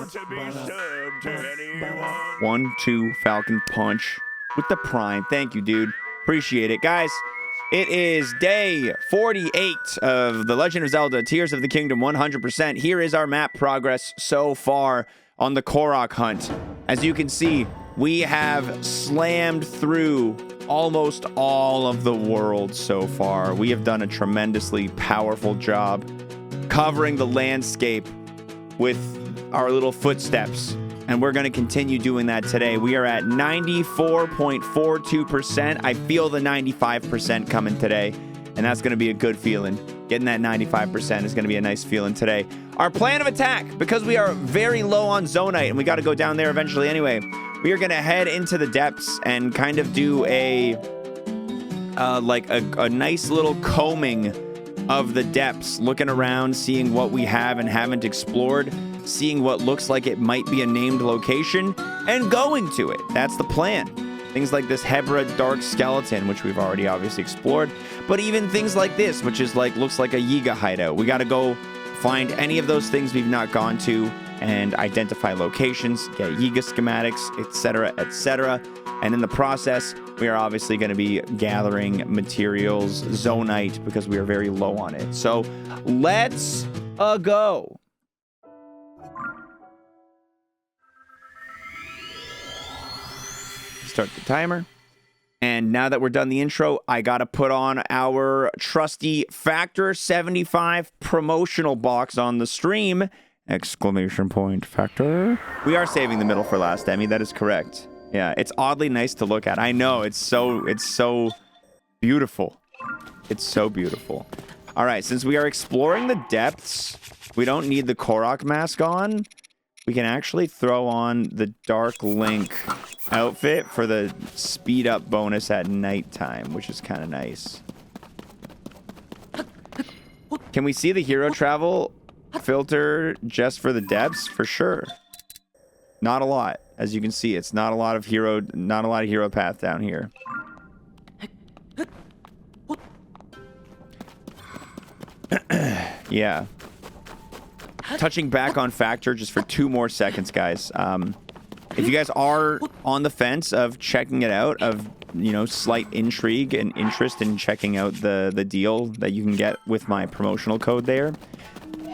to be served to anyone. 1-2 Falcon Punch with the Prime. Thank you, dude. Appreciate it. Guys, it is day 48 of The Legend of Zelda Tears of the Kingdom 100%. Here is our map progress so far on the Korok hunt. As you can see, we have slammed through almost all of the world so far. We have done a tremendously powerful job covering the landscape with our little footsteps, and we're going to continue doing that today. We are at 94.42%. I feel the 95% coming today, and that's going to be a good feeling. Getting that 95% is going to be a nice feeling today. Our plan of attack, because we are very low on Zonite, and we got to go down there eventually anyway, we are going to head into the depths and kind of do a nice little combing of the depths, looking around, seeing what we have and haven't explored, seeing what looks like it might be a named location, and going to it. That's the plan. Things like this Hebra Dark Skeleton, which we've already obviously explored, but even things like this, which is like, looks like a Yiga hideout. We got to go find any of those things we've not gone to and identify locations, get Yiga schematics, etc., etc. And in the process, we are obviously going to be gathering materials, Zonite, because we are very low on it. So let's go. Start the timer. And now that we're done the intro, I got to put on our trusty Factor 75 promotional box on the stream. Exclamation point Factor. We are saving the middle for last, Emmy. That is correct. Yeah, it's oddly nice to look at. I know, it's so beautiful. It's so beautiful. All right, since we are exploring the depths, we don't need the Korok mask on. We can actually throw on the Dark Link outfit for the speed up bonus at nighttime, which is kind of nice. Can we see the hero travel filter just for the depths? For sure. Not a lot. As you can see, it's not a lot of hero path down here. Yeah. Touching back on Factor just for 2 more seconds, guys. If you guys are on the fence of checking it out, of, you know, slight intrigue and interest in checking out the deal that you can get with my promotional code there,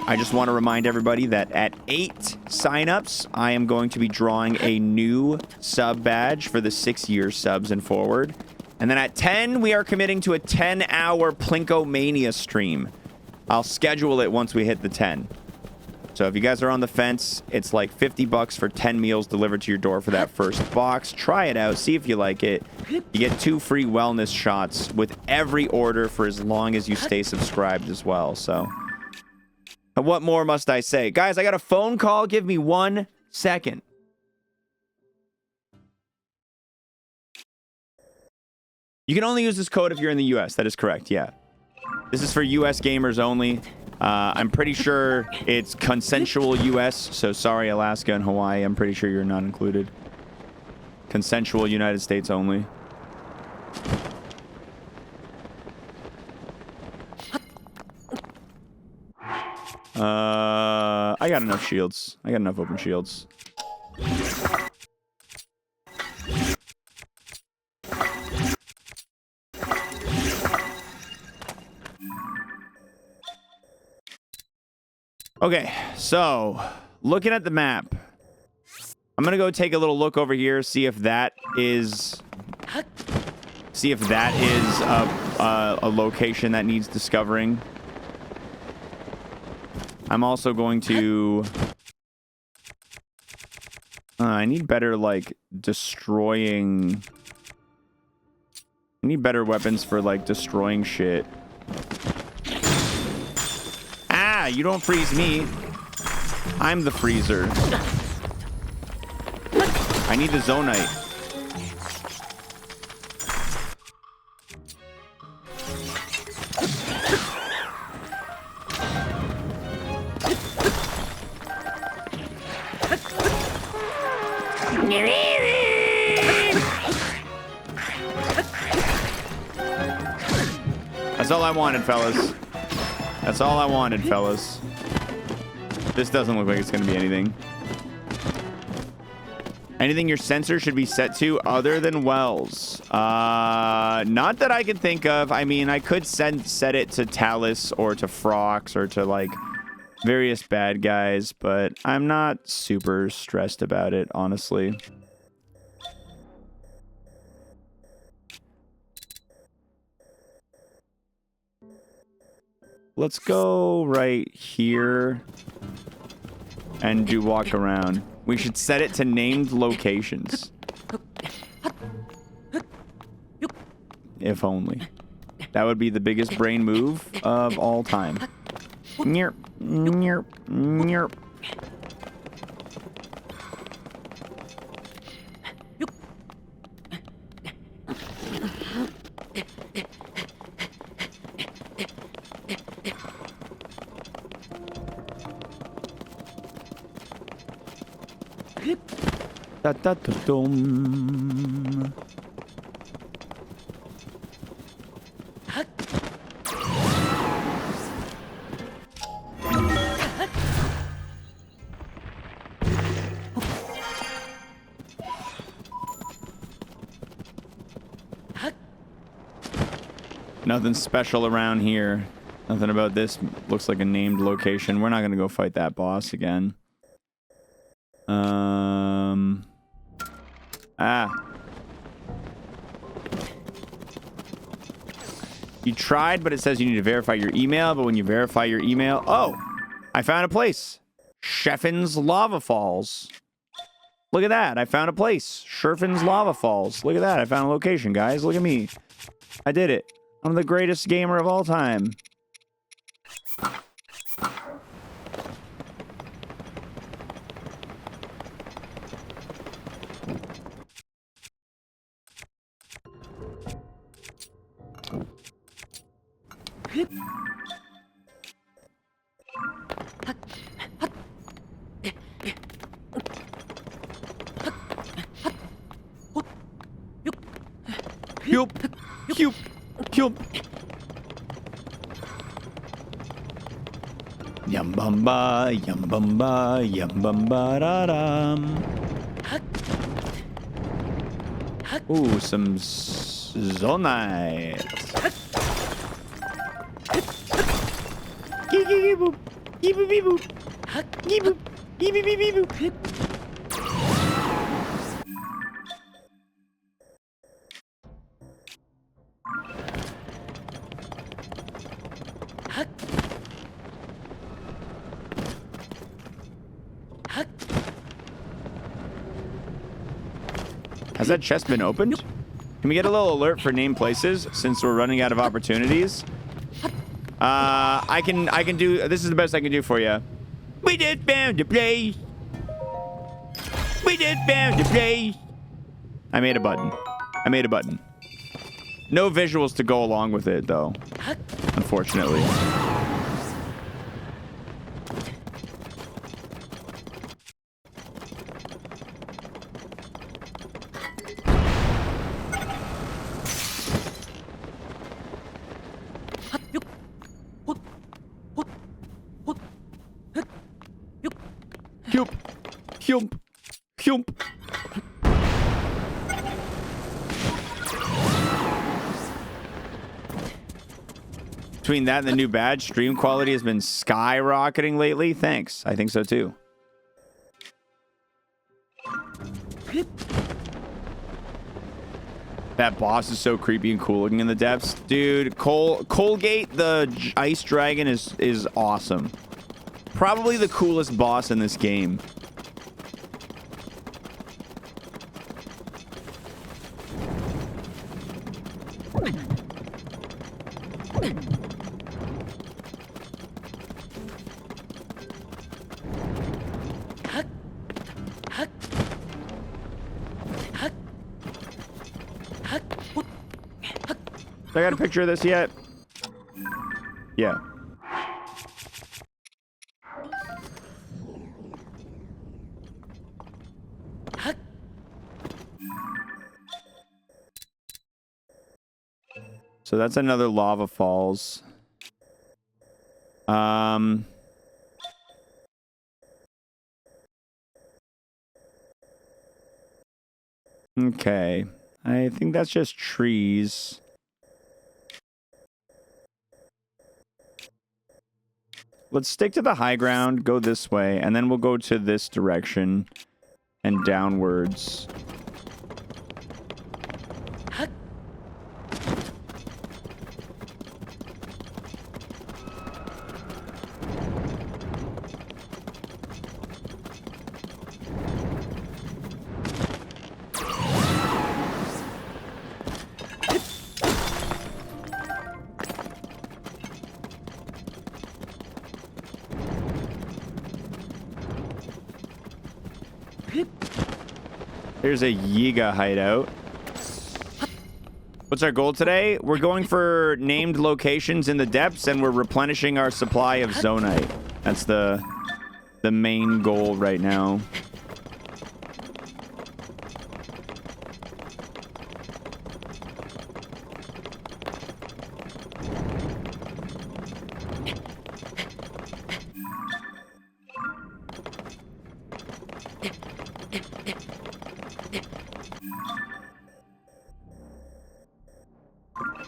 I just want to remind everybody that at 8 signups, I am going to be drawing a new sub badge for the 6-year subs and forward. And then at 10, we are committing to a 10-hour Plinko Mania stream. I'll schedule it once we hit the 10. So if you guys are on the fence, it's like $50 for 10 meals delivered to your door for that first box. Try it out. See if you like it. You get 2 free wellness shots with every order for as long as you stay subscribed as well. So what more must I say? Guys, I got a phone call. Give me 1 second. You can only use this code if you're in the US. That is correct, yeah. This is for US gamers only. I'm pretty sure it's consensual US, so sorry Alaska and Hawaii, I'm pretty sure you're not included. Consensual United States only. I got enough shields. I got enough open shields. Okay, so looking at the map, I'm gonna go take a little look over here, see if that is a location that needs discovering. I'm also going to I need better, like, destroying... I need better weapons for, like, destroying shit. Ah, you don't freeze me. I'm the freezer. I need the Zonite. That's all I wanted, fellas. That's all I wanted, fellas. This doesn't look like it's gonna be anything. Anything your sensor should be set to other than wells? Not that I can think of. I mean, I could set it to Talus or to Frox or to, like, various bad guys, but I'm not super stressed about it, honestly. Let's go right here and do walk around. We should set it to named locations. If only. That would be the biggest brain move of all time. Nyerp, nyerp, nyerp. Da da da dum. Nothing special around here. Nothing about this looks like a named location. We're not gonna go fight that boss again. You tried, but it says you need to verify your email. But when you verify your email... Oh! I found a place. Sheffen's Lava Falls. Look at that. I found a place. Sherfin's Lava Falls. Look at that. I found a location, guys. Look at me. I did it. I'm the greatest gamer of all time. Yup. Yup. Yup. Yambamba, yambamba, yambamba da dum. Ooh, some zonite. Has that chest been opened? Can we get a little alert for named places since we're running out of opportunities? I can do... This is the best I can do for you. We just found a place. We just found a place. I made a button. I made a button. No visuals to go along with it, though. Unfortunately. Hump, hump, hump. Between that and the new badge, stream quality has been skyrocketing lately. Thanks. I think so too. That boss is so creepy and cool looking in the depths. Dude, Colgate, the ice dragon, is awesome. Probably the coolest boss in this game. I got a picture of this yet? Yeah. So that's another lava falls. Okay. I think that's just trees. Let's stick to the high ground, go this way, and then we'll go to this direction and downwards. Here's a Yiga hideout. What's our goal today? We're going for named locations in the depths, and we're replenishing our supply of zonite. That's the main goal right now.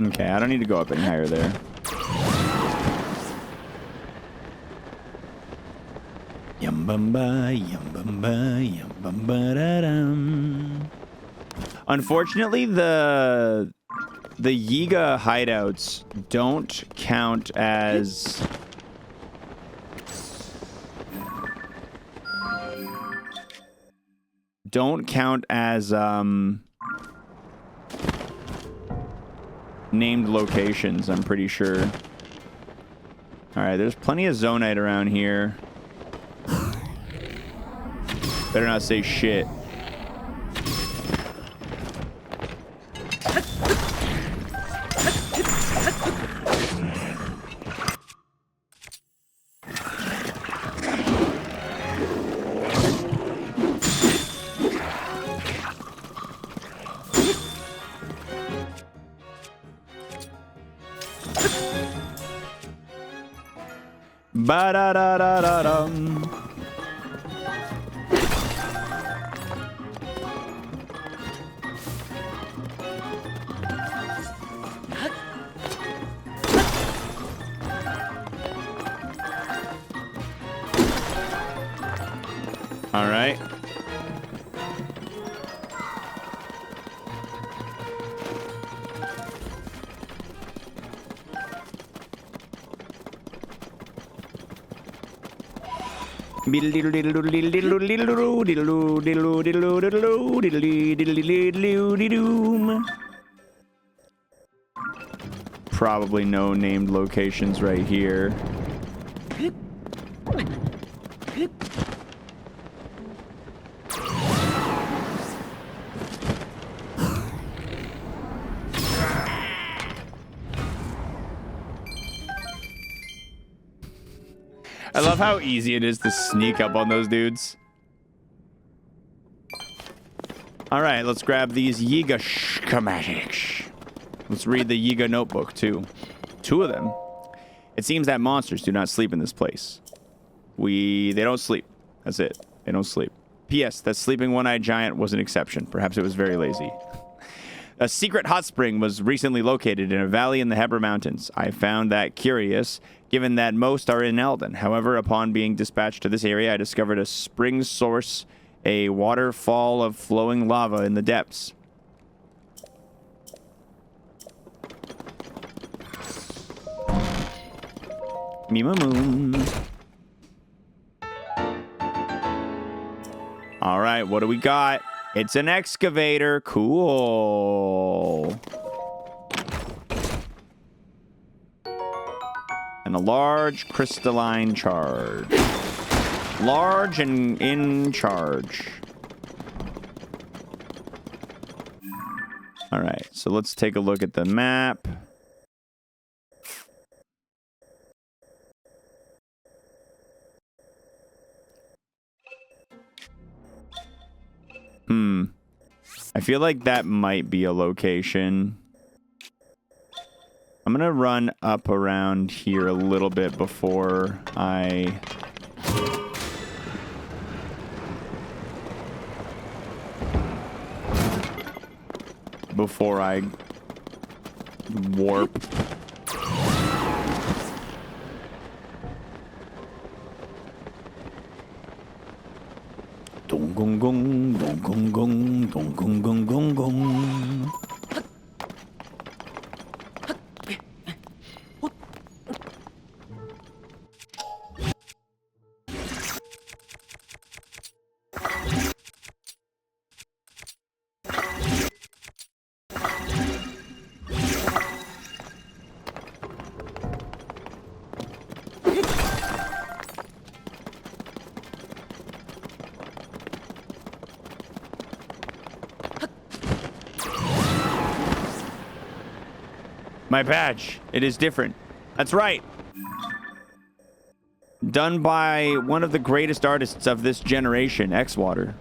Okay, I don't need to go up any higher there. Yumbamba, yumbamba, yumbamba da dum. Unfortunately, the Yiga hideouts don't count as named locations, I'm pretty sure. Alright, there's plenty of zonite around here. Better not say shit. Ba-da-da-da-da-dum. All right. Probably no named locations right here. I love how easy it is to sneak up on those dudes. All right, let's grab these Yiga schematics. Let's read the Yiga notebook, too. 2 of them. It seems that monsters do not sleep in this place. They don't sleep. That's it. They don't sleep. P.S. That sleeping one-eyed giant was an exception. Perhaps it was very lazy. A secret hot spring was recently located in a valley in the Heber Mountains. I found that curious, given that most are in Eldon. However, upon being dispatched to this area, I discovered a spring source, a waterfall of flowing lava in the depths. Mima-moon. All right, what do we got? It's an excavator. Cool. And a large crystalline charge. Large and in charge. All right, so let's take a look at the map. I feel like that might be a location. I'm gonna run up around here a little bit before I... before I warp. Dong gong gong, dong gong gong, dong gong gong gong gong. My badge. It is different. That's right. Done by one of the greatest artists of this generation, xwater.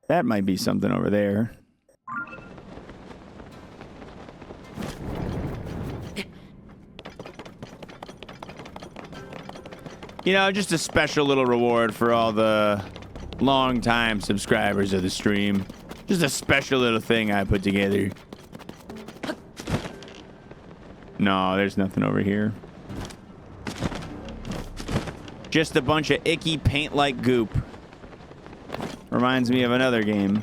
That might be something over there. You know, just a special little reward for all the long-time subscribers of the stream. Just a special little thing I put together. No, there's nothing over here. Just a bunch of icky paint-like goop. Reminds me of another game.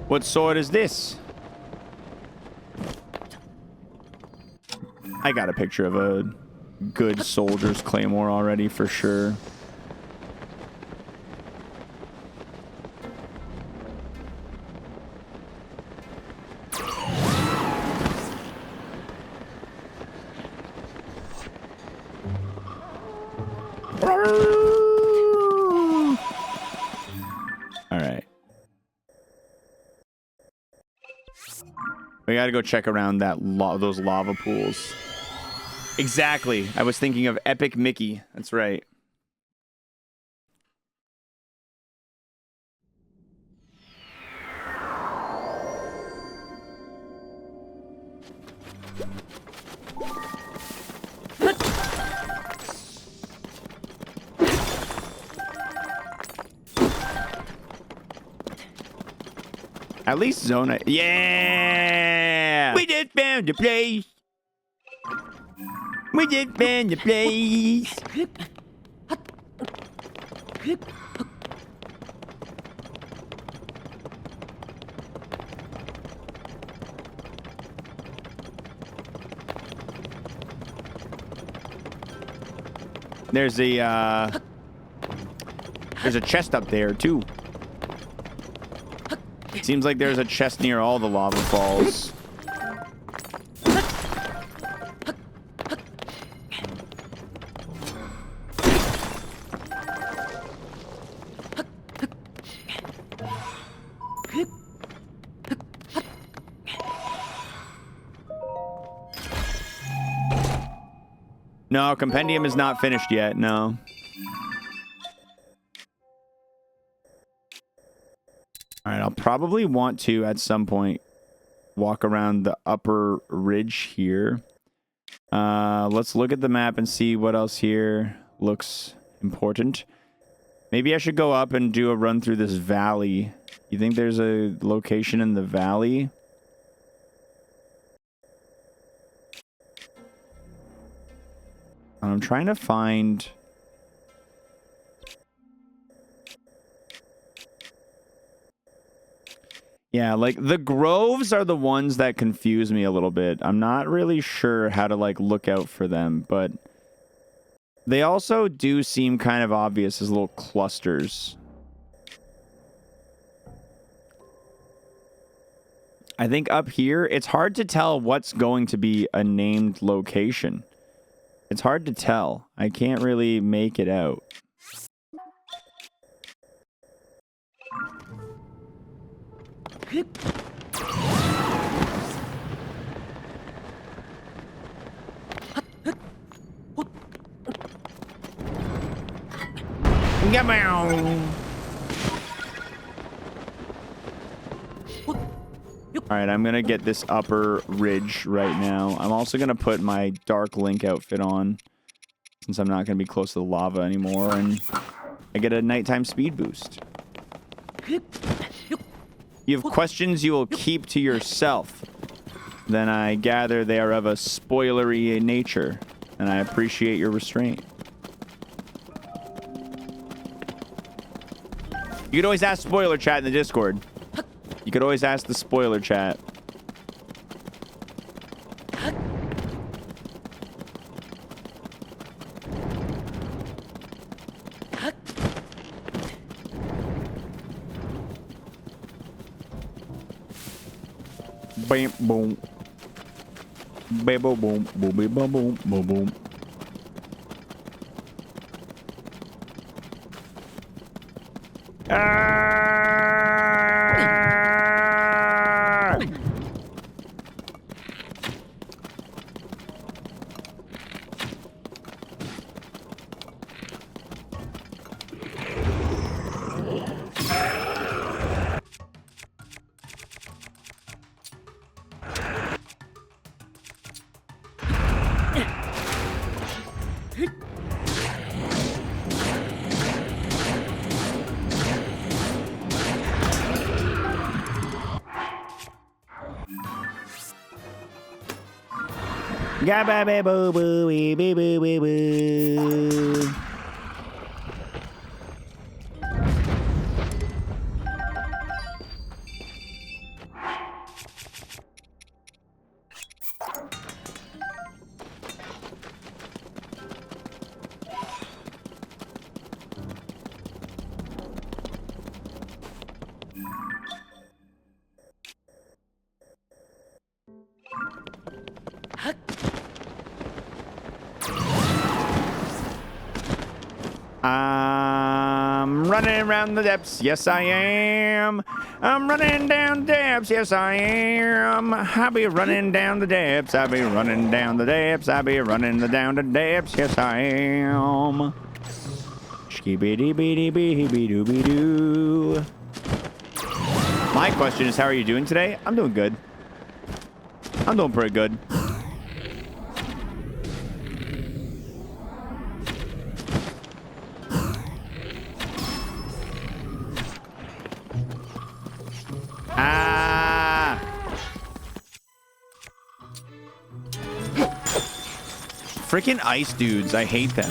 What sword is this? I got a picture of a good soldier's claymore already for sure. All right. We gotta go check around that those lava pools. Exactly. I was thinking of Epic Mickey. That's right. At least Zona. Yeah! We just found a place. We just found a place. There's a chest up there too. Seems like there's a chest near all the lava falls. No, Compendium is not finished yet, no. Alright, I'll probably want to, at some point, walk around the upper ridge here. Let's look at the map and see what else here looks important. Maybe I should go up and do a run through this valley. You think there's a location in the valley? I'm trying to find... Yeah, like, the groves are the ones that confuse me a little bit. I'm not really sure how to, like, look out for them, but... They also do seem kind of obvious as little clusters. I think up here, it's hard to tell what's going to be a named location. It's hard to tell. I can't really make it out. Alright, I'm gonna get this upper ridge right now. I'm also gonna put my Dark Link outfit on, since I'm not gonna be close to the lava anymore, and I get a nighttime speed boost. You have questions you will keep to yourself. Then I gather they are of a spoilery nature, and I appreciate your restraint. You could always ask spoiler chat in the Discord. You could always ask the spoiler chat. Bam, boom. Bam, boom, boom, boom, boom, boom, boom, boom. Boo boo boo boo boo boo. I'm running around the depths, yes I am. I'm running down the depths, yes I am. I'll be running down the depths, I'll be running down the depths, I'll be running down the depths, yes I am. Skibidi-bidi-bidi-bidi-doo-bidi-doo. My question is, how are you doing today? I'm doing good. I'm doing pretty good. Freaking ice dudes, I hate them.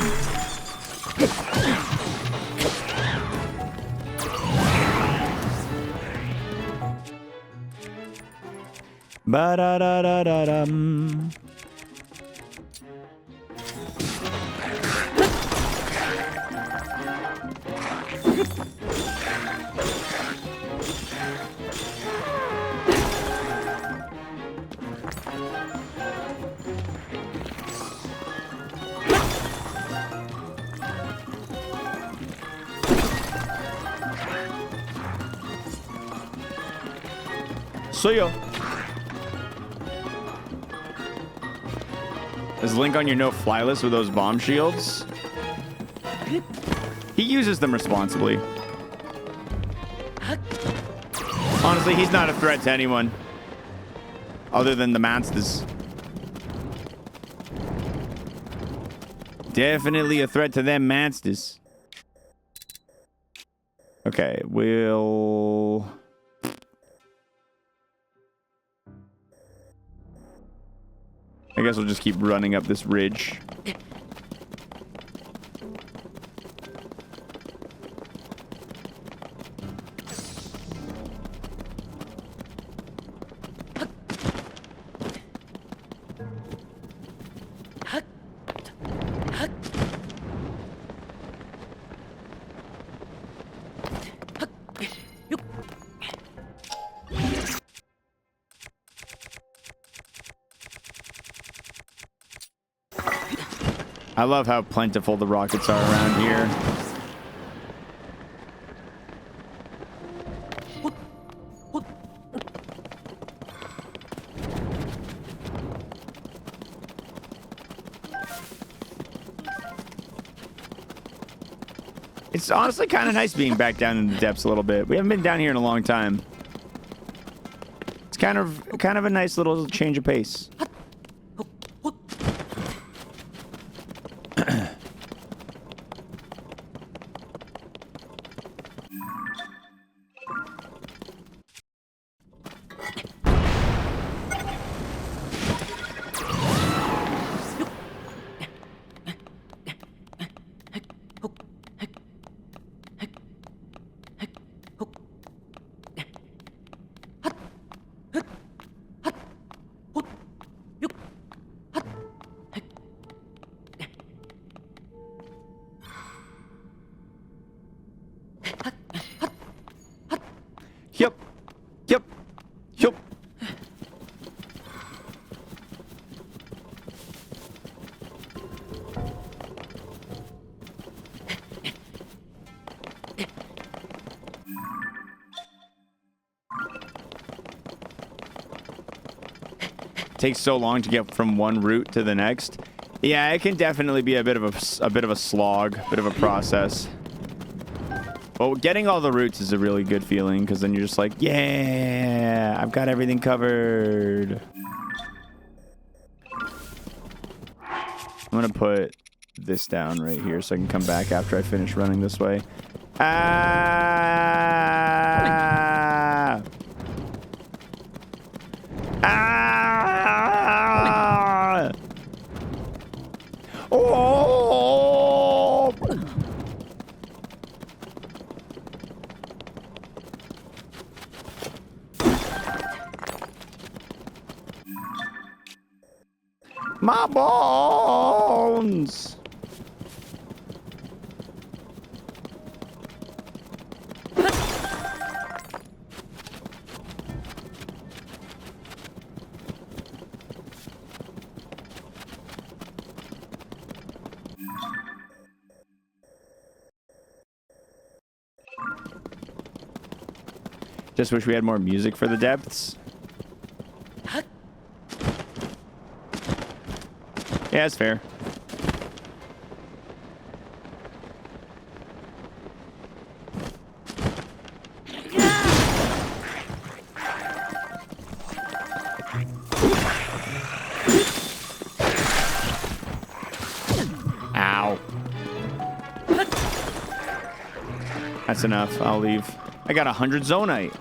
Ba-da-da-da-da-dum. See ya. Is Link on your no-fly list with those bomb shields? He uses them responsibly. Honestly, he's not a threat to anyone. Other than the monsters. Definitely a threat to them monsters. Okay, we'll... I guess we'll just keep running up this ridge. I love how plentiful the rockets are around here. It's honestly kind of nice being back down in the depths a little bit. We haven't been down here in a long time. It's kind of a nice little change of pace. Yep. Yep. Yep. Takes so long to get from one route to the next. Yeah, it can definitely be a bit of a slog, bit of a process. But getting all the routes is a really good feeling, because then you're just like, yeah, I've got everything covered. I'm going to put this down right here so I can come back after I finish running this way. Ah! Ah! Oh! My bones! Just wish we had more music for the depths. Yeah, it's fair. Ow. That's enough. I'll leave. I got 100 zonite.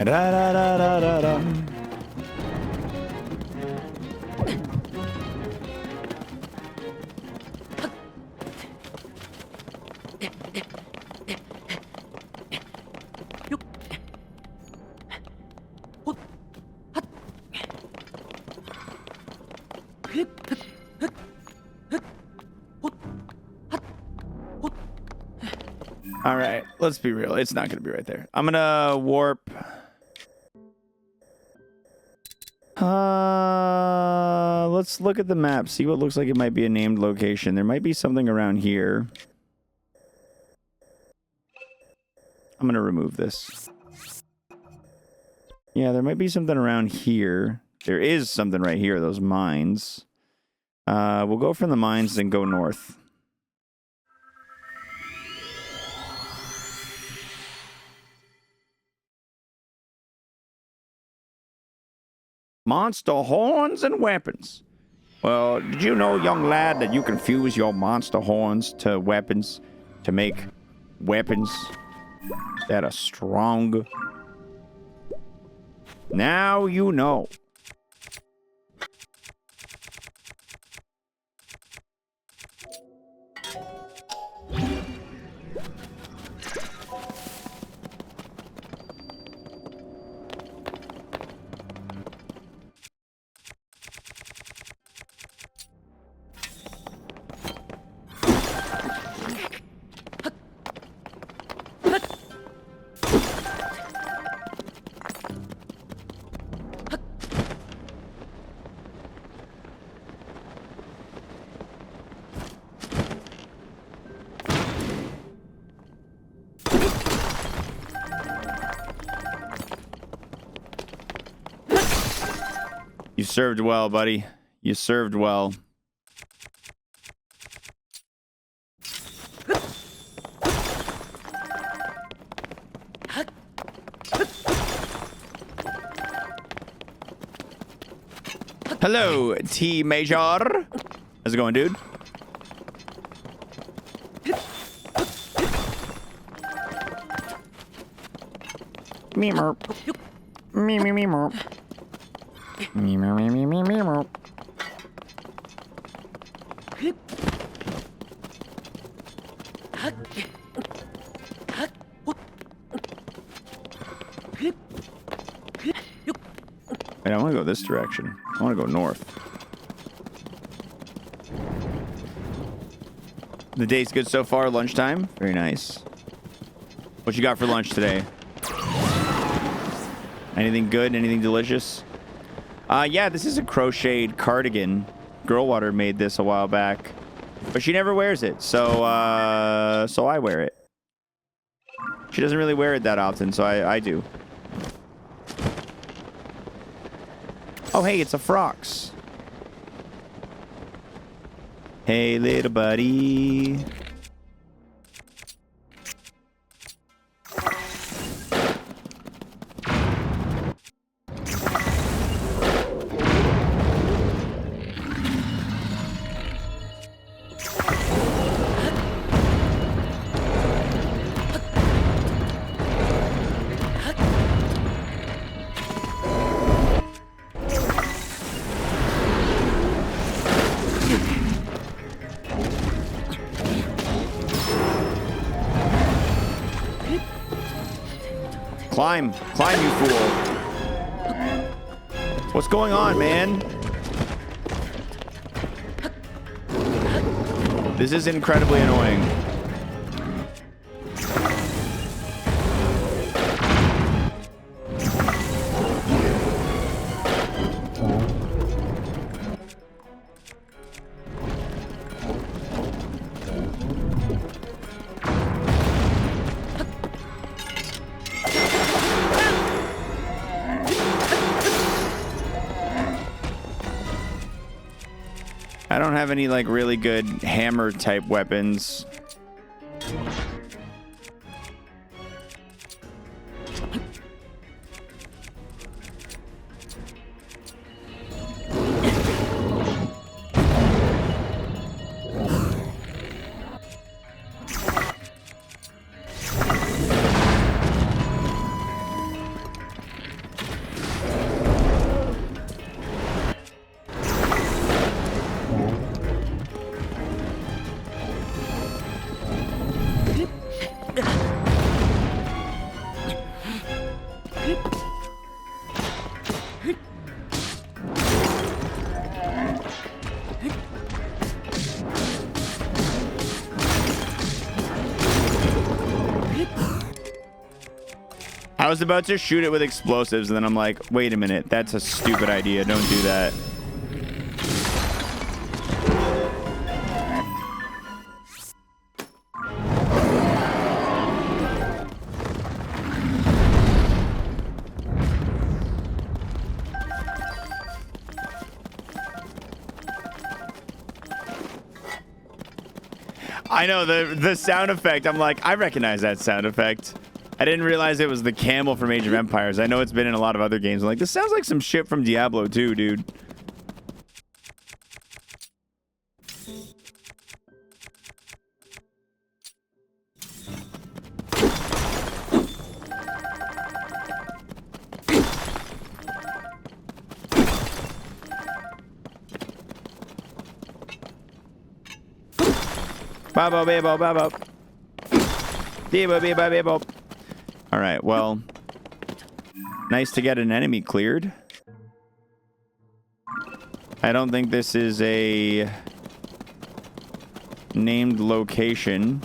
Da, da, da, da, da, da. All right, let's be real. It's not going to be right there. I'm going to warp. Let's look at the map, see what looks like it might be a named location. There might be something around here. I'm going to remove this. Yeah, there might be something around here. There is something right here, those mines. We'll go from the mines and go north. Monster horns and weapons. Well, did you know, young lad, that you can fuse your monster horns to weapons to make weapons that are strong? Now you know. You served well, buddy. You served well. Hello, T Major. How's it going, dude? Memer. Me me me mer. Me me me me me me mer. Wait, I want to go this direction. I want to go north. The day's good so far. Lunchtime. Very nice. What you got for lunch today? Anything good? Anything delicious? Yeah, this is a crocheted cardigan. Girlwater made this a while back, but she never wears it, so I wear it. She doesn't really wear it that often, so I do. Oh, hey, it's a Frox. Hey, little buddy. Climb, you fool. What's going on, man? This is incredibly annoying. I don't have any like really good hammer type weapons. I was about to shoot it with explosives, and then I'm like, wait a minute, that's a stupid idea. Don't do that. I know the sound effect. I'm like, I recognize that sound effect. I didn't realize it was the camel from Age of Empires. I know it's been in a lot of other games. I'm like, this sounds like some shit from Diablo 2, dude. Babo, babo, babo. Bebo, bebo, bebo. All right, well, nice to get an enemy cleared. I don't think this is a named location.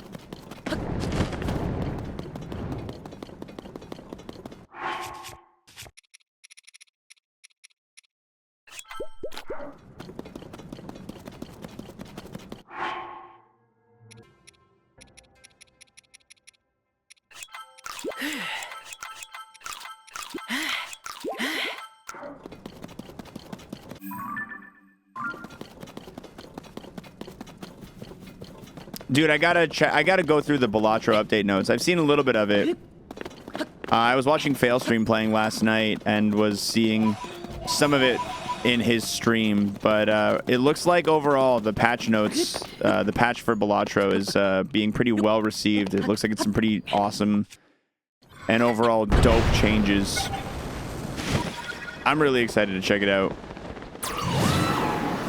Dude, I gotta go through the Balatro update notes. I've seen a little bit of it. I was watching Failstream playing last night and was seeing some of it in his stream, but it looks like overall the patch notes, the patch for Balatro is being pretty well received. It looks like it's some pretty awesome and overall dope changes. I'm really excited to check it out.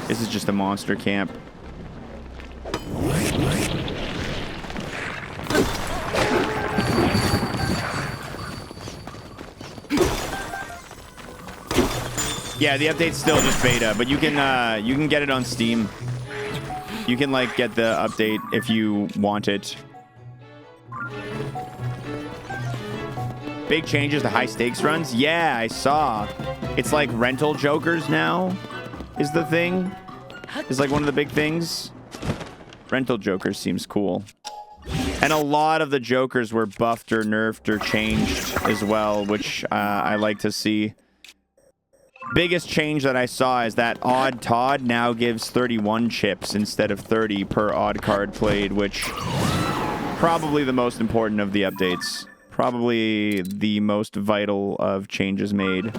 This is just a monster camp. Yeah, the update's still just beta, but you can get it on Steam. You can like get the update if you want it. Big changes to high stakes runs. Yeah, I saw. It's like rental jokers now is the thing. Is like one of the big things. Rental jokers seems cool. And a lot of the jokers were buffed or nerfed or changed as well, which I like to see. Biggest change that I saw is that Odd Todd now gives 31 chips instead of 30 per odd card played, which probably the most important of the updates. Probably the most vital of changes made.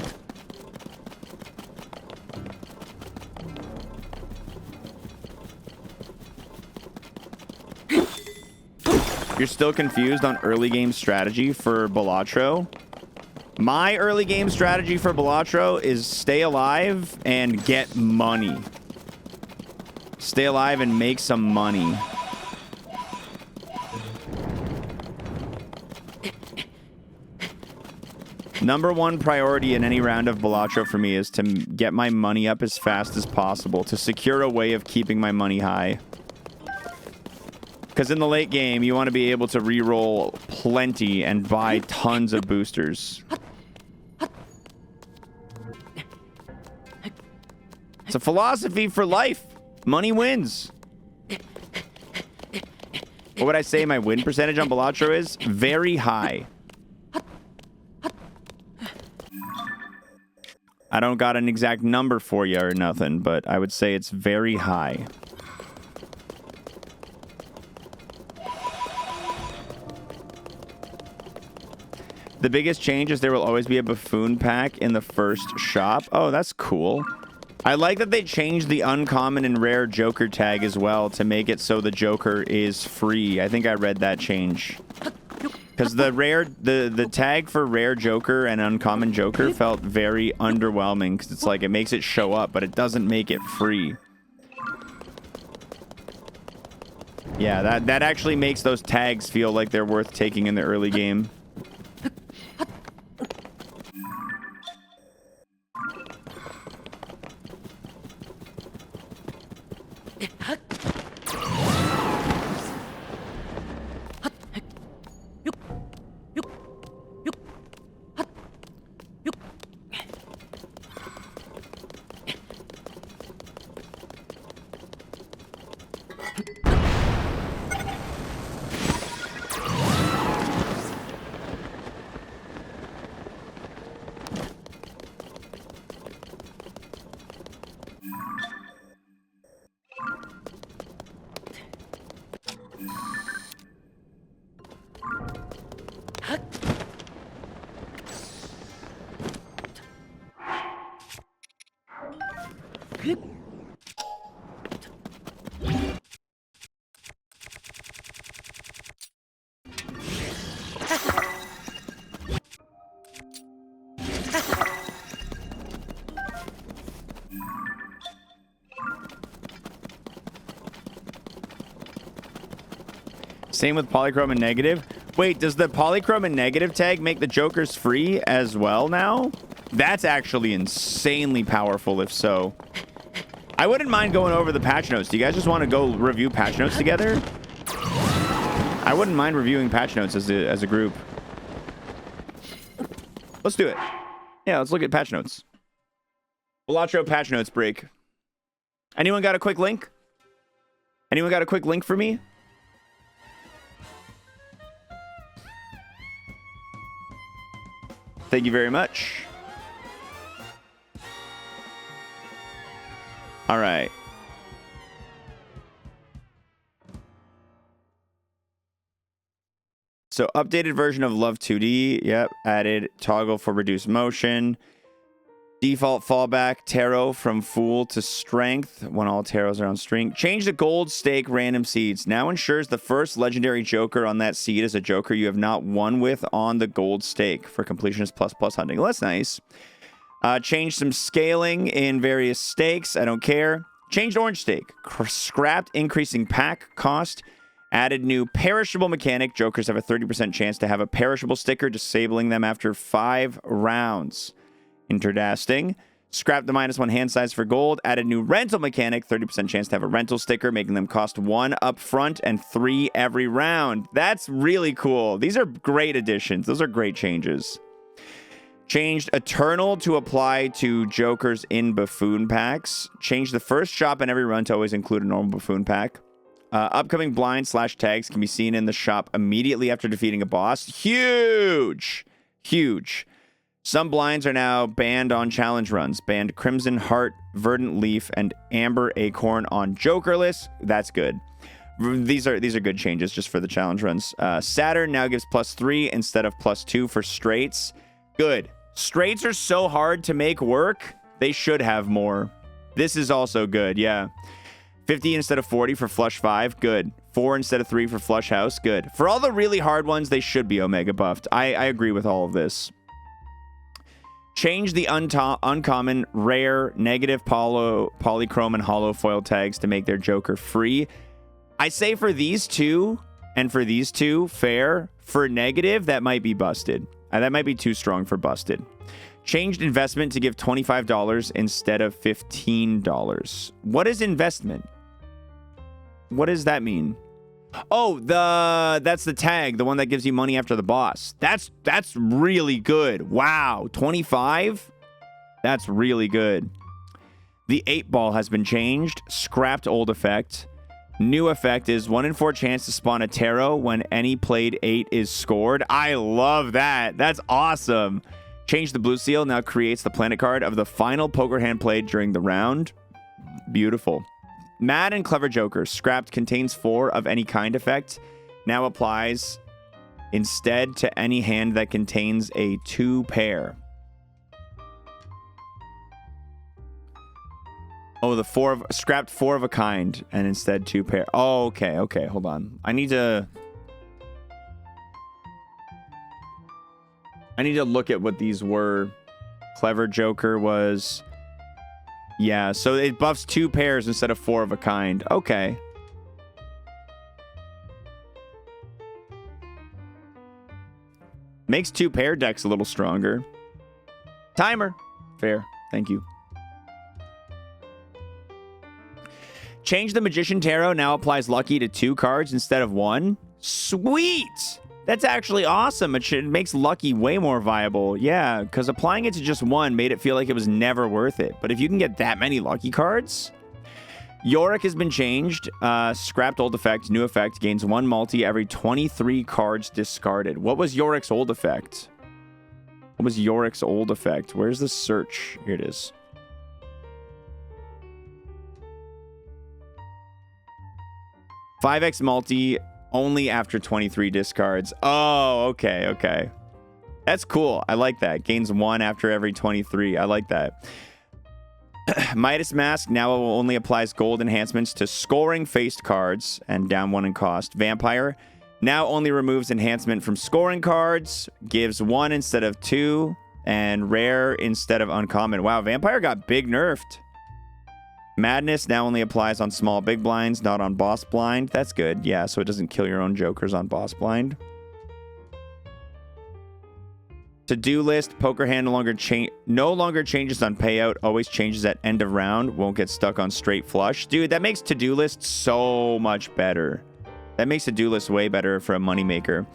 You're still confused on early game strategy for Balatro? My early game strategy for Balatro is stay alive and get money. Stay alive and make some money. Number one priority in any round of Balatro for me is to get my money up as fast as possible, to secure a way of keeping my money high. Because in the late game, you want to be able to reroll plenty and buy tons of boosters. It's a philosophy for life. Money wins. What would I say my win percentage on Balatro is? Very high. I don't got an exact number for you or nothing, but I would say it's very high. The biggest change is there will always be a buffoon pack in the first shop. Oh, that's cool. I like that they changed the uncommon and rare Joker tag as well to make it so the Joker is free. I think I read that change. Because the tag for rare Joker and uncommon Joker felt very underwhelming. Because it's like it makes it show up, but it doesn't make it free. Yeah, that actually makes those tags feel like they're worth taking in the early game. Same with polychrome and negative. Wait, does the polychrome and negative tag make the Jokers free as well now? That's actually insanely powerful if so. I wouldn't mind going over the patch notes. Do you guys just want to go review patch notes together? I wouldn't mind reviewing patch notes as a group. Let's do it. Yeah, let's look at patch notes. Balatro patch notes break. Anyone got a quick link? Anyone got a quick link for me? Thank you very much. All right. So updated version of Love 2D. Yep. Added toggle for reduced motion. Default fallback tarot from Fool to Strength when all tarots are on string. Change the gold stake random seeds. Now ensures the first legendary joker on that seed is a joker you have not won with on the gold stake for completionist ++ hunting. Well, that's nice. Change some scaling in various stakes. I don't care. Changed orange stake. Scrapped increasing pack cost. Added new perishable mechanic. Jokers have a 30% chance to have a perishable sticker, disabling them after 5 rounds. Interdasting. Scrapped the -1 hand size for gold. Added new rental mechanic. 30% chance to have a rental sticker, making them cost 1 up front and 3 every round. That's really cool. These are great additions. Those are great changes. Changed Eternal to apply to Jokers in Buffoon packs. Changed the first shop in every run to always include a normal Buffoon pack. Upcoming blind/tags can be seen in the shop immediately after defeating a boss. Huge! Huge. Some blinds are now banned on challenge runs. Banned Crimson Heart, Verdant Leaf, and Amber Acorn on Jokerless. That's good. These are good changes just for the challenge runs. Saturn now gives +3 instead of +2 for straights. Good. Straights are so hard to make work. They should have more. This is also good, yeah. 50 instead of 40 for Flush 5, good. 4 instead of 3 for Flush House, good. For all the really hard ones, they should be Omega buffed. I agree with all of this. Change the uncommon, rare, negative, polychrome, and hollow foil tags to make their Joker free. I say for these two, and for these two, fair. For negative, that might be busted. That might be too strong for busted. Changed investment to give $25 instead of $15. What is investment? What does that mean? Oh, that's the tag, the one that gives you money after the boss. That's really good. Wow, 25? That's really good. The 8-ball has been changed. Scrapped old effect. New effect is 1 in 4 chance to spawn a tarot when any played 8 is scored. I love that. That's awesome. Change the blue seal. Now creates the planet card of the final poker hand played during the round. Beautiful. Mad and Clever Joker. Scrapped contains 4 of any kind effect. Now applies instead to any hand that contains a 2 pair. Oh, the scrapped 4 of a kind and instead 2 pair. Oh, okay. Okay, hold on. I need to look at what these were. Clever Joker was... Yeah, so it buffs 2 pairs instead of 4 of a kind. Okay. Makes 2 pair decks a little stronger. Timer. Fair. Thank you. Change the Magician Tarot. Now applies lucky to 2 cards instead of 1. Sweet! That's actually awesome. It makes lucky way more viable. Yeah, because applying it to just 1 made it feel like it was never worth it. But if you can get that many lucky cards... Yorick has been changed. Scrapped old effect. New effect. Gains 1 multi every 23 cards discarded. What was Yorick's old effect? What was Yorick's old effect? Where's the search? Here it is. $5x multi only after 23 discards. Oh, okay, okay. That's cool. I like that. Gains 1 after every 23. I like that. Midas Mask now only applies gold enhancements to scoring faced cards and down 1 in cost. Vampire now only removes enhancement from scoring cards, gives 1 instead of 2, and rare instead of uncommon. Wow, Vampire got big nerfed. Madness now only applies on small big blinds, not on boss blind. That's good. Yeah, so it doesn't kill your own jokers on boss blind. To-do list, poker hand no longer changes on payout, always changes at end of round, won't get stuck on straight flush. Dude, that makes to-do list so much better. That makes to-do list way better for a moneymaker.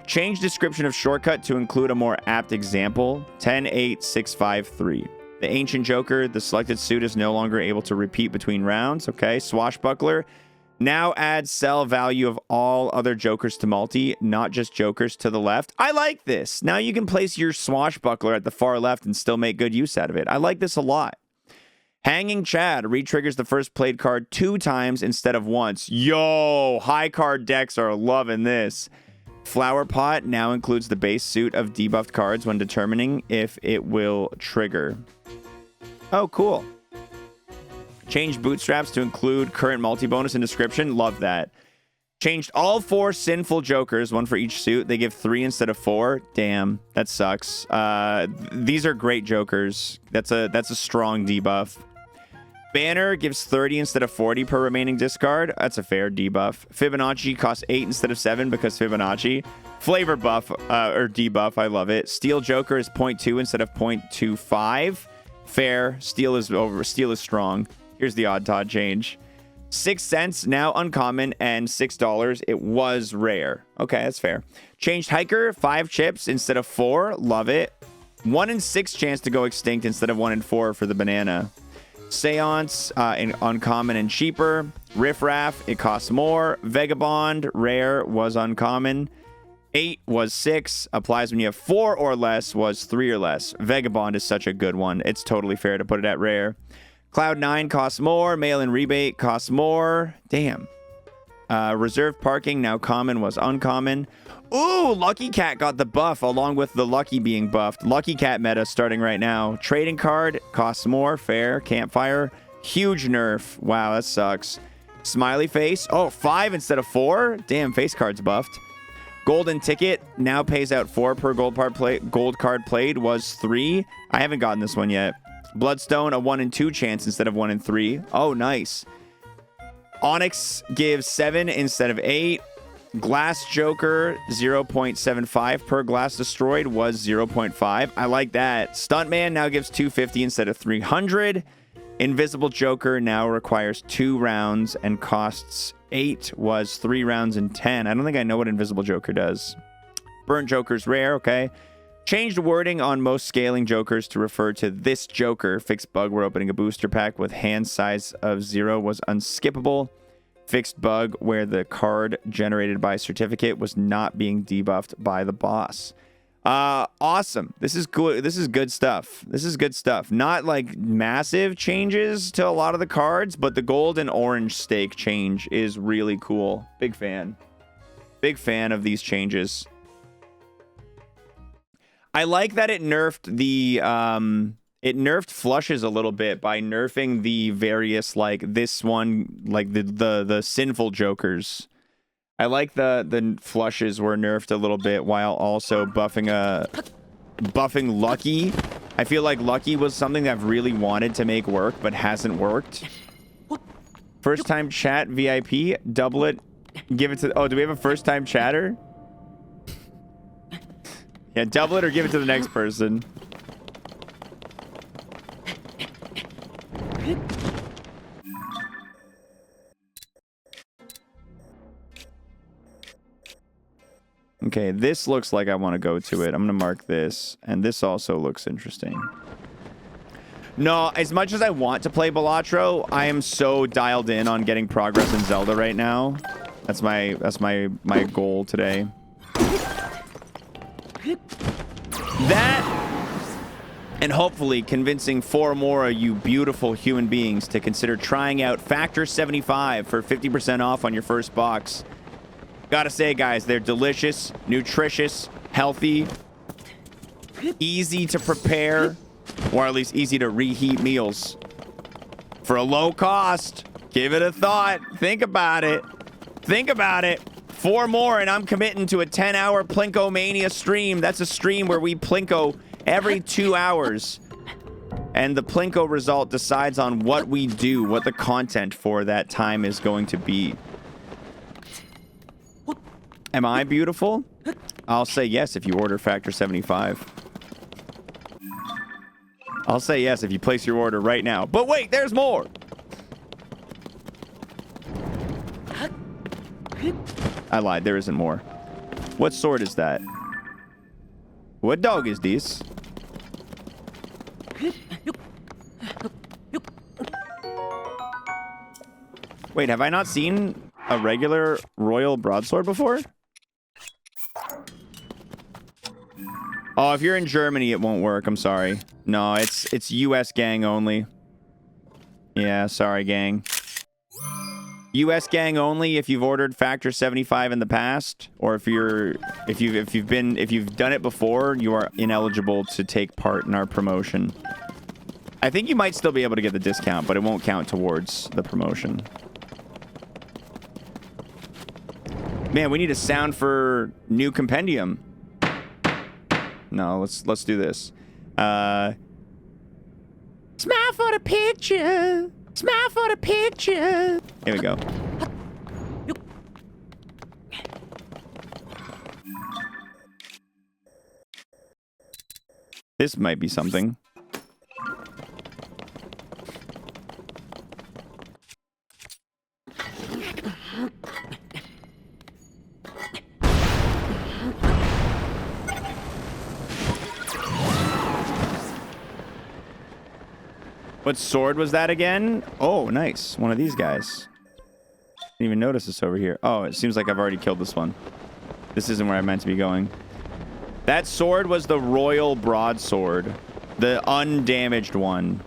Change description of shortcut to include a more apt example. 10-8-6-5-3. The Ancient Joker, the selected suit is no longer able to repeat between rounds. Okay, Swashbuckler. Now add sell value of all other jokers to multi, not just jokers to the left. I like this. Now you can place your Swashbuckler at the far left and still make good use out of it. I like this a lot. Hanging Chad re-triggers the first played card 2 times instead of once. Yo, high card decks are loving this. Flower Pot now includes the base suit of debuffed cards when determining if it will trigger. Oh, cool. Changed Bootstraps to include current multi-bonus and description. Love that. Changed all 4 sinful jokers, 1 for each suit. They give 3 instead of 4. Damn, that sucks. These are great jokers. That's a strong debuff. Banner gives 30 instead of 40 per remaining discard. That's a fair debuff. Fibonacci costs 8 instead of 7 because Fibonacci. Flavor buff or debuff. I love it. Steel Joker is 0.2 instead of 0.25. Fair. Steel is strong. Here's the odd Todd change. 6 cents, now uncommon, and $6. It was rare. Okay, that's fair. Changed Hiker, 5 chips instead of 4. Love it. 1 in 6 chance to go extinct instead of 1 in 4 for the banana. Seance, uncommon and cheaper. Riff Raff, it costs more. Vagabond, rare, was uncommon. 8 was 6. Applies when you have 4 or less, was 3 or less. Vagabond is such a good one. It's totally fair to put it at rare. Cloud9 costs more. Mail-in rebate costs more. Damn. Reserve parking, now common, was uncommon. Ooh, Lucky Cat got the buff along with the Lucky being buffed. Lucky Cat meta starting right now. Trading card costs more. Fair. Campfire. Huge nerf. Wow, that sucks. Smiley face. Oh, 5 instead of 4. Damn, face card's buffed. Golden Ticket now pays out 4 per gold card played. Was 3. I haven't gotten this one yet. Bloodstone, a 1 in 2 chance instead of 1 in 3. Oh, nice. Onyx gives 7 instead of 8. Glass Joker, 0.75 per glass destroyed, was 0.5. I like that. Stuntman now gives 250 instead of 300. Invisible Joker now requires 2 rounds and costs 8, was 3 rounds and 10. I don't think I know what Invisible Joker does. Burnt Joker's rare, okay. Changed wording on most scaling jokers to refer to this joker. Fixed bug where opening a booster pack with hand size of 0 was unskippable. Fixed bug where the card generated by certificate was not being debuffed by the boss. Awesome. This is good. This is good stuff. This is good stuff. Not like massive changes to a lot of the cards, but the gold and orange stake change is really cool. Big fan. Big fan of these changes. I like that it nerfed the it nerfed flushes a little bit by nerfing the various, like this one, like the sinful jokers. I like the flushes were nerfed a little bit while also buffing Lucky. I feel like Lucky was something that I've really wanted to make work but hasn't worked. First time chat VIP, double it, give it to. Oh, do we have a first time chatter? Yeah, double it or give it to the next person. Okay, this looks like I want to go to it. I'm going to mark this. And this also looks interesting. No, as much as I want to play Balatro, I am so dialed in on getting progress in Zelda right now. That's my goal today. That, and hopefully convincing 4 more of you beautiful human beings to consider trying out Factor 75 for 50% off on your first box. Gotta say, guys, they're delicious, nutritious, healthy, easy to prepare, or at least easy to reheat meals. For a low cost, give it a thought. Think about it. Think about it. 4 more, and I'm committing to a 10-hour Plinko Mania stream. That's a stream where we Plinko every 2 hours. And the Plinko result decides on what we do, what the content for that time is going to be. Am I beautiful? I'll say yes if you order Factor 75. I'll say yes if you place your order right now. But wait, there's more! I lied, there isn't more. What sword is that? What dog is this? Wait, have I not seen a regular royal broadsword before? Oh, if you're in Germany, it won't work. I'm sorry. No, it's US gang only. Yeah, sorry, gang. U.S. gang only if you've ordered Factor 75 in the past, or if you've done it before, you are ineligible to take part in our promotion. I think you might still be able to get the discount, but it won't count towards the promotion. Man, we need a sound for new compendium. No, let's do this. Smile for the picture. Smile for the picture. Here we go. This might be something. What sword was that again? Oh, nice. One of these guys. Didn't even notice this over here. Oh, it seems like I've already killed this one. This isn't where I meant to be going. That sword was the Royal Broadsword. The undamaged one.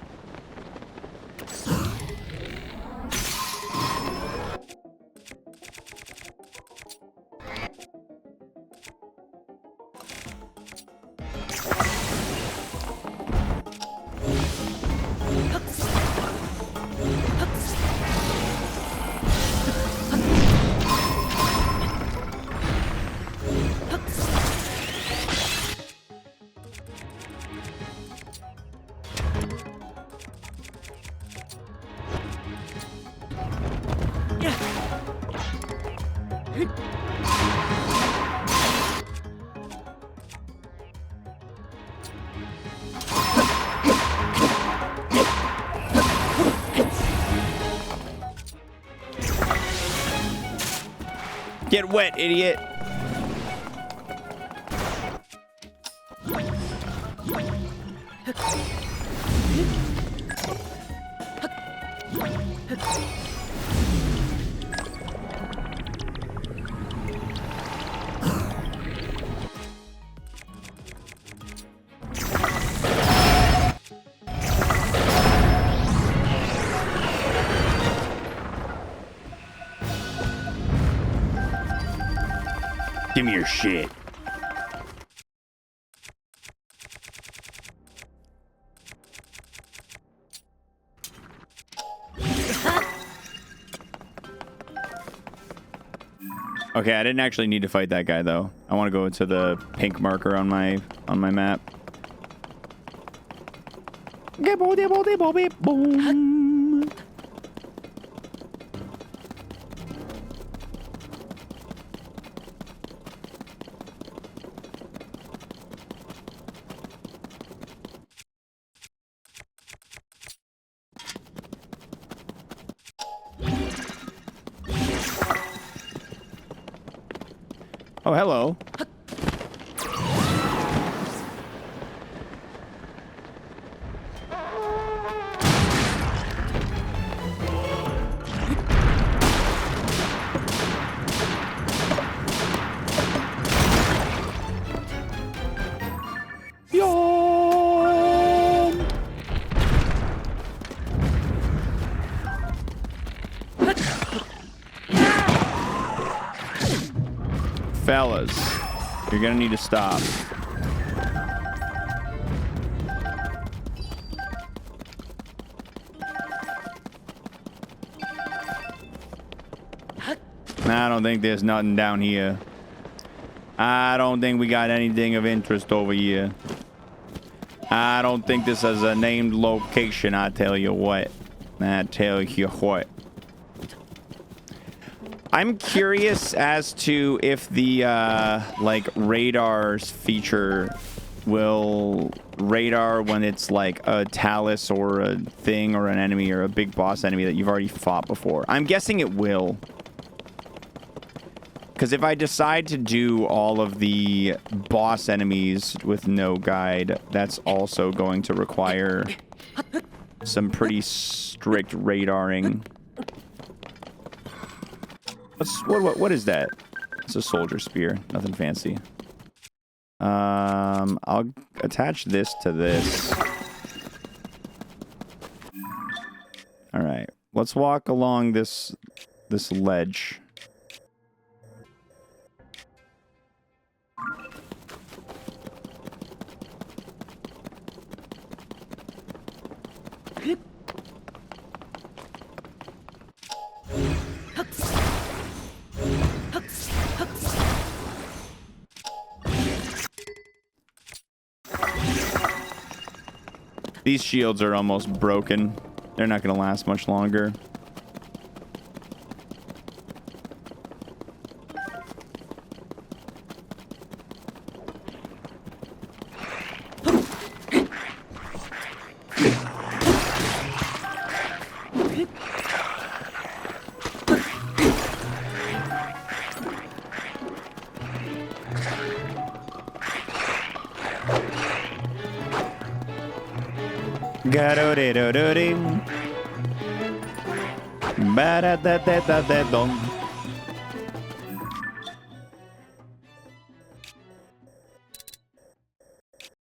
Get wet, idiot. Give me your shit. Okay, I didn't actually need to fight that guy though. I want to go to the pink marker on my map. Oh, hello. Fellas, you're gonna need to stop. I don't think there's nothing down here. I don't think we got anything of interest over here. I don't think this is a named location, I tell you what. I tell you what. I'm curious as to if the like radars feature will radar when it's like a talus or a thing or an enemy or a big boss enemy that you've already fought before. I'm guessing it will. Because if I decide to do all of the boss enemies with no guide, that's also going to require some pretty strict radaring. What is that? It's a soldier spear. Nothing fancy. I'll attach this to this. All right. Let's walk along this this ledge. These shields are almost broken. They're not going to last much longer.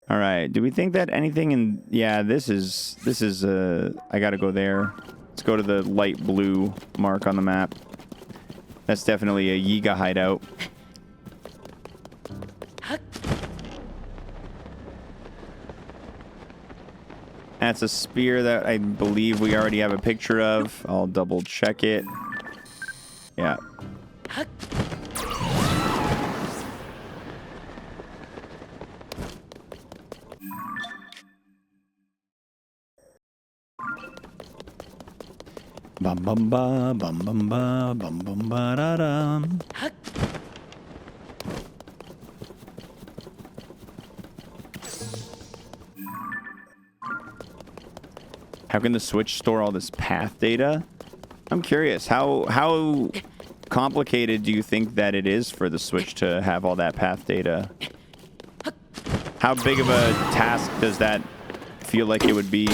All right. Do we think that anything in... Yeah, this is I gotta go there. Let's go to the light blue mark on the map. That's definitely a Yiga hideout. That's a spear that I believe we already have a picture of. I'll double check it. Yeah. Bum bum ba bum bum ba bum bum ba da dum. How can the Switch store all this path data? I'm curious. How complicated do you think that it is for the Switch to have all that path data? How big of a task does that feel like it would be?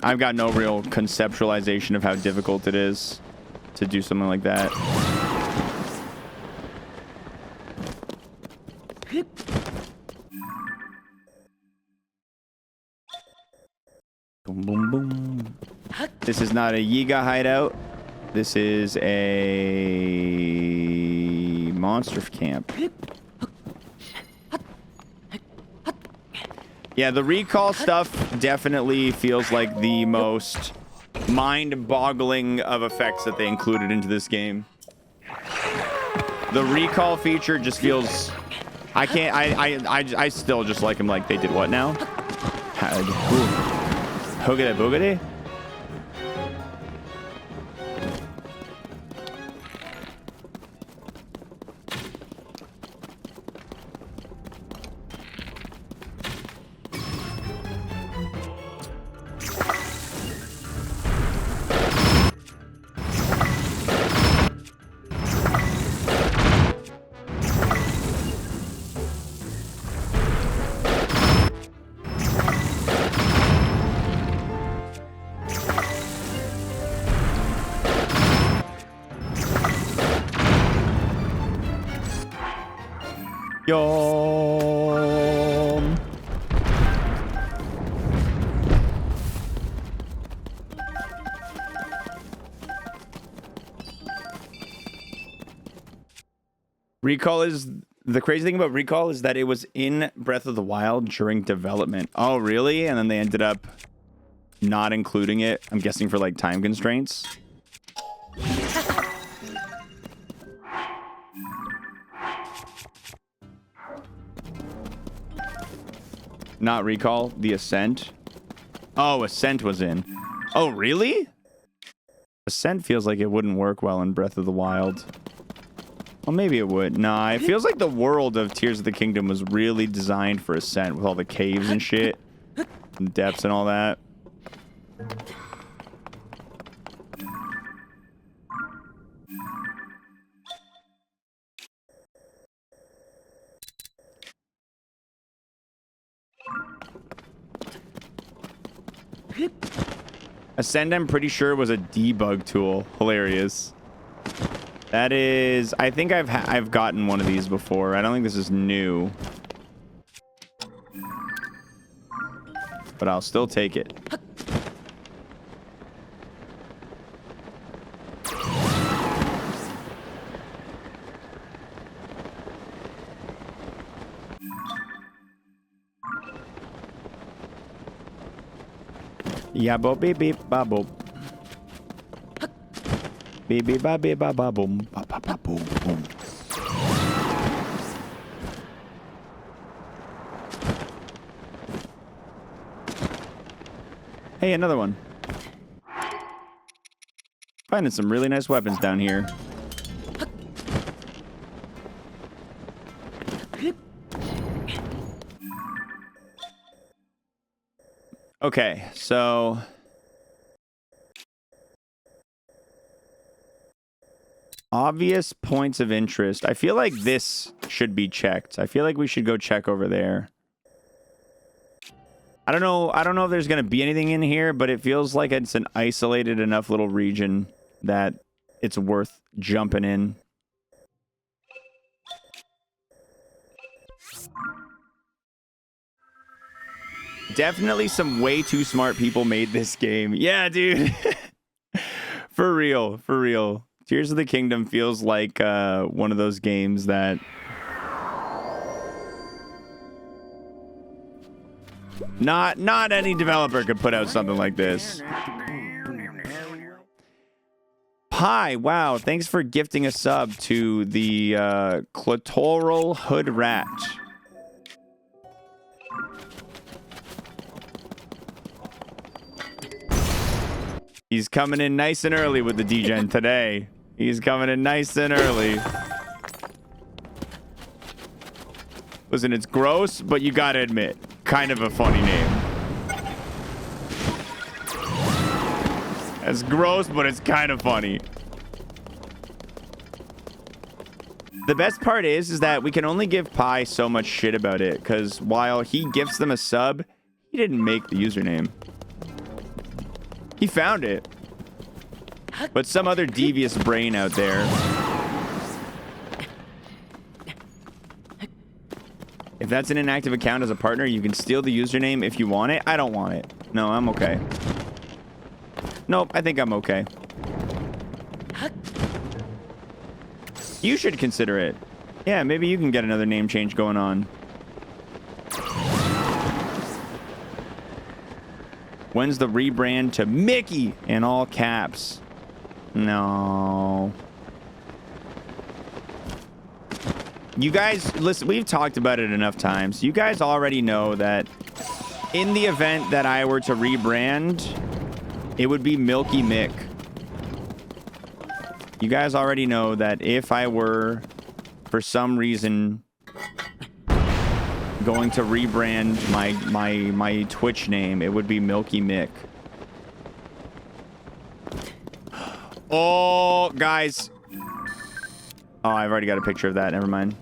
I've got no real conceptualization of how difficult it is to do something like that. Boom, boom, boom. This is not a Yiga hideout. This is a monster camp. Yeah, the recall stuff definitely feels like the most mind-boggling of effects that they included into this game. The recall feature just feels... I still just like him like they did what now? Hoogity boogity? Yum. Recall is... The crazy thing about Recall is that it was in Breath of the Wild during development. Oh, really? And then they ended up not including it, I'm guessing for like time constraints. Not Recall, the Ascent. Oh, Ascent was in. Oh, really? Ascent feels like it wouldn't work well in Breath of the Wild. Well, maybe it would. Nah, it feels like the world of Tears of the Kingdom was really designed for Ascent with all the caves and shit. And depths and all that. Ascend, I'm pretty sure, was a debug tool. Hilarious. That is... I think I've gotten one of these before. I don't think this is new. but I'll still take it. Yeah, bo beep beep ba boom. Beep beep ba beep ba ba boom ba ba ba boom boom. Hey, another one. Finding some really nice weapons down here. Okay, so obvious points of interest. I feel like this should be checked. I feel like we should go check over there. I don't know if there's going to be anything in here, but it feels like it's an isolated enough little region that it's worth jumping in. Definitely some way too smart people made this game. Yeah, dude. For real, for real. Tears of the Kingdom feels like one of those games that not any developer could put out something like this. Hi, wow, thanks for gifting a sub to the clitoral hood rat. He's coming in nice and early with the D-Gen today. He's coming in nice and early. Listen, it's gross, but you gotta admit, kind of a funny name. It's gross, but it's kind of funny. The best part is that we can only give Pi so much shit about it, because while he gifts them a sub, he didn't make the username. He found it. But some other devious brain out there. If that's an inactive account as a partner, you can steal the username if you want it. I don't want it. No, I'm okay. Nope, I think I'm okay. You should consider it. Yeah, maybe you can get another name change going on. When's the rebrand to Mickey in all caps? No. You guys, listen, we've talked about it enough times. You guys already know that in the event that I were to rebrand, it would be Milky Mick. You guys already know that if I were, for some reason, going to rebrand my Twitch name, it would be Milky Mick. Oh, guys. Oh, I've already got a picture of that. Never mind.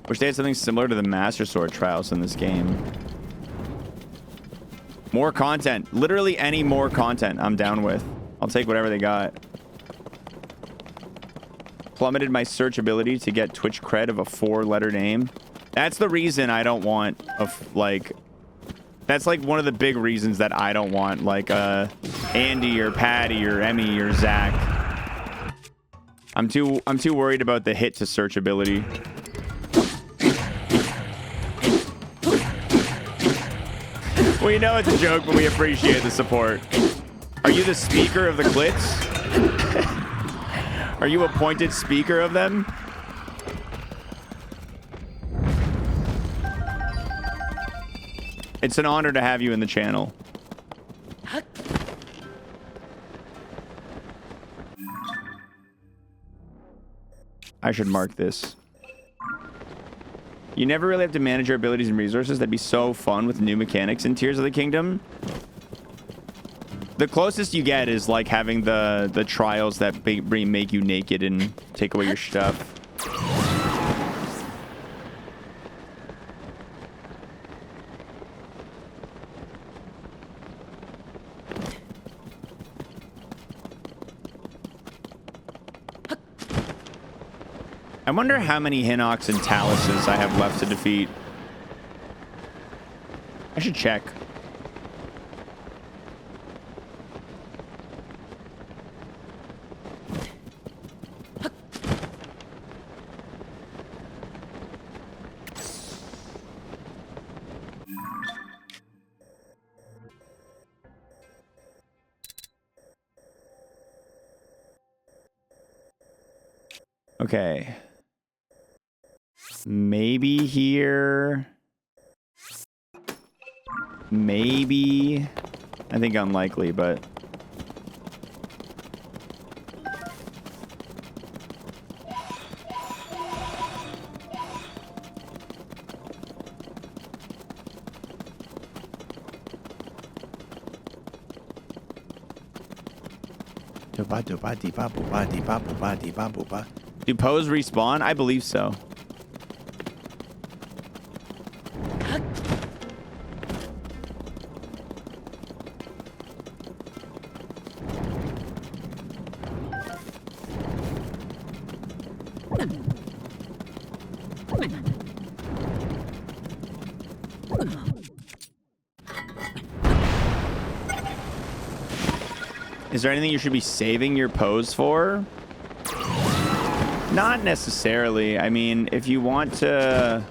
Wish they had something similar to the Master Sword trials in this game. More content. Literally any more content I'm down with. I'll take whatever they got. Plummeted my search ability to get Twitch cred of a 4-letter name. That's the reason I don't want that's like one of the big reasons that I don't want like Andy or Patty or Emmy or Zach. I'm too worried about the hit to search ability. We know it's a joke, but we appreciate the support. Are you the speaker of the clits? Are you appointed speaker of them? It's an honor to have you in the channel. I should mark this. You never really have to manage your abilities and resources. That'd be so fun with new mechanics in Tears of the Kingdom. The closest you get is like having the trials that make you naked and take away your stuff. I wonder how many Hinox and Taluses I have left to defeat. I should check. Okay. Maybe here. Maybe. I think unlikely, but... Do Poes respawn? I believe so. Is there anything you should be saving your Poes for? Not necessarily. I mean, if you want to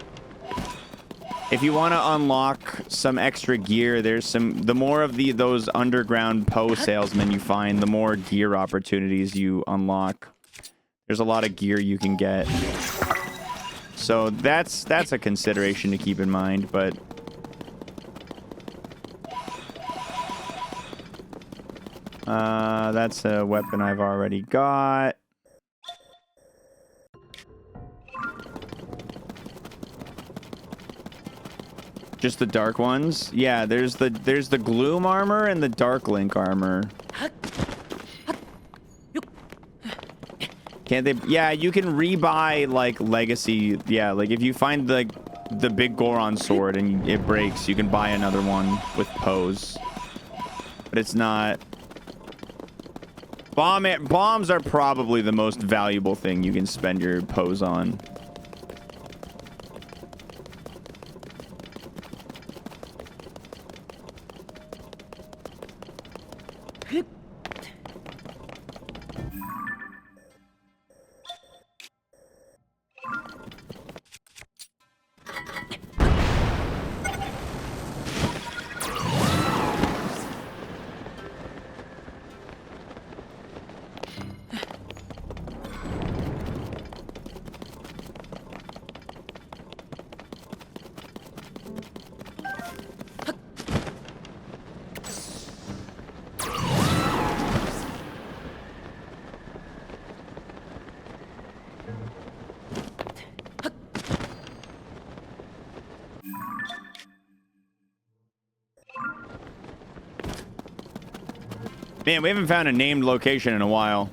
unlock some extra gear, there's the more of those underground Poe salesmen you find, the more gear opportunities you unlock. There's a lot of gear you can get. So that's a consideration to keep in mind, but that's a weapon I've already got. Just the dark ones? Yeah, there's the Gloom armor and the Dark Link armor. Can't they? Yeah, you can rebuy like legacy. Yeah, like if you find the big Goron sword and it breaks, you can buy another one with Poes. But it's not. Bombs are probably the most valuable thing you can spend your Poes on. Man, we haven't found a named location in a while.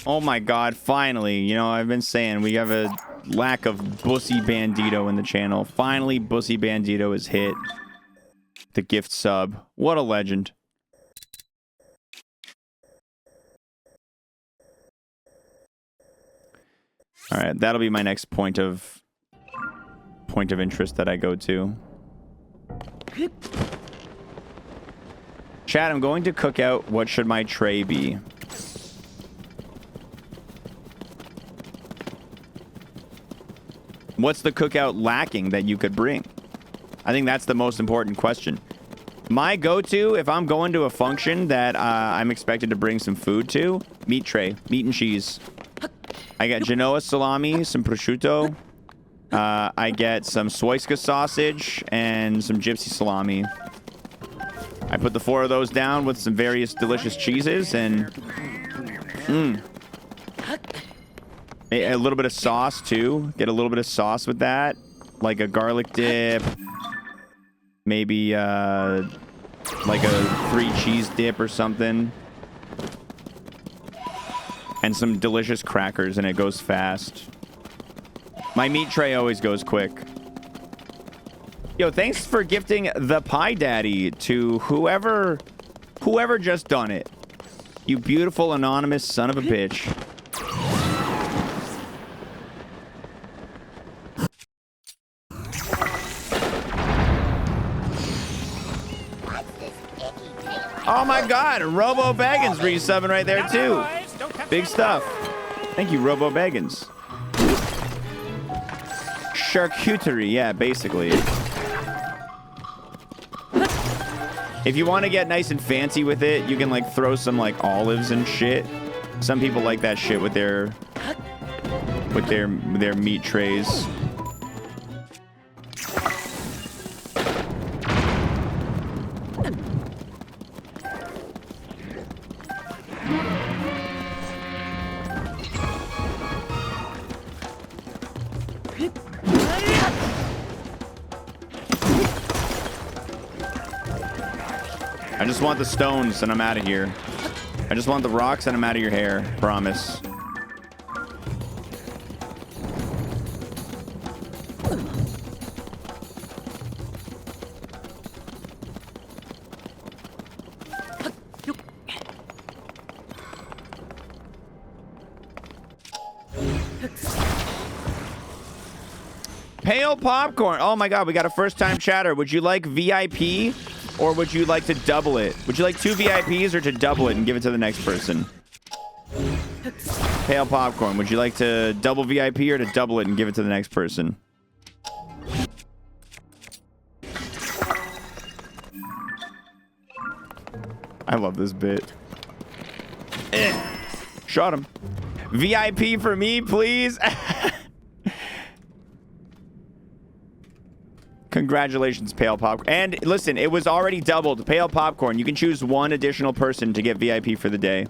Oh my god, finally. You know, I've been saying we have a lack of Bussy Bandito in the channel. Finally, Bussy Bandito has hit the gift sub. What a legend. Alright, that'll be my next point of interest that I go to. Chat, I'm going to cook out what should my tray be. What's the cookout lacking that you could bring? I think that's the most important question. My go-to, if I'm going to a function that I'm expected to bring some food to, meat tray, meat and cheese. I get Genoa salami, some prosciutto. I get some Swoyska sausage and some gypsy salami. I put the 4 of those down with some various delicious cheeses and... A little bit of sauce, too. Get a little bit of sauce with that. Like a garlic dip. Maybe like a 3 cheese dip or something. And some delicious crackers, and it goes fast. My meat tray always goes quick. Yo, thanks for gifting the Pie Daddy to whoever just done it. You beautiful anonymous son of a bitch. Oh my god, Robo Baggins resubbing right there too. Big stuff. Thank you, Robo Baggins. Charcuterie, yeah, basically. If you want to get nice and fancy with it, you can like throw some like olives and shit. Some people like that shit with their meat trays. I just want the stones and I'm out of here. I just want the rocks and I'm out of your hair. Promise. Pale popcorn. Oh my god, we got a first time chatter. Would you like VIP? Or would you like to double it? Would you like 2 VIPs or to double it and give it to the next person? Pale popcorn. Would you like to double VIP or to double it and give it to the next person? I love this bit. Shot him. VIP for me, please. Congratulations, Pale Popcorn. And listen, it was already doubled. Pale Popcorn. You can choose 1 additional person to get VIP for the day.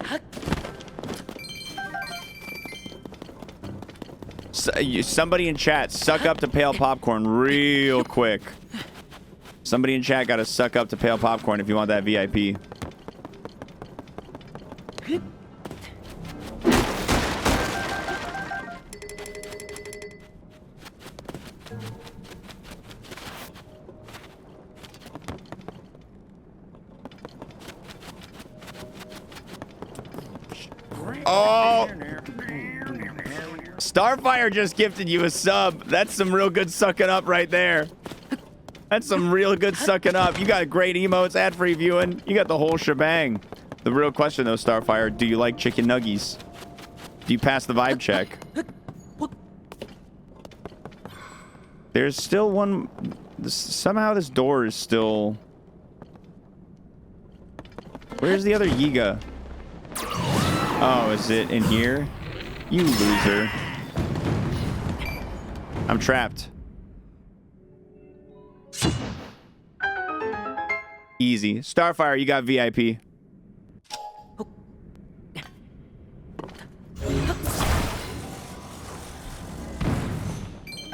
Somebody in chat, suck up to Pale Popcorn real quick. Somebody in chat got to suck up to Pale Popcorn if you want that VIP. Oh! Starfire just gifted you a sub. That's some real good sucking up right there. That's some real good sucking up. You got great emotes, ad-free viewing. You got the whole shebang. The real question, though, Starfire, do you like chicken nuggies? Do you pass the vibe check? There's still one... Somehow this door is still... Where's the other Yiga? Oh, is it in here? You loser. I'm trapped. Easy. Starfire, you got VIP.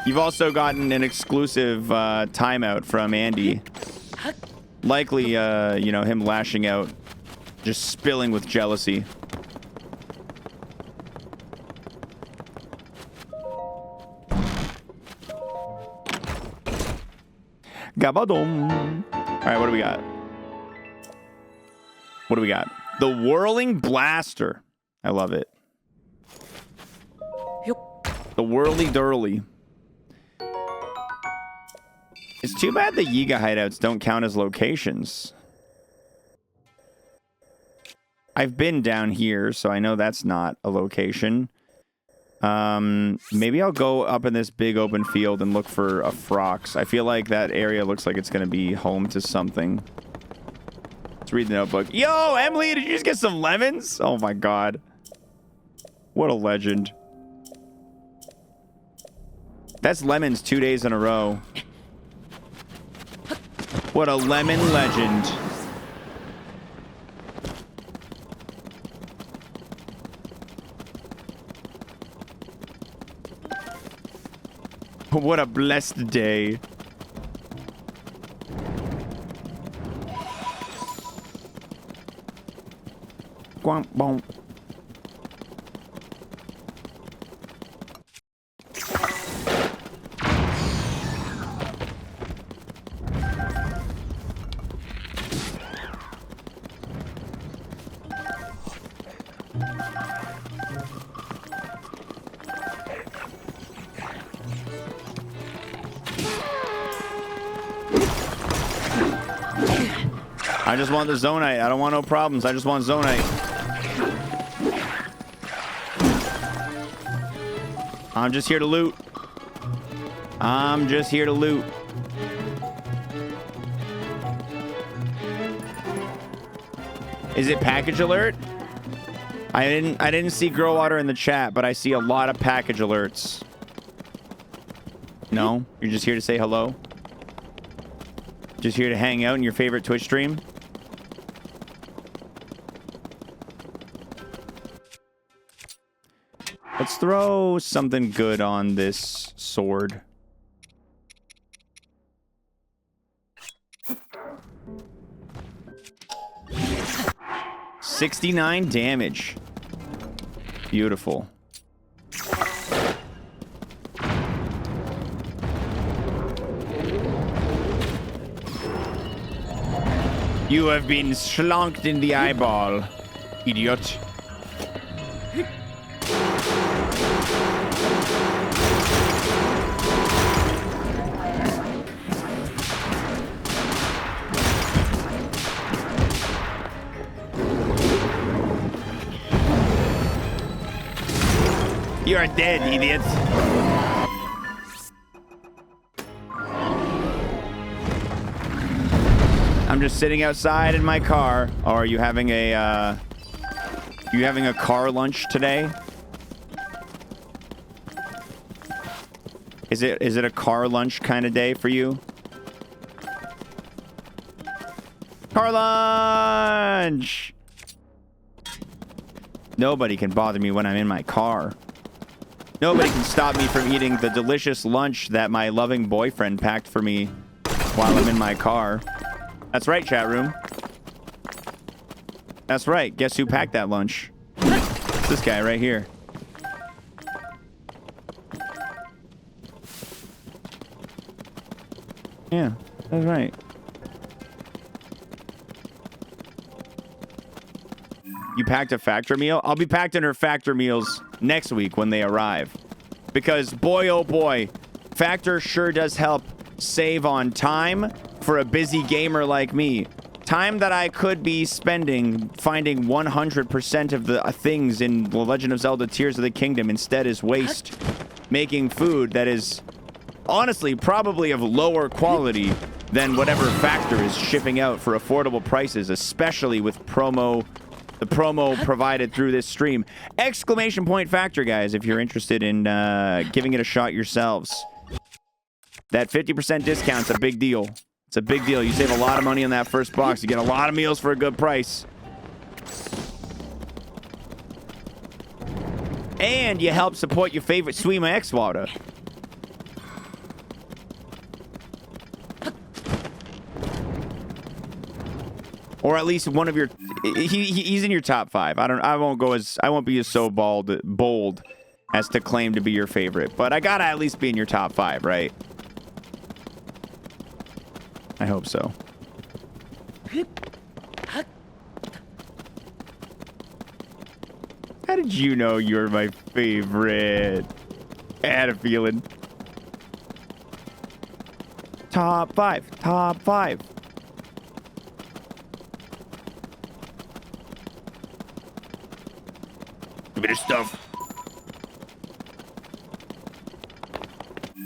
You've also gotten an exclusive timeout from Andy. Likely, you know, him lashing out, just spilling with jealousy. Gabadom. All right, what do we got? What do we got? The Whirling Blaster. I love it. The Whirly Durly. It's too bad the Yiga hideouts don't count as locations. I've been down here, so I know that's not a location. Maybe I'll go up in this big open field and look for a Frox. I feel like that area looks like it's going to be home to something. Let's read the notebook. Yo, Emily, did you just get some lemons? Oh my god. What a legend. That's lemons 2 days in a row. What a lemon legend. What a blessed day. Womp womp. I just want the zonite. I don't want no problems. I just want zonite. I'm just here to loot. I'm just here to loot. Is it package alert? I didn't see grow water in the chat, but I see a lot of package alerts. No? You're just here to say hello? Just here to hang out in your favorite Twitch stream? Let's throw something good on this sword. $69 damage. Beautiful. You have been slonked in the eyeball, idiot. You are dead, idiot. I'm just sitting outside in my car. Oh, are you having a car lunch today? Is it a car lunch kind of day for you? Car lunch! Nobody can bother me when I'm in my car. Nobody can stop me from eating the delicious lunch that my loving boyfriend packed for me while I'm in my car. That's right, chat room. That's right. Guess who packed that lunch? It's this guy right here. Yeah, that's right. You packed a factor meal? I'll be packing her factor meals next week when they arrive. Because boy, oh boy, factor sure does help save on time for a busy gamer like me. Time that I could be spending finding 100% of the things in The Legend of Zelda Tears of the Kingdom instead is waste. Making food that is honestly probably of lower quality than whatever factor is shipping out for affordable prices, especially with the promo provided through this stream. Exclamation point factor, guys, if you're interested in giving it a shot yourselves. That 50% discount's a big deal. It's a big deal. You save a lot of money on that first box. You get a lot of meals for a good price. And you help support your favorite swimmer, xwater. Or at least one of your... He's in your top 5. I won't be so bold as to claim to be your favorite. But I gotta at least be in your top 5, right? I hope so. How did you know you're my favorite? I had a feeling. Top 5. Top 5. Bit of stuff.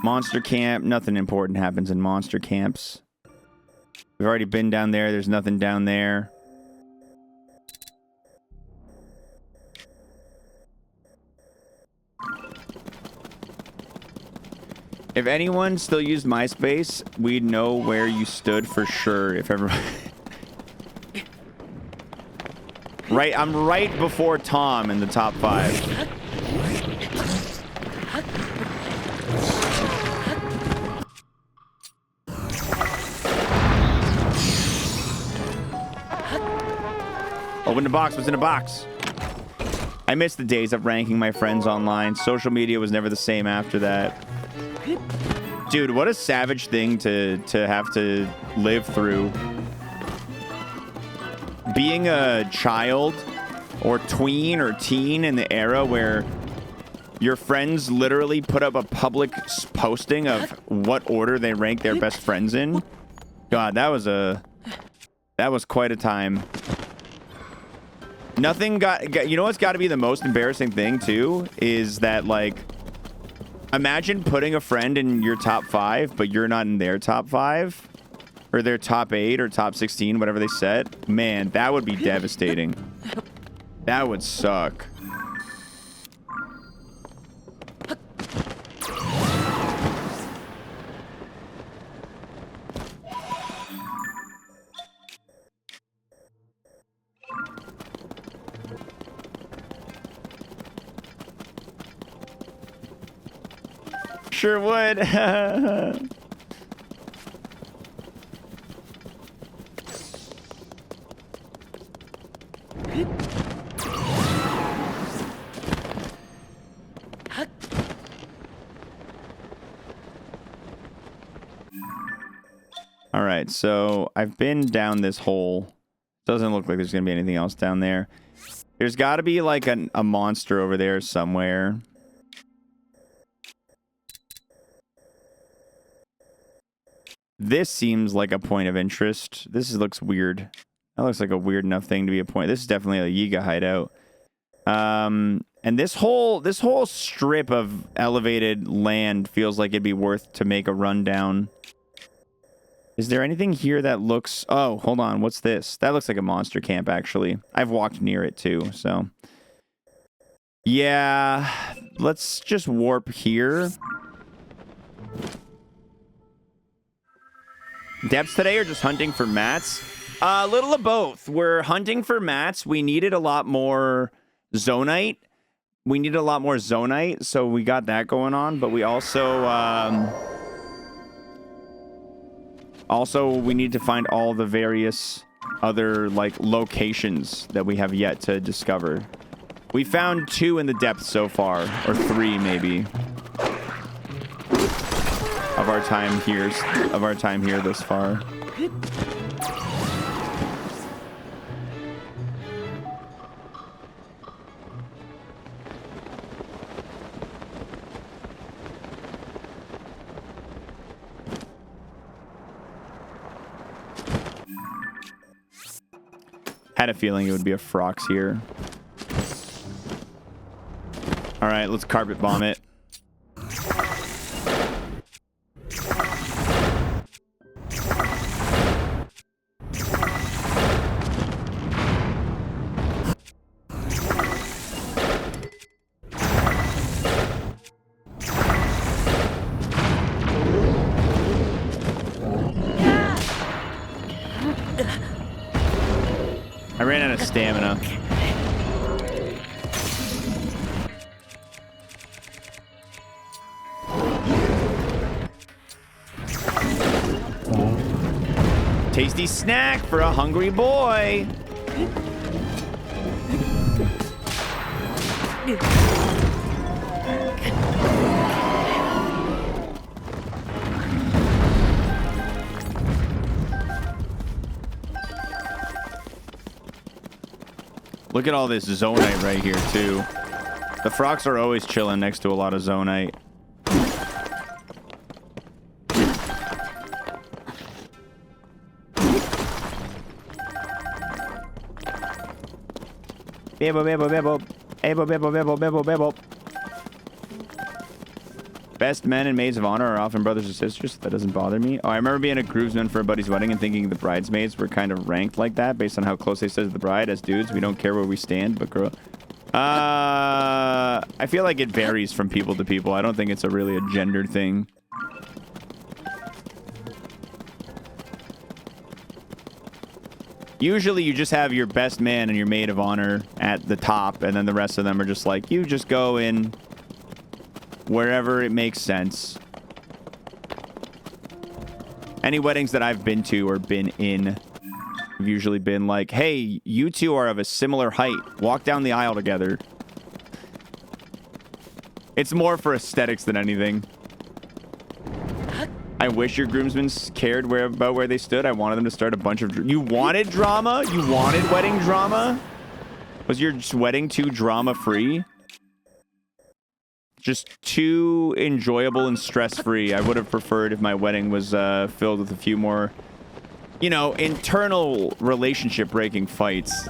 Monster camp. Nothing important happens in monster camps. We've already been down there. There's nothing down there. If anyone still used MySpace, we'd know where you stood for sure. If everyone... Right, I'm right before Tom in the top 5. Open the box. What's in the box? I miss the days of ranking my friends online. Social media was never the same after that. Dude, what a savage thing to have to live through. Being a child or tween or teen in the era where your friends literally put up a public posting of what order they rank their best friends in. God, that was quite a time. Nothing got, you know what's got to be the most embarrassing thing too is that, like, imagine putting a friend in your top 5 but you're not in their top 5 or their top 8 or top 16, whatever they set. Man, that would be devastating. That would suck. Sure would. All right, so I've been down this hole. Doesn't look like there's gonna be anything else down there. There's got to be like a monster over there somewhere. This seems like a point of interest. Looks weird. That looks like a weird enough thing to be a point. This is definitely a Yiga hideout. And this whole strip of elevated land feels like it'd be worth to make a rundown. Is there anything here that looks... Oh, hold on. What's this? That looks like a monster camp, actually. I've walked near it, too, so... Yeah, let's just warp here. Depths today or just hunting for mats? A little of both. We're hunting for mats. We needed a lot more zonite. So we got that going on. But we also... we need to find all the various other, like, locations that we have yet to discover. We found 2 in the depths so far. Or 3, maybe. Of our time here thus far. Had a feeling it would be a Frox here. All right, let's carpet bomb it. I ran out of stamina. Tasty snack for a hungry boy. Look at all this zonite right here, too. The frogs are always chilling next to a lot of zonite. Bebo, bebo, bebo. Ebo, bebo, bebo, bebo, bebo. Best men and maids of honor are often brothers or sisters. That doesn't bother me. Oh, I remember being a groomsman for a buddy's wedding and thinking the bridesmaids were kind of ranked like that based on how close they stood to the bride. As dudes, we don't care where we stand, but girl... I feel like it varies from people to people. I don't think it's really a gendered thing. Usually you just have your best man and your maid of honor at the top, and then the rest of them are just like, you just go in wherever it makes sense. Any weddings that I've been to or been in have usually been like, hey, you two are of a similar height. Walk down the aisle together. It's more for aesthetics than anything. I wish your groomsmen cared about where they stood. I wanted them to start a bunch of... You wanted drama? You wanted wedding drama? Was your wedding too drama-free? Just too enjoyable and stress-free. I would have preferred if my wedding was filled with a few more, you know, internal relationship-breaking fights.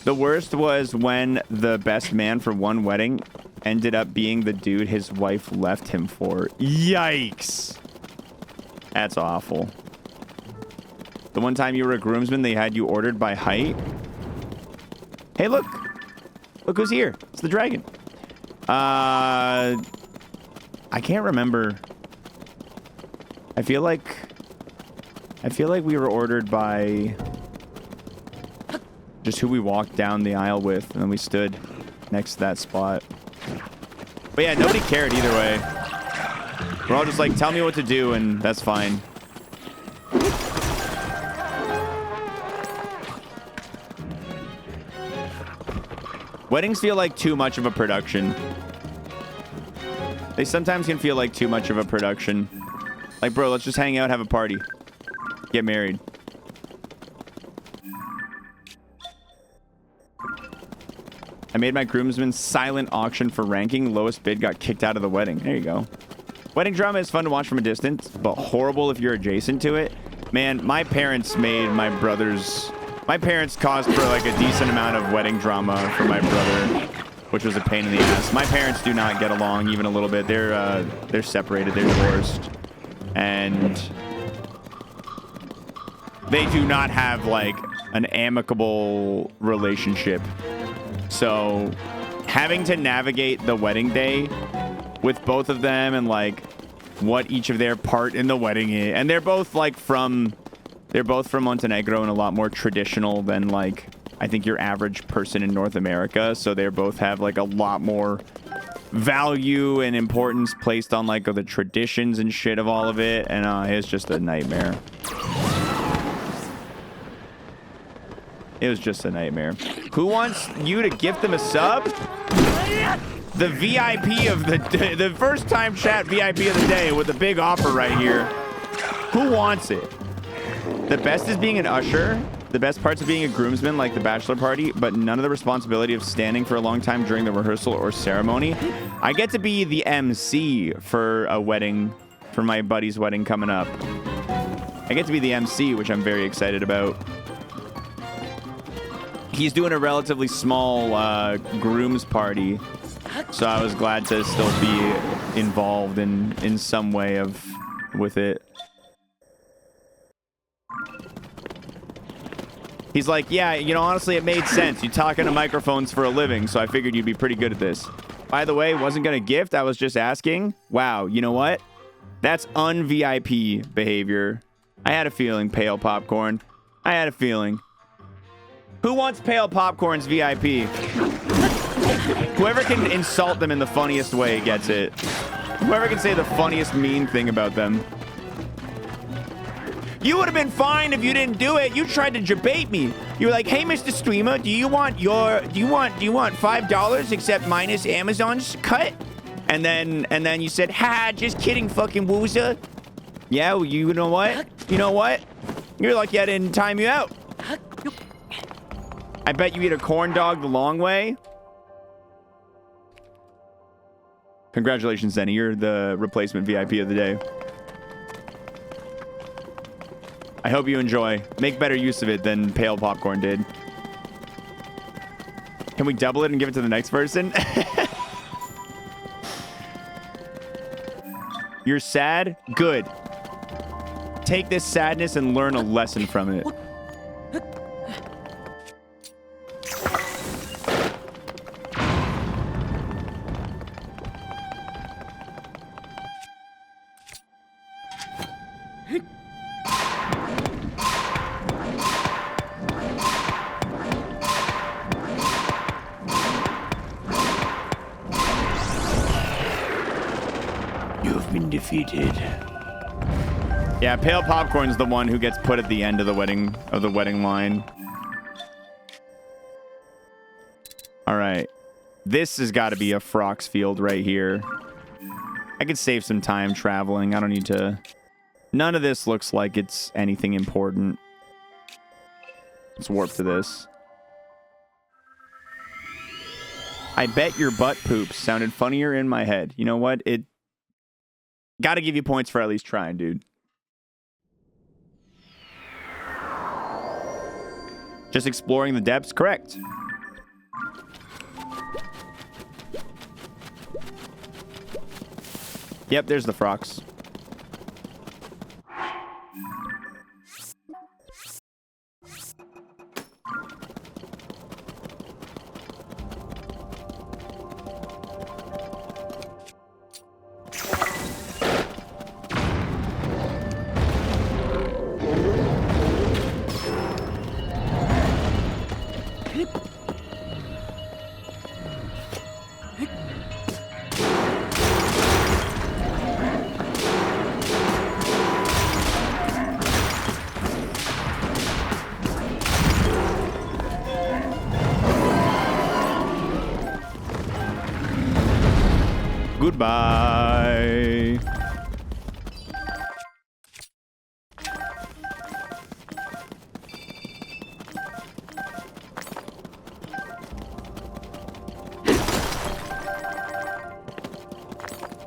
The worst was when the best man for one wedding ended up being the dude his wife left him for. Yikes. That's awful. The one time you were a groomsman, they had you ordered by height. Hey, look. Look who's here. It's the dragon. I can't remember. I feel like we were ordered by just who we walked down the aisle with, and then we stood next to that spot. But yeah, nobody cared either way. We're all just like, tell me what to do, and that's fine. Weddings feel like too much of a production. They sometimes can feel like too much of a production. Like, bro, let's just hang out, have a party. Get married. I made my groomsmen silent auction for ranking. Lowest bid got kicked out of the wedding. There you go. Wedding drama is fun to watch from a distance, but horrible if you're adjacent to it. Man, my parents made my brother's... My parents caused for like a decent amount of wedding drama for my brother, which was a pain in the ass. My parents do not get along even a little bit. They're separated. They're divorced. And they do not have like an amicable relationship. So having to navigate the wedding day with both of them and like what each of their part in the wedding is, and they're both from Montenegro and a lot more traditional than like I think your average person in North America. So they both have like a lot more value and importance placed on like the traditions and shit of all of it, and it's just a nightmare. It was just a nightmare. Who wants you to gift them a sub? The VIP of the first time chat VIP of the day with a big offer right here. Who wants it? The best is being an usher. The best parts of being a groomsman, like the bachelor party, but none of the responsibility of standing for a long time during the rehearsal or ceremony. I get to be the MC for a wedding, for my buddy's wedding coming up. I get to be the MC, which I'm very excited about. He's doing a relatively small groom's party, so I was glad to still be involved in some way with it. He's like, yeah, you know, honestly, it made sense. You talk into microphones for a living, so I figured you'd be pretty good at this. By the way, wasn't going to gift. I was just asking. Wow, you know what? That's un-VIP behavior. I had a feeling, Pale Popcorn. I had a feeling. Who wants Pale Popcorn's VIP? Whoever can insult them in the funniest way gets it. Whoever can say the funniest mean thing about them. You would have been fine if you didn't do it. You tried to debate me. You were like, "Hey, Mr. Streamer, do you want $5 except minus Amazon's cut?" And then you said, "Ha, just kidding, fucking woozer." Yeah, well, you know what? You know what? You're lucky I didn't time you out. I bet you eat a corn dog the long way. Congratulations, Zenny. You're the replacement VIP of the day. I hope you enjoy. Make better use of it than Pale Popcorn did. Can we double it and give it to the next person? You're sad? Good. Take this sadness and learn a lesson from it. Defeated. Yeah, Pale Popcorn's the one who gets put at the end of the wedding line. All right. This has got to be a Frox field right here. I could save some time traveling. I don't need to... None of this looks like it's anything important. Let's warp to this. I bet your butt poops sounded funnier in my head. You know what? It... Gotta give you points for at least trying, dude. Just exploring the depths? Correct. Yep, there's the Frox. Goodbye.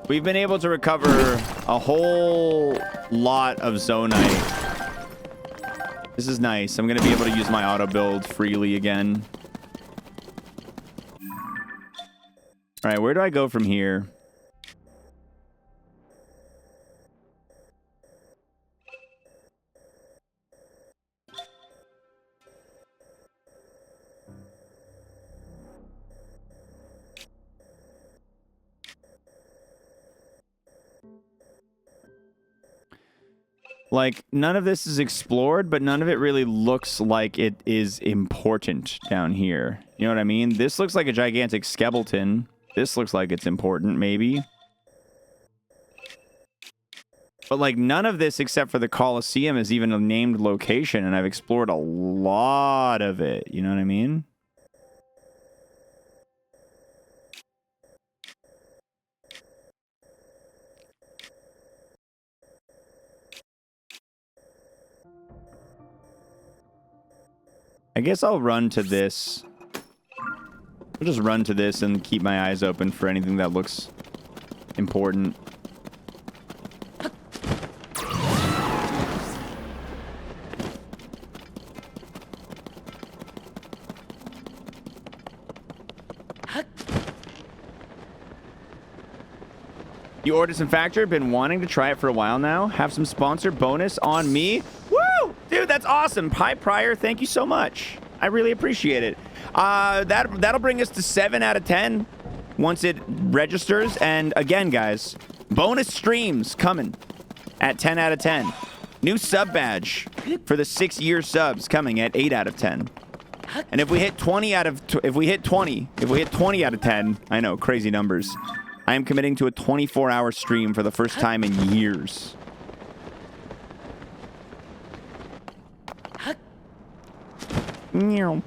We've been able to recover a whole lot of Zonite. This is nice. I'm going to be able to use my auto build freely again. All right, where do I go from here? Like, none of this is explored, but none of it really looks like it is important down here. You know what I mean? This looks like a gigantic skeleton. This looks like it's important, maybe. But, like, none of this, except for the Colosseum, is even a named location, and I've explored a lot of it. You know what I mean? I guess I'll run to this. I'll just run to this and keep my eyes open for anything that looks important. You ordered some Factor? Been wanting to try it for a while now. Have some sponsor bonus on me. Woo! Dude, that's awesome. Hi, Pryor. Thank you so much. I really appreciate it. That'll bring us to 7 out of 10 once it registers. And again, guys, bonus streams coming at 10 out of 10. New sub badge for the 6-year subs coming at 8 out of 10. And if we hit 20 out of 10, I know, crazy numbers. I am committing to a 24-hour stream for the first time in years. Meow.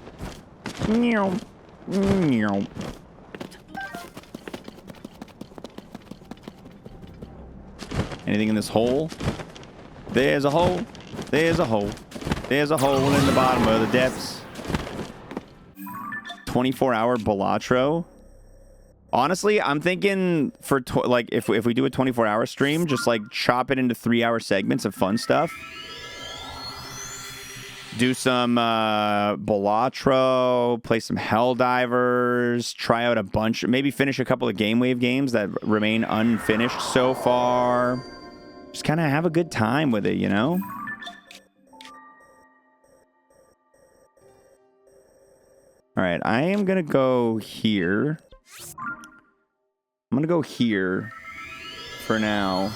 Meow. Meow. Anything in this hole? There's a hole. There's a hole. There's a hole in the bottom of the depths. 24-hour Balatro. Honestly, I'm thinking for like if we do a 24-hour stream, just like chop it into 3-hour segments of fun stuff. Do some Balatro, play some Helldivers, try out a bunch, maybe finish a couple of Game Wave games that remain unfinished so far. Just kind of have a good time with it, you know? All right, I am going to go here. I'm going to go here for now.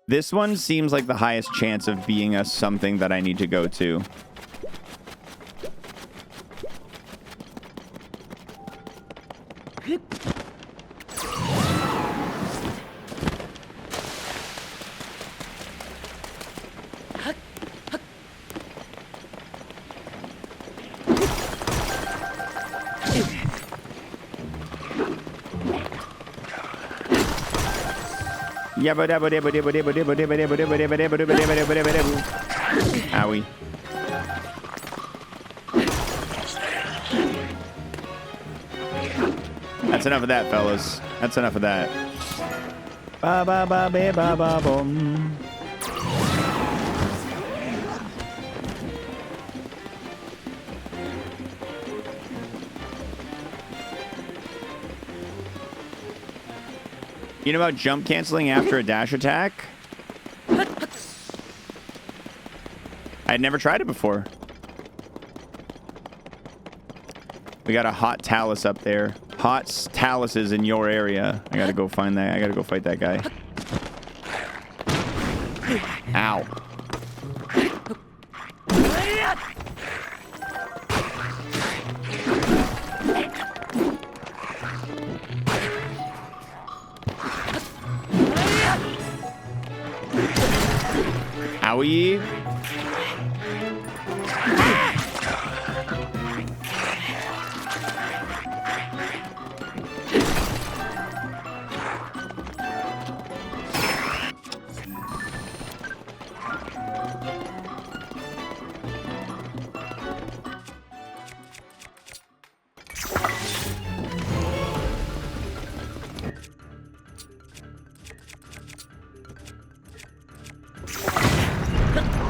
This one seems like the highest chance of being a something that I need to go to. Owie. That's enough of that, fellas. That's enough of that. Ba ba ba ba ba ba boom. You know about jump canceling after a dash attack? I'd never tried it before. We got a hot talus up there. Hot taluses in your area. I gotta go find that. I gotta go fight that guy. Ow. Owie.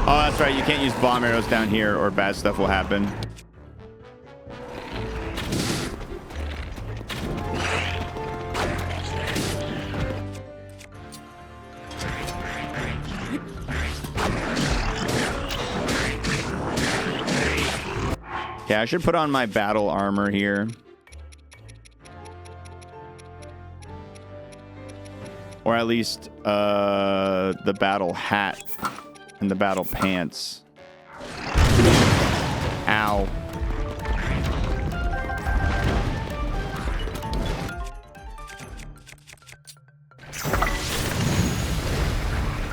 Oh, that's right. You can't use bomb arrows down here or bad stuff will happen. Yeah, I should put on my battle armor here. Or at least the battle hat. And the battle pants. Ow.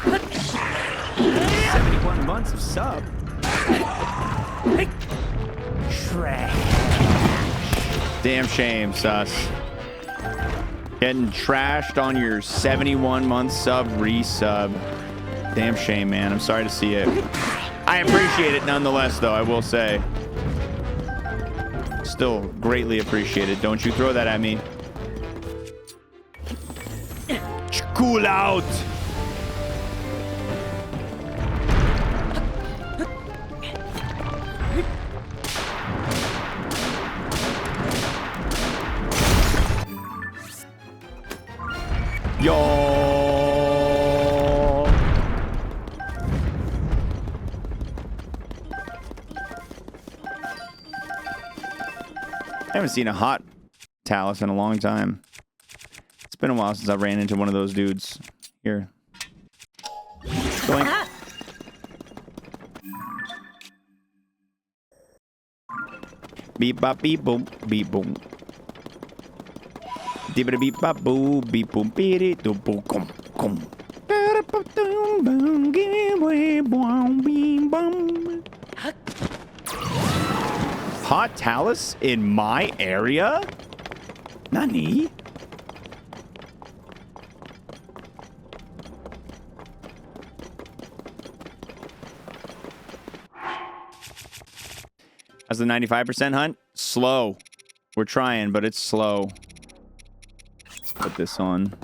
$71 of sub. Trash. Damn shame, sus. Getting trashed on your 71-month sub resub. Damn shame, man. I'm sorry to see it. I appreciate it nonetheless, though, I will say. Still greatly appreciated. Don't you throw that at me. Cool out. Yo. I haven't seen a hot talus in a long time. It's been a while since I ran into one of those dudes. Here. Going. Beep bop beep boom beep boom. Dibbity beep bop boo beep boom beep do boom com com. Hot talus in my area? Nani? How's the 95% hunt? Slow. We're trying, but it's slow. Let's put this on.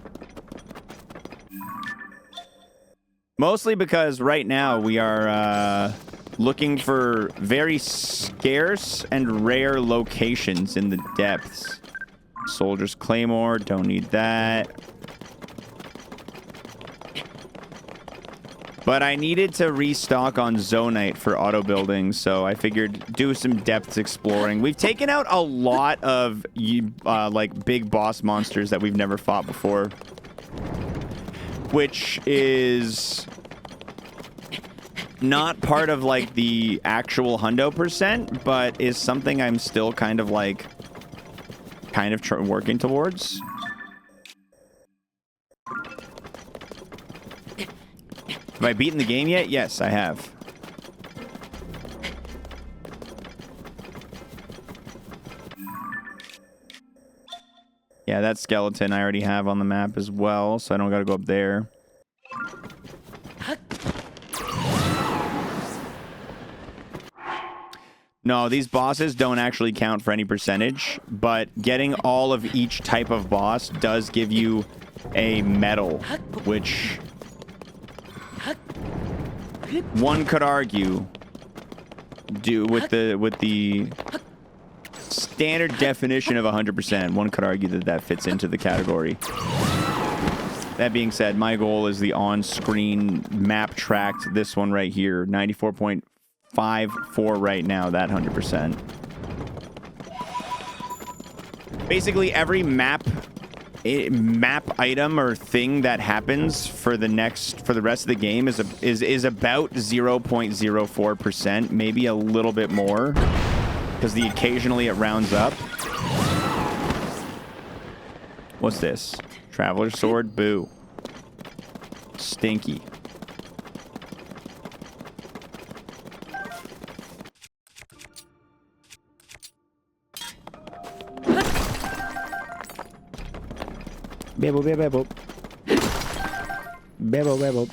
Mostly because right now we are looking for very scarce and rare locations in the depths. Soldier's Claymore, don't need that. But I needed to restock on Zonite for auto building, so I figured do some depths exploring. We've taken out a lot of like big boss monsters that we've never fought before. which is not part of like the actual hundo percent, but is something I'm still kind of working towards. Have I beaten the game yet? Yes, I have. Yeah, that skeleton I already have on the map as well, so I don't gotta go up there. No, these bosses don't actually count for any percentage, but getting all of each type of boss does give you a medal, which one could argue with the standard definition of 100%. One could argue that fits into the category. That being said, my goal is the on-screen map tracked, this one right here, 94.54 right now, that 100%. Basically, every map item or thing that happens for the rest of the game is about 0.04%, maybe a little bit more, because occasionally it rounds up. What's this? Traveler's sword? Boo. Stinky. Bebo, bebo. Bebo, bebo.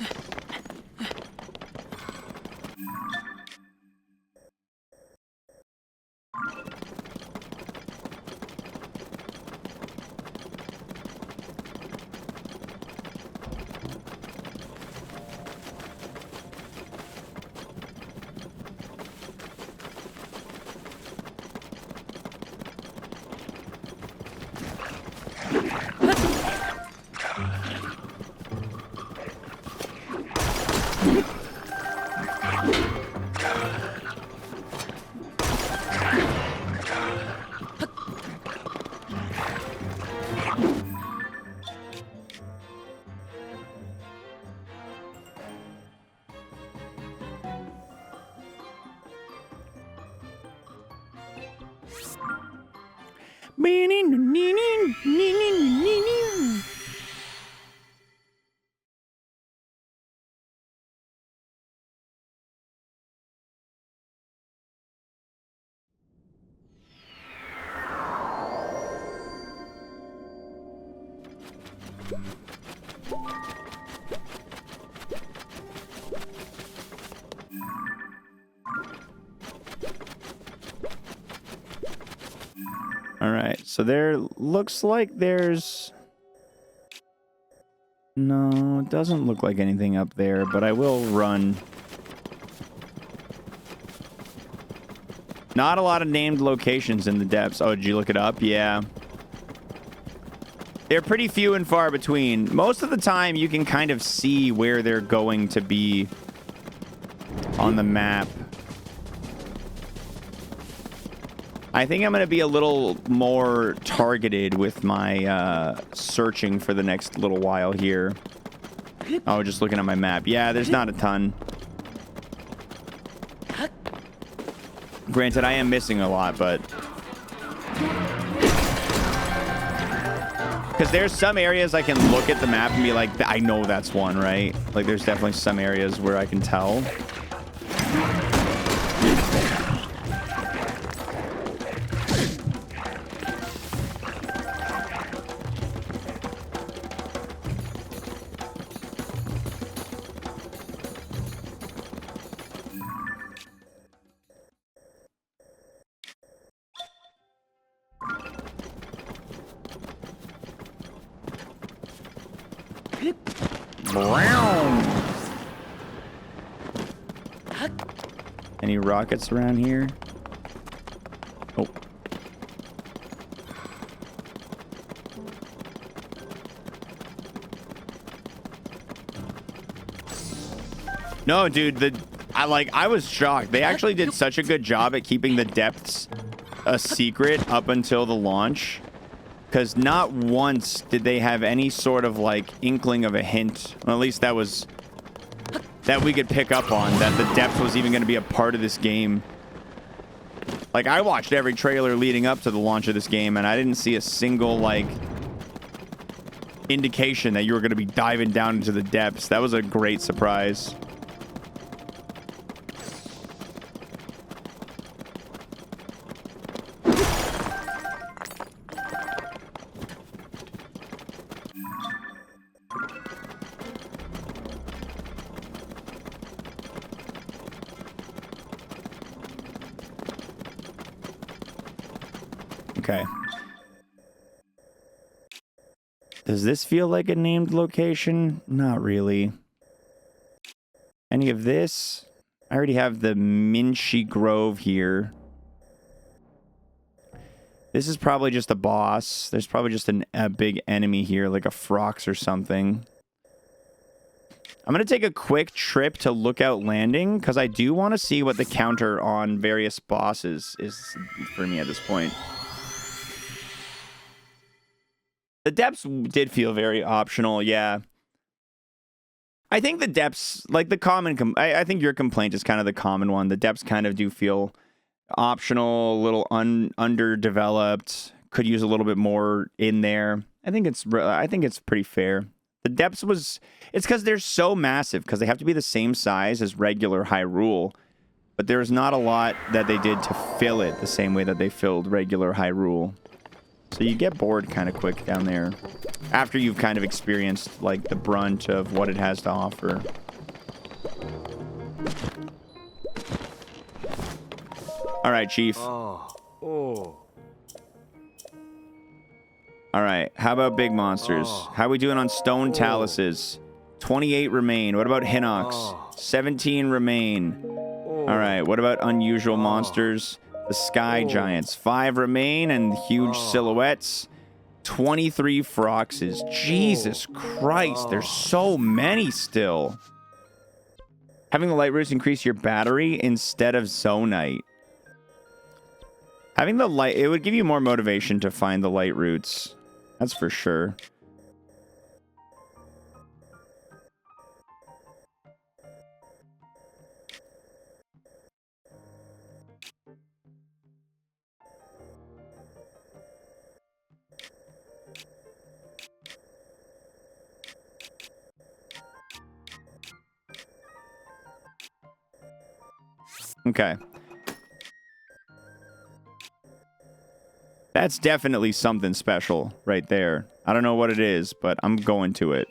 All right, so there looks like there's... No, it doesn't look like anything up there, but I will run. Not a lot of named locations in the depths. Oh, did you look it up? Yeah. They're pretty few and far between. Most of the time, you can kind of see where they're going to be on the map. I think I'm going to be a little more targeted with my searching for the next little while here. Oh, just looking at my map. Yeah, there's not a ton. Granted, I am missing a lot, but... Because there's some areas I can look at the map and be like, I know that's one, right? Like, there's definitely some areas where I can tell. Any rockets around here? Oh. No, dude, I was shocked. They actually did such a good job at keeping the depths a secret up until the launch. Because not once did they have any sort of, like, inkling of a hint. Well, at least that we could pick up on, that the depth was even going to be a part of this game. Like, I watched every trailer leading up to the launch of this game, and I didn't see a single, like, indication that you were going to be diving down into the depths. That was a great surprise. Okay. Does this feel like a named location? Not really. Any of this? I already have the Minchie Grove here. This is probably just a boss. There's probably just a big enemy here, like a Frox or something. I'm going to take a quick trip to Lookout Landing, because I do want to see what the counter on various bosses is for me at this point. The depths did feel very optional, yeah. I think the depths, like the common, I think your complaint is kind of the common one. The depths kind of do feel optional, a little underdeveloped. Could use a little bit more in there. I think it's pretty fair. The depths it's because they're so massive, because they have to be the same size as regular Hyrule. But there's not a lot that they did to fill it the same way that they filled regular Hyrule. So you get bored kind of quick down there after you've kind of experienced, like, the brunt of what it has to offer. All right, Chief. All right, how about big monsters? How are we doing on stone taluses? 28 remain. What about Hinox? 17 remain. All right, what about unusual monsters? The Sky Giants. 5 remain, and huge silhouettes. 23 Froxes. Jesus Christ, there's so many still. Having the light roots increase your battery instead of Zonite. Having the light, it would give you more motivation to find the light roots. That's for sure. Okay. That's definitely something special right there. I don't know what it is, but I'm going to it.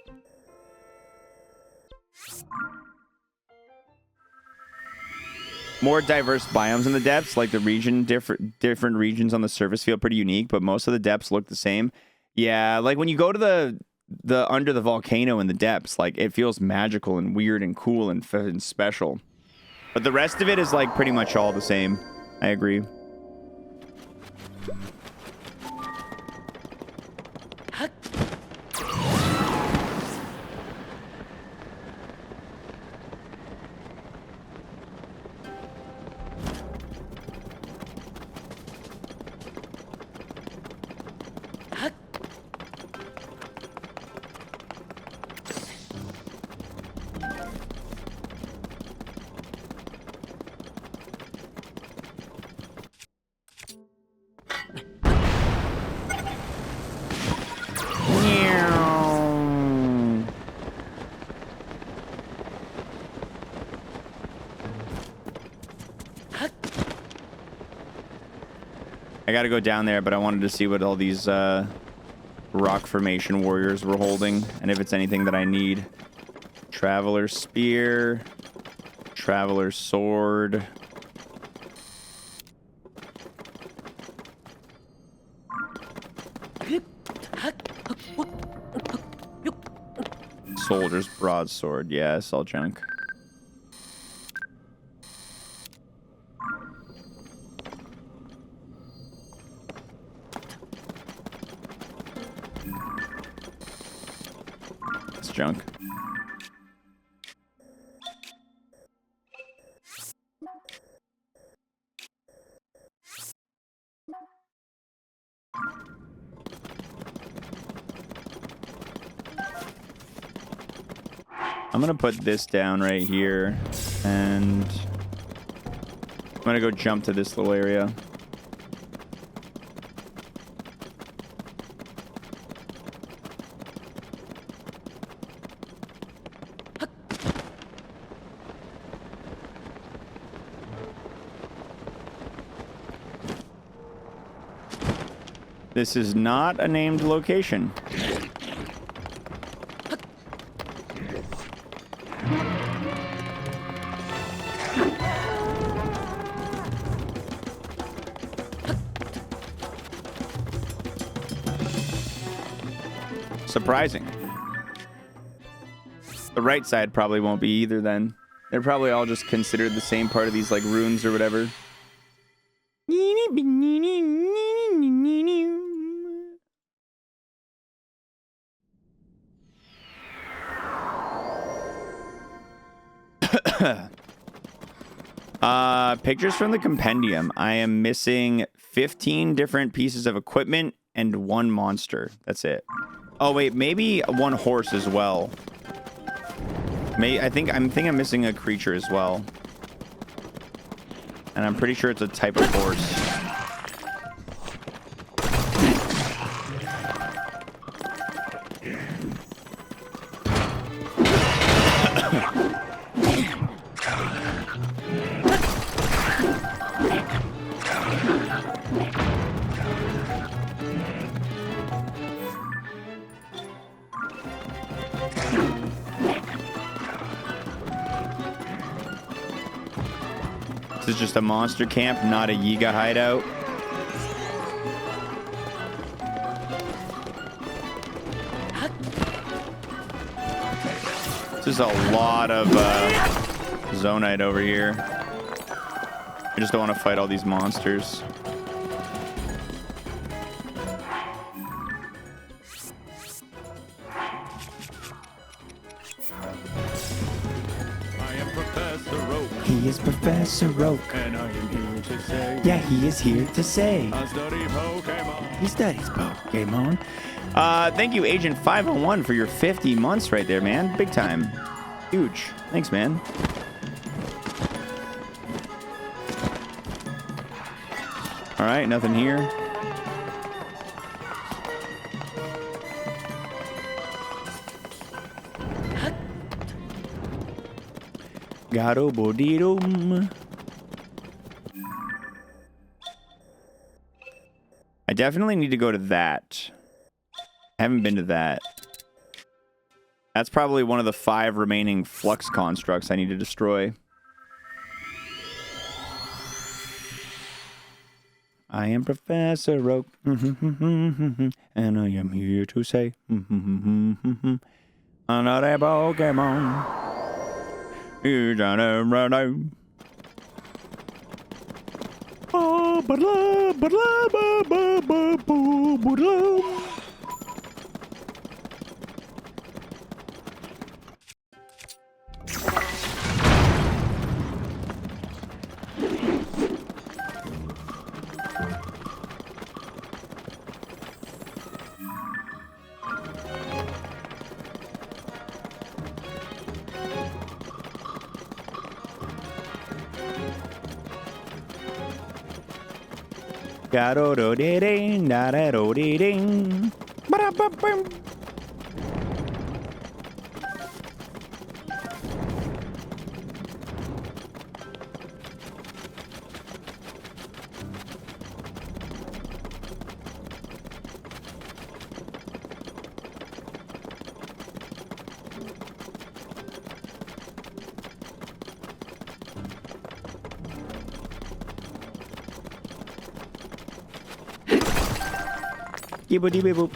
More diverse biomes in the depths, like the region, different regions on the surface feel pretty unique, but most of the depths look the same. Yeah, like when you go to the under the volcano in the depths, like it feels magical and weird and cool and special. But the rest of it is like pretty much all the same. I agree. I gotta go down there, but I wanted to see what all these rock formation warriors were holding, and if it's anything that I need. Traveler spear, traveler sword. Soldier's broadsword. Yeah, it's all junk. It's junk. I'm gonna put this down right here, and I'm gonna go jump to this little area. This is not a named location. Surprising. The right side probably won't be either then. They're probably all just considered the same part of these like runes or whatever. Pictures from the compendium. I am missing 15 different pieces of equipment and 1 monster. That's it. Oh wait, maybe 1 horse as well. I think I'm missing a creature as well. And I'm pretty sure it's a type of horse. This is just a monster camp, not a Yiga hideout. This is a lot of zonite over here. I just don't want to fight all these monsters. He is Professor Oak, And I am here to say, yeah, he is here to say I study Pokemon. he studies Pokemon. Thank you, Agent 501, for your 50 months right there, man. Big time. Huge. Thanks, man. All right, nothing here. Garo Bodidum. I definitely need to go to that. I haven't been to that. That's probably one of the 5 remaining flux constructs I need to destroy. I am Professor Oak, and I am here to say, another Pokemon. He's on a run. Ga-do-do-dee-ding, da-da-do-dee-ding. Ba-da-ba-bum. Boop.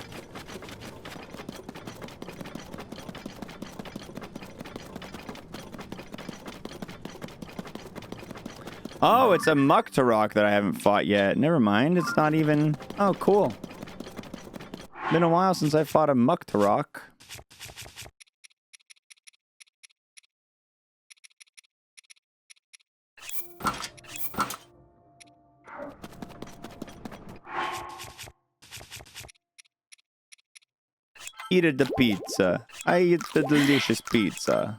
Oh, it's a Muktarok that I haven't fought yet. Never mind. It's not even... Oh, cool. Been a while since I fought a Muktarok. Eat the pizza. I eat the delicious pizza.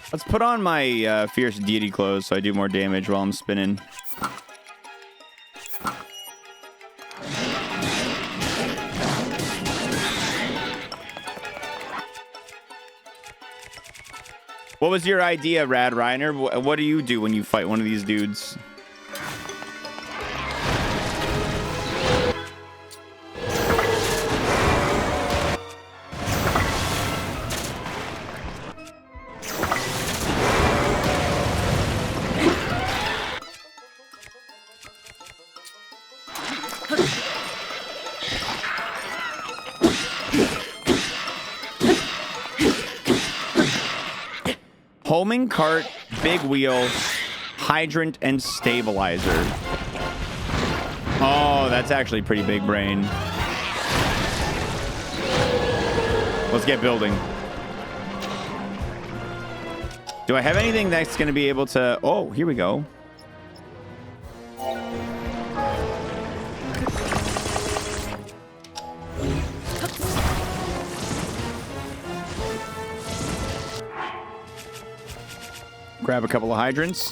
Let's put on my fierce deity clothes so I do more damage while I'm spinning. What was your idea, Rad Reiner? What do you do when you fight one of these dudes? Homing cart, big wheel, hydrant, and stabilizer. Oh, that's actually pretty big brain. Let's get building. Do I have anything that's going to be able to... Oh, here we go. Grab a couple of hydrants.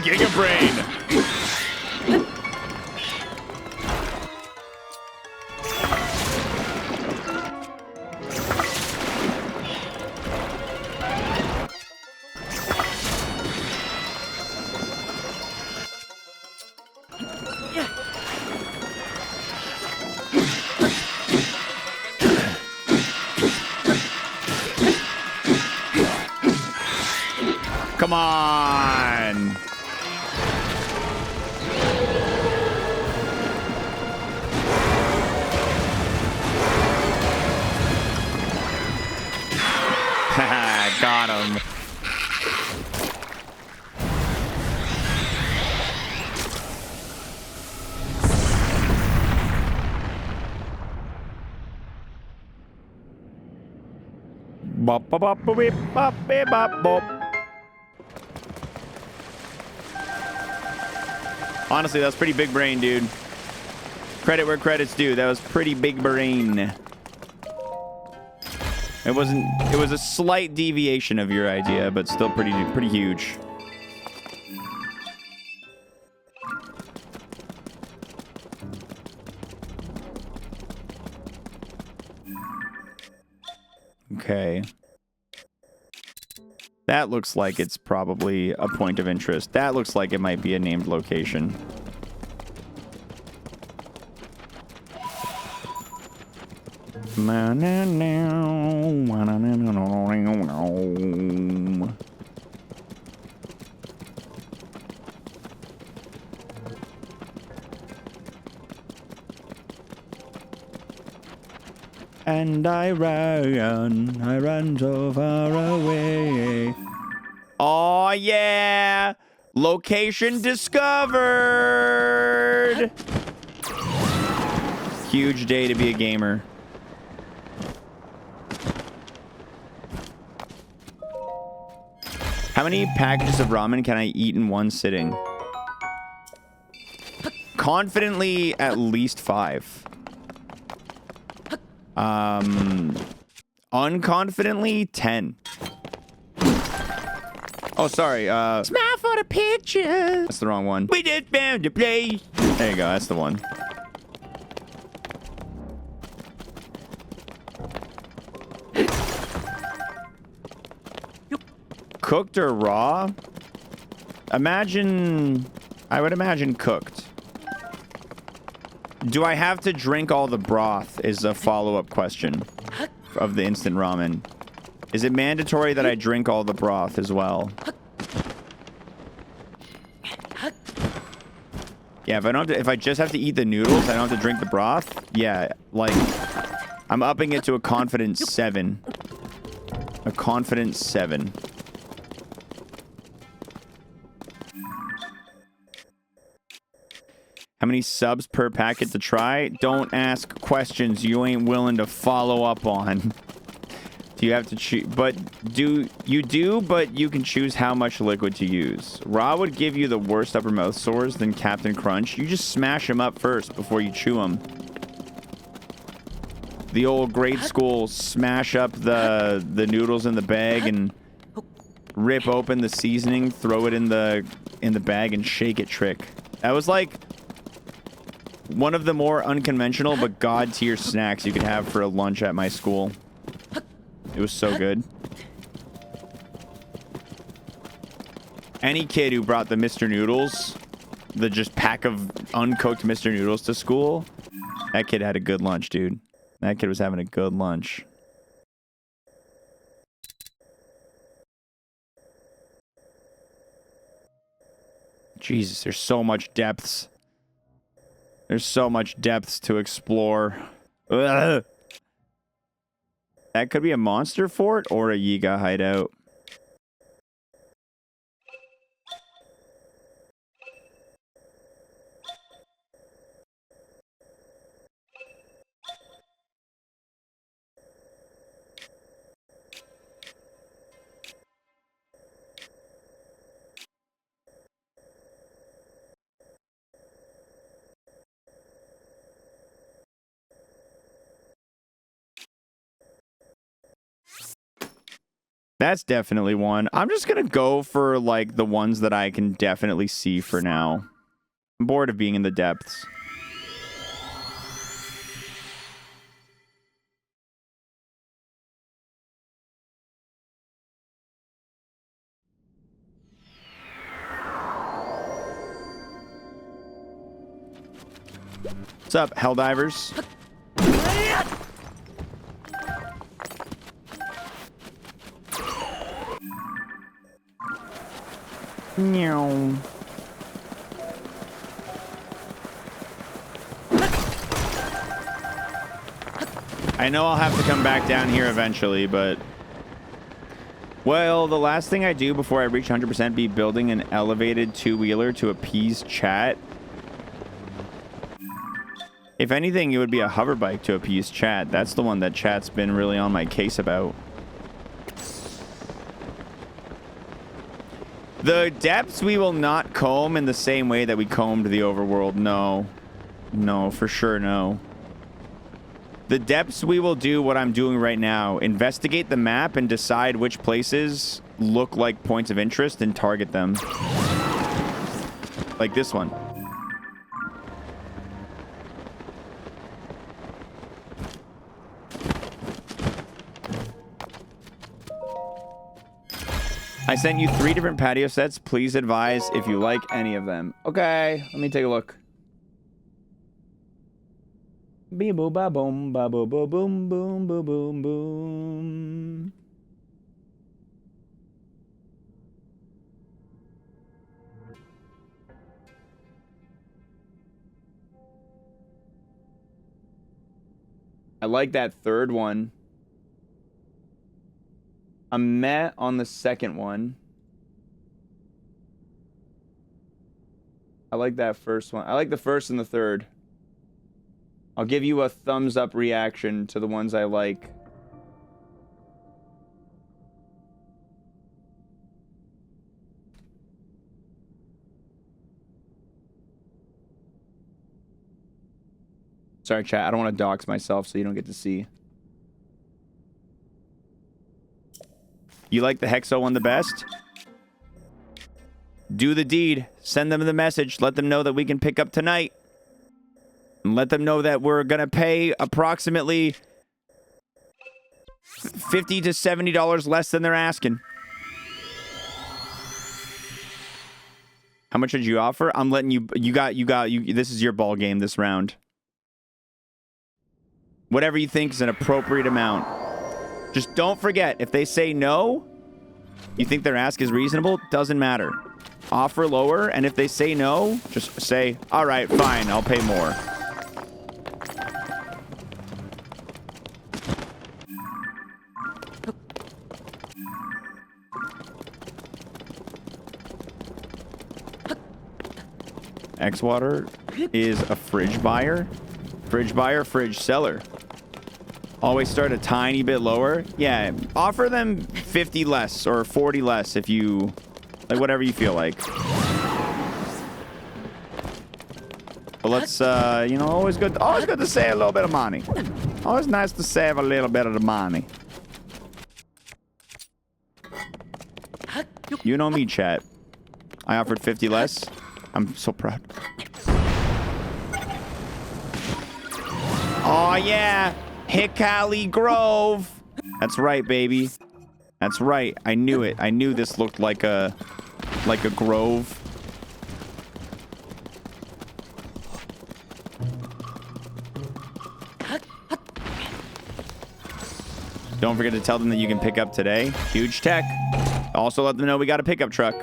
Giga brain. Come on. Got him. Bop, bop, bop, beep, bop, beep, bop, bop. Honestly, that was pretty big brain, dude. Credit where credit's due. That was pretty big brain. It wasn't. It was a slight deviation of your idea, but still pretty huge. Okay. That looks like it's probably a point of interest. That looks like it might be a named location. And I run so far away. Oh yeah! Location discovered. Huge day to be a gamer. How many packages of ramen can I eat in one sitting? Confidently, at least 5. Unconfidently, 10. Oh, sorry. Smile for the picture. That's the wrong one. We just found a place. There you go. That's the one. Cooked or raw? I would imagine cooked. Do I have to drink all the broth is a follow-up question of the instant ramen. Is it mandatory that I drink all the broth as well? Yeah, if I just have to eat the noodles, I don't have to drink the broth. Yeah, like I'm upping it to a confident 7. A confident 7. How many subs per packet to try? Don't ask questions you ain't willing to follow up on. Do you have to choose? But you can choose how much liquid to use. Raw would give you the worst upper mouth sores than Captain Crunch. You just smash them up first before you chew them. The old grade school smash up the noodles in the bag and rip open the seasoning, throw it in the bag and shake it trick. That was like one of the more unconventional but god tier snacks you could have for a lunch at my school. It was so good. Any kid who brought the Mr. Noodles, the just pack of uncooked Mr. Noodles to school, that kid had a good lunch, dude. That kid was having a good lunch. Jesus, there's so much depths. There's so much depths to explore. Ugh. That could be a monster fort or a Yiga hideout. That's definitely one. I'm just gonna go for like the ones that I can definitely see for now. I'm bored of being in the depths. What's up, Helldivers? Meow. I know I'll have to come back down here eventually, but... Well, the last thing I do before I reach 100% be building an elevated two-wheeler to appease chat. If anything, it would be a hover bike to appease chat. That's the one that chat's been really on my case about. The depths we will not comb in the same way that we combed the overworld. No. No, for sure no. The depths we will do what I'm doing right now. Investigate the map and decide which places look like points of interest and target them. Like this one. I sent you 3 different patio sets. Please advise if you like any of them. Okay, let me take a look. Beep boom ba boom ba boom boom boom boom boom boom boom. I like that third one. I'm met on the second one. I like that first one. I like the first and the third. I'll give you a thumbs up reaction to the ones I like. Sorry, chat. I don't want to dox myself so you don't get to see. You like the Hexo one the best? Do the deed. Send them the message. Let them know that we can pick up tonight. And let them know that we're going to pay approximately $50 to $70 less than they're asking. How much did you offer? I'm letting you... This is your ball game this round. Whatever you think is an appropriate amount. Just don't forget, if they say no, you think their ask is reasonable, doesn't matter. Offer lower, and if they say no, just say, all right, fine, I'll pay more. xwater is a fridge buyer. Fridge buyer, fridge seller. Always start a tiny bit lower. Yeah, offer them 50 less or 40 less if you... Like, whatever you feel like. But let's, you know, always good to save a little bit of money. Always nice to save a little bit of the money. You know me, chat. I offered 50 less. I'm so proud. Oh, yeah. Hickory Grove. That's right, baby. That's right. I knew it. I knew this looked like a grove. Don't forget to tell them that you can pick up today. Huge tech. Also let them know we got a pickup truck.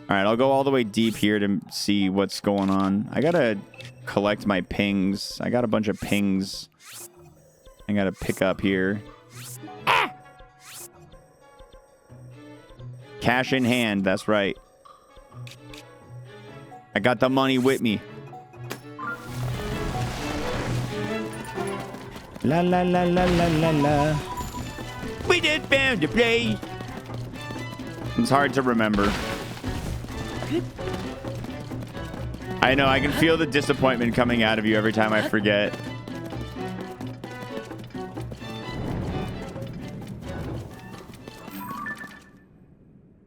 All right, I'll go all the way deep here to see what's going on. I gotta collect my pings. I got a bunch of pings I gotta pick up here. Ah! Cash in hand, that's right. I got the money with me. La la la la la la la. We just found a place. It's hard to remember. I know, I can feel the disappointment coming out of you every time I forget.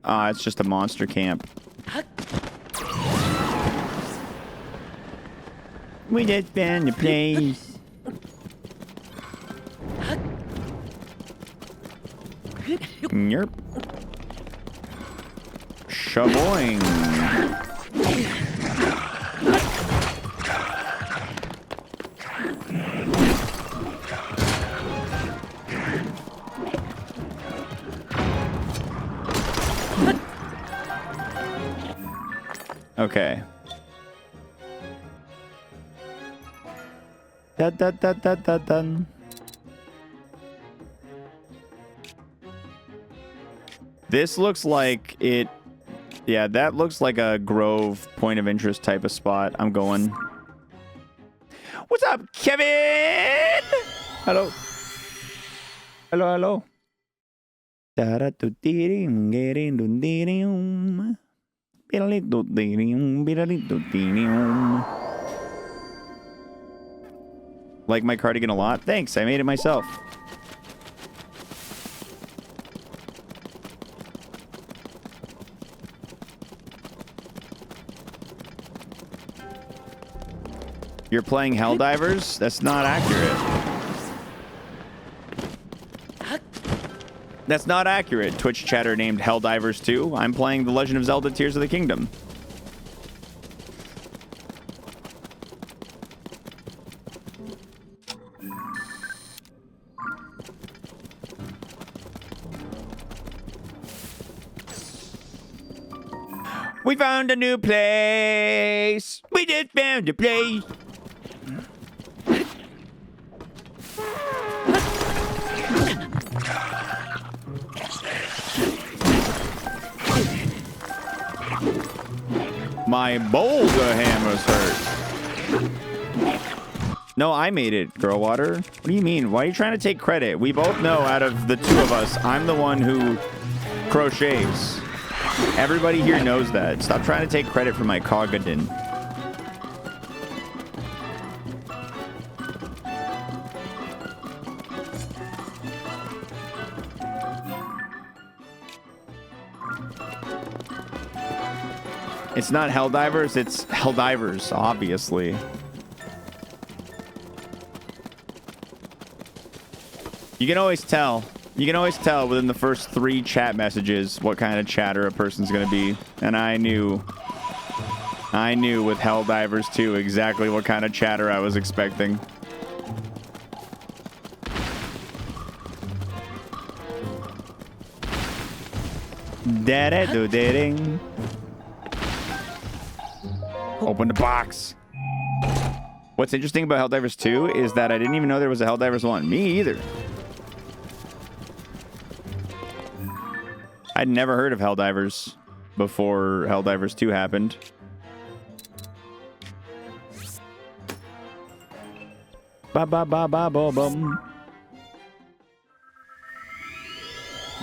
Ah, it's just a monster camp. We just found a place. Yerp. Shaboing. Okay. Dun. This looks like it... Yeah, that looks like a grove point of interest type of spot. I'm going. What's up, Kevin? Hello. Hello. Like my cardigan a lot? Thanks, I made it myself. You're playing Helldivers? That's not accurate. That's not accurate, Twitch chatter named Helldivers 2. I'm playing The Legend of Zelda Tears of the Kingdom. We found a new place. We just found a place. My boulder hammer's hurt. No, I made it, Girl Water. What do you mean? Why are you trying to take credit? We both know out of the two of us, I'm the one who crochets. Everybody here knows that. Stop trying to take credit for my Cogadin. It's not Helldivers, it's Helldivers, obviously. You can always tell. You can always tell within the first 3 chat messages what kind of chatter a person's gonna be. And I knew with Helldivers 2 exactly what kind of chatter I was expecting. Da-da-do-da-ding. Open the box. What's interesting about Helldivers 2 is that I didn't even know there was a Helldivers 1. Me either. I'd never heard of Helldivers before Helldivers 2 happened. Ba ba ba ba ba bum.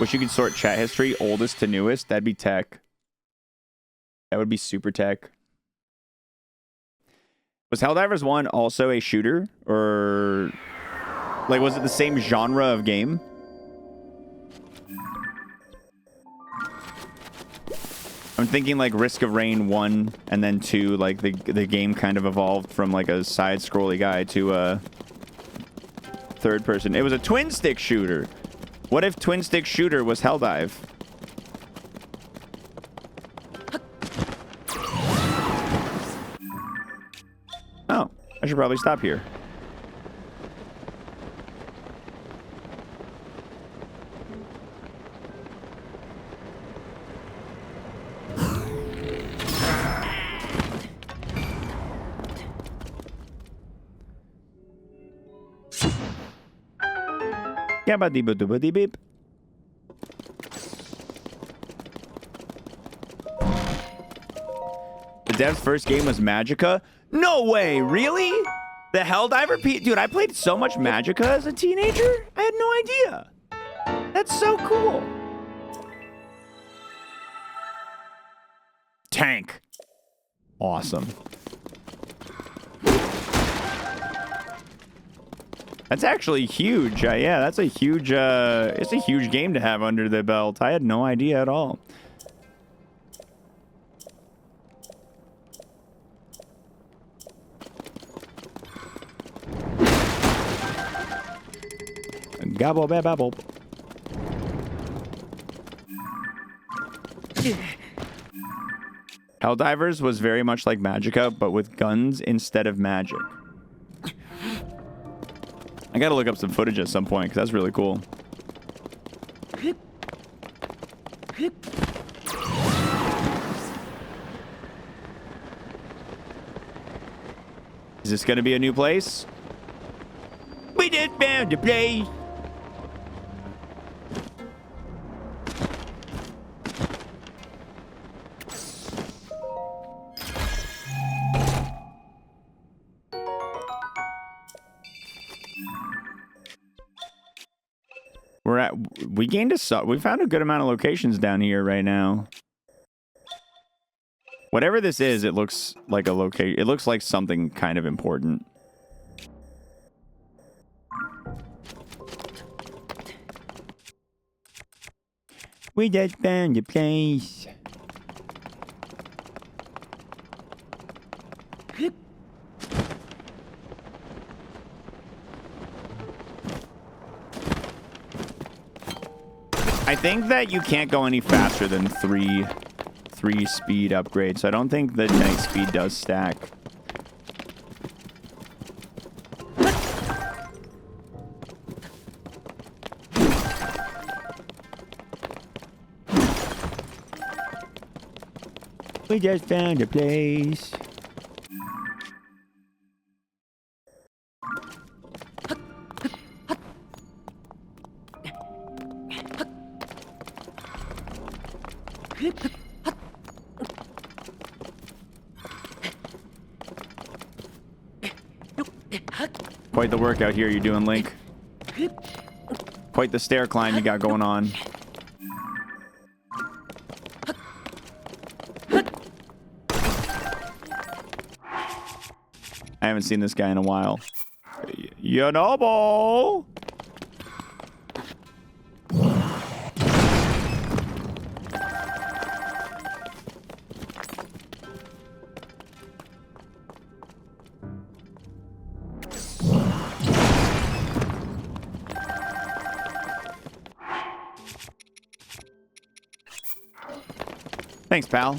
Wish you could sort chat history, oldest to newest. That'd be tech. That would be super tech. Was Helldivers 1 also a shooter? Or, like, was it the same genre of game? I'm thinking like Risk of Rain 1 and then 2, like the game kind of evolved from like a side-scrolly guy to a third person. It was a twin-stick shooter. What if twin-stick shooter was Helldive? Oh, I should probably stop here. Yabba dee boo dee beep. The dev's first game was Magicka? No way, really? The Helldiver dude, I played so much Magicka as a teenager. I had no idea. That's so cool. Tank. Awesome. That's actually huge. Yeah, that's a huge, it's a huge game to have under the belt. I had no idea at all. Gobble babble. Helldivers was very much like Magicka, but with guns instead of magic. I gotta look up some footage at some point, because that's really cool. Is this gonna be a new place? We just found a place! We found a good amount of locations down here right now. Whatever this is, it looks like a location. It looks like something kind of important. We just found a place. I think that you can't go any faster than three speed upgrades, so I don't think the night speed does stack. We just found a place. Quite the workout here you're doing, Link. Quite the stair climb you got going on. I haven't seen this guy in a while. You know, Bo. Thanks, pal.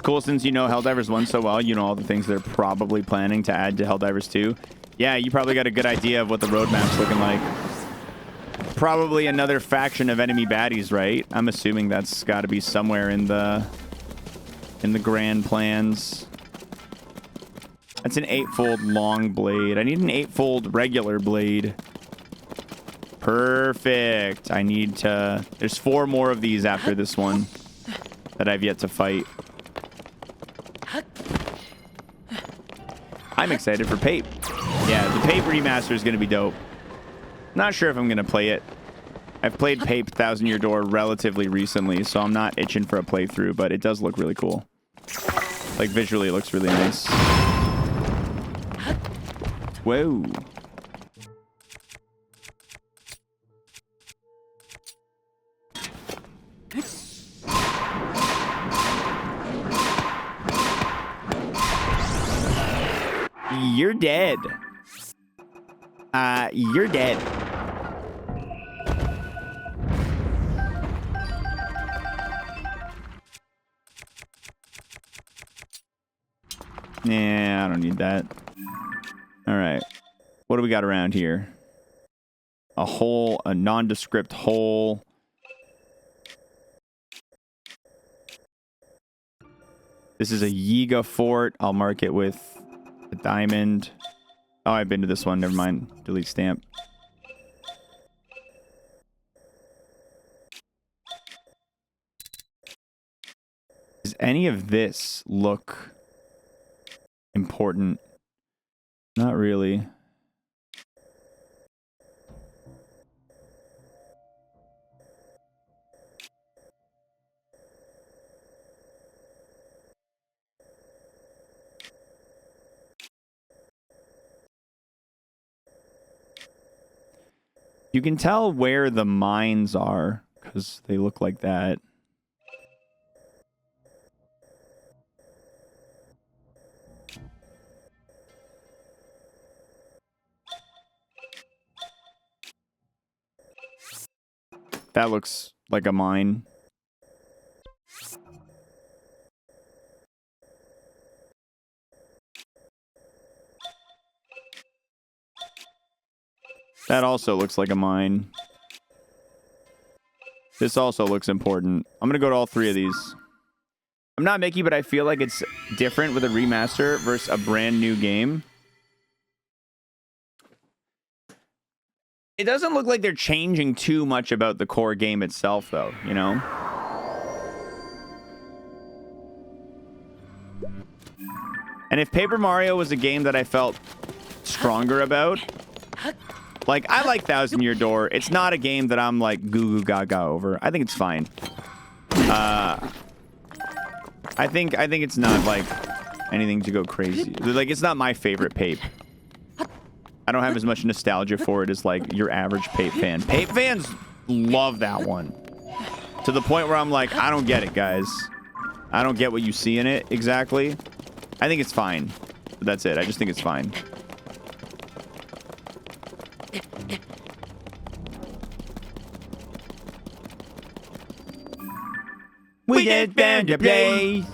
Cool, since you know Helldivers 1 so well, you know all the things they're probably planning to add to Helldivers 2. Yeah, you probably got a good idea of what the roadmap's looking like. Probably another faction of enemy baddies, right? I'm assuming that's got to be somewhere in the grand plans. That's an 8-fold long blade. I need an 8-fold regular blade. Perfect. I need to... There's 4 more of these after this one that I've yet to fight. I'm excited for Pape. Yeah, the Pape remaster is going to be dope. Not sure if I'm going to play it. I've played Pape Thousand Year Door relatively recently, so I'm not itching for a playthrough, but it does look really cool. Like, visually, it looks really nice. Whoa. You're dead. You're dead. Yeah, I don't need that. All right. What do we got around here? A hole, a nondescript hole. This is a Yiga fort. I'll mark it with a diamond. Oh, I've been to this one. Never mind. Delete stamp. Does any of this look important? Not really. You can tell where the mines are because they look like that. That looks like a mine. That also looks like a mine. This also looks important. I'm gonna go to all 3 of these. I'm not Mickey, but I feel like it's different with a remaster versus a brand new game. It doesn't look like they're changing too much about the core game itself, though, you know? And if Paper Mario was a game that I felt stronger about... Like, I like Thousand Year Door. It's not a game that I'm, like, goo goo gaga over. I think it's fine. I think it's not, like, anything to go crazy. Like, it's not my favorite Pape. I don't have as much nostalgia for it as, like, your average Pape fan. Pape fans love that one. To the point where I'm like, I don't get it, guys. I don't get what you see in it, exactly. I think it's fine. But that's it. I just think it's fine. We just found a place.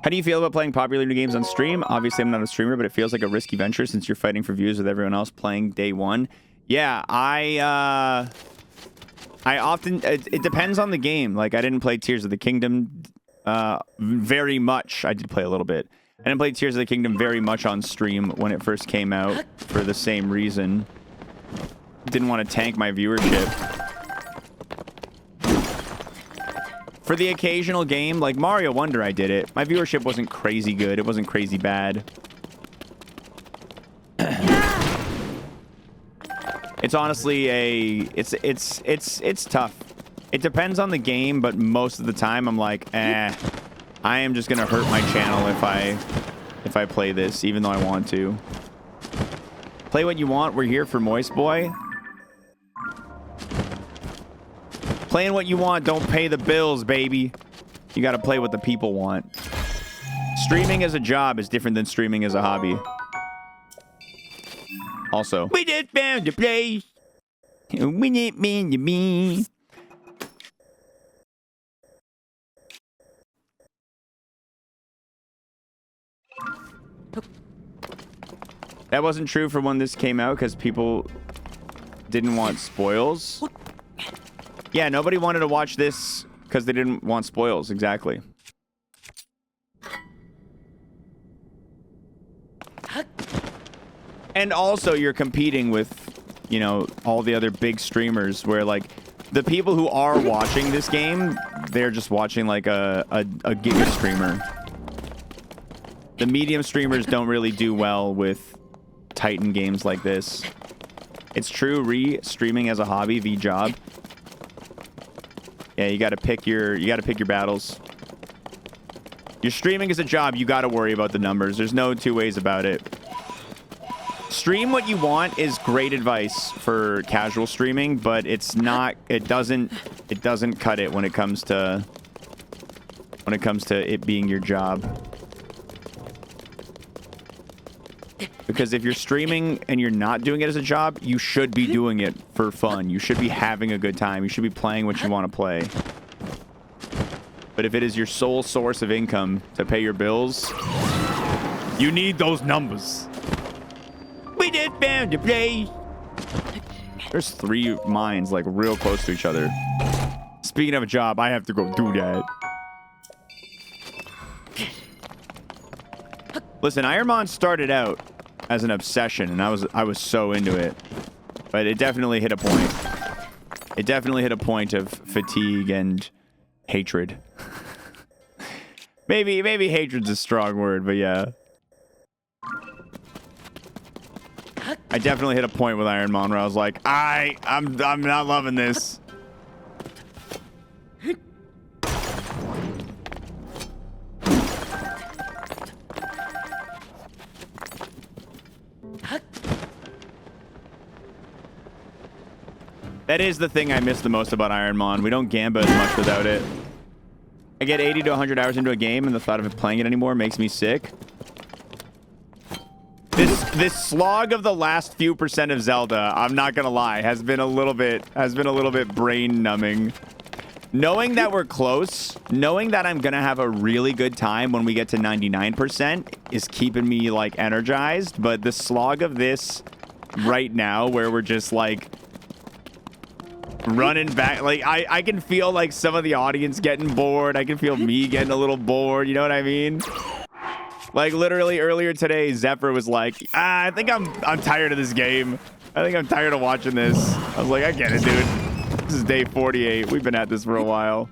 How do you feel about playing popular new games on stream? Obviously, I'm not a streamer, but it feels like a risky venture since you're fighting for views with everyone else playing day one. Yeah, I often... It depends on the game. Like, I didn't play Tears of the Kingdom very much. I did play a little bit. I didn't play Tears of the Kingdom very much on stream when it first came out for the same reason. Didn't want to tank my viewership. For the occasional game, like Mario Wonder, I did it. My viewership wasn't crazy good. It wasn't crazy bad. It's honestly it's tough. It depends on the game, but most of the time I'm like, I am just gonna hurt my channel if I play this, even though I want to. Play what you want. We're here for Moist Boy. Playing what you want, don't pay the bills, baby. You gotta play what the people want. Streaming as a job is different than streaming as a hobby. Also, we just found a place. We need mean to me. That wasn't true for when this came out because people didn't want spoils. Yeah, nobody wanted to watch this because they didn't want spoils. Exactly. And also, you're competing with, you know, all the other big streamers where, like, the people who are watching this game, they're just watching, like, a giga streamer. The medium streamers don't really do well with Titan games like this. It's true, streaming as a hobby, the job. Yeah, you gotta pick your battles. You're streaming as a job, you gotta worry about the numbers. There's no two ways about it. Stream what you want is great advice for casual streaming, but it's not, it doesn't cut it when it comes to it being your job. Because if you're streaming and you're not doing it as a job, you should be doing it for fun. You should be having a good time. You should be playing what you want to play. But if it is your sole source of income to pay your bills, you need those numbers. We just found a place. There's 3 mines like real close to each other. Speaking of a job, I have to go do that. Listen, Ironmon started out as an obsession, and I was so into it. But it definitely hit a point. It definitely hit a point of fatigue and hatred. maybe hatred's a strong word, but yeah. I definitely hit a point with Ironmon where I was like, I'm not loving this. That is the thing I miss the most about Ironmon. We don't gamba as much without it. I get 80 to 100 hours into a game, and the thought of it playing it anymore makes me sick. This slog of the last few percent of Zelda, I'm not gonna lie, has been a little bit brain numbing. Knowing that we're close, knowing that I'm gonna have a really good time when we get to 99% is keeping me like energized. But the slog of this right now, where we're just like running back, like I can feel like some of the audience getting bored. I can feel me getting a little bored. You know what I mean? Like literally earlier today, Zephyr was like, I think I'm tired of this game. I think I'm tired of watching this. I was like, I get it, dude. This is day 48. We've been at this for a while.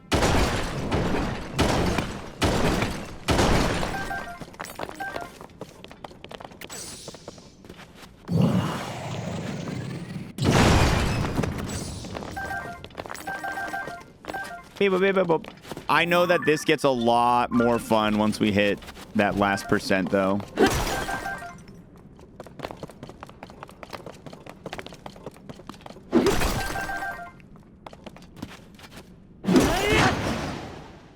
I know that this gets a lot more fun once we hit that last percent, though.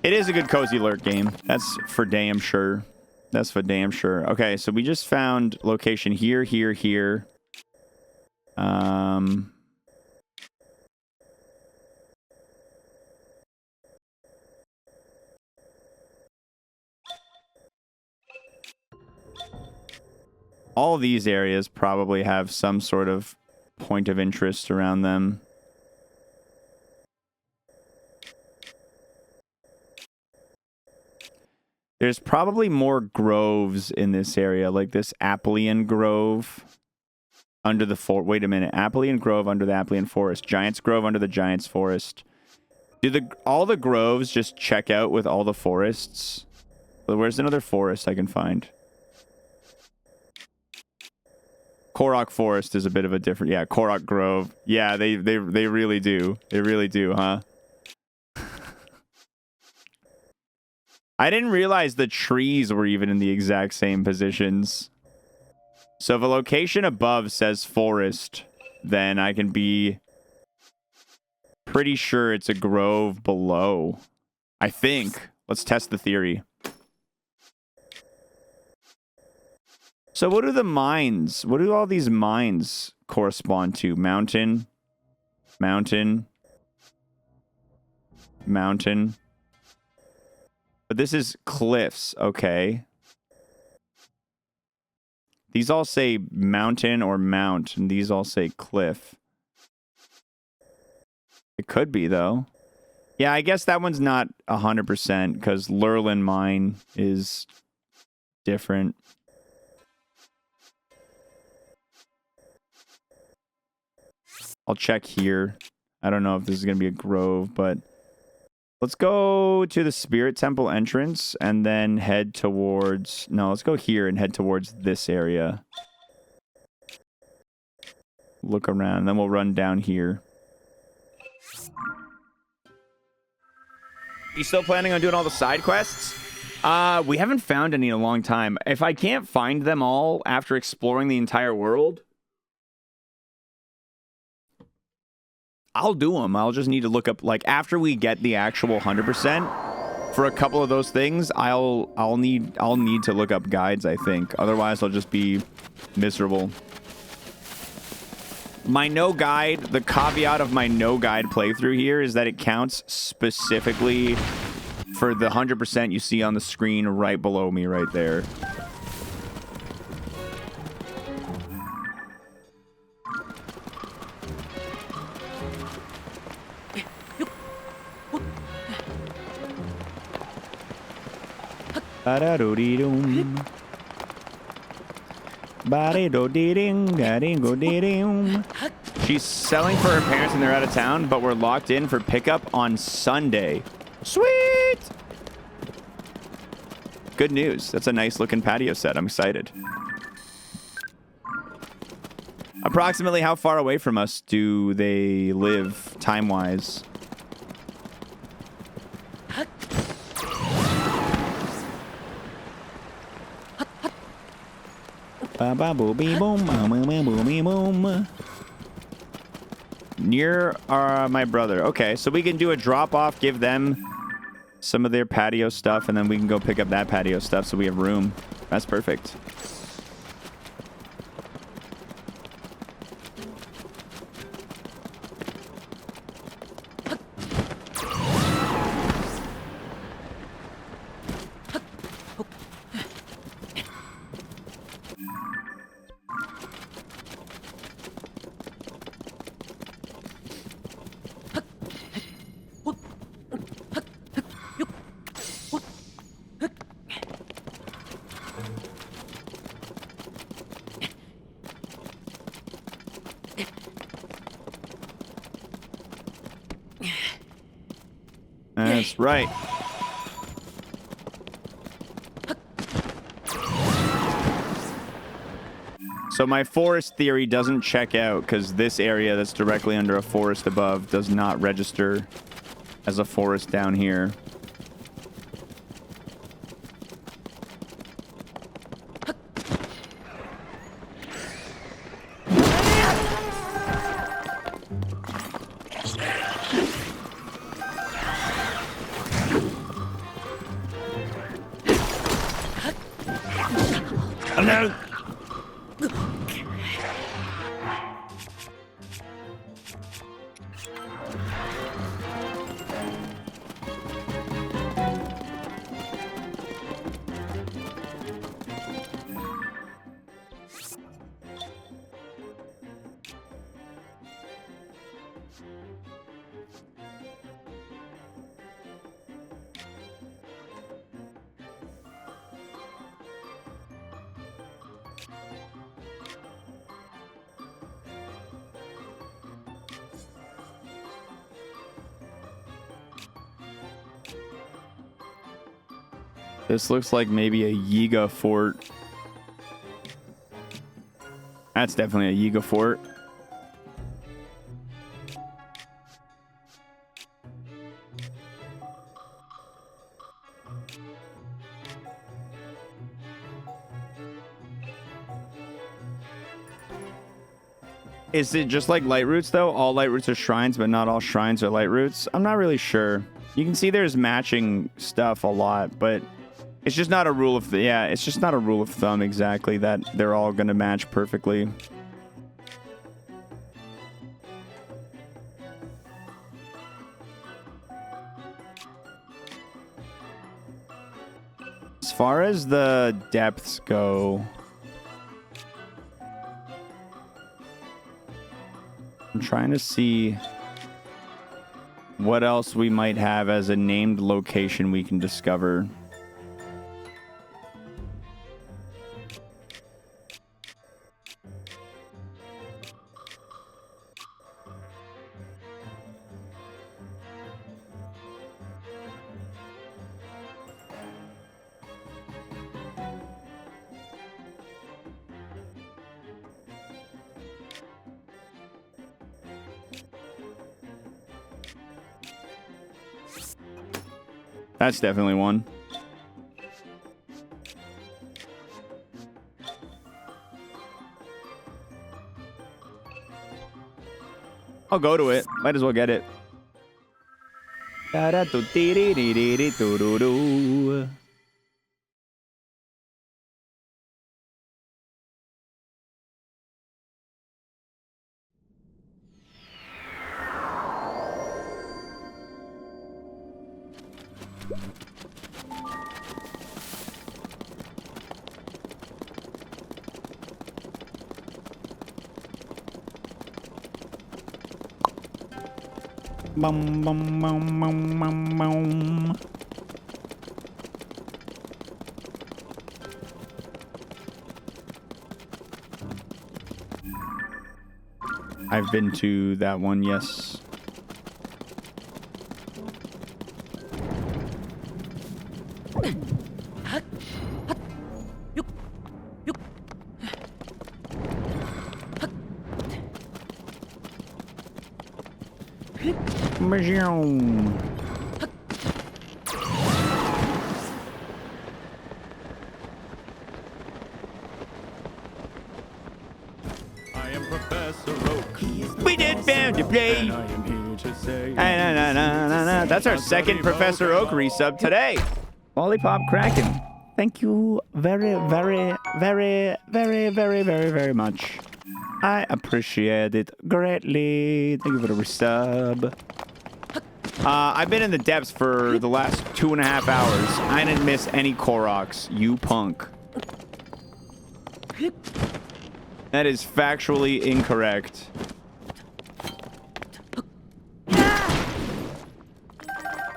It is a good cozy lurk game. That's for damn sure. That's for damn sure. Okay, so we just found location here, here, here. All these areas probably have some sort of point of interest around them. There's probably more groves in this area, like this Applean Grove under the fort. Wait a minute. Applean Grove under the Applean Forest. Giants Grove under the Giants Forest. Do all the groves just check out with all the forests? Where's another forest I can find? Korok Forest is a bit of a different... Yeah, Korok Grove. Yeah, they really do. They really do, huh? I didn't realize the trees were even in the exact same positions. So if a location above says forest, then I can be pretty sure it's a grove below. I think. Let's test the theory. So what do the mines, what do all these mines correspond to? Mountain, mountain, mountain. But this is cliffs, okay. These all say mountain or mount, and these all say cliff. It could be, though. Yeah, I guess that one's not 100%, because Lurlin Mine is different. I'll check here. I don't know if this is going to be a grove, but let's go to the Spirit Temple entrance and then head towards... No, let's go here and head towards this area. Look around, and then we'll run down here. You still planning on doing all the side quests? We haven't found any in a long time. If I can't find them all after exploring the entire world, I'll do them. I'll just need to look up, like, after we get the actual 100% for a couple of those things, I'll need to look up guides, I think. Otherwise, I'll just be miserable. My no guide, the caveat of my no guide playthrough here is that it counts specifically for the 100% you see on the screen right below me right there. Ba-da-do-dee-doom. Ba-da-do-dee-ding-da-ding-go-dee-ding. She's selling for her parents and they're out of town, but we're locked in for pickup on Sunday. Sweet! Good news. That's a nice looking patio set. I'm excited. Approximately how far away from us do they live time-wise? Near my brother. Okay, so we can do a drop-off, give them some of their patio stuff, and then we can go pick up that patio stuff so we have room. That's perfect. That's right. So my forest theory doesn't check out because this area that's directly under a forest above does not register as a forest down here. No. This looks like maybe a Yiga fort. That's definitely a Yiga fort. Is it just like light roots though? All light roots are shrines, but not all shrines are light roots? I'm not really sure. You can see there's matching stuff a lot, but it's just not a rule of it's just not a rule of thumb exactly that they're all gonna match perfectly. As far as the depths go, I'm trying to see what else we might have as a named location we can discover. That's definitely one. I'll go to it. Might as well get it. Bum, bum, bum, bum, bum, bum. I've been to that one, yes. I am Professor Oak. We did bound to play. And I am here to say. That's our second Professor Oak resub today. Lollipop Kraken. Thank you very, very, very, very, very, very, very much. I appreciate it greatly. Thank you for the resub. I've been in the depths for the last 2.5 hours. I didn't miss any Koroks, you punk. That is factually incorrect.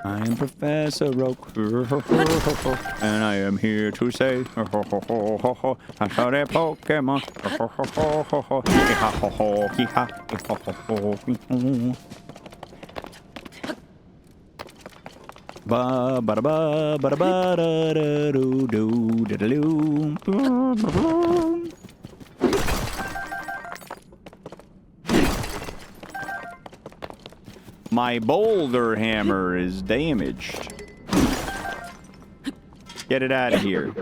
I am Professor Oak, and I am here to say, I saw that Pokemon. Ba ba ba ba ba da do do da do. My boulder hammer is damaged. Get it out of here.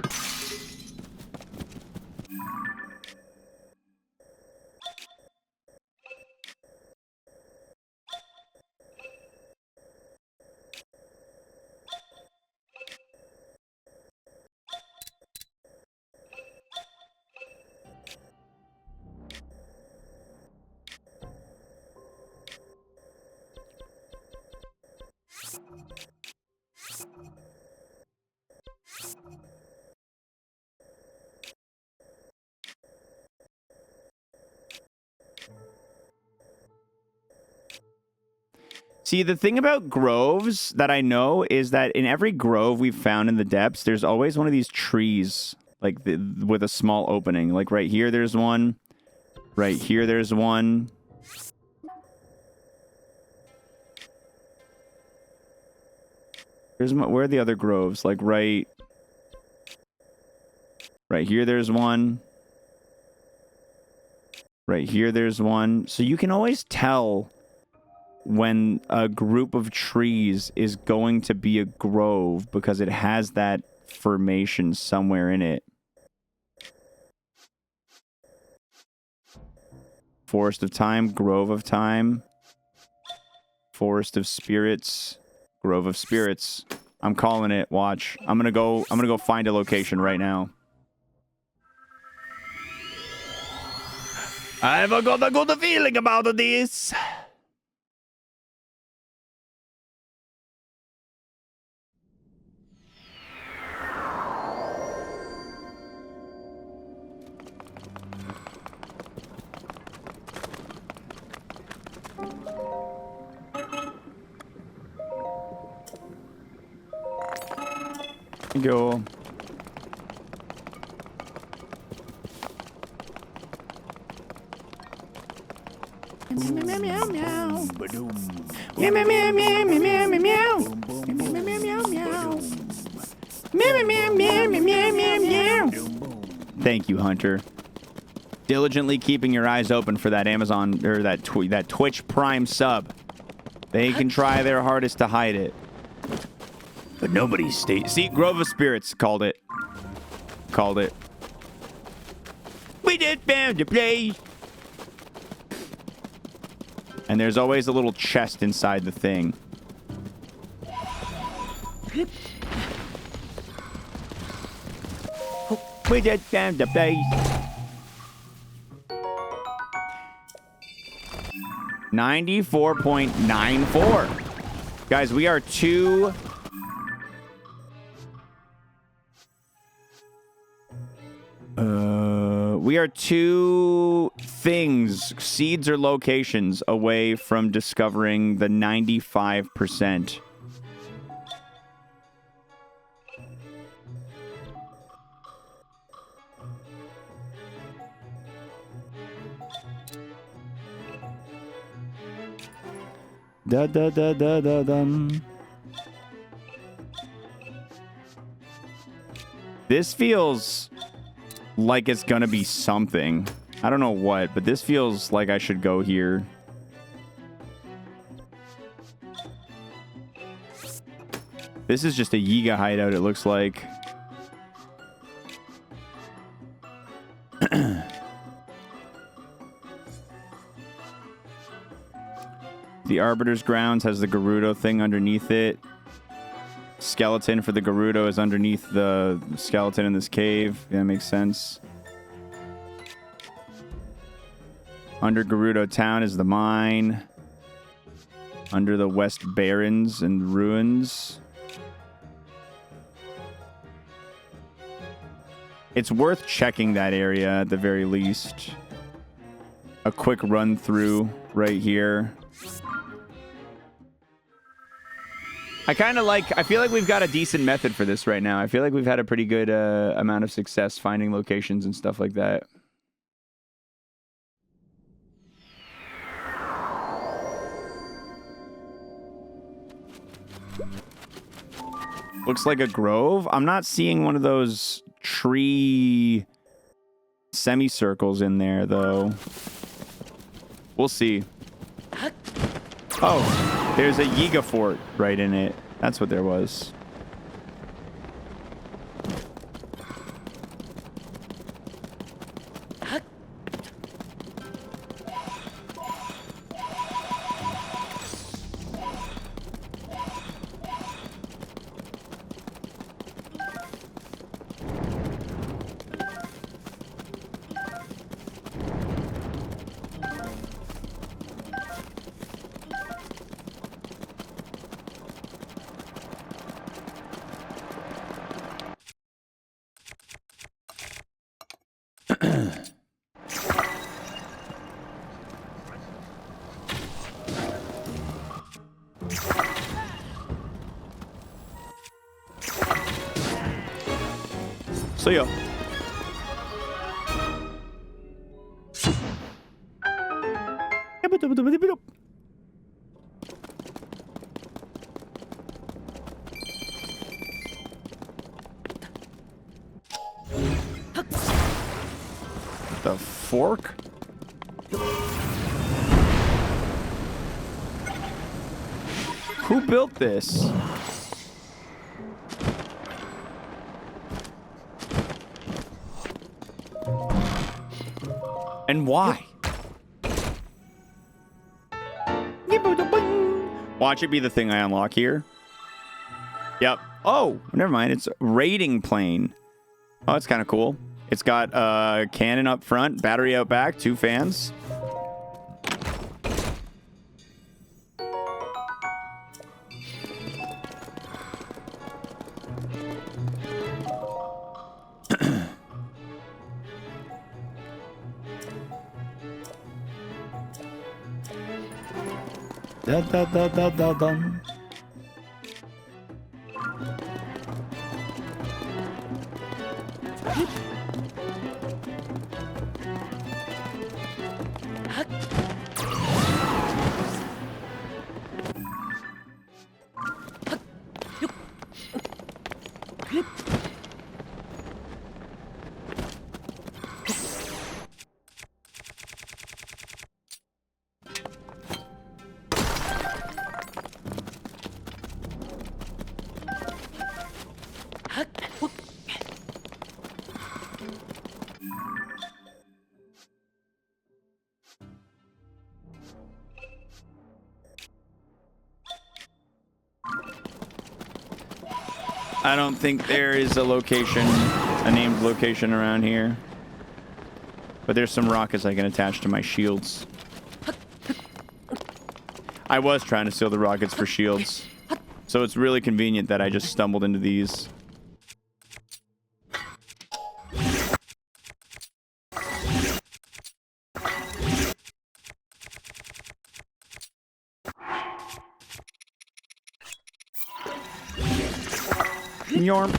See, the thing about groves that I know is that in every grove we've found in the depths, there's always one of these trees, like with a small opening. Like right here, there's one. Right here, there's one. Where are the other groves? Like right Right here, there's one. Right here, there's one. So you can always tell when a group of trees is going to be a grove because it has that formation somewhere in it. Forest of Time, Grove of Time, Forest of Spirits, Grove of Spirits. I'm calling it. Watch. I'm gonna go find a location right now. I've got a good feeling about this. Go. Meow meow meow. Meow meow meow meow meow meow meow. Meow meow meow meow. Meow meow meow meow meow meow. Thank you, Hunter. Diligently keeping your eyes open for that Amazon or that Twitch Prime sub. They can try their hardest to hide it. But nobody stays. See, Grove of Spirits called it. Called it. We just found a place. And there's always a little chest inside the thing. We just found a place. 94.94. Guys, we are two... we are two things, seeds or locations, away from discovering the 95%. Da da da da da dum. This feels like it's gonna be something. I don't know what, but this feels like I should go here. This is just a Yiga hideout, it looks like. The Arbiter's Grounds has the Gerudo thing underneath it. Skeleton for the Gerudo is underneath the skeleton in this cave. Yeah, that makes sense. Under Gerudo Town is the mine. Under the West Barrens and Ruins. It's worth checking that area at the very least. A quick run through right here. I feel like we've got a decent method for this right now. I feel like we've had a pretty good amount of success finding locations and stuff like that. Looks like a grove. I'm not seeing one of those tree semicircles in there, though. We'll see. Oh, there's a Yiga fort right in it. That's what there was. See ya. the fork? Who built this? And why? Watch it be the thing I unlock here. Yep. Oh, never mind. It's a raiding plane. Oh, that's kind of cool. It's got a cannon up front, battery out back, 2 fans. Da, da, da, da, da, da. I don't think there is a location, a named location around here. But there's some rockets I can attach to my shields. I was trying to steal the rockets for shields. So it's really convenient that I just stumbled into these. Yorm.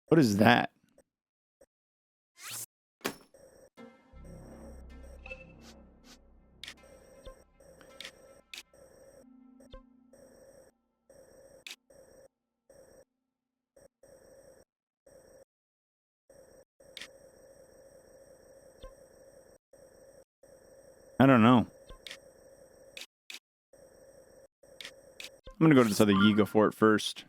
What is that? I don't know. I'm gonna go to this other Yiga fort first.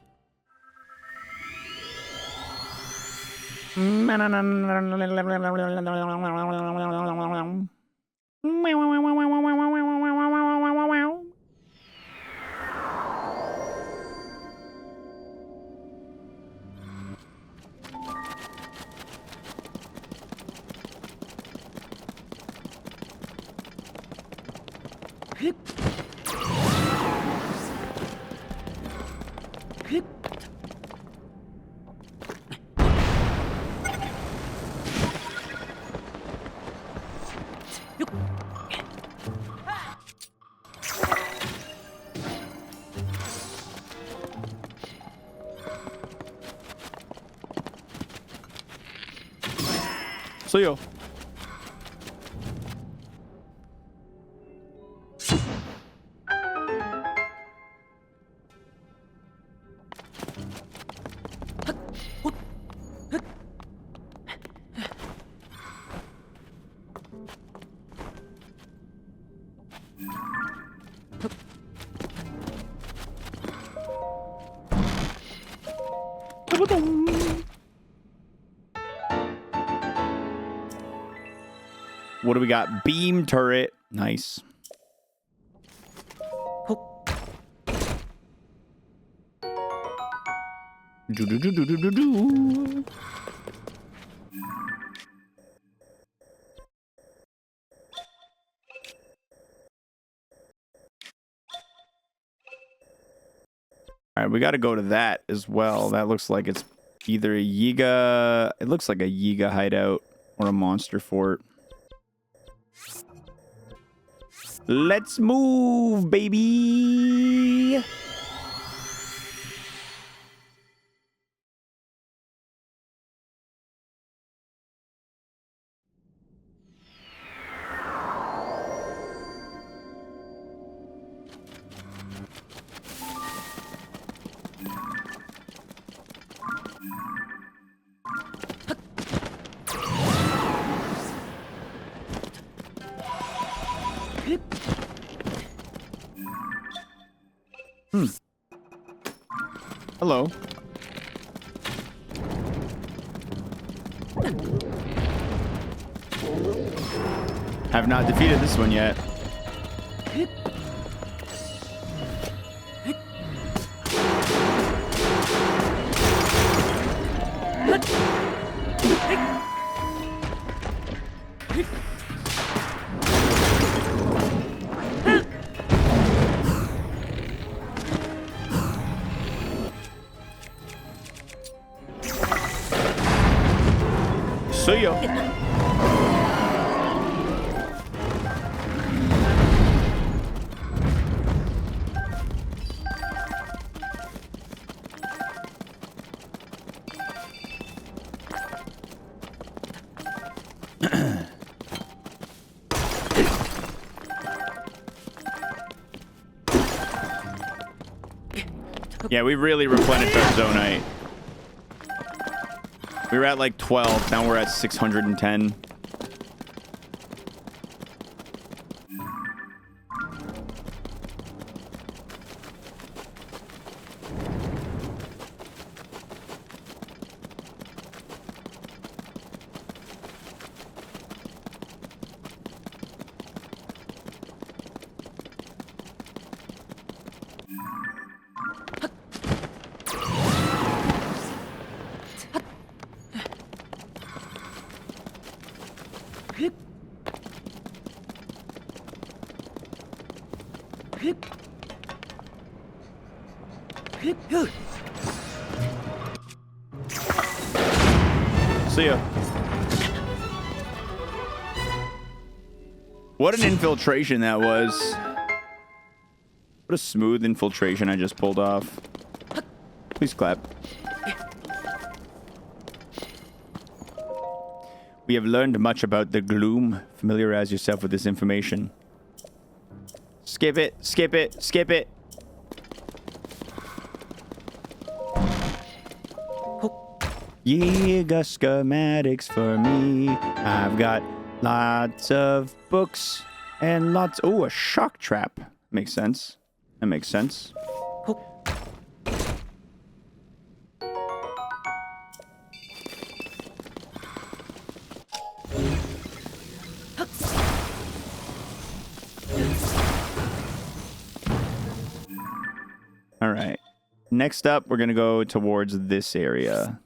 See ya. What do we got? Beam turret. Nice. Do do do do do do do. All right, we got to go to that as well. That looks like it's either a Yiga... It looks like a Yiga hideout or a monster fort. Let's move, baby! Hello. Have not defeated this one yet. See ya. Yeah, we really replenished our zonite. We were at like 12. Now we're at 610. See ya. What an infiltration that was. What a smooth infiltration I just pulled off. Please clap. We have learned much about the gloom. Familiarize yourself with this information. Skip it, skip it, skip it. Yiga schematics for me. I've got lots of books and lots... Oh, a shock trap. Makes sense. That makes sense. All right. Next up, we're going to go towards this area.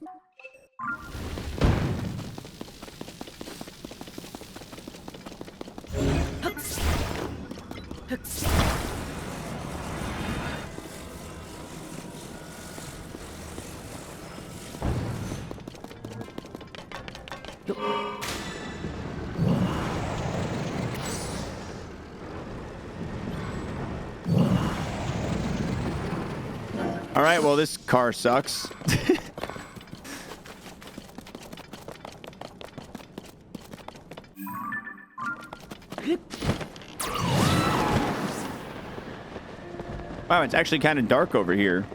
All right, well, this car sucks. Wow, it's actually kind of dark over here.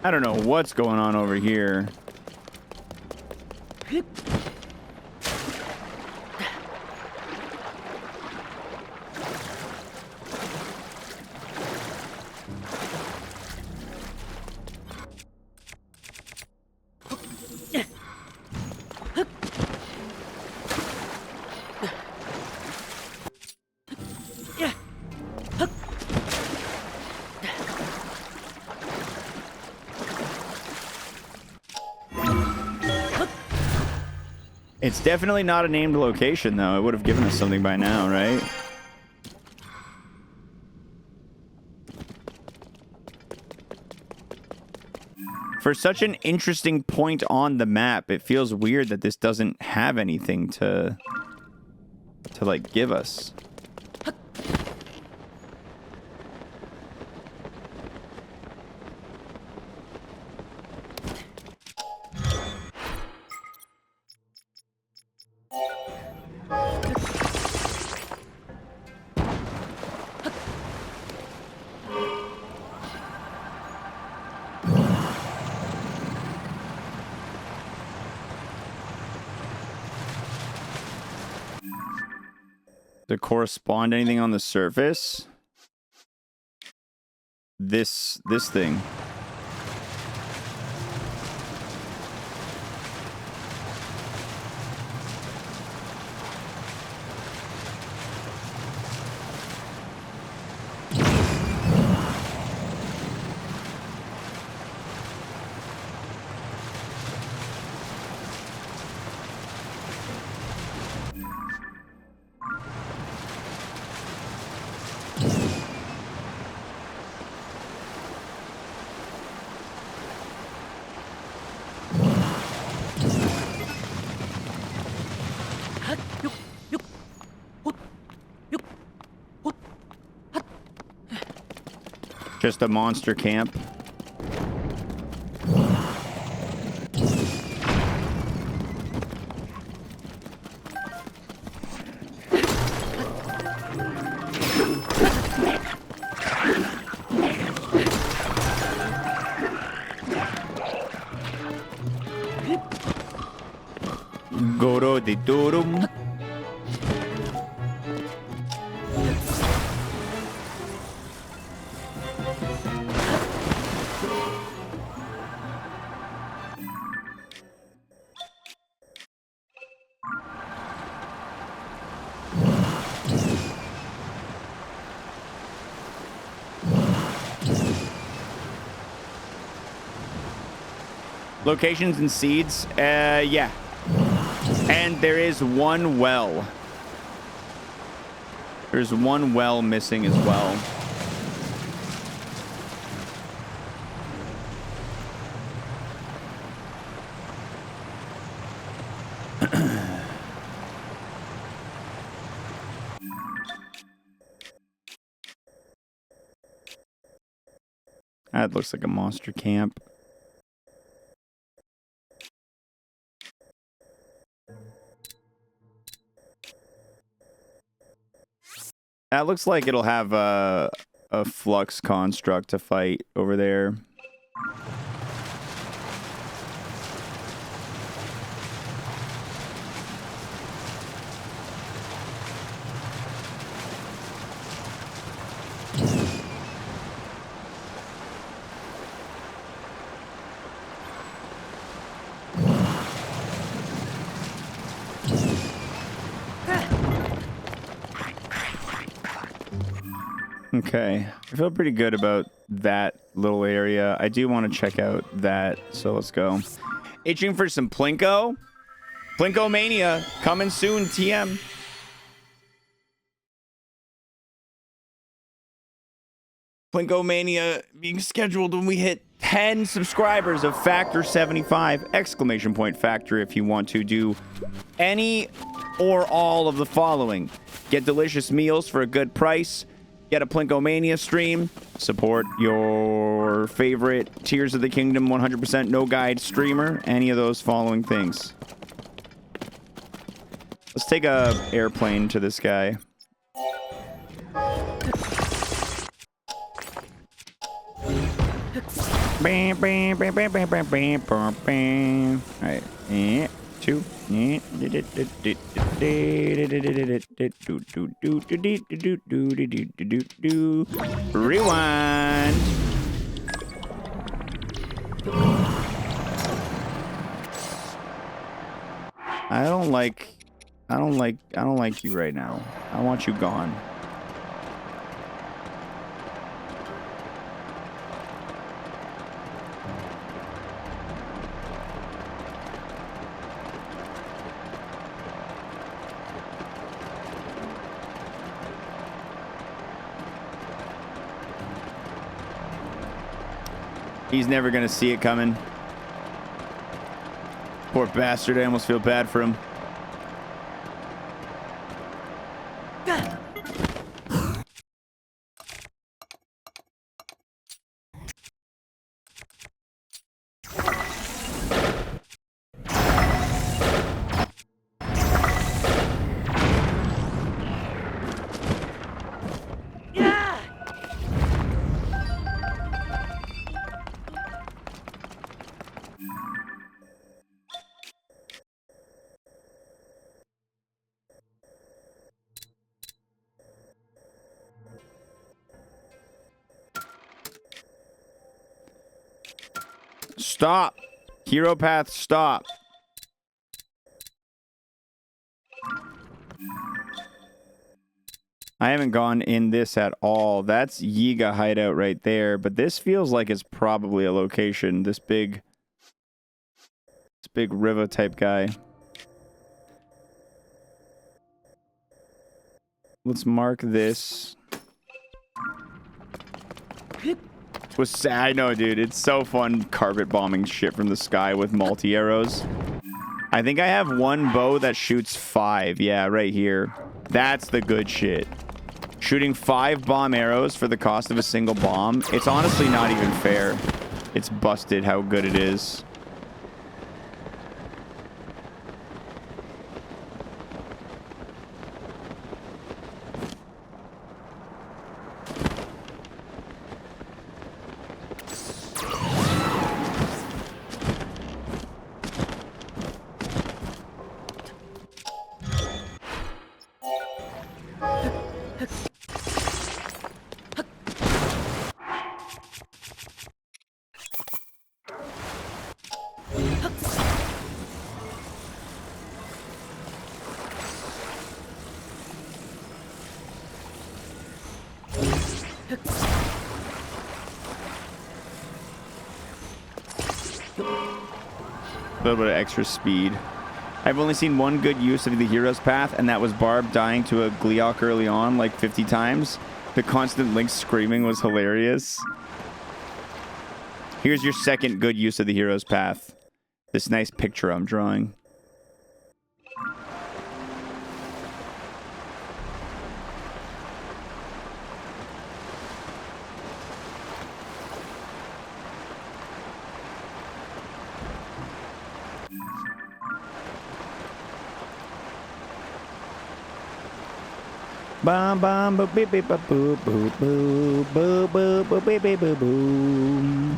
I don't know what's going on over here. It's definitely not a named location, though. It would have given us something by now, right? For such an interesting point on the map, it feels weird that this doesn't have anything to like, give us. To correspond to anything on the surface? This thing. Just a monster camp. Goro de Durum. Locations and seeds? Yeah. And there is one well. There's one well missing as well. That looks like a monster camp. That looks like it'll have a flux construct to fight over there. Okay, I feel pretty good about that little area. I do want to check out that, so let's go. Itching for some Plinko? Plinko Mania, coming soon, TM. Plinko Mania being scheduled when we hit 10 subscribers of Factor 75! Exclamation point Factor if you want to do any or all of the following. Get delicious meals for a good price. Get a Plinko Mania stream. Support your favorite Tears of the Kingdom 100% no guide streamer. Any of those following things. Let's take a airplane to this guy. Bam, bam, bam, bam, bam, bam, bam, bam, bam. All right. 2. Rewind. I don't like you right now. I want you gone. He's never gonna see it coming. Poor bastard, I almost feel bad for him. Stop. Hero path, stop. I haven't gone in this at all. That's Yiga hideout right there, but this feels like it's probably a location. This big river type guy. Let's mark this. Was sad. I know, dude. It's so fun carpet bombing shit from the sky with multi-arrows. I think I have one bow that shoots 5. Yeah, right here. That's the good shit. Shooting 5 bomb arrows for the cost of a single bomb. It's honestly not even fair. It's busted how good it is. A little bit of extra speed. I've only seen one good use of the hero's path, and that was Barb dying to a Gleeok early on like 50 times. The constant Link screaming was hilarious. Here's your second good use of the hero's path. This nice picture I'm drawing. Bum bum boo beep beep boo boo boo boo boo boo beep beep boo boo.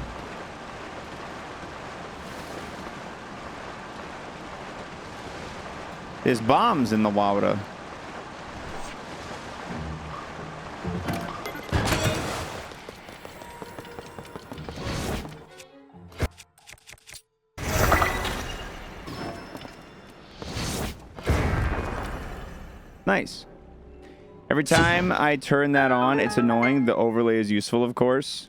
There's bombs in the water. Nice. Every time I turn that on, it's annoying. The overlay is useful, of course.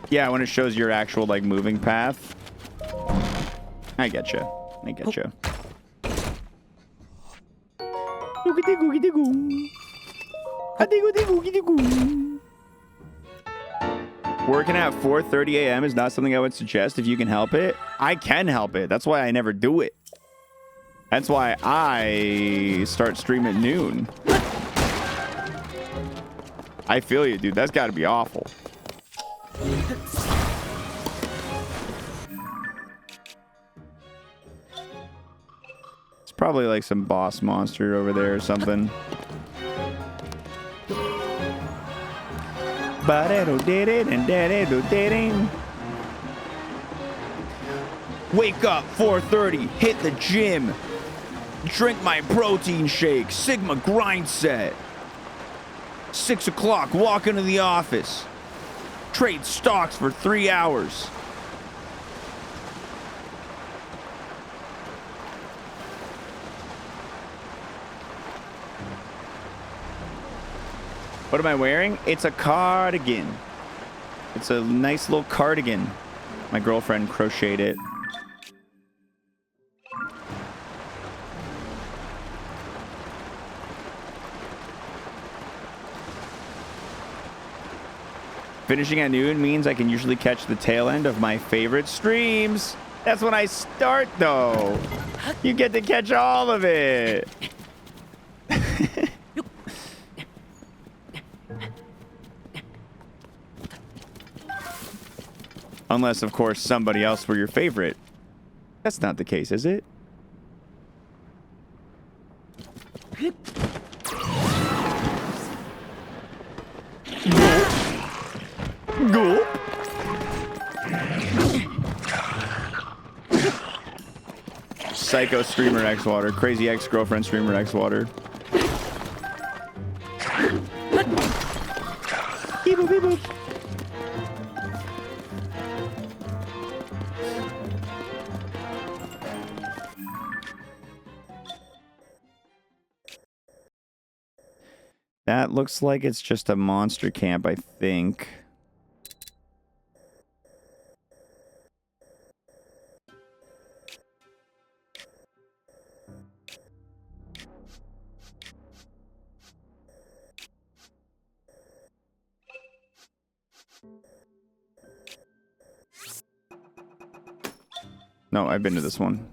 Yeah, when it shows your actual, like, moving path. I getcha. I getcha. Working at 4:30 a.m. is not something I would suggest if you can help it. I can help it. That's why I never do it. That's why I start stream at noon. I feel you, dude. That's got to be awful. It's probably like some boss monster over there or something. But it did it and did it. Wake up, 4:30, hit the gym. Drink my protein shake, Sigma grind set. 6 o'clock, walk into the office. Trade stocks for 3 hours. What am I wearing? It's a cardigan. It's a nice little cardigan. My girlfriend crocheted it. Finishing at noon means I can usually catch the tail end of my favorite streams. That's when I start, though. You get to catch all of it. Unless, of course, somebody else were your favorite. That's not the case, is it? Gulp. Psycho streamer xwater. Crazy ex-girlfriend streamer xwater. Beep boop, beep boop. That looks like it's just a monster camp, I think. No, I've been to this one.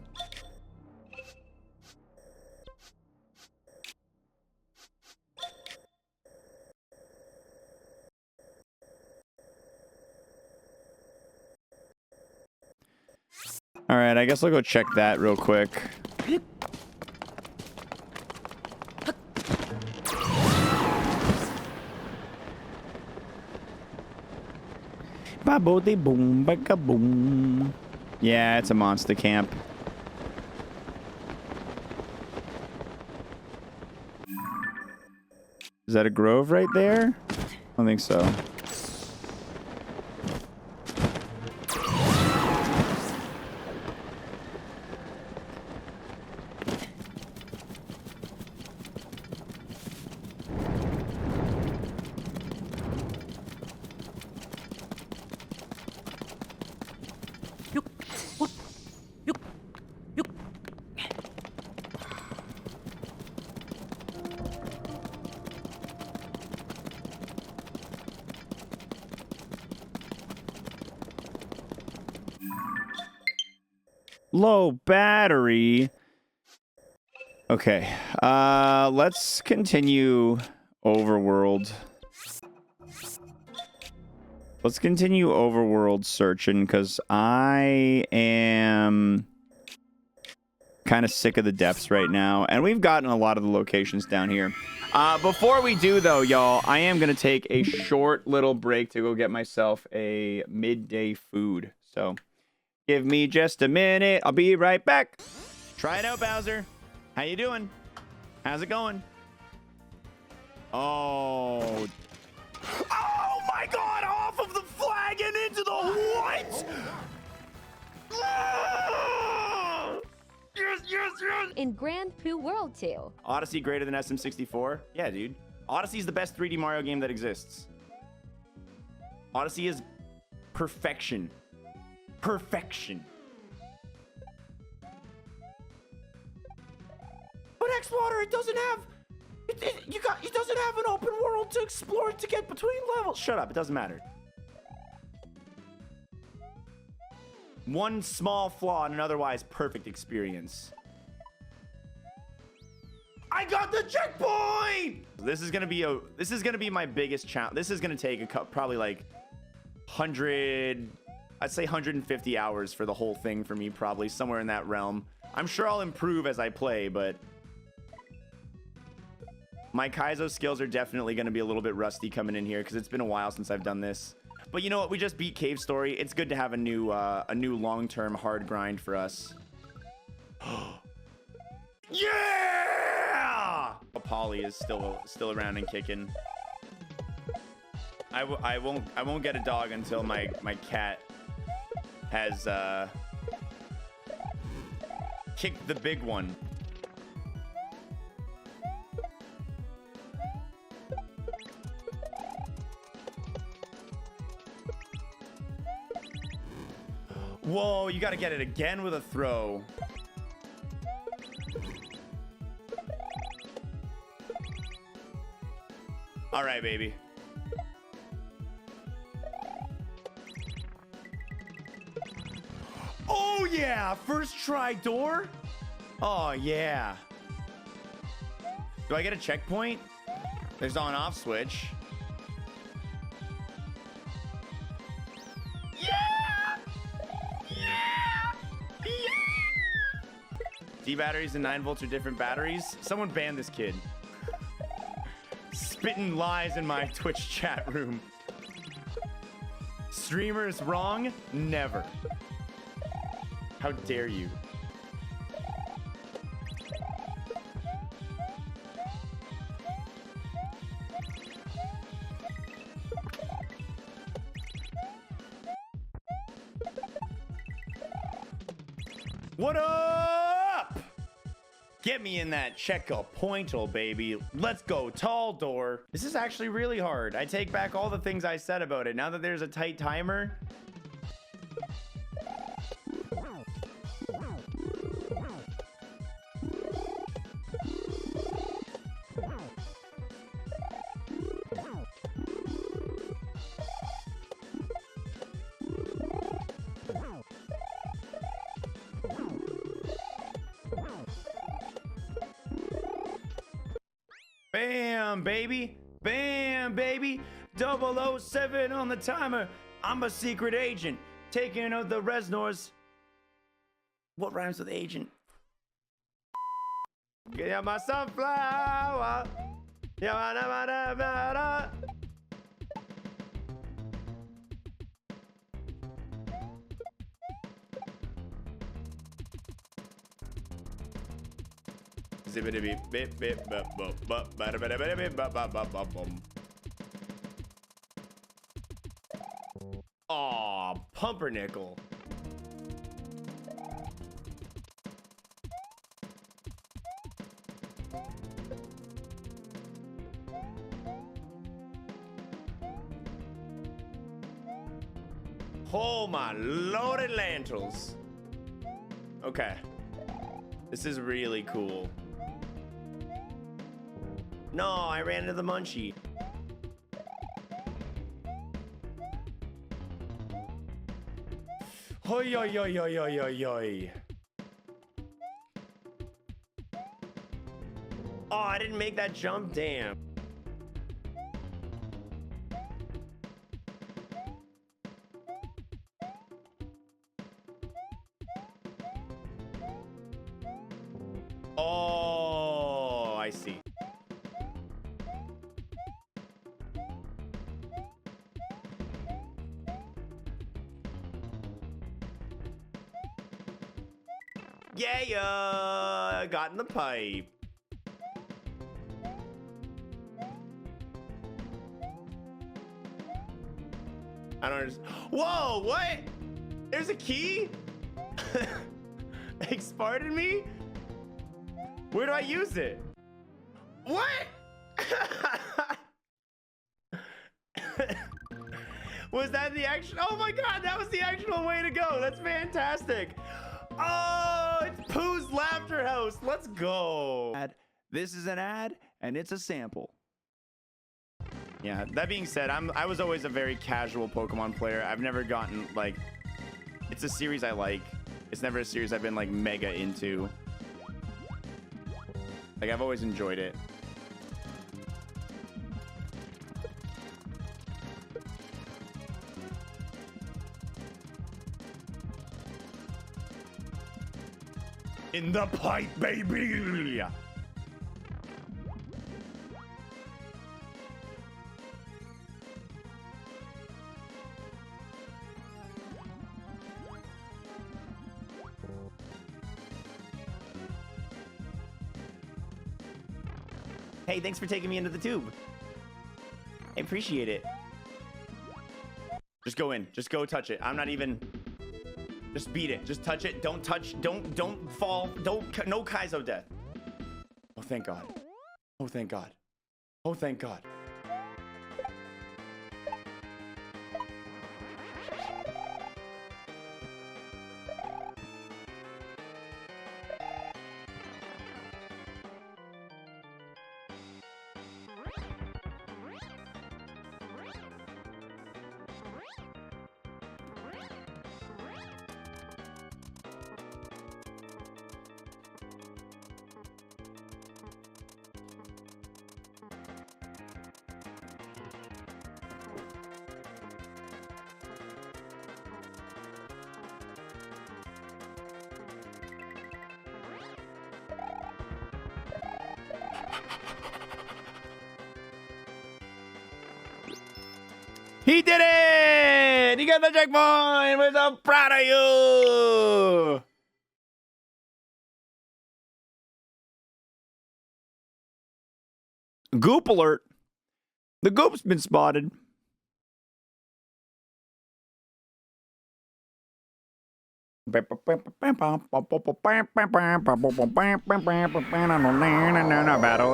All right, I guess I'll go check that real quick. Ba-bo-de boom, ba-ka-boom. Yeah, it's a monster camp. Is that a grove right there? I don't think so. Low battery. Okay. Let's continue overworld. Let's continue overworld searching because I am kind of sick of the depths right now. And we've gotten a lot of the locations down here. Before we do, though, y'all, I am going to take a short little break to go get myself a midday food. So give me just a minute. I'll be right back. Try it out, Bowser. How you doing? How's it going? Oh. Oh, my God. Off of the flag and into the white. Yes, yes, yes. In Grand Poo World 2. Odyssey greater than SM64? Yeah, dude. Odyssey is the best 3D Mario game that exists. Odyssey is perfection. Perfection. But xwater, it doesn't have... It doesn't have an open world to explore to get between levels. Shut up, it doesn't matter. One small flaw in an otherwise perfect experience. I got the checkpoint! This is gonna be my biggest challenge. This is gonna take probably like 100, I'd say 150 hours for the whole thing for me, probably somewhere in that realm. I'm sure I'll improve as I play, but my Kaizo skills are definitely going to be a little bit rusty coming in here because it's been a while since I've done this. But you know what? We just beat Cave Story. It's good to have a new long-term hard grind for us. Yeah! Polly is still around and kicking. I won't get a dog until my cat has kicked the big one. Whoa, you gotta get it again with a throw. All right, baby. Oh, yeah. First try door. Oh, yeah. Do I get a checkpoint? There's on-off switch. Yeah! Yeah! Yeah! D batteries and 9 volts are different batteries. Someone ban this kid. Spitting lies in my Twitch chat room. Streamers wrong? Never. How dare you? What up? Get me in that checkpointal, baby. Let's go, tall door. This is actually really hard. I take back all the things I said about it. Now that there's a tight timer. Bam, baby. Bam, baby. 007 on the timer. I'm a secret agent. Taking out the Resnors. What rhymes with agent? Get out my sunflower. Aw, pumpernickel. Oh my loaded lentils. Okay. This is really cool. No, I ran into the munchie. Hoi, hoi, hoi, hoi, hoi, hoi, hoi. Oh, I didn't make that jump, damn. Oh, I see. Yeah, got in the pipe. I don't understand. Whoa, what? There's a key? Expired in me? Where do I use it? What? Was that the action? Oh my god, that was the actual way to go. That's fantastic. Oh, it's Pooh's Laughter House. Let's go. This is an ad, and it's a sample. Yeah, that being said, I was always a very casual Pokemon player. I've never gotten, like, it's a series I like. It's never a series I've been, like, mega into. Like, I've always enjoyed it. In the pipe, baby! Hey, thanks for taking me into the tube. I appreciate it. Just go in. Just go touch it. I'm not even... Just beat it. Just touch it. Don't touch. Don't fall. No Kaizo death. Oh, thank God. Oh, thank God. Oh, thank God. He did it! He got the checkpoint! We're so proud of you! Goop alert. The goop's been spotted. Battle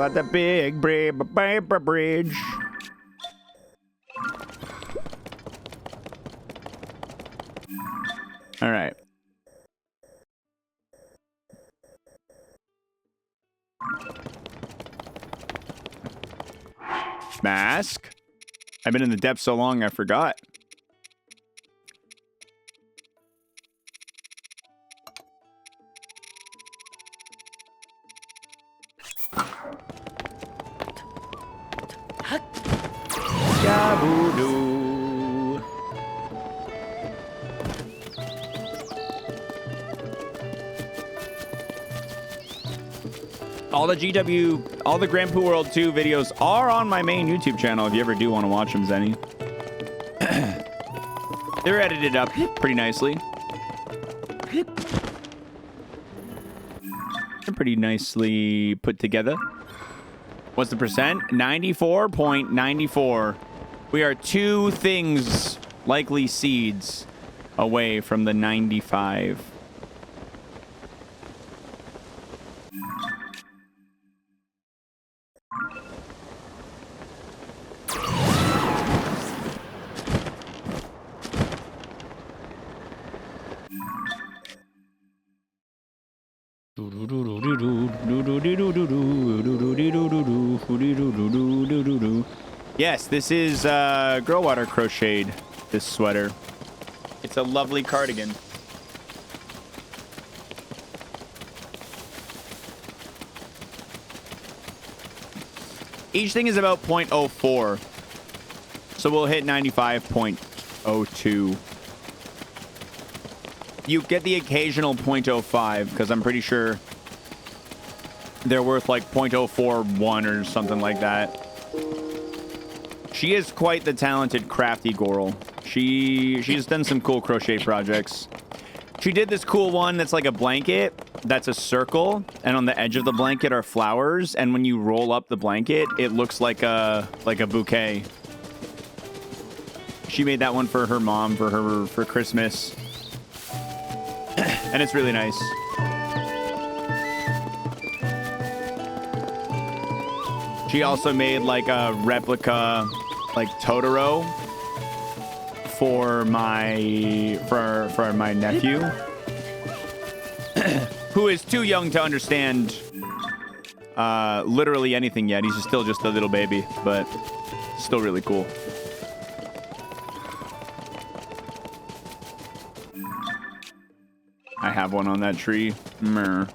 at the big bridge. All right. Mask. I've been in the depths so long, I forgot. Yaboo-doo. All the Grand Poo World 2 videos are on my main YouTube channel if you ever do want to watch them, Zenny. They're edited up pretty nicely. They're pretty nicely put together. What's the percent? 94.94. We are 2 things, likely seeds, away from the 95. Yes, this is Girlwater crocheted this sweater. It's a lovely cardigan. Each thing is about 0.04. So we'll hit 95.02. You get the occasional 0.05 because I'm pretty sure they're worth like 0.041 or something like that. She is quite the talented crafty girl. She's done some cool crochet projects. She did this cool one that's like a blanket that's a circle, and on the edge of the blanket are flowers, and when you roll up the blanket, it looks like a bouquet. She made that one for her mom for Christmas. And it's really nice. She also made like a replica like Totoro for my nephew who is too young to understand literally anything yet. He's still just a little baby, but still really cool. I have one on that tree. Meh.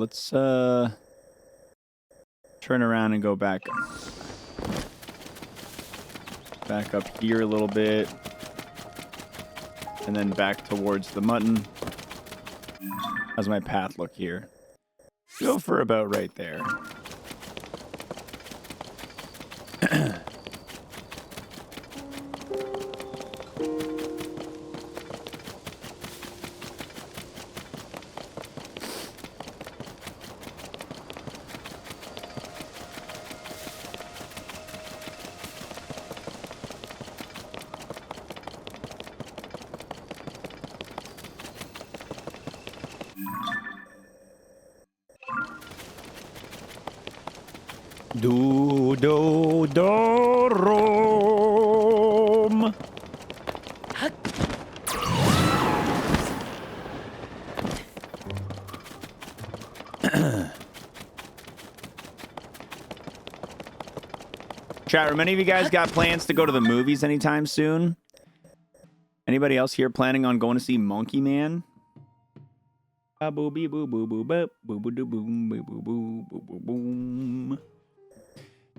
let's turn around and go back up here a little bit, and then back towards the mutton. How's my path look here? Go for about right there. Do-do-do-rom. Chat room, any of you guys got plans to go to the movies anytime soon? Anybody else here planning on going to see Monkey Man?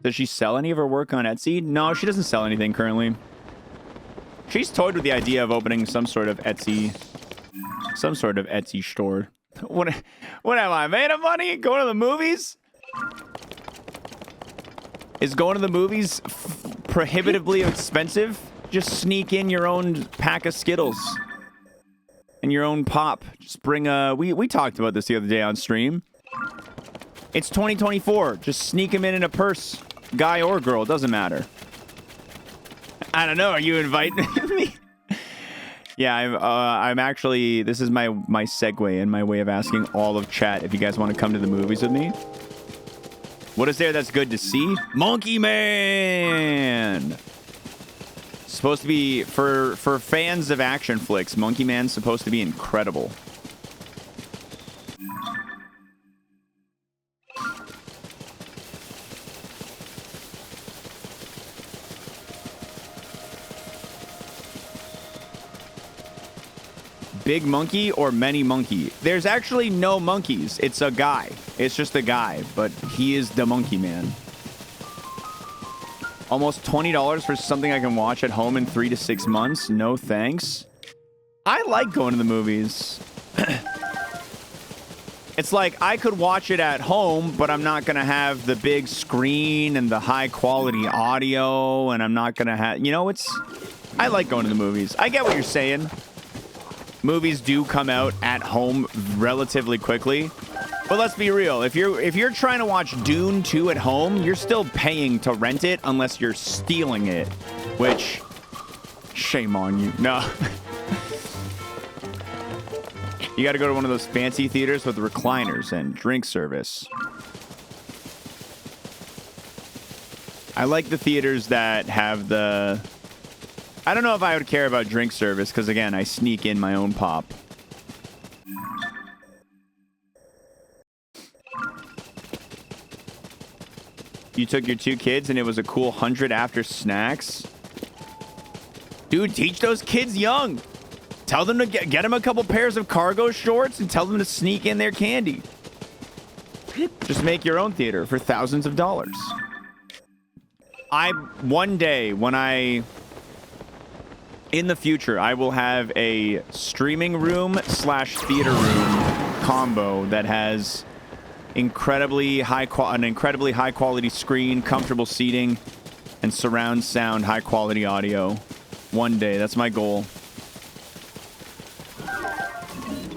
Does she sell any of her work on Etsy? No, she doesn't sell anything currently. She's toyed with the idea of opening some sort of Etsy store. What am I, made of money? Going to the movies? Is going to the movies prohibitively expensive? Just sneak in your own pack of Skittles and your own pop. Just bring we talked about this the other day on stream. It's 2024. Just sneak them in a purse. Guy or girl, doesn't matter. I don't know. Are you inviting me? Yeah, I'm actually, this is my segue and my way of asking all of chat if you guys want to come to the movies with me. What is there that's good to see? Monkey Man! Supposed to be, for fans of action flicks, Monkey Man's supposed to be incredible. Big monkey or many monkey? There's actually no monkeys. It's a guy. It's just a guy, but he is the Monkey Man. Almost $20 for something I can watch at home in 3 to 6 months? No thanks. I like going to the movies. It's like I could watch it at home, but I'm not going to have the big screen and the high quality audio, and I'm not going to have, you know, I like going to the movies. I get what you're saying. Movies do come out at home relatively quickly. But let's be real. If you're trying to watch Dune 2 at home, you're still paying to rent it unless you're stealing it. Which, shame on you. No. You got to go to one of those fancy theaters with recliners and drink service. I like the theaters that have the... I don't know if I would care about drink service because, again, I sneak in my own pop. You took your 2 kids and it was a cool 100 after snacks? Dude, teach those kids young. Tell them to get them a couple pairs of cargo shorts and tell them to sneak in their candy. Just make your own theater for thousands of dollars. One day when in the future, I will have a streaming room / theater room combo that has an incredibly high quality screen, comfortable seating, and surround sound, high quality audio. One day, that's my goal.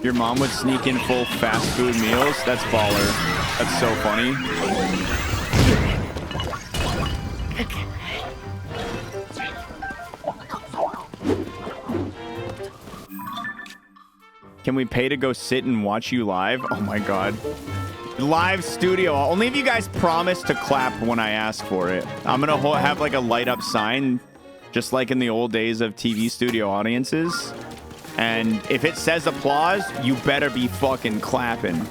Your mom would sneak in full fast food meals? That's baller. That's so funny. Can we pay to go sit and watch you live? Oh my god. Live studio. Only if you guys promise to clap when I ask for it. I'm gonna have like a light up sign, just like in the old days of TV studio audiences. And if it says applause, you better be fucking clapping.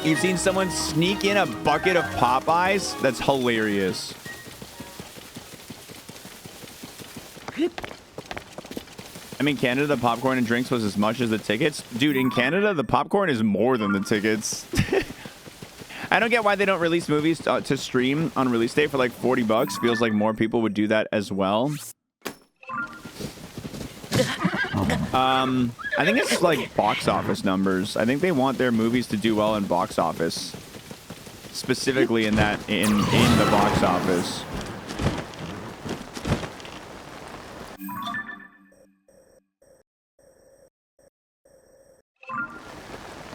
You've seen someone sneak in a bucket of Popeyes? That's hilarious. I mean, Canada, the popcorn and drinks was as much as the tickets. Dude, in Canada, the popcorn is more than the tickets. I don't get why they don't release movies to stream on release day for like $40. Feels like more people would do that as well. I think it's like box office numbers. I think they want their movies to do well in box office. Specifically in that, in the box office.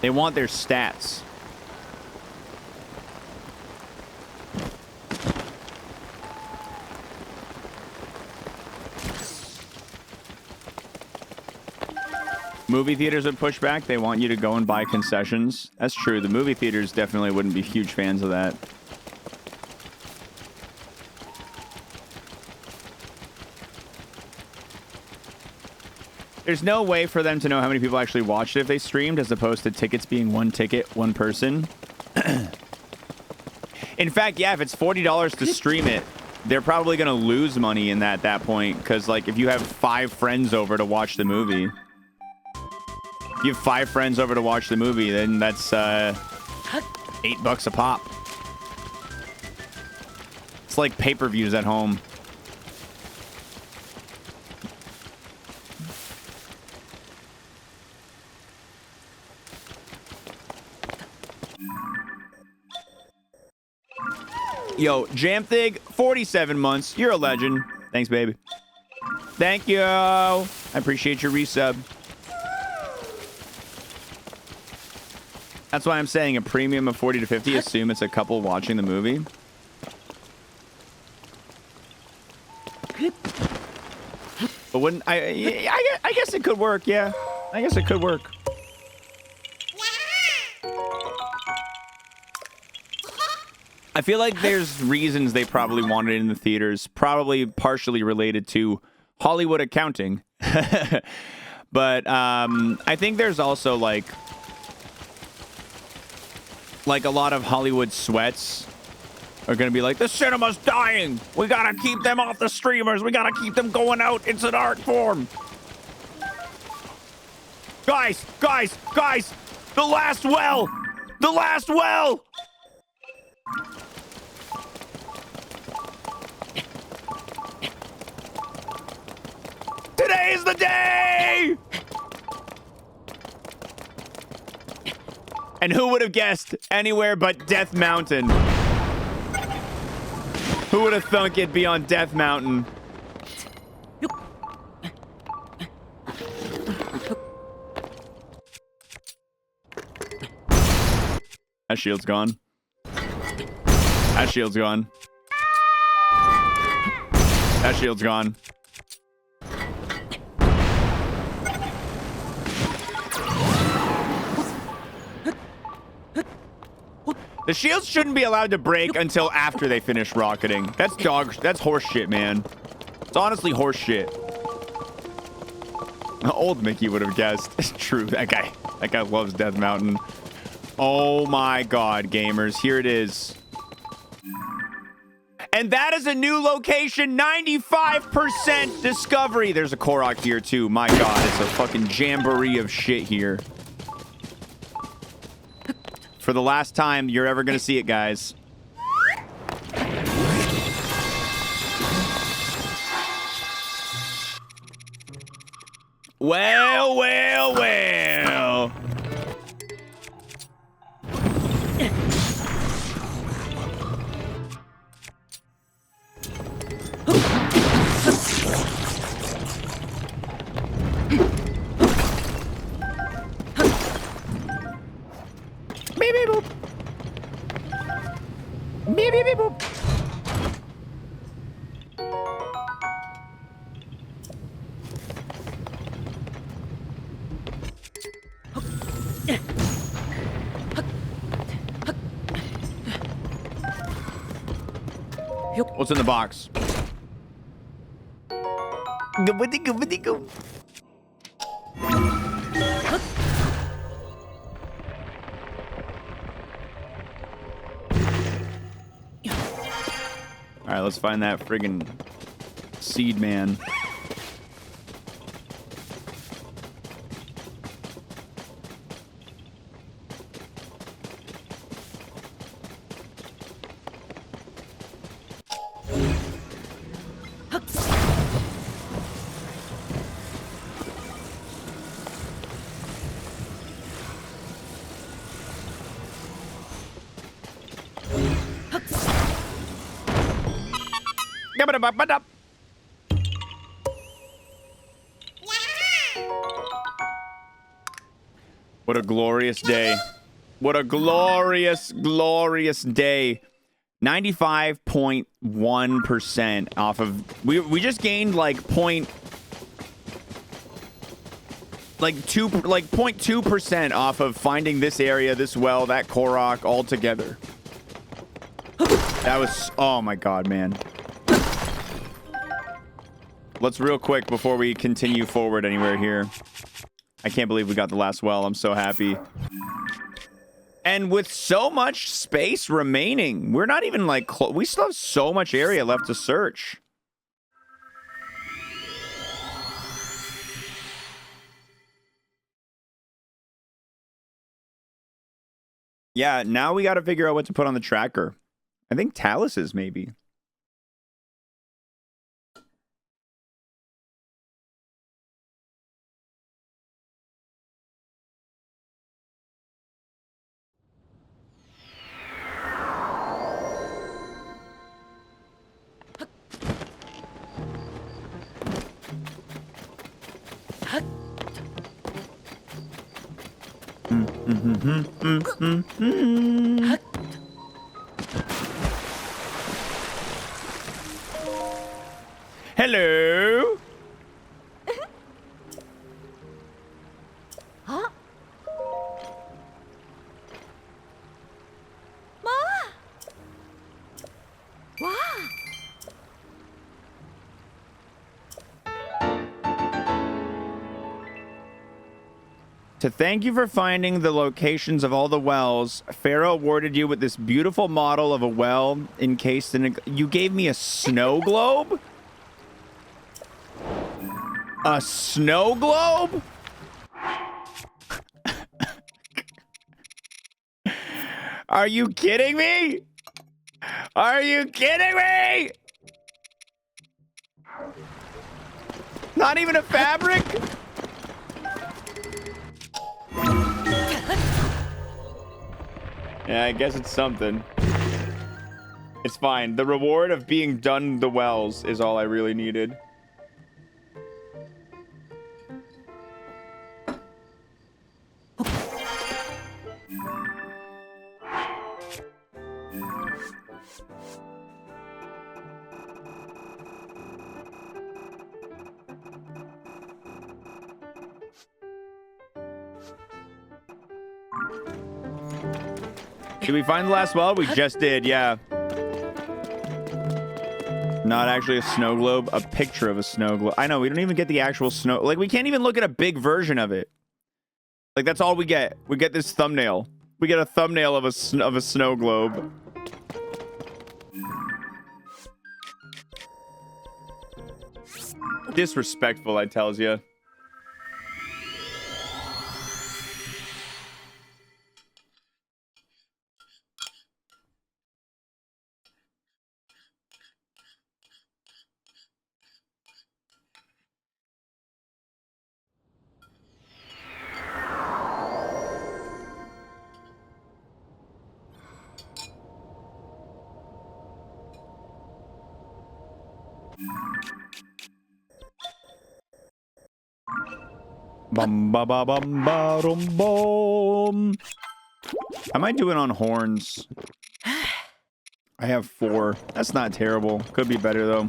They want their stats. Movie theaters would push back. They want you to go and buy concessions. That's true. The movie theaters definitely wouldn't be huge fans of that. There's no way for them to know how many people actually watched it if they streamed, as opposed to tickets being one ticket, one person. In fact, yeah, if it's $40 to stream it, they're probably going to lose money in that at that point. Because, like, if you have 5 friends over to watch the movie, if you have 5 friends over to watch the movie, then that's $8 a pop. It's like pay-per-views at home. Yo, Jamthig, 47 months. You're a legend. Thanks, baby. Thank you. I appreciate your resub. That's why I'm saying a premium of 40 to 50. Assume it's a couple watching the movie. But wouldn't I guess it could work. Yeah, I guess it could work. I feel like there's reasons they probably wanted it in the theaters, probably partially related to Hollywood accounting. But I think there's also like a lot of Hollywood sweats are going to be like, the cinema's dying. We got to keep them off the streamers. We got to keep them going out. It's an art form. Guys, the last well. The last well. Today is the day! And who would have guessed anywhere but Death Mountain? Who would have thunk it'd be on Death Mountain? That shield's gone. That shield's gone. That shield's gone. The shields shouldn't be allowed to break until after they finish rocketing. That's horse shit, man. It's honestly horse shit. Old Mickey would have guessed. It's true. That guy loves Death Mountain. Oh my god, gamers. Here it is. And that is a new location. 95% discovery. There's a Korok here too. My god, it's a fucking jamboree of shit here. For the last time you're ever going to see it, guys. Well, well, well. Beep, beep, boop. Beep, beep, beep, boop. What's in the box? Go. All right, let's find that friggin' seed man. What a glorious day. What a glorious, glorious day. 95.1% off of... We just gained like point... Like 0.2% off of finding this area, this well, that Korok all together. That was... Oh my god, man. Let's real quick before we continue forward anywhere here. I can't believe we got the last well. I'm so happy. And with so much space remaining, we're not even like... We still have so much area left to search. Yeah, now we got to figure out what to put on the tracker. I think Talus's maybe. Hello. Huh? Ma! Wow! To thank you for finding the locations of all the wells, Pharaoh awarded you with this beautiful model of a well encased in a... You gave me a snow globe? A snow globe? Are you kidding me? Are you kidding me? Not even a fabric? Yeah, I guess it's something. It's fine. The reward of being done the wells is all I really needed. Did we find the last well? We just did, yeah. Not actually a snow globe, a picture of a snow globe. I know, we don't even get the actual snow. Like, we can't even look at a big version of it. Like, that's all we get. We get this thumbnail. We get a thumbnail of a snow globe. Disrespectful, I tells you. Bum ba ba bum ba dum bum. How am I doing on horns? I have 4. That's not terrible. Could be better though.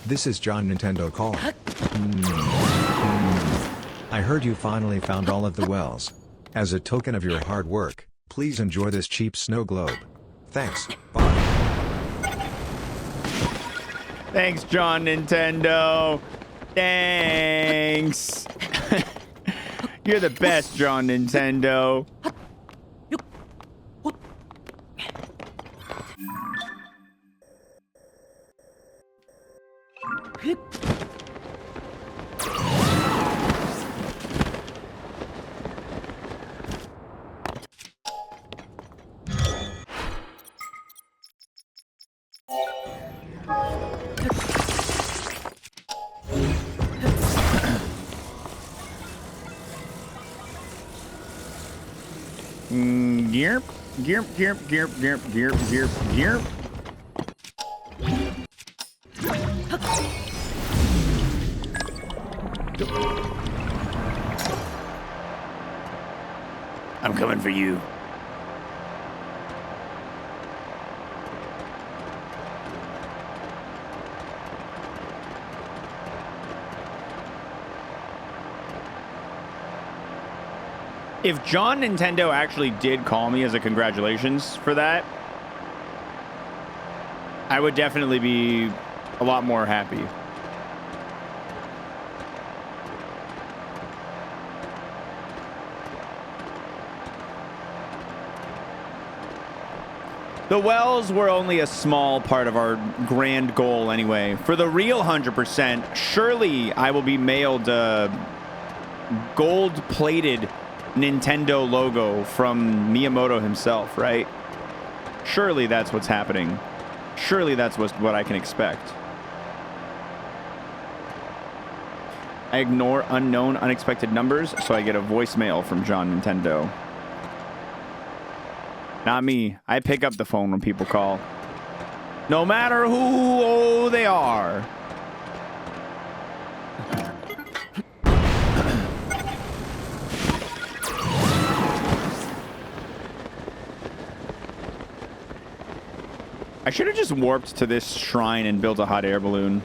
This is John Nintendo calling. I heard you finally found all of the wells. As a token of your hard work, please enjoy this cheap snow globe. Thanks. Bye. Thanks, John Nintendo. Thanks. You're the best, John Nintendo. Gear. Gear. Gear. Gear. Gear. Gear. Gear. Gear. I'm coming for you. If John Nintendo actually did call me as a congratulations for that, I would definitely be a lot more happy. The wells were only a small part of our grand goal anyway. For the real 100%, surely I will be mailed a gold-plated Nintendo logo from Miyamoto himself, right? Surely that's what's happening. Surely that's what I can expect. I ignore unknown, unexpected numbers, so I get a voicemail from John Nintendo. Not me. I pick up the phone when people call. No matter who they are. I should have just warped to this shrine and built a hot air balloon.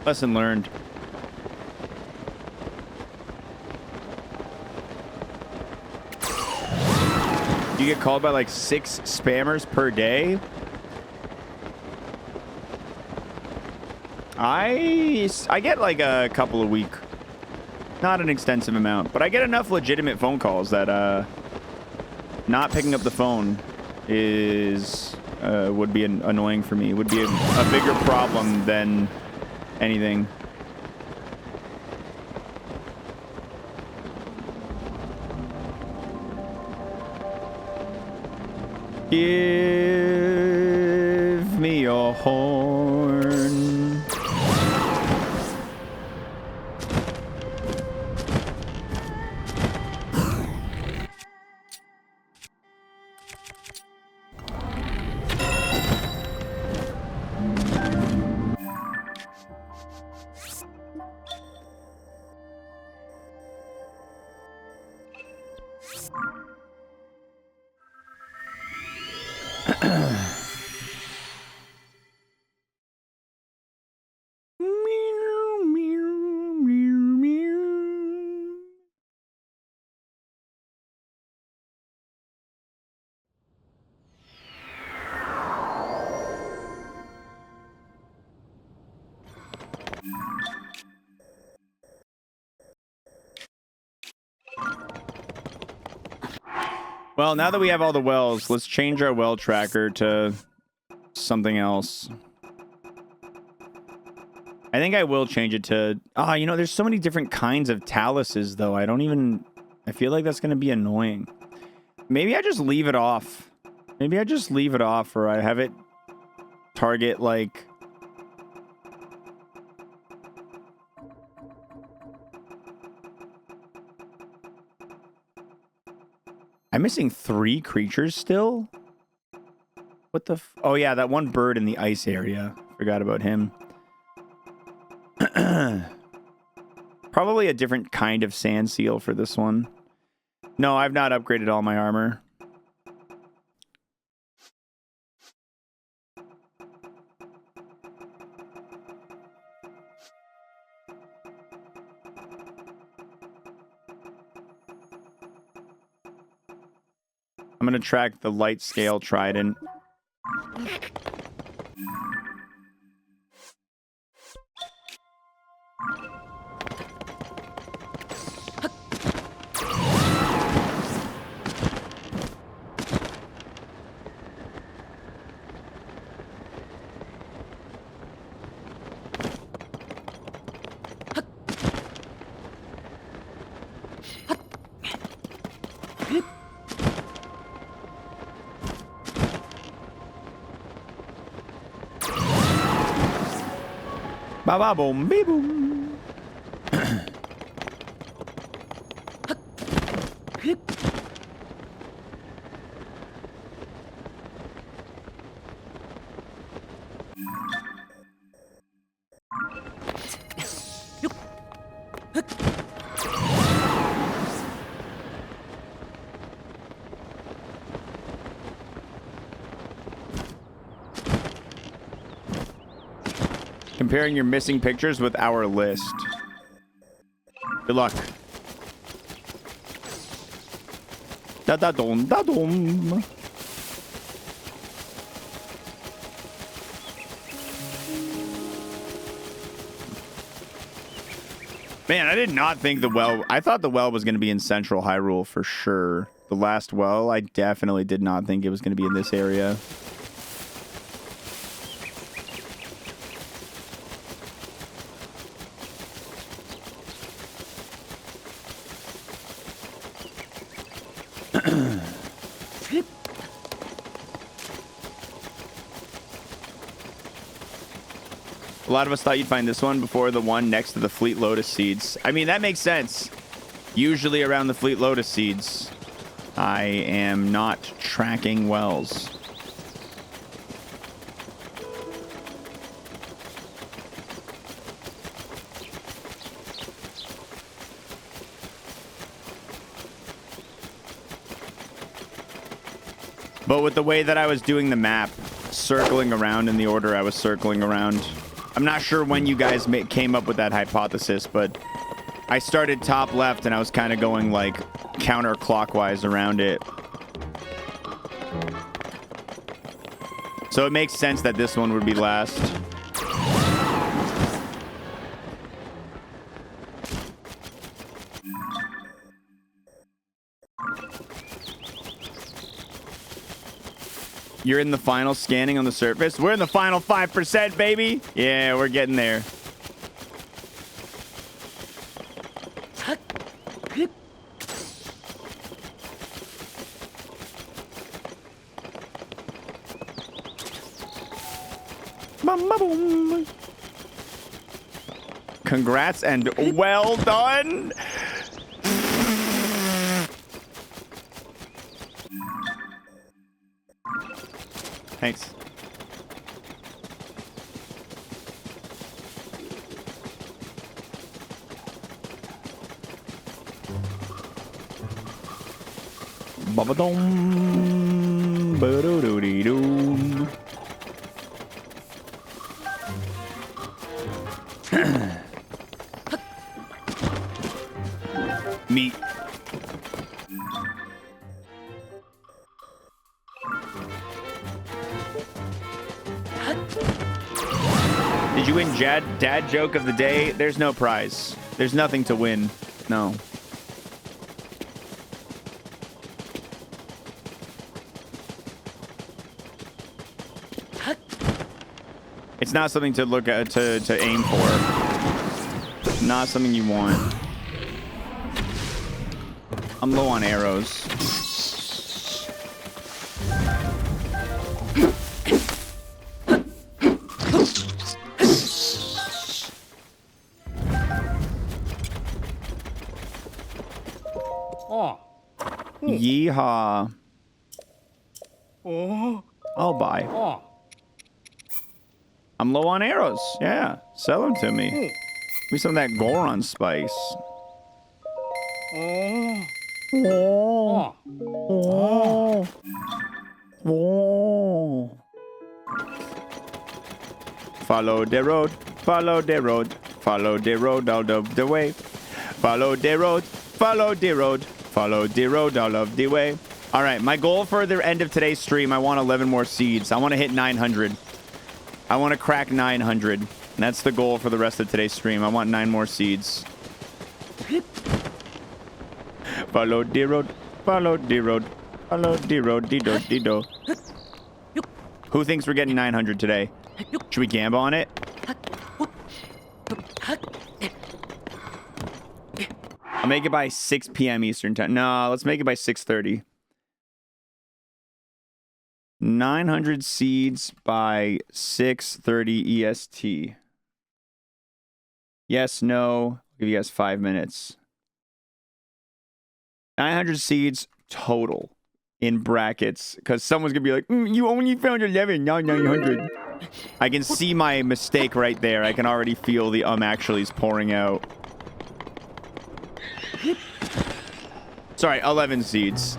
Lesson learned. You get called by like 6 spammers per day? I get like a couple a week. Not an extensive amount, but I get enough legitimate phone calls that not picking up the phone is would be annoying for me. Would be a bigger problem than anything. Give me your horn. Well, now that we have all the wells, let's change our well tracker to something else. I think I will change it to... you know, there's so many different kinds of taluses, though. I feel like that's going to be annoying. Maybe I just leave it off. Maybe I just leave it off, or I have it target, like... I'm missing 3 creatures still? What the oh yeah, that one bird in the ice area. Forgot about him. Probably a different kind of sand seal for this one. No, I've not upgraded all my armor. I'm gonna track the light scale trident. Ba ba boom, bee boom. Comparing your missing pictures with our list. Good luck. Da-da-dum, da-dum. Man, I did not think the well... I thought the well was going to be in Central Hyrule for sure. The last well, I definitely did not think it was going to be in this area. A lot of us thought you'd find this one before the one next to the Fleet Lotus seeds. I mean, that makes sense. Usually around the Fleet Lotus seeds, I am not tracking wells. But with the way that I was doing the map, circling around in the order I was circling around, I'm not sure when you guys came up with that hypothesis, but I started top left and I was kind of going like counterclockwise around it. So it makes sense that this one would be last. You're in the final scanning on the surface. We're in the final 5%, baby. Yeah, we're getting there. Congrats and well done. Thanks. Ba-ba-dum, ba-do-do-dee-doo. Meat. Did you win dad joke of the day? There's no prize. There's nothing to win. No. It's not something to look at, to aim for. Not something you want. I'm low on arrows. Yeehaw. I'll buy. I'm low on arrows. Yeah, sell them to me. Give me some of that Goron spice. Follow the road, follow the road, follow the road all of the way. Follow the road, follow the road, follow the road all of the way. All right, my goal for the end of today's stream, I want 11 more seeds. I want to hit 900. I want to crack 900. And that's the goal for the rest of today's stream. I want 9 more seeds. Follow the road, follow the road, follow the road, dee-do. Who thinks we're getting 900 today? Should we gamble on it? I'll make it by 6 p.m. Eastern time. No, let's make it by 6:30. 900 seeds by 6:30 EST. Yes, no. I'll give you guys 5 minutes. 900 seeds total in brackets, because someone's gonna be like, you only found 11, not 900. I can see my mistake right there. I can already feel the actuallys pouring out. Sorry, 11 seeds.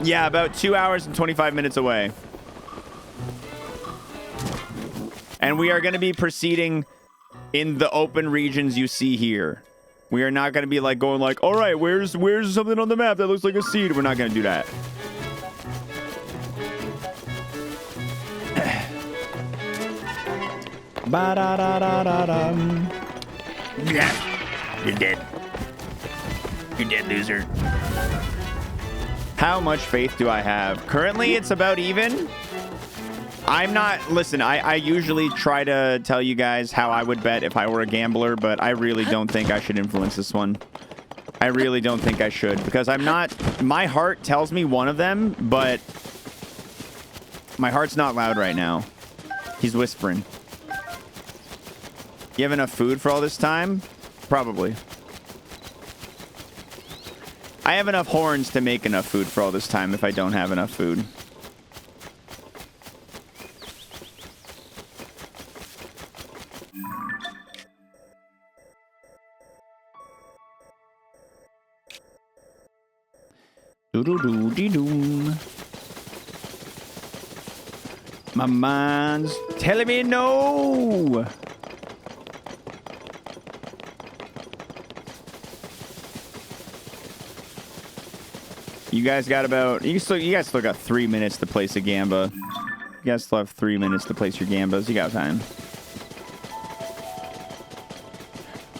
Yeah, about 2 hours and 25 minutes away. And we are going to be proceeding in the open regions you see here. We are not going to be like going like, all right, where's something on the map that looks like a seed? We're not going to do that. Ba-da-da-da-da-dum. Yeah, you're dead. You're dead, loser. How much faith do I have? Currently, it's about even. I'm not... Listen, I usually try to tell you guys how I would bet if I were a gambler, but I really don't think I should influence this one. I really don't think I should, because I'm not... My heart tells me one of them, but my heart's not loud right now. He's whispering. You have enough food for all this time? Probably. I have enough horns to make enough food for all this time if I don't have enough food. Doo-doo-doo-dee-doom. My mind's telling me no. You guys got about... You guys still got 3 minutes to place a gamba. You guys still have 3 minutes to place your gambas. You got time.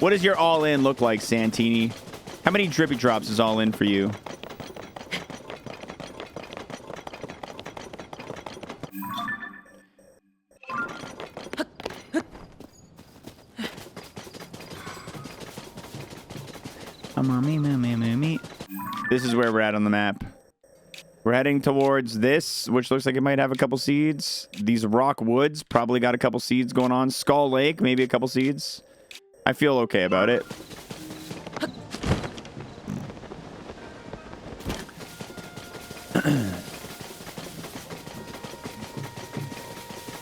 What does your all-in look like, Santini? How many drippy drops is all-in for you? This is where we're at on the map. We're heading towards this, which looks like it might have a couple seeds. These rock woods probably got a couple seeds going on. Skull Lake, maybe a couple seeds. I feel okay about it.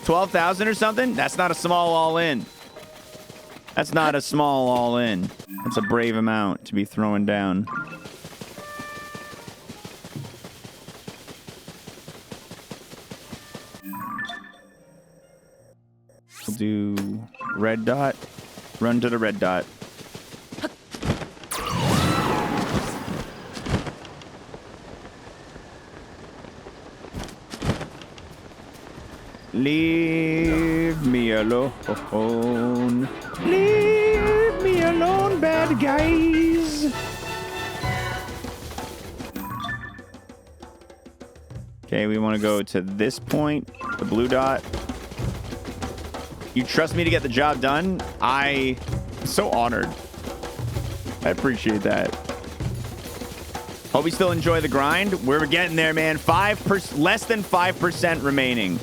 $12,000 or something? That's not a small all-in. That's not a small all-in. That's a brave amount to be throwing down. We'll do red dot. Run to the red dot. Leave me alone. Leave me alone, bad guys. Okay, we want to go to this point, the blue dot. You trust me to get the job done? I'm so honored. I appreciate that. Hope you still enjoy the grind. We're getting there, man. Less than 5% remaining.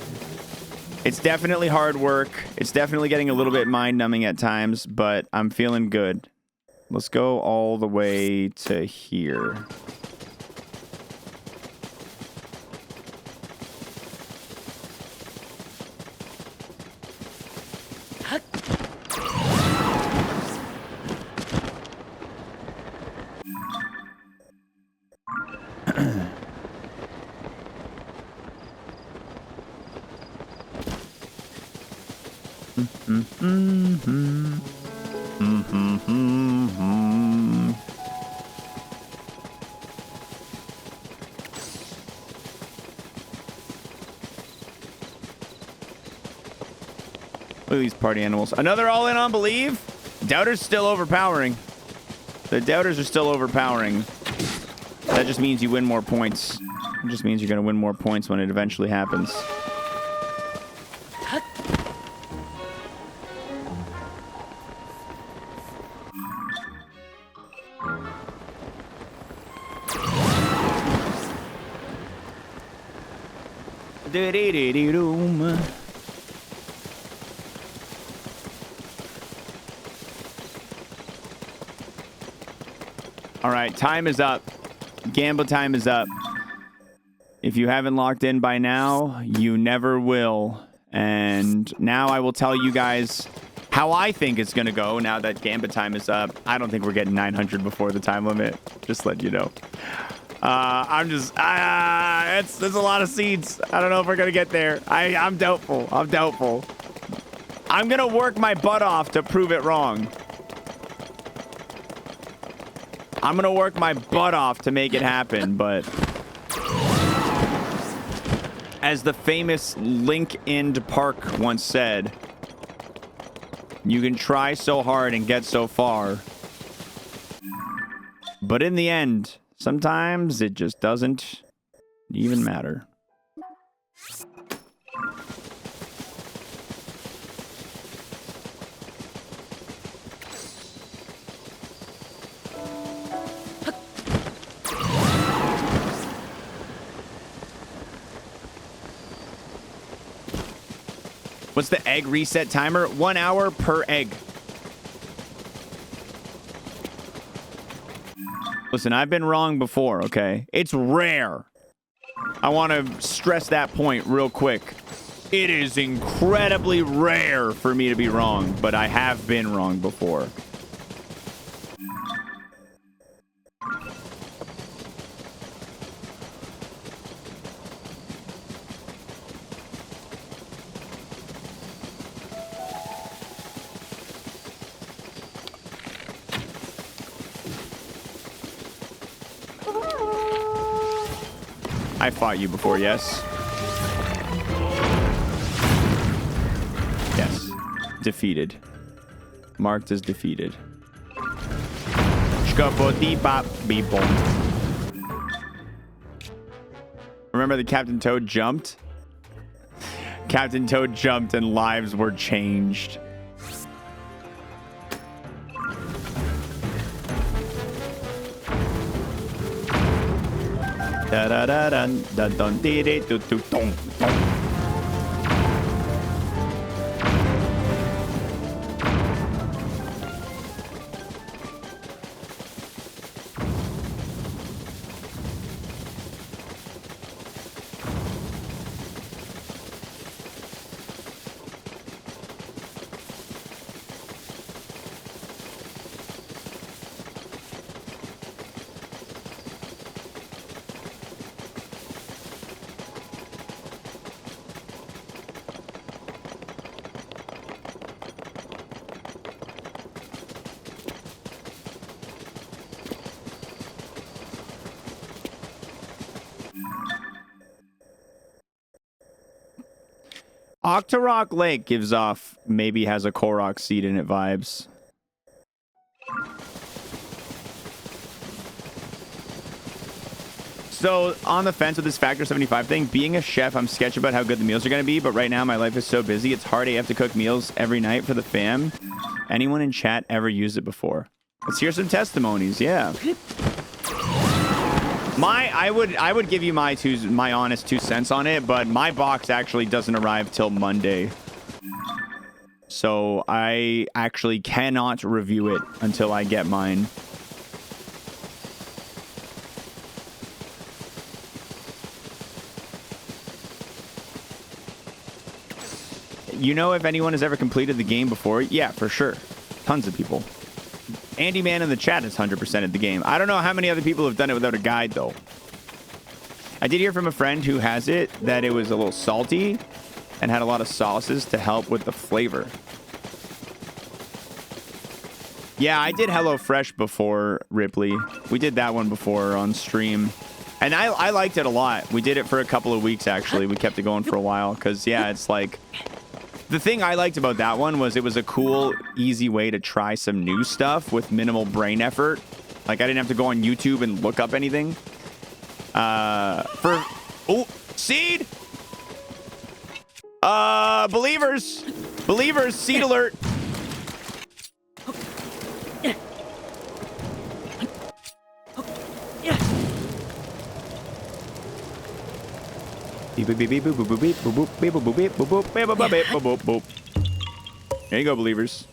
It's definitely hard work. It's definitely getting a little bit mind-numbing at times, but I'm feeling good. Let's go all the way to here. Look at these party animals. Another all-in on Believe? Doubter's still overpowering. The doubters are still overpowering. That just means you win more points. It just means you're going to win more points when it eventually happens. Do-dee-dee-dee-doom. All right, time is up. Gamble time is up. If you haven't locked in by now, you never will. And now I will tell you guys How I think it's going to go now that Gambit time is up, I don't think we're getting 900 before the time limit. Just let you know. There's a lot of seeds. I don't know if we're going to get there. I'm doubtful. I'm doubtful. I'm going to work my butt off to prove it wrong. I'm going to work my butt off to make it happen, but as the famous Linkin Park once said, you can try so hard and get so far, but in the end, sometimes it just doesn't even matter. What's the egg reset timer? 1 hour per egg. Listen, I've been wrong before, okay? It's rare. I want to stress that point real quick. It is incredibly rare for me to be wrong, but I have been wrong before. I fought you before, yes? Yes. Defeated. Marked as defeated. Remember the Captain Toad jumped? Captain Toad jumped and lives were changed. Da da da dun dun dun dee dee doo doo dum dum. Octorok Lake gives off maybe has a Korok seed in it vibes. So on the fence with this Factor 75 thing, being a chef, I'm sketchy about how good the meals are going to be, but right now my life is so busy, it's hard AF to cook meals every night for the fam. Anyone in chat ever used it before? Let's hear some testimonies, yeah. I would give you my honest 2 cents on it, but my box actually doesn't arrive till Monday. So I actually cannot review it until I get mine. You know if anyone has ever completed the game before? Yeah, for sure. Tons of people. Andy Man in the chat has 100%ed the game. I don't know how many other people have done it without a guide, though. I did hear from a friend who has it that it was a little salty and had a lot of sauces to help with the flavor. Yeah, I did HelloFresh before, Ripley. We did that one before on stream. And I liked it a lot. We did it for a couple of weeks, actually. We kept it going for a while because, yeah, it's like... The thing I liked about that one was it was a cool, easy way to try some new stuff with minimal brain effort. Like, I didn't have to go on YouTube and look up anything. Oh, seed! Believers! Believers, seed alert! There you go, believers.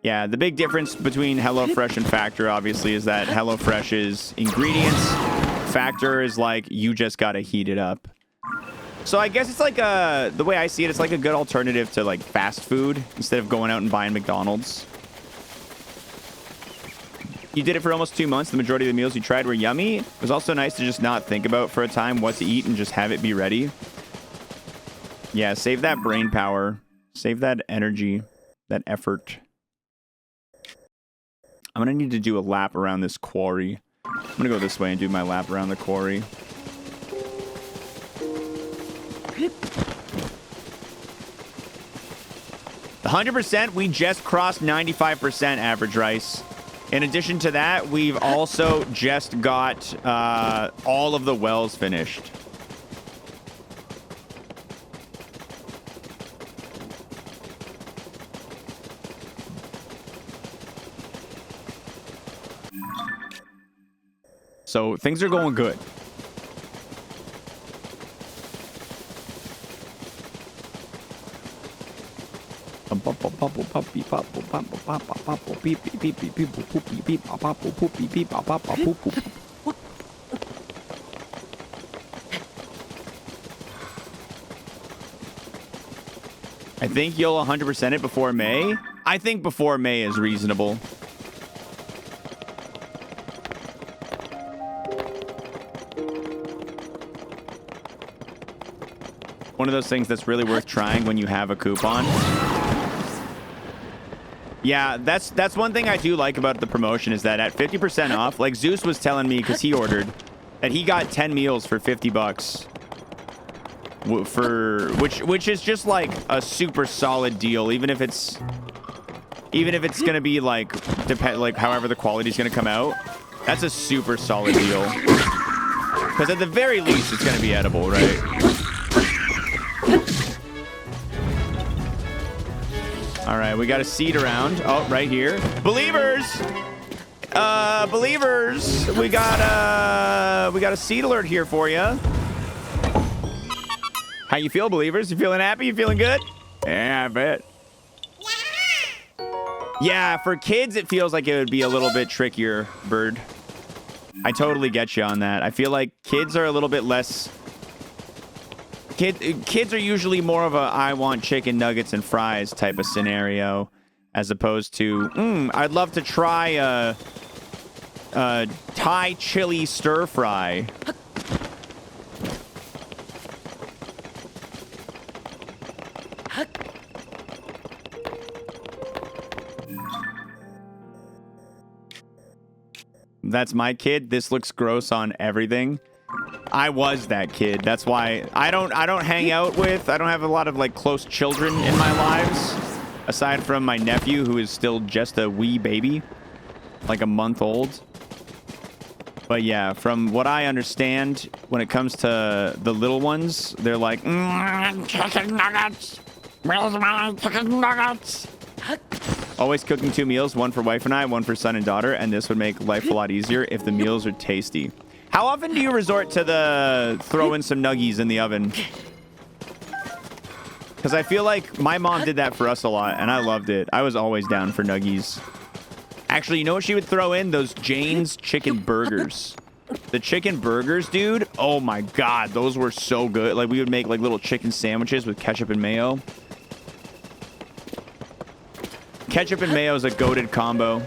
Yeah, the big difference between HelloFresh and Factor, obviously, is that HelloFresh's ingredients, Factor is like, you just gotta heat it up. So I guess it's like the way I see it, it's like a good alternative to like fast food instead of going out and buying McDonald's. You did it for almost 2 months. The majority of the meals you tried were yummy. It was also nice to just not think about for a time what to eat and just have it be ready. Yeah, save that brain power. Save that energy, that effort. I'm going to need to do a lap around this quarry. I'm going to go this way and do my lap around the quarry. The 100%, we just crossed 95% average rice. In addition to that, we've also just got all of the wells finished. So things are going good. I think you'll 100% it before May. I think before May is reasonable. One of those things that's really worth trying when you have a coupon. Yeah, that's one thing I do like about the promotion is that at 50% off, like Zeus was telling me because he ordered that he got 10 meals for 50 bucks. For which is just like a super solid deal, even if it's gonna be like however the quality's gonna come out. That's a super solid deal. Because at the very least, it's gonna be edible, right? All right, we got a seed around. Oh, right here. Believers! Believers! We got a seed alert here for you. How you feel, believers? You feeling happy? You feeling good? Yeah, I bet. Yeah, for kids, it feels like it would be a little bit trickier, Bird. I totally get you on that. I feel like kids are a little bit less... Kids are usually more of a I want chicken nuggets and fries type of scenario, as opposed to I'd love to try a Thai chili stir fry. That's my kid. This looks gross on everything. I was that kid. That's why I don't hang out with, I don't have a lot of like close children in my lives, aside from my nephew, who is still just a wee baby, like a month old. But yeah, from what I understand, when it comes to the little ones, they're like, chicken nuggets. Where's my chicken nuggets? Always cooking 2 meals, one for wife and I, one for son and daughter, and this would make life a lot easier if the meals are tasty. How often do you resort to the throw in some nuggies in the oven? Because I feel like my mom did that for us a lot, and I loved it. I was always down for nuggies. Actually, you know what she would throw in? Those Jane's chicken burgers. The chicken burgers, dude. Oh my God, those were so good. Like we would make like little chicken sandwiches with ketchup and mayo. Ketchup and mayo is a goated combo.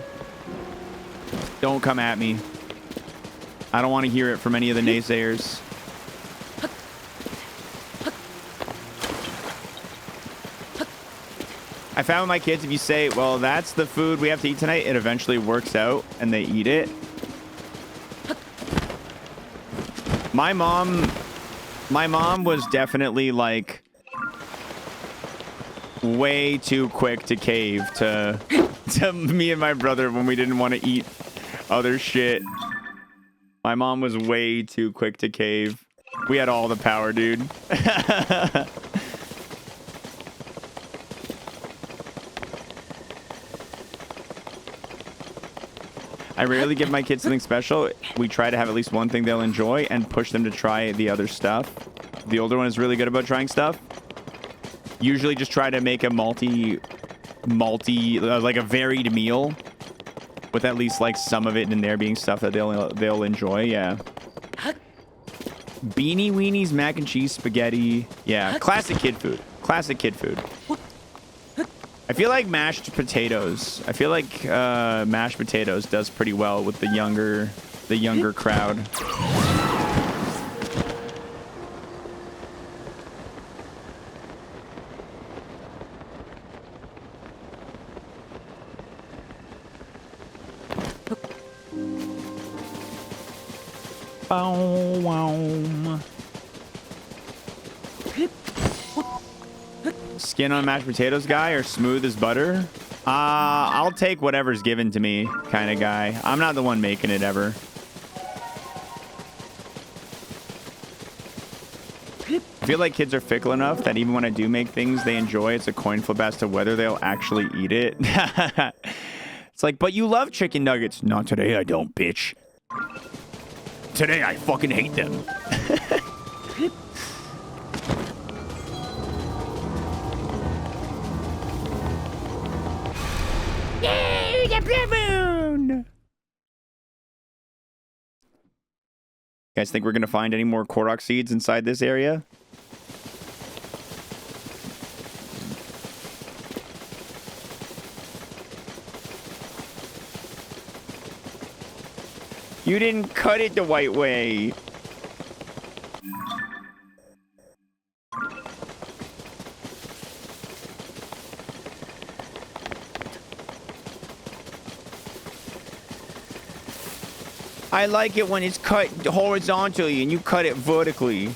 Don't come at me. I don't want to hear it from any of the naysayers. I found with my kids, if you say, well, that's the food we have to eat tonight, it eventually works out and they eat it. My mom was definitely like way too quick to cave to me and my brother when we didn't want to eat other shit. My mom was way too quick to cave. We had all the power, dude. I rarely give my kids something special. We try to have at least one thing they'll enjoy and push them to try the other stuff. The older one is really good about trying stuff. Usually just try to make a like a varied meal with at least like some of it in there being stuff that they'll enjoy. Yeah. Beanie Weenies, mac and cheese, spaghetti. Yeah, classic kid food. Classic kid food. I feel like mashed potatoes. I feel like mashed potatoes does pretty well with the younger crowd. Bow, wow. Skin on mashed potatoes guy or smooth as butter? I'll take whatever's given to me kind of guy. I'm not the one making it ever. I feel like kids are fickle enough that even when I do make things they enjoy, it's a coin flip as to whether they'll actually eat it. It's like, but you love chicken nuggets. Not today, I don't, bitch. Today, I fucking hate them. Yay, the blue moon! You guys think we're gonna find any more Korok seeds inside this area? You didn't cut it the white way. I like it when it's cut horizontally and you cut it vertically.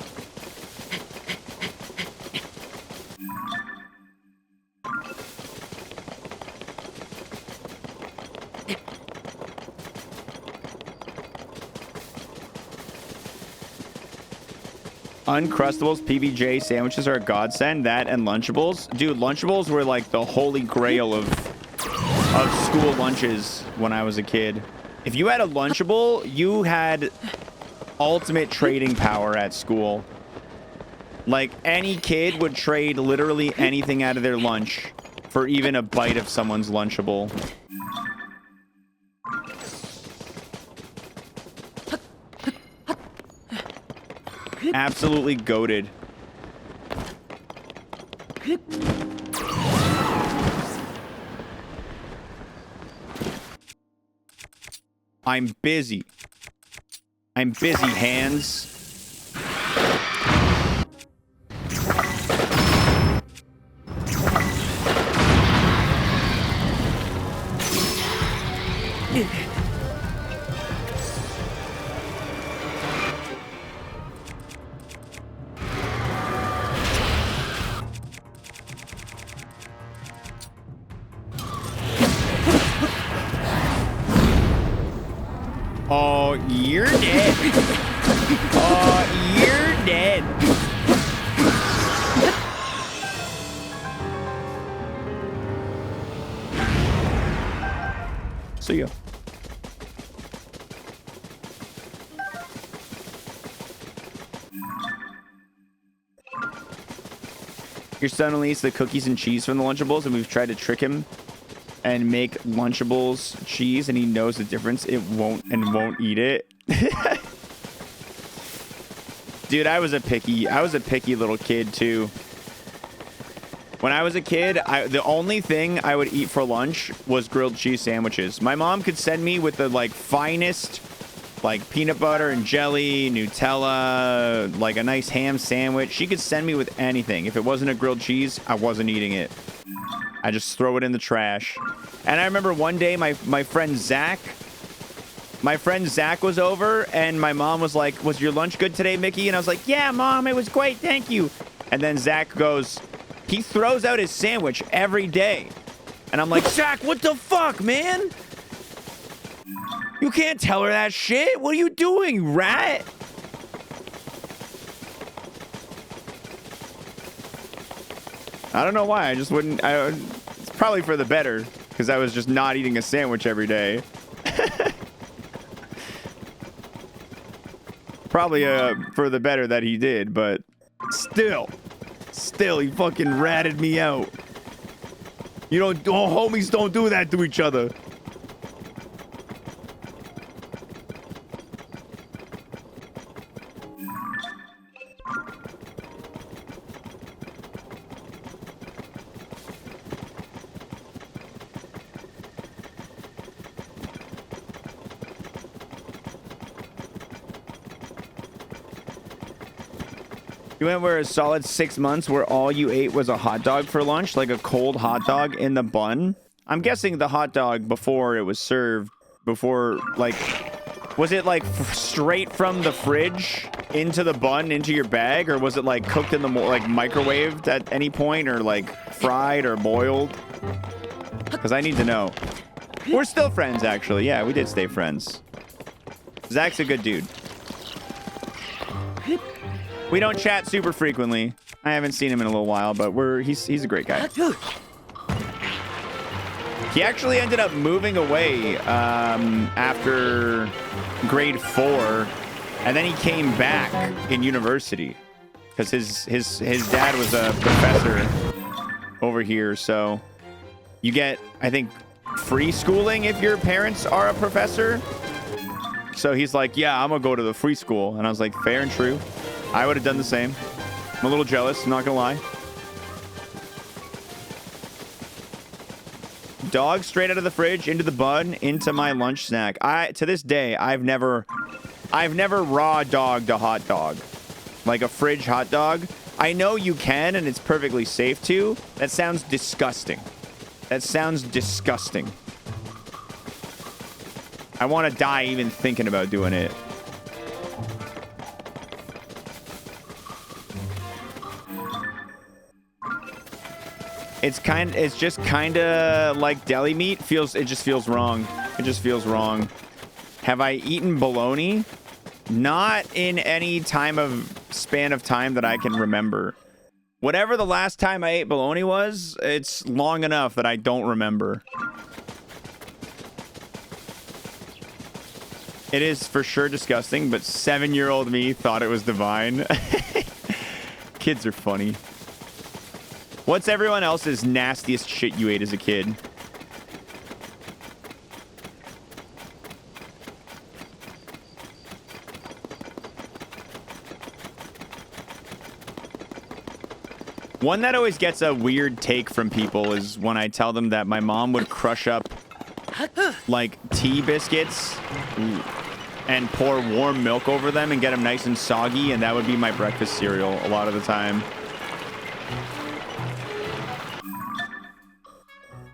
Uncrustables, PBJ sandwiches are a godsend. That and Lunchables. Dude, Lunchables were like the holy grail of school lunches when I was a kid. If you had a Lunchable, you had ultimate trading power at school. Like, any kid would trade literally anything out of their lunch for even a bite of someone's Lunchable. Absolutely goated. I'm busy. I'm busy, hands. Oh, you're dead. Oh, you're dead. See ya. Your son only eats the cookies and cheese from the Lunchables, and we've tried to trick him and make Lunchables cheese, and he knows the difference. It won't eat it. Dude, I was a picky little kid too. When I was a kid, the only thing I would eat for lunch was grilled cheese sandwiches. My mom could send me with the like finest, like peanut butter and jelly, Nutella, like a nice ham sandwich. She could send me with anything. If it wasn't a grilled cheese, I wasn't eating it. I just throw it in the trash. And I remember one day my friend Zach was over, and my mom was like, "Was your lunch good today, Mickey?" And I was like, "Yeah, Mom, it was great, thank you." And then Zach goes, he throws out his sandwich every day. And I'm like, "Zach, what the fuck, man? You can't tell her that shit. What are you doing, you rat?" I don't know why. I just wouldn't. It's probably for the better, because I was just not eating a sandwich every day. Probably for the better that he did, but still, he fucking ratted me out. You don't, homies don't do that to each other. You went where a solid 6 months where all you ate was a hot dog for lunch, like a cold hot dog in the bun. I'm guessing the hot dog before it was served, before, like, was it like straight from the fridge into the bun into your bag, or was it like cooked in the like microwaved at any point, or like fried or boiled? Because I need to know. We're still friends, actually. Yeah, we did stay friends. Zach's a good dude. We don't chat super frequently. I haven't seen him in a little while, but he's a great guy. He actually ended up moving away after grade 4, and then he came back in university because his dad was a professor over here. So you get, I think, free schooling if your parents are a professor. So he's like, yeah, I'm gonna go to the free school, and I was like, fair and true. I would have done the same. I'm a little jealous, I'm not gonna lie. Dog straight out of the fridge into the bun into my lunch snack. To this day, I've never raw dogged a hot dog, like a fridge hot dog. I know you can, and it's perfectly safe to. That sounds disgusting. That sounds disgusting. I want to die even thinking about doing it. It's just kind of like deli meat. It just feels wrong. It just feels wrong. Have I eaten bologna? Not in any span of time that I can remember. Whatever the last time I ate bologna was, it's long enough that I don't remember. It is for sure disgusting, but 7-year-old me thought it was divine. Kids are funny. What's everyone else's nastiest shit you ate as a kid? One that always gets a weird take from people is when I tell them that my mom would crush up like tea biscuits and pour warm milk over them and get them nice and soggy, and that would be my breakfast cereal a lot of the time.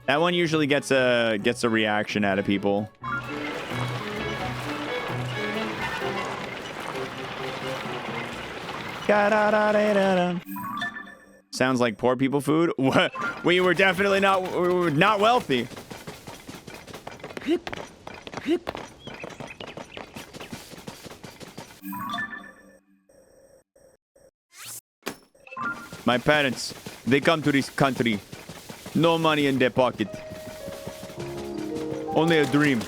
That one usually gets a reaction out of people. Sounds like poor people food. We were definitely not wealthy. My parents, they come to this country. No money in their pocket. Only a dream.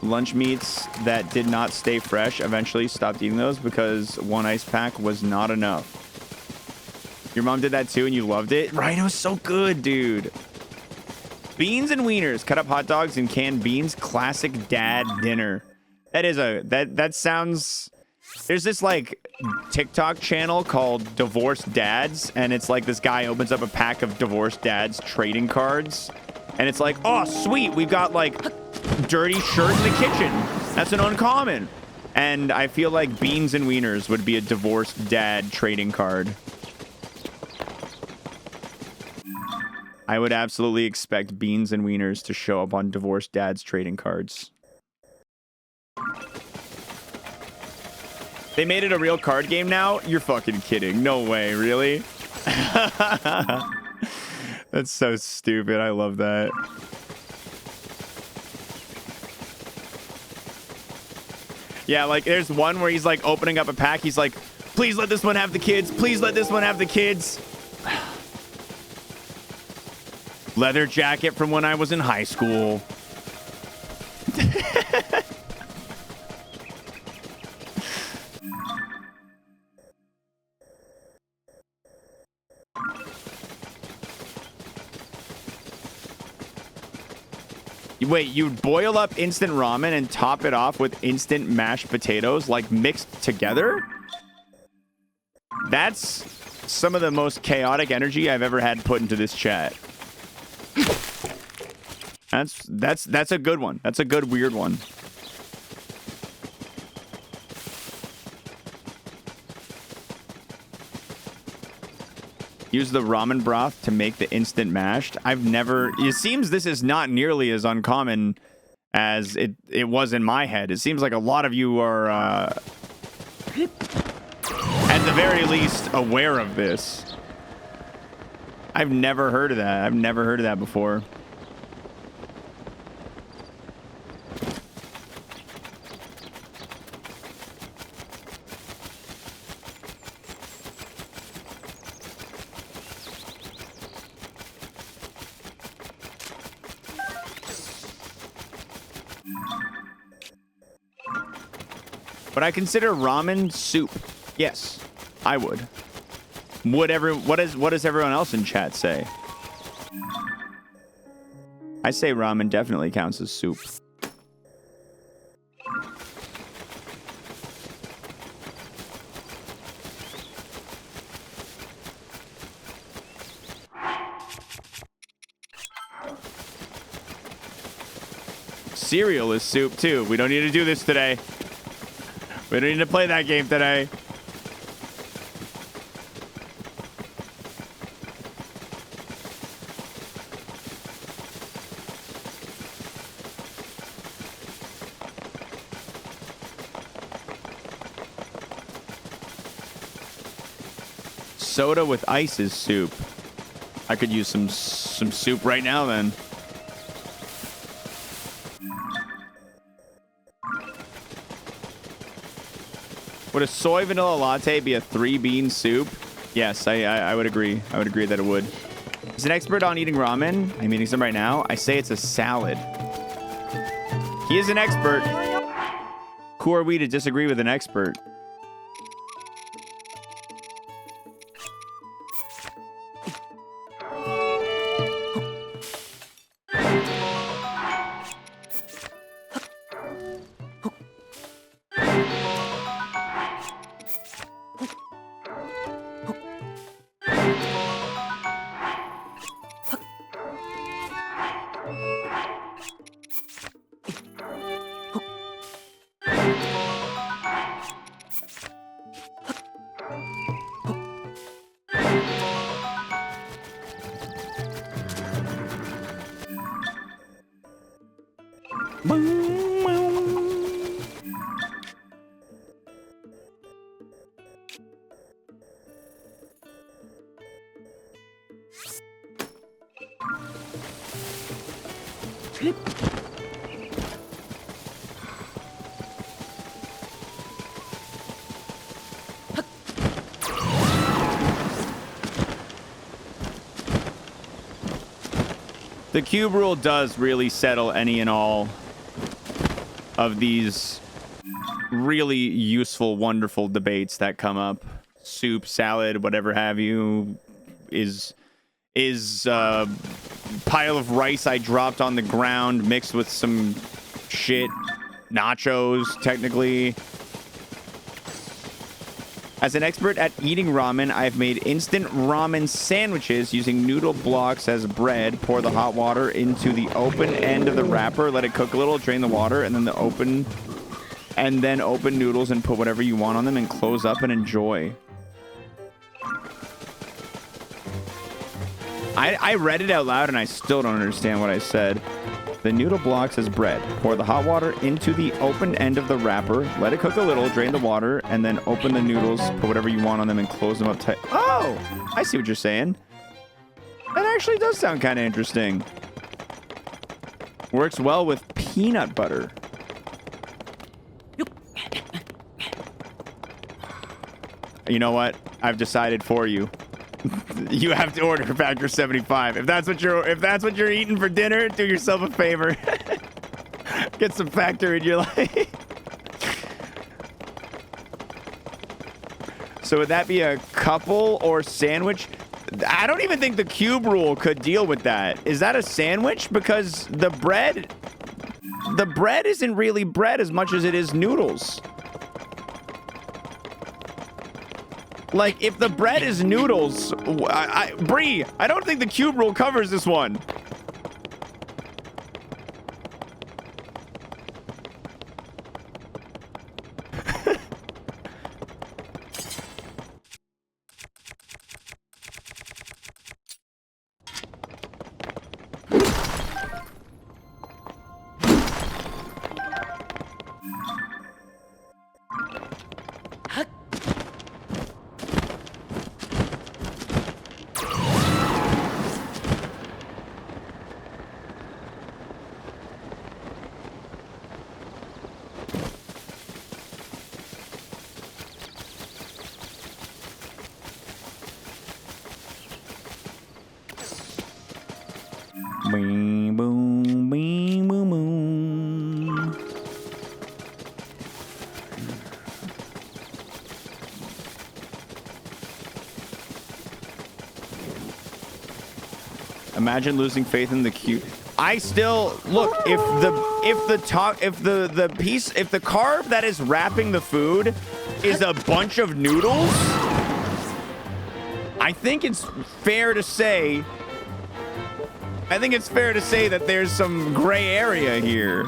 Lunch meats that did not stay fresh. Eventually stopped eating those because one ice pack was not enough. Your mom did that too and you loved it? Right, it was so good, dude. Beans and wieners. Cut up hot dogs and canned beans. Classic dad dinner. That sounds... There's this like TikTok channel called Divorced Dads, and it's like this guy opens up a pack of Divorced Dads trading cards, and it's like, oh sweet, we've got like dirty shirt in the kitchen. That's an uncommon. And I feel like beans and wieners would be a Divorced Dad trading card. I would absolutely expect beans and wieners to show up on Divorced Dad's trading cards. They made it a real card game now? You're fucking kidding. No way, really? That's so stupid. I love that. Yeah, like there's one where he's like opening up a pack. He's like, please let this one have the kids. Please let this one have the kids. Leather jacket from when I was in high school. Wait, you boil up instant ramen and top it off with instant mashed potatoes, like mixed together? That's some of the most chaotic energy I've ever had put into this chat. That's a good one. That's a good weird one. Use the ramen broth to make the instant mashed. I've never... It seems this is not nearly as uncommon as it was in my head. It seems like a lot of you are, at the very least, aware of this. I've never heard of that. I've never heard of that before. But I consider ramen soup. Yes, I would. What does everyone else in chat say? I say ramen definitely counts as soup. Cereal is soup too. We don't need to do this today. We don't need to play that game today. Soda with ice is soup. I could use some soup right now then. Would a soy vanilla latte be a 3-bean soup? Yes, I would agree. I would agree that it would. As an expert on eating ramen, I'm eating some right now. I say it's a salad. He is an expert. Who are we to disagree with an expert? The cube rule does really settle any and all of these really useful, wonderful debates that come up. Soup, salad, whatever have you, is a pile of rice I dropped on the ground mixed with some shit. Nachos, technically. As an expert at eating ramen, I've made instant ramen sandwiches using noodle blocks as bread. Pour the hot water into the open end of the wrapper. Let it cook a little, drain the water, and then open noodles and put whatever you want on them and close up and enjoy. I read it out loud and I still don't understand what I said. The noodle blocks as bread. Pour the hot water into the open end of the wrapper. Let it cook a little, drain the water, and then open the noodles, put whatever you want on them, and close them up tight. Oh, I see what you're saying. That actually does sound kind of interesting. Works well with peanut butter. You know what? I've decided for you. You have to order Factor 75. If that's what you're eating for dinner, do yourself a favor. Get some Factor in your life. So would that be a couple or sandwich? I don't even think the cube rule could deal with that. Is that a sandwich? Because the bread the bread isn't really bread as much as it is noodles. Like, if the bread is noodles, Bree, I don't think the cube rule covers this one. Boom, boom, boom, boom, boom. Imagine losing faith in the cube. I still look, if the carb that is wrapping the food is a bunch of noodles, I think it's fair to say that there's some gray area here.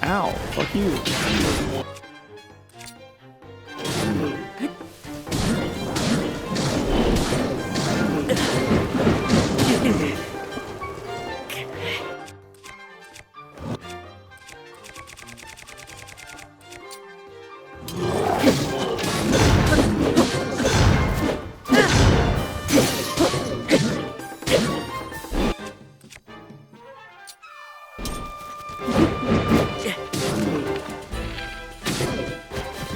Ow, fuck you.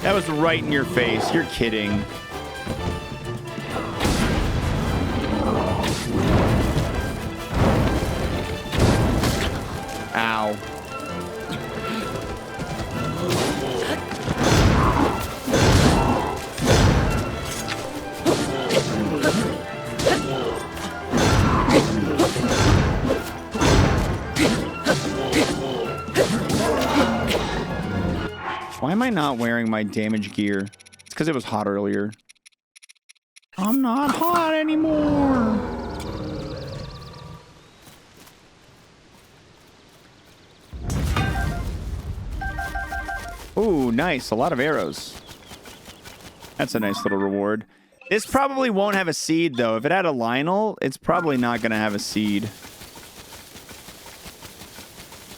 That was right in your face. You're kidding. Ow. Why am I not wearing my damage gear? It's because it was hot earlier. I'm not hot anymore. Ooh, nice. A lot of arrows. That's a nice little reward. This probably won't have a seed, though. If it had a Lionel, it's probably not going to have a seed.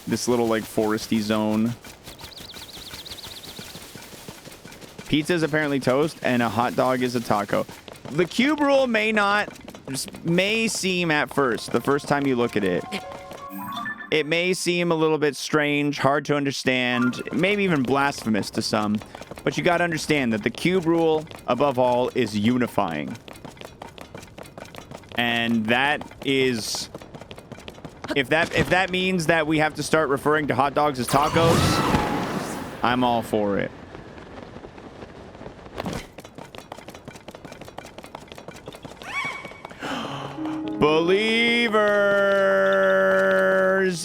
This little, like, foresty zone. Pizza is apparently toast, and a hot dog is a taco. The cube rule may seem at first, the first time you look at it, it may seem a little bit strange, hard to understand, maybe even blasphemous to some, but you got to understand that the cube rule, above all, is unifying. And that is... If that means that we have to start referring to hot dogs as tacos, I'm all for it. Believers!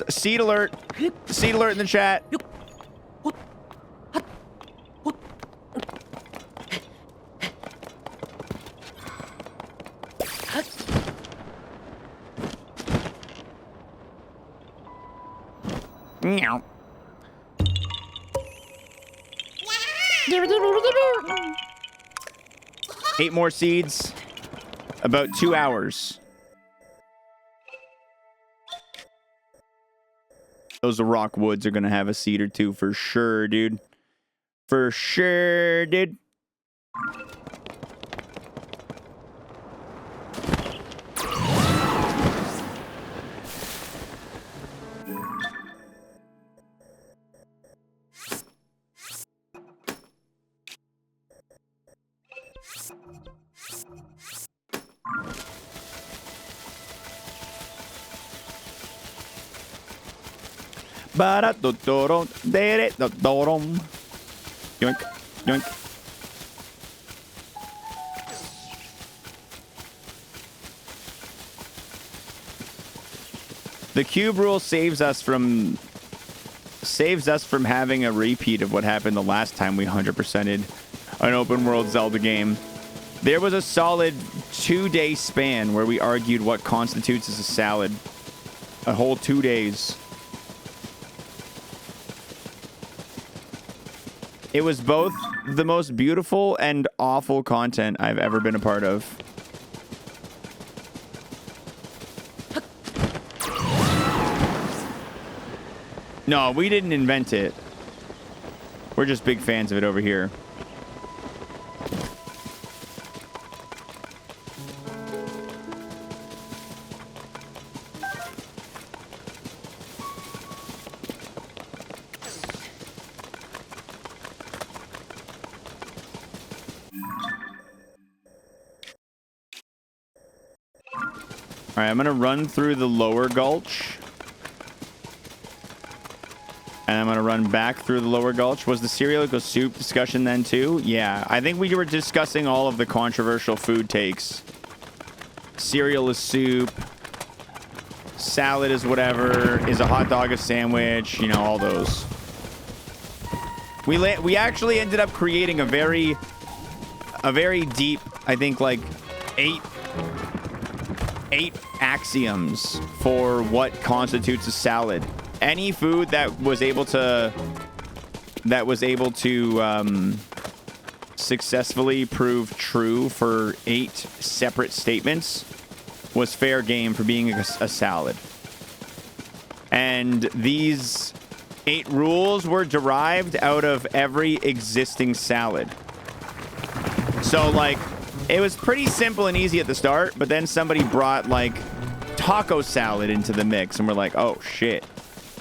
Seed alert. Seed alert in the chat. Meow. 8 more seeds. About 2 hours. Those rock woods are gonna have a seed or two for sure, dude. For sure, dude. Yoink. Yoink. The cube rule saves us from having a repeat of what happened the last time we 100%ed an open world Zelda game. There was a solid 2-day span where we argued what constitutes as a salad. A whole 2 days. It was both the most beautiful and awful content I've ever been a part of. No, we didn't invent it. We're just big fans of it over here. All right, I'm gonna run through the lower gulch. And I'm gonna run back through the lower gulch. Was the cereal go soup discussion then too? Yeah, I think we were discussing all of the controversial food takes. Cereal is soup. Salad is whatever. Is a hot dog a sandwich? You know, all those. We actually ended up creating a very deep, I think like eight axioms for what constitutes a salad. Any food that was able to successfully prove true for 8 separate statements was fair game for being a salad. And these 8 rules were derived out of every existing salad. So like it was pretty simple and easy at the start, but then somebody brought like taco salad into the mix and we're like, oh shit.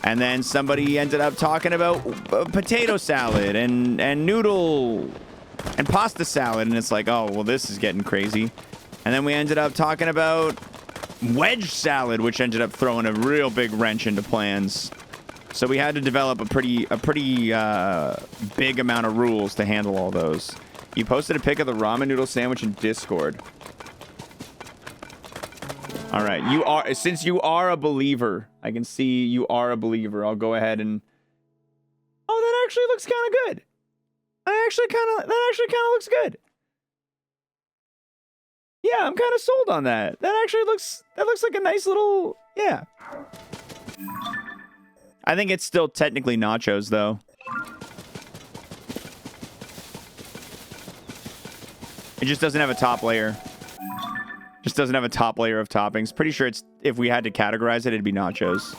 And then somebody ended up talking about potato salad and noodle and pasta salad. And it's like, oh, well, this is getting crazy. And then we ended up talking about wedge salad, which ended up throwing a real big wrench into plans. So we had to develop a pretty big amount of rules to handle all those. You posted a pic of the ramen noodle sandwich in Discord. All right, since you are a believer, I can see you are a believer. I'll go ahead and... Oh, that actually looks kind of good. That actually kind of looks good. Yeah, I'm kind of sold on that. That looks like a nice little... Yeah. I think it's still technically nachos, though. It just doesn't have a top layer. Just doesn't have a top layer of toppings. Pretty sure it's, if we had to categorize it, it'd be nachos.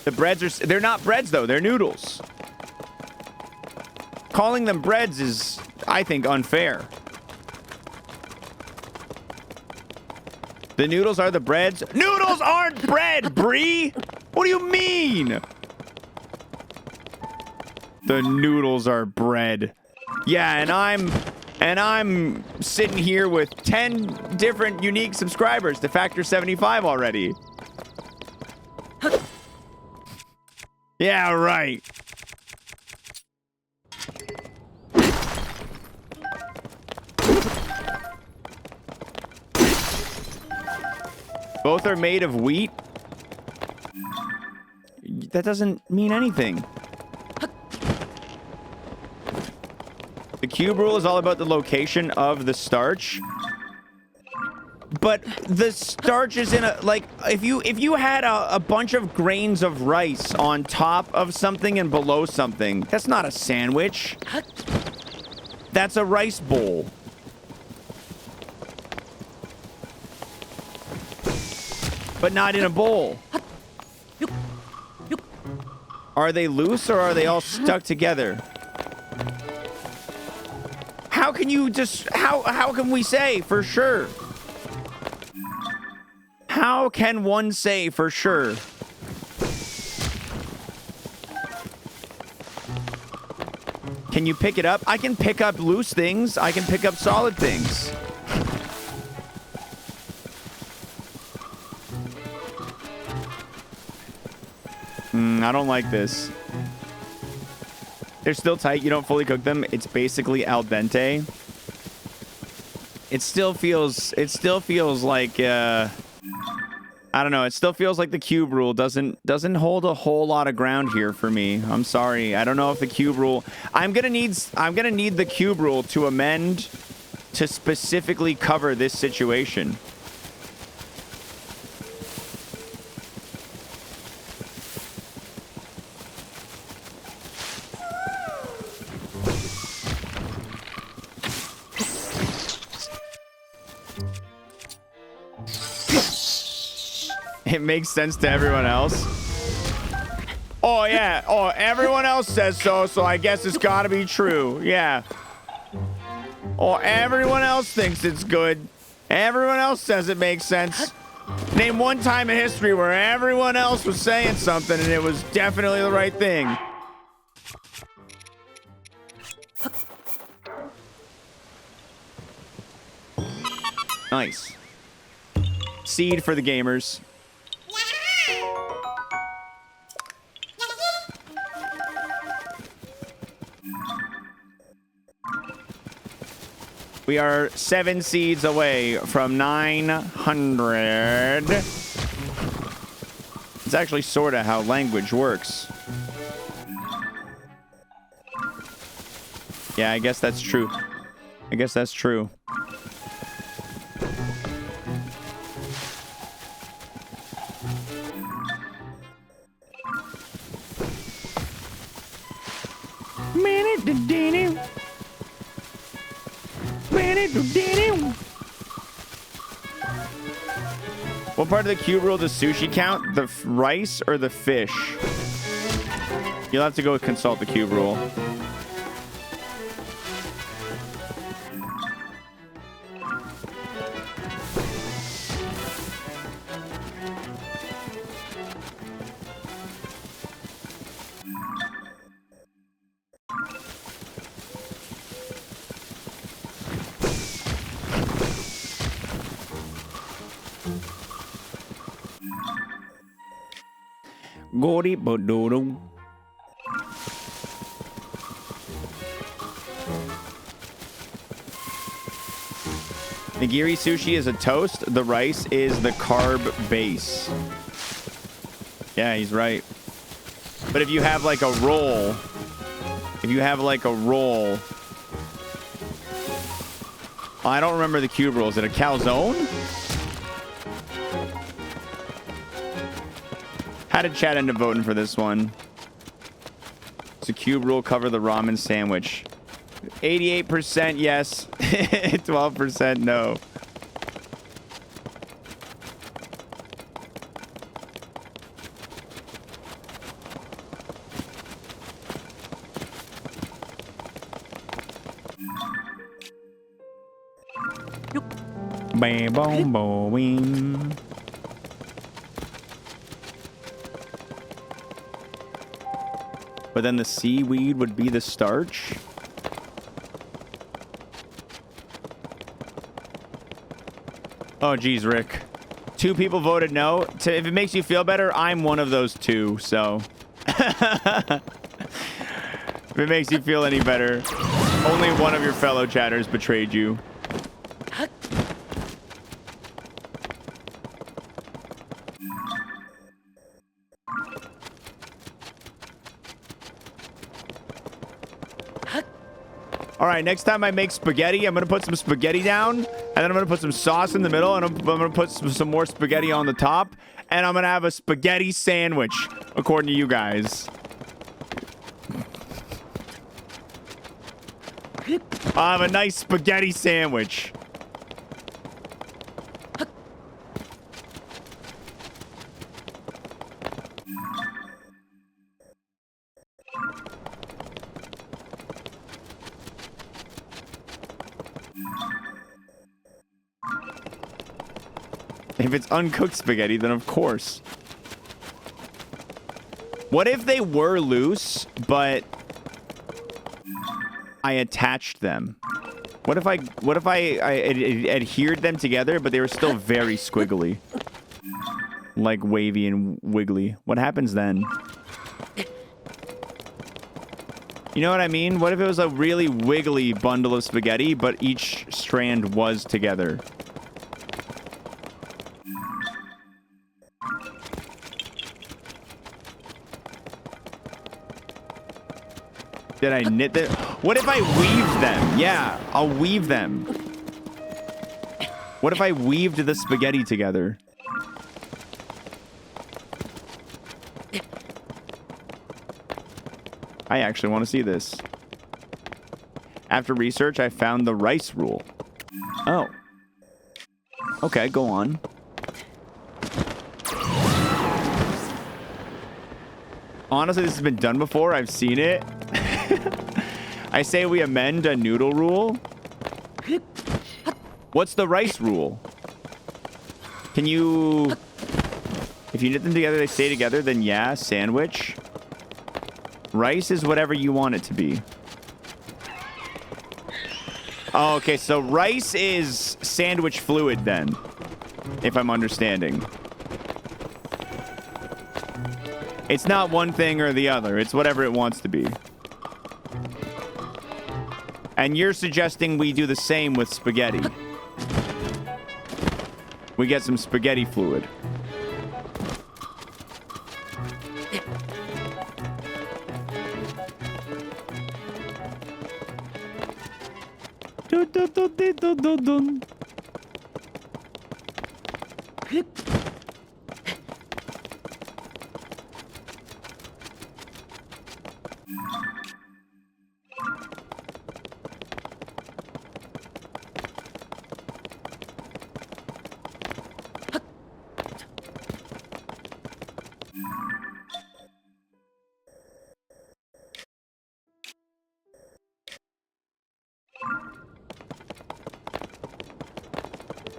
The breads are, they're not breads though, they're noodles. Calling them breads is, I think, unfair. The noodles are the breads. Noodles aren't bread, Bree! What do you mean? The noodles are bread. Yeah, and I'm sitting here with 10 different unique subscribers to Factor 75 already. Yeah, right. Both are made of wheat. That doesn't mean anything. The cube rule is all about the location of the starch. But the starch is in a, like, if you had a bunch of grains of rice on top of something and below something, that's not a sandwich. That's a rice bowl. But not in a bowl. Are they loose or are they all stuck together? How can you just, how can we say for sure? How can one say for sure? Can you pick it up? I can pick up loose things. I can pick up solid things. I don't like this. They're still tight. You don't fully cook them. It's basically al dente. It still feels like I don't know. It still feels like the cube rule doesn't hold a whole lot of ground here for me. I'm sorry. I don't know if the cube rule. I'm gonna need the cube rule to amend to specifically cover this situation. It makes sense to everyone else. Oh, yeah. Oh, everyone else says so I guess it's gotta be true. Yeah. Oh, everyone else thinks it's good. Everyone else says it makes sense. Name one time in history where everyone else was saying something and it was definitely the right thing. Nice. Seed for the gamers. We are 7 seeds away from 900. It's actually sort of how language works. Yeah, I guess that's true. I guess that's true. What part of the cube rule does sushi count? The rice or the fish? You'll have to go consult the cube rule. Gori bodoodle. Nigiri sushi is a toast. The rice is the carb base. Yeah, he's right. But if you have like a roll, I don't remember the cube rule. Is it a calzone? How did chat end up voting for this one? Does the cube rule cover the ramen sandwich? 88% yes. 12% no. Bam, boom, boom. But then the seaweed would be the starch. Oh, geez, Rick. 2 people voted no. If it makes you feel better, I'm one of those 2, so. If it makes you feel any better, only one of your fellow chatters betrayed you. All right, next time I make spaghetti, I'm going to put some spaghetti down, and then I'm going to put some sauce in the middle, and I'm going to put some more spaghetti on the top, and I'm going to have a spaghetti sandwich, according to you guys. I'll have a nice spaghetti sandwich. If it's uncooked spaghetti, then of course. What if they were loose, but I attached them? What if I adhered them together, but they were still very squiggly? Like wavy and wiggly. What happens then? You know what I mean? What if it was a really wiggly bundle of spaghetti, but each strand was together? Did I knit them? What if I weaved them? Yeah, I'll weave them. What if I weaved the spaghetti together? I actually want to see this. After research, I found the rice rule. Oh. Okay, go on. Honestly, this has been done before. I've seen it. I say we amend a noodle rule. What's the rice rule? Can you... If you knit them together, they stay together, then yeah, sandwich. Rice is whatever you want it to be. Oh, okay, so rice is sandwich fluid then, if I'm understanding. It's not one thing or the other. It's whatever it wants to be. And you're suggesting we do the same with spaghetti. We get some spaghetti fluid.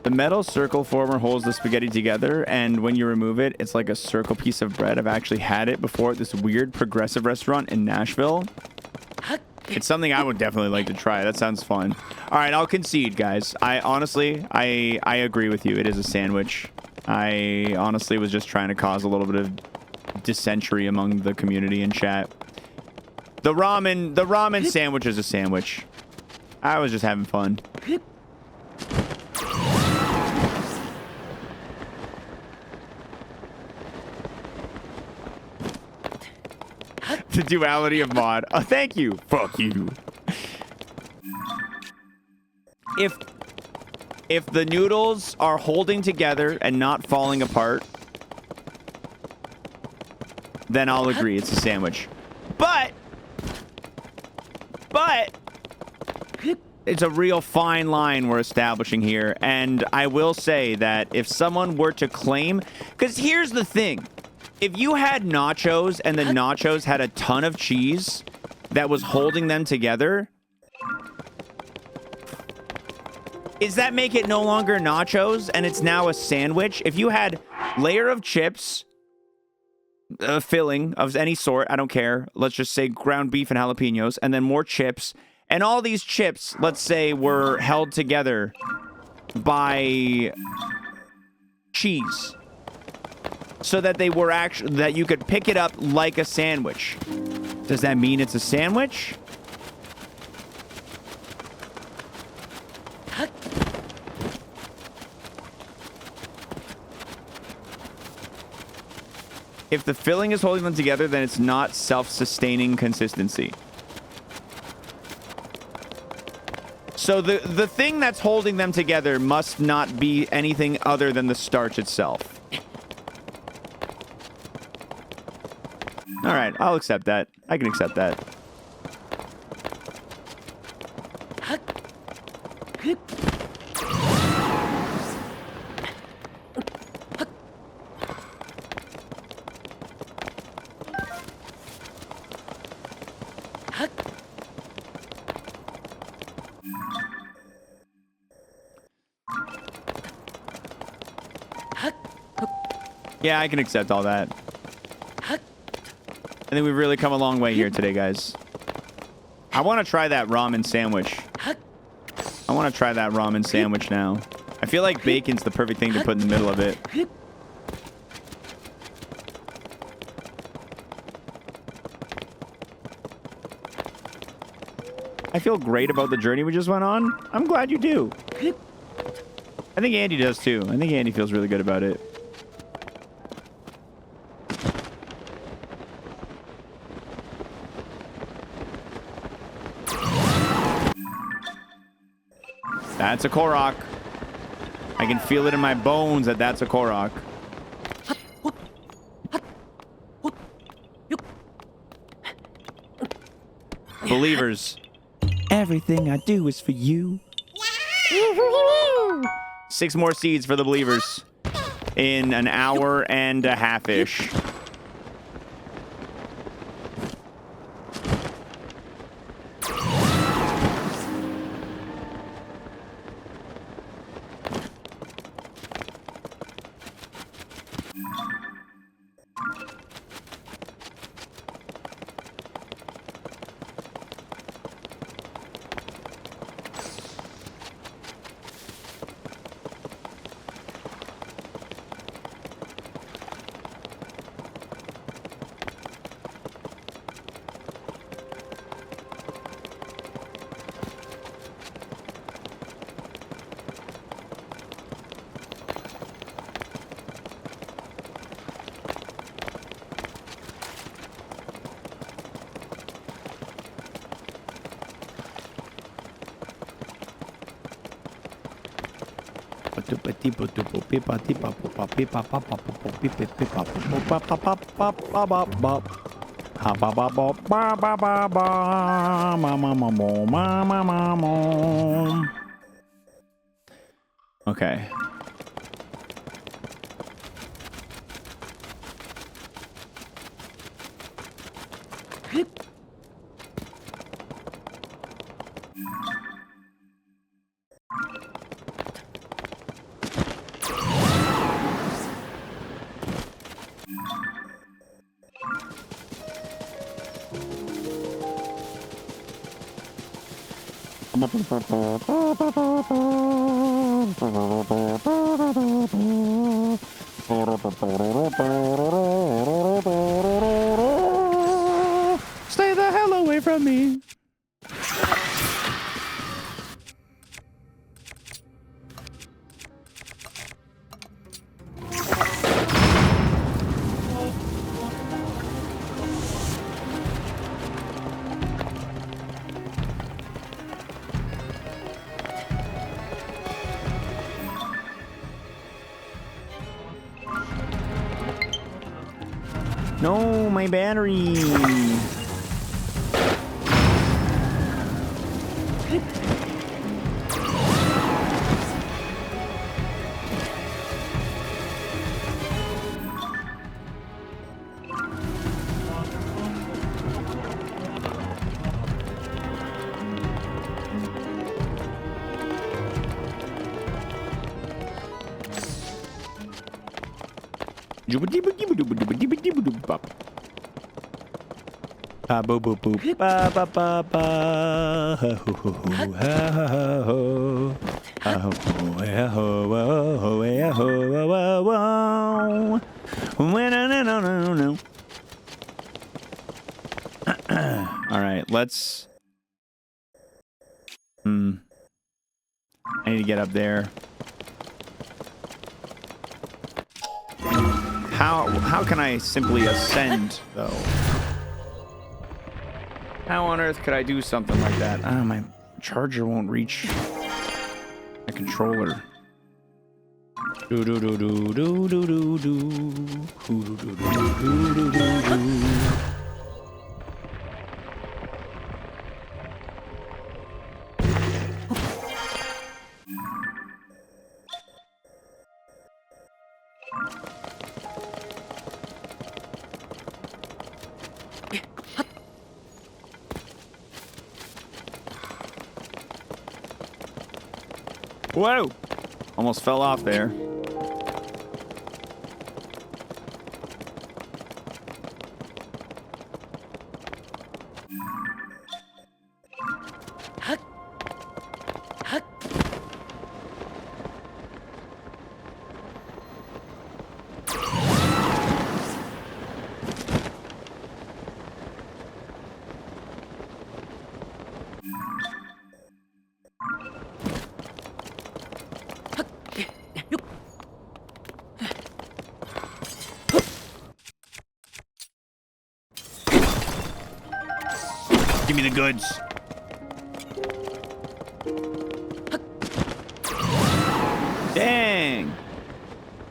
The metal circle former holds the spaghetti together, and when you remove it, it's like a circle piece of bread. I've actually had it before at this weird progressive restaurant in Nashville. It's something I would definitely like to try. That sounds fun. All right, I'll concede, guys. I honestly agree with you. It is a sandwich. I honestly was just trying to cause a little bit of dissension among the community in chat. The ramen sandwich is a sandwich. I was just having fun. The duality of mod. Oh, thank you. Fuck you. If the noodles are holding together and not falling apart, then I'll agree it's a sandwich. But it's a real fine line we're establishing here, and I will say that if someone were to claim, because here's the thing. If you had nachos and the nachos had a ton of cheese that was holding them together, does that make it no longer nachos and it's now a sandwich? If you had layer of chips, filling of any sort, I don't care. Let's just say ground beef and jalapenos, and then more chips. And all these chips, let's say, were held together by cheese. So that they were actually, that you could pick it up like a sandwich. Does that mean it's a sandwich? If the filling is holding them together, then it's not self-sustaining consistency. So the thing that's holding them together must not be anything other than the starch itself. All right, I'll accept that. I can accept that. Yeah, I can accept all that. I think we've really come a long way here today, guys. I want to try that ramen sandwich. I want to try that ramen sandwich now. I feel like bacon's the perfect thing to put in the middle of it. I feel great about the journey we just went on. I'm glad you do. I think Andy does too. I think Andy feels really good about it. That's a Korok. I can feel it in my bones that that's a Korok. Believers. Everything I do is for you. 6 more seeds for the believers in an hour and a half-ish. Okay. Stay the hell away from me. No, my battery. Ba boo boo boo ba ba ba ba ho ho ho ho ho ho ho. All right, let's. I need to get up there. How can I simply ascend though? How on earth could I do something like that? My charger won't reach my controller. Do do do do do do do do do do do do do. Whoa! Almost fell off there. Give me the goods. Dang.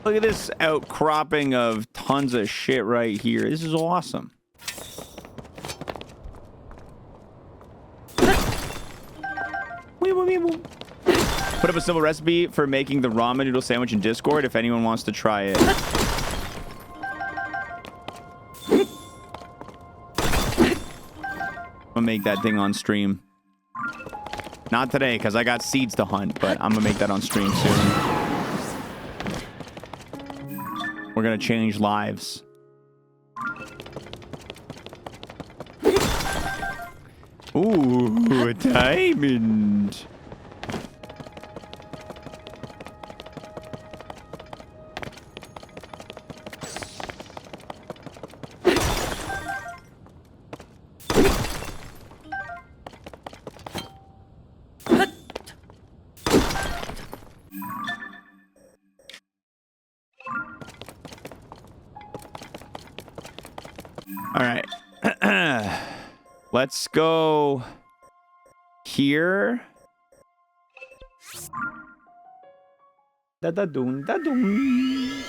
Look at this outcropping of tons of shit right here. This is awesome. Put up a simple recipe for making the ramen noodle sandwich in Discord if anyone wants to try it. I'm gonna make that thing on stream. Not today, because I got seeds to hunt, but I'm gonna make that on stream soon. We're gonna change lives. Ooh, a diamond. All right. Let's go here. Da-da-doon, da-doon.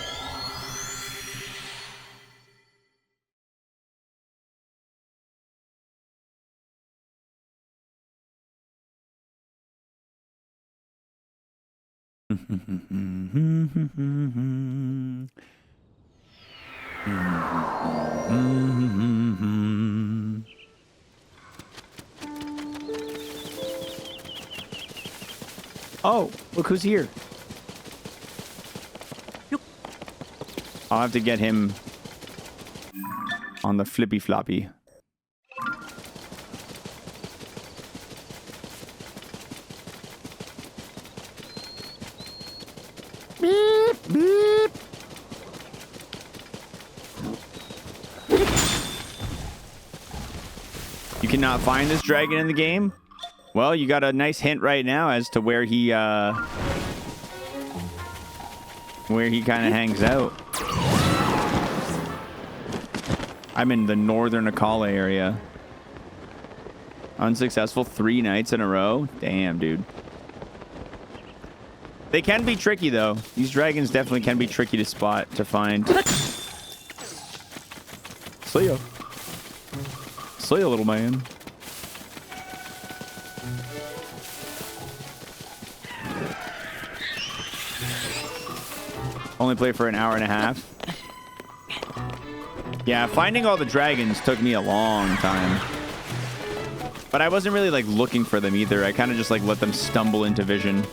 Oh, look who's here. I'll have to get him on the flippy floppy. Beep, beep. You cannot find this dragon in the game? Well, you got a nice hint right now as to where he kind of hangs out. I'm in the northern Akala area. Unsuccessful 3 nights in a row. Damn, dude. They can be tricky, though. These dragons definitely can be tricky to spot, to find. See ya. See ya, little man. Only play for an hour and a half. Yeah, finding all the dragons took me a long time. But I wasn't really, like, looking for them either. I kind of just, like, let them stumble into vision.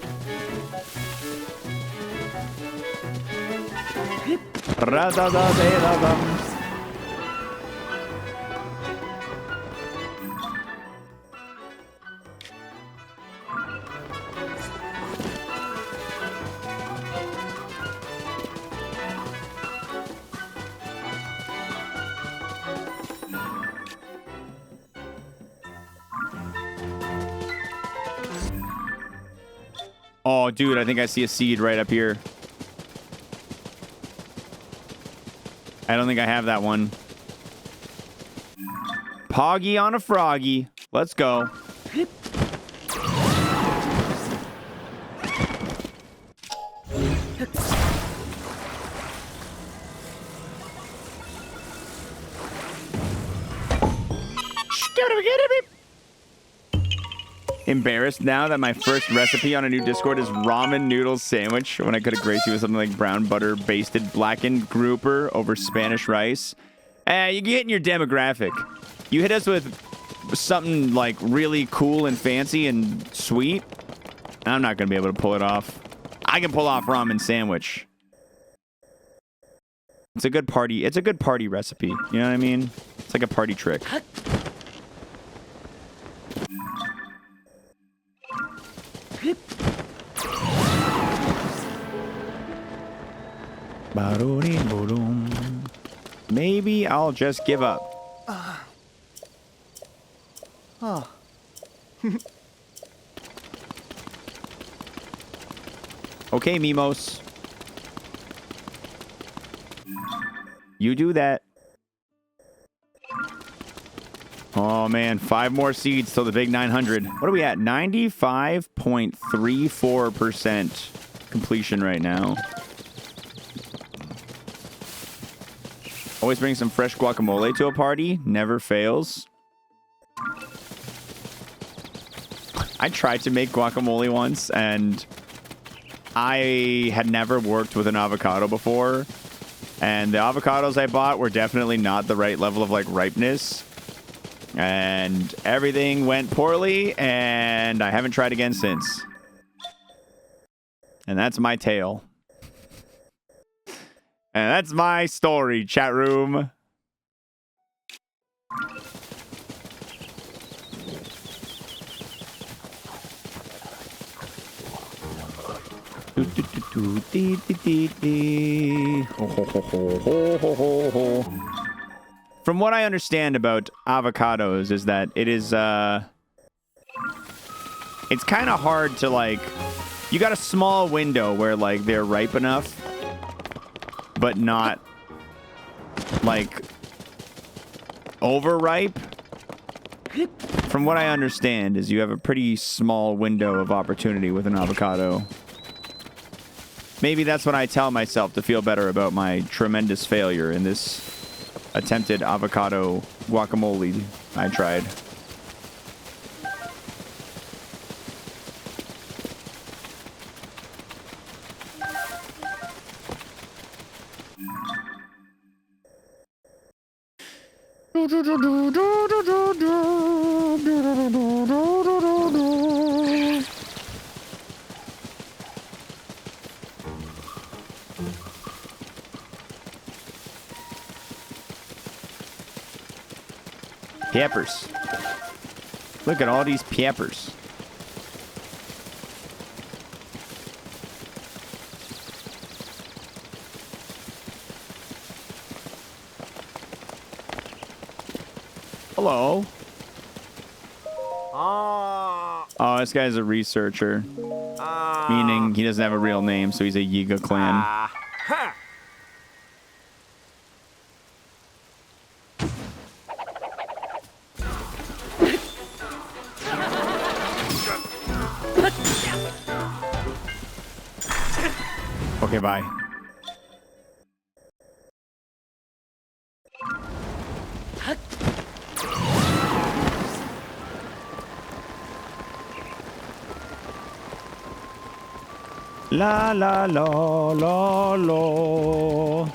Oh, dude, I think I see a seed right up here. I don't think I have that one. Poggy on a froggy. Let's go. Embarrassed now that my first recipe on a new Discord is ramen noodle sandwich when I could have graced you with something like brown butter basted blackened grouper over Spanish rice. You get in your demographic. You hit us with something like really cool and fancy and sweet. I'm not going to be able to pull it off. I can pull off ramen sandwich. It's a good party. It's a good party recipe. You know what I mean? It's like a party trick. Maybe I'll just give up. Okay, Mimos. You do that. Oh, man. 5 more seeds till the big 900. What are we at? 95.34% completion right now. Always bring some fresh guacamole to a party. Never fails. I tried to make guacamole once, and I had never worked with an avocado before. And the avocados I bought were definitely not the right level of, like, ripeness. And everything went poorly, and I haven't tried again since. And that's my tale. And that's my story, chat room. From what I understand about avocados is that it is it's kind of hard to, like, you got a small window where, like, they're ripe enough but not, like, overripe. From what I understand is you have a pretty small window of opportunity with an avocado. Maybe that's what I tell myself to feel better about my tremendous failure in this attempted avocado guacamole I tried. Peppers. Look at all these peppers. Hello. Oh, this guy's a researcher. Meaning he doesn't have a real name, so he's a Yiga clan. Okay, bye. La la la la la.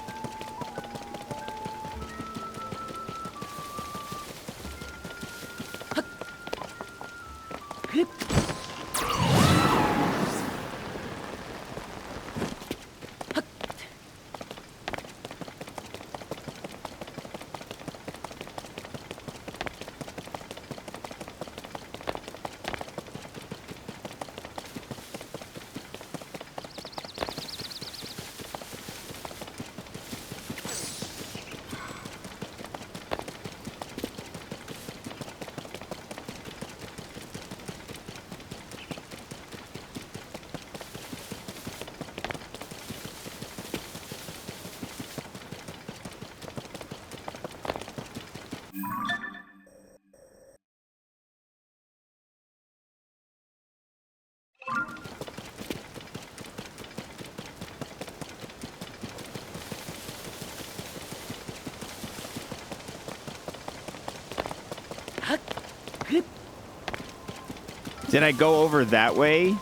Did I go over that way?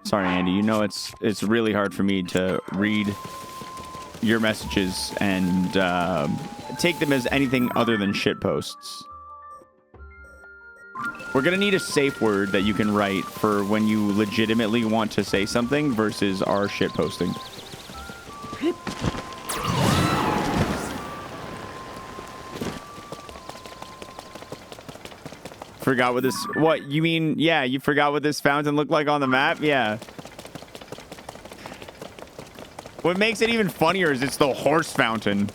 Sorry, Andy. You know it's really hard for me to read your messages and take them as anything other than shit posts. We're gonna need a safe word that you can write for when you legitimately want to say something versus our shit posting. Forgot what this... What, you mean... Yeah, you forgot what this fountain looked like on the map? Yeah. What makes it even funnier is it's the horse fountain.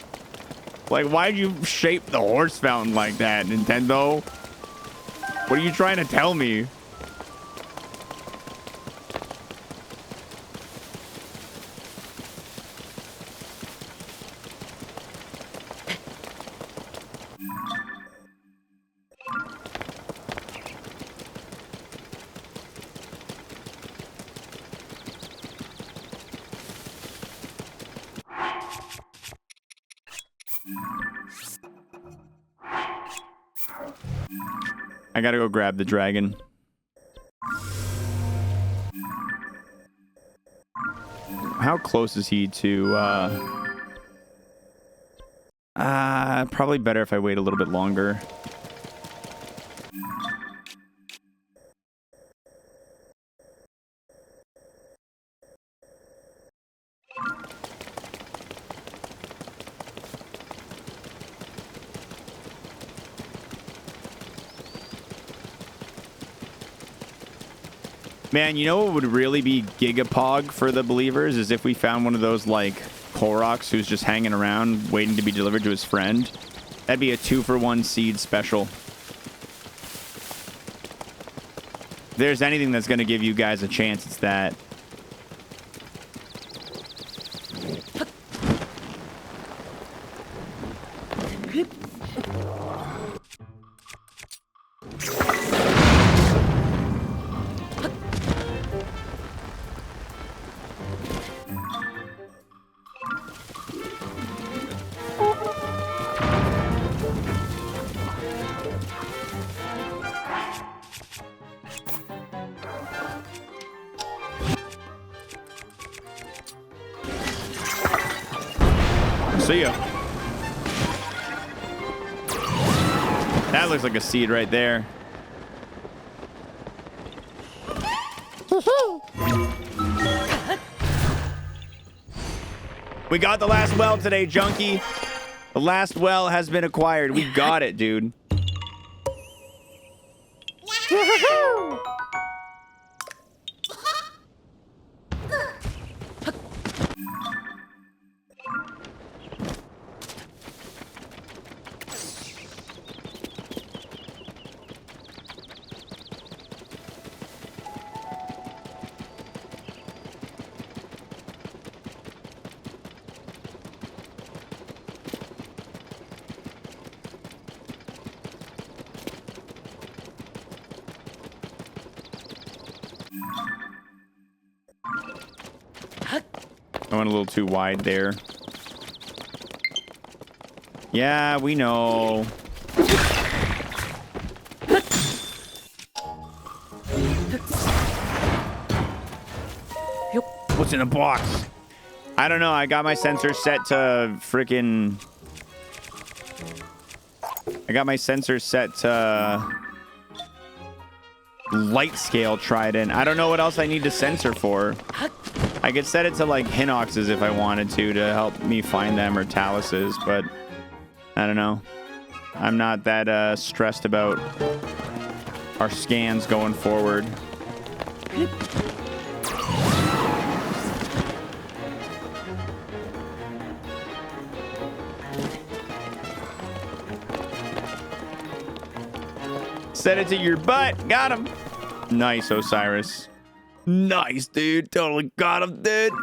Like, why'd you shape the horse fountain like that, Nintendo? What are you trying to tell me? I gotta go grab the dragon. How close is he to, probably better if I wait a little bit longer. Man, you know what would really be gigapog for the believers is if we found one of those, like, Koroks who's just hanging around waiting to be delivered to his friend. That'd be a 2-for-1 seed special. If there's anything that's going to give you guys a chance, it's that. See ya. That looks like a seed right there. We got the last well today, Junkie. The last well has been acquired. We got it, dude. I went a little too wide there. Yeah, we know. What's in the box? I don't know. I got my sensor set to freaking... I got my sensor set to... light scale trident. I don't know what else I need to censor for. I could set it to like Hinoxes if I wanted to help me find them, or Taluses, but I don't know. I'm not that stressed about our scans going forward. Set it to your butt. Got him. Nice, Osiris. Nice, dude. Totally got him, dude.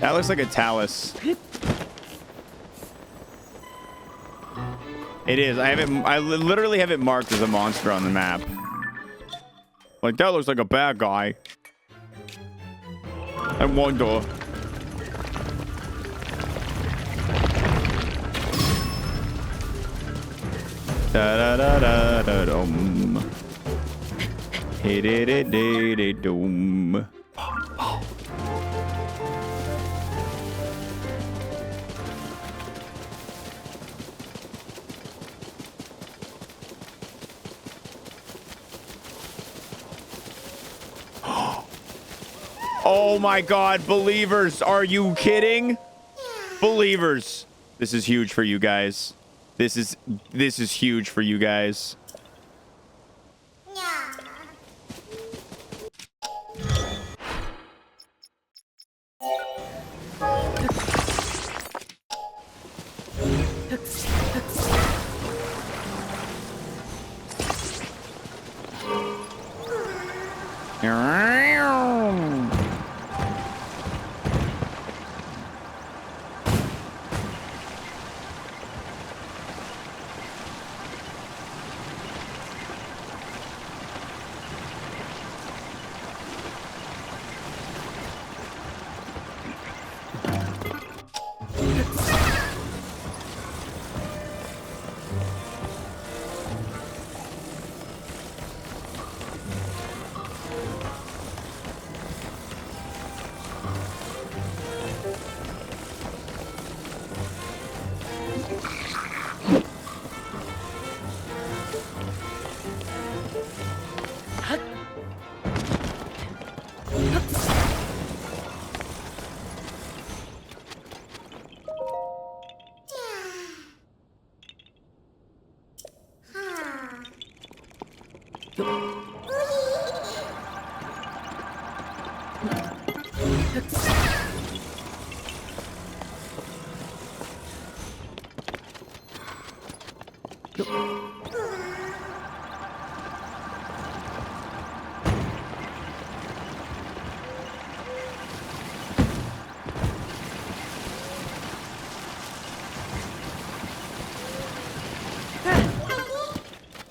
That looks like a talus. It is. I have it. I literally have it marked as a monster on the map. Like, that looks like a bad guy. I wonder. Da da da da da dum. Hey de de de de dum. Oh my God, believers, are you kidding? Believers, this is huge for you guys. This is huge for you guys.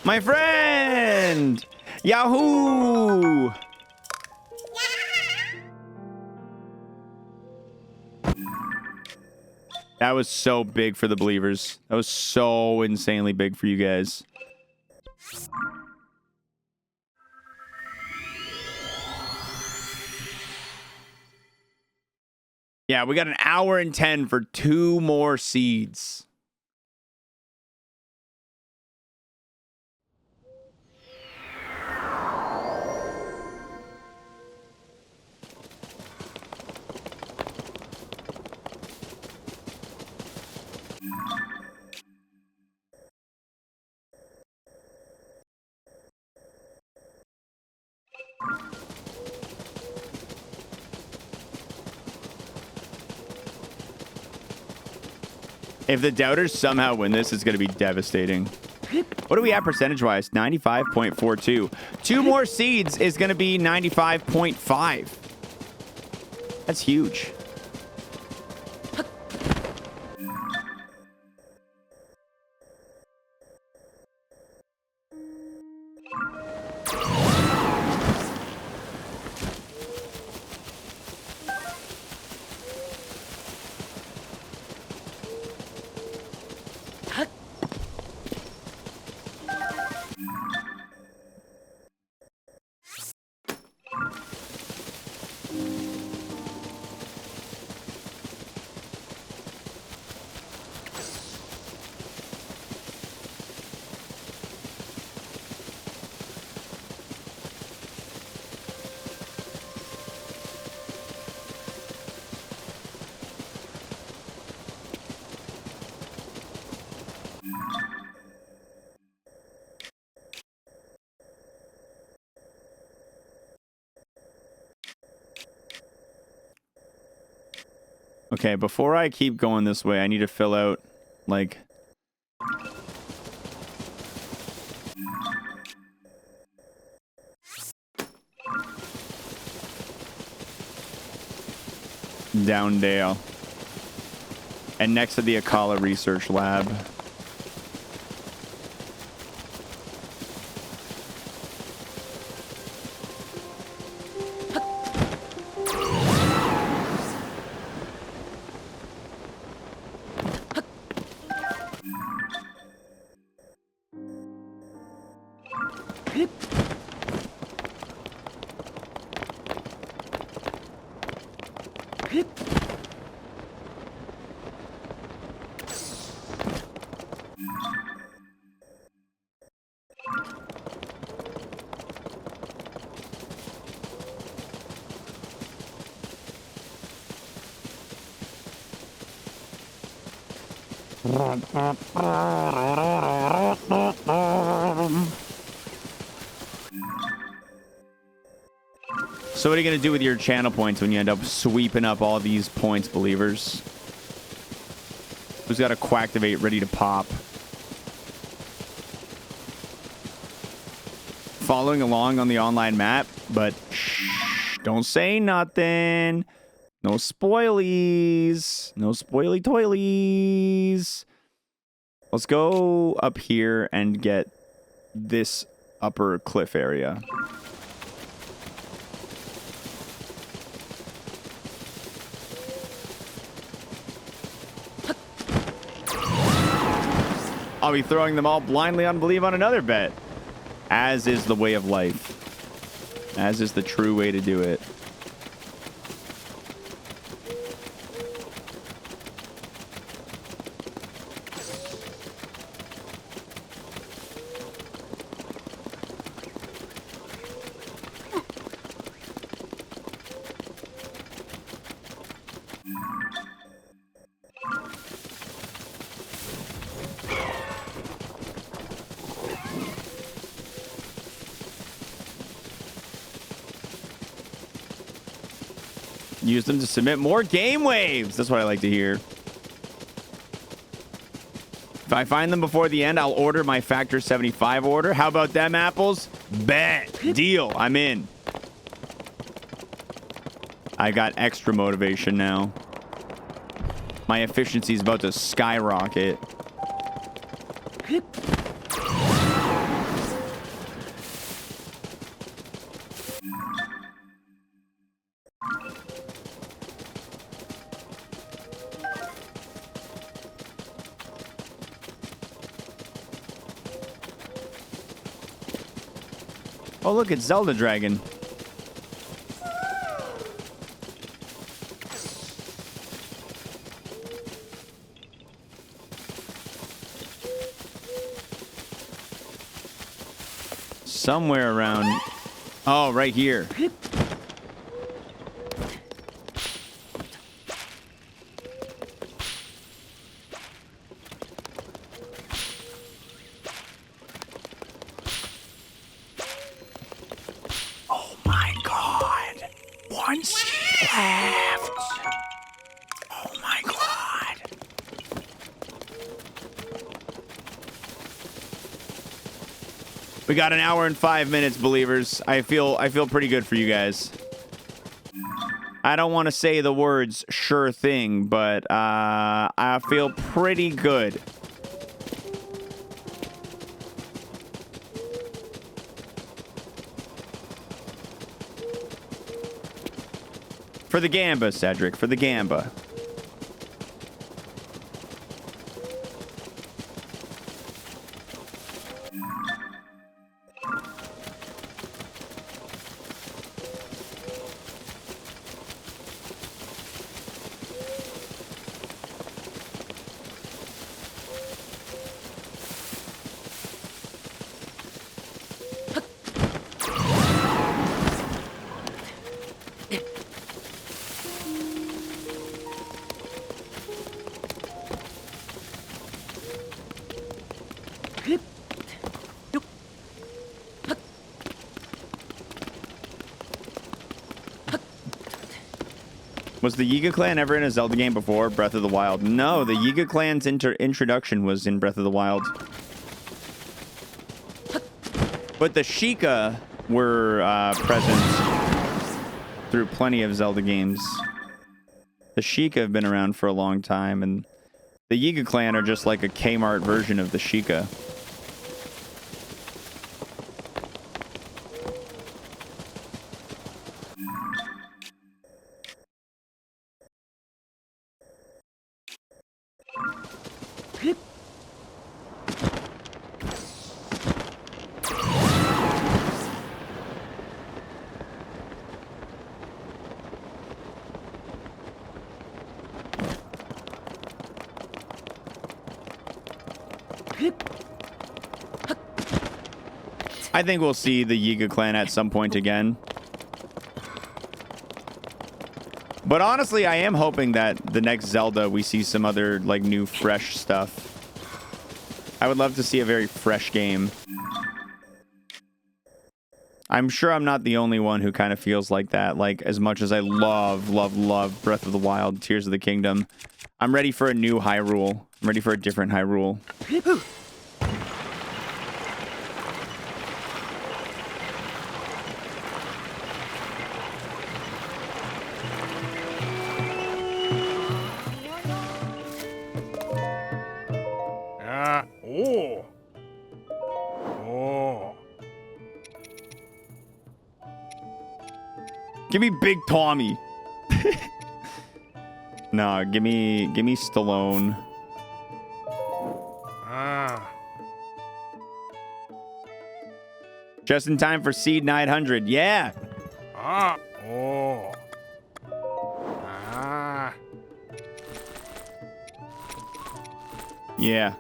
My friend! Yahoo! That was so big for the believers. That was so insanely big for you guys. Yeah, we got an hour and 10 for 2 more seeds. If the doubters somehow win this, it's going to be devastating. What are we at percentage-wise? 95.42. 2 more seeds is going to be 95.5. That's huge. Okay, before I keep going this way, I need to fill out, like, Downdale. And next to the Akala Research Lab. So what are you going to do with your channel points when you end up sweeping up all these points, believers? Who's got a Quacktivate ready to pop? Following along on the online map, but shh, don't say nothing. No spoilies. No spoily toilies. Let's go up here and get this upper cliff area. I'll be throwing them all blindly on believe on another bet. As is the way of life. As is the true way to do it. Use them to submit more game waves. That's what I like to hear. If I find them before the end, I'll order my Factor 75 order. How about them apples? Bet. Deal. I'm in. I got extra motivation now. My efficiency is about to skyrocket. Oh, look, it's Zelda Dragon. Somewhere around... Oh, right here. We got an hour and 5 minutes, believers. I feel pretty good for you guys. I don't want to say the words sure thing, but I feel pretty good. For the Gamba, Cedric, for the Gamba. Was the Yiga clan ever in a Zelda game before Breath of the Wild? No, the Yiga clan's introduction was in Breath of the Wild. But the Sheikah were present through plenty of Zelda games. The Sheikah have been around for a long time, and the Yiga clan are just like a Kmart version of the Sheikah. I think we'll see the Yiga clan at some point again. But honestly, I am hoping that the next Zelda we see some other like new fresh stuff. I would love to see a very fresh game. I'm sure I'm not the only one who kind of feels like that. Like, as much as I love Breath of the Wild, Tears of the Kingdom, I'm ready for a new Hyrule. I'm ready for a different Hyrule. Give me Big Tommy. No, give me Stallone. Just in time for Seed 900. Yeah. Yeah.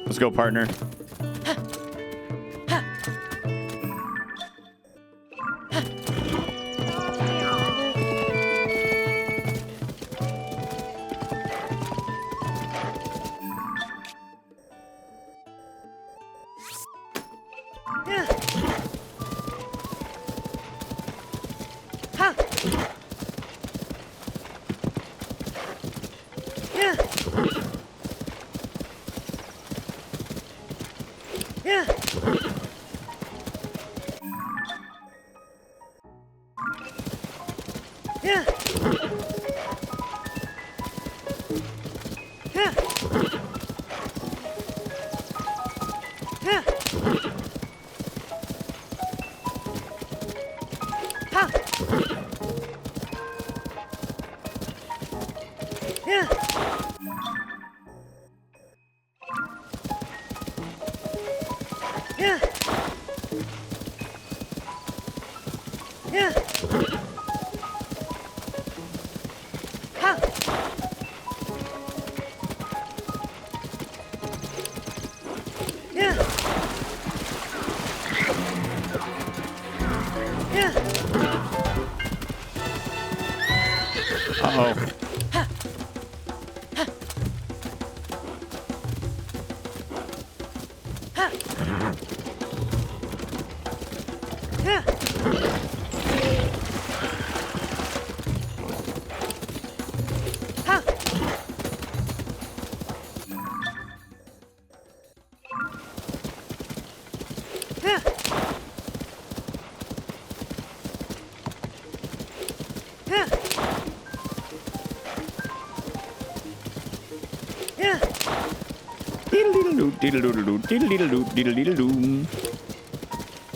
Let's go, partner. Uh-oh.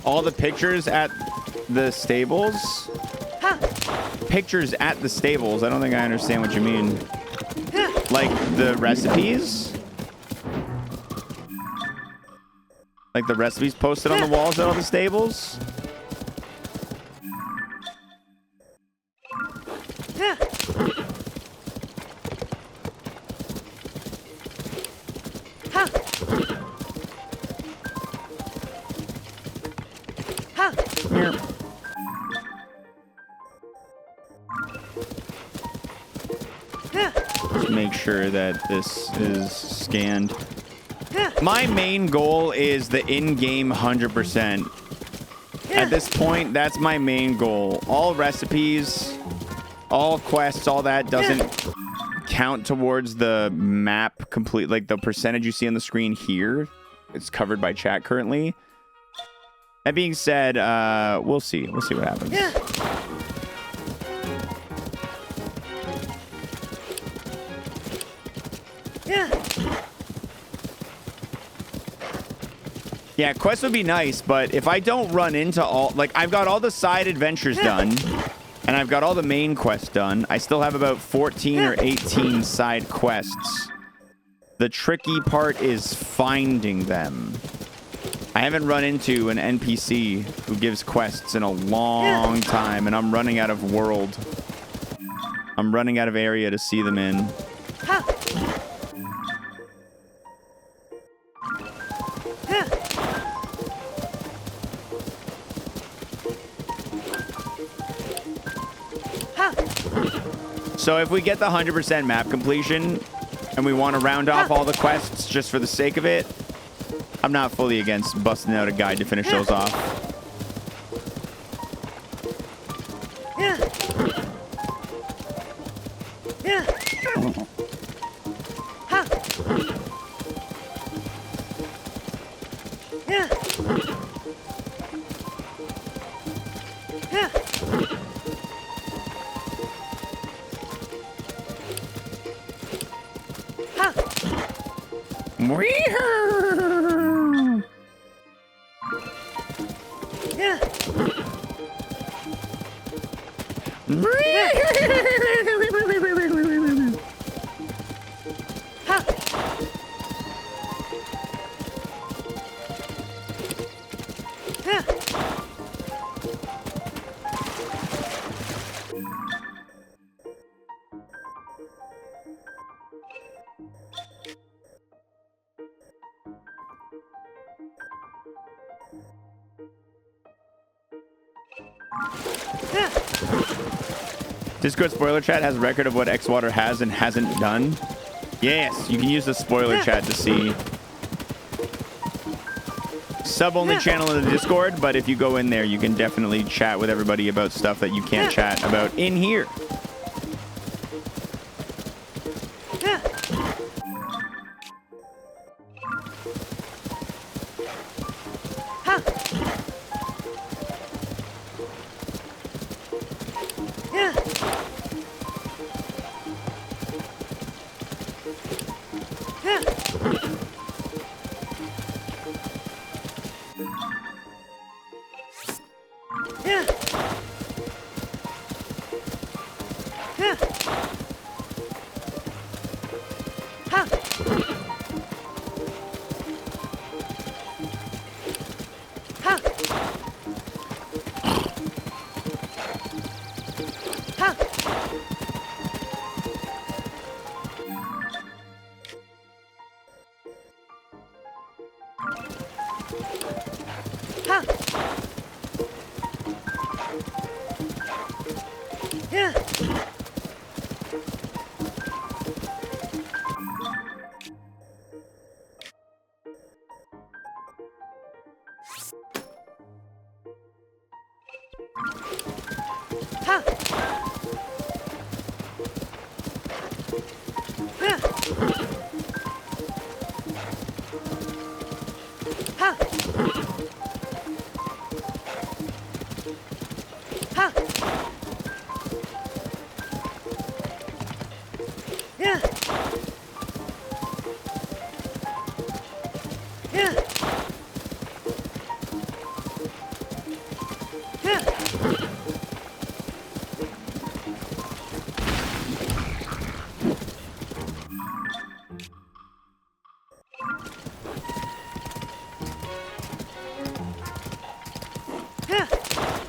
All the pictures at the stables? Pictures at the stables? I don't think I understand what you mean. Like the recipes? Like the recipes posted on the walls at all the stables? Here. sure that this is scanned. My main goal is the in-game 100%. At this point, that's my main goal. All recipes, all quests, all that doesn't count towards the map complete, like the percentage you see on the screen here. It's covered by chat currently. That being said, we'll see. We'll see what happens. Yeah, quests would be nice, but if I don't run into all... Like, I've got all the side adventures done, and I've got all the main quests done. I still have about 14 or 18 side quests. The tricky part is finding them. I haven't run into an NPC who gives quests in a long time, and I'm running out of world. I'm running out of area to see them in. So if we get the 100% map completion and we want to round off all the quests just for the sake of it, I'm not fully against busting out a guide to finish those off. Discord spoiler chat has a record of what xwater has and hasn't done. Yes, you can use the spoiler chat to see. Sub-only channel in the Discord, but if you go in there, you can definitely chat with everybody about stuff that you can't chat about in here.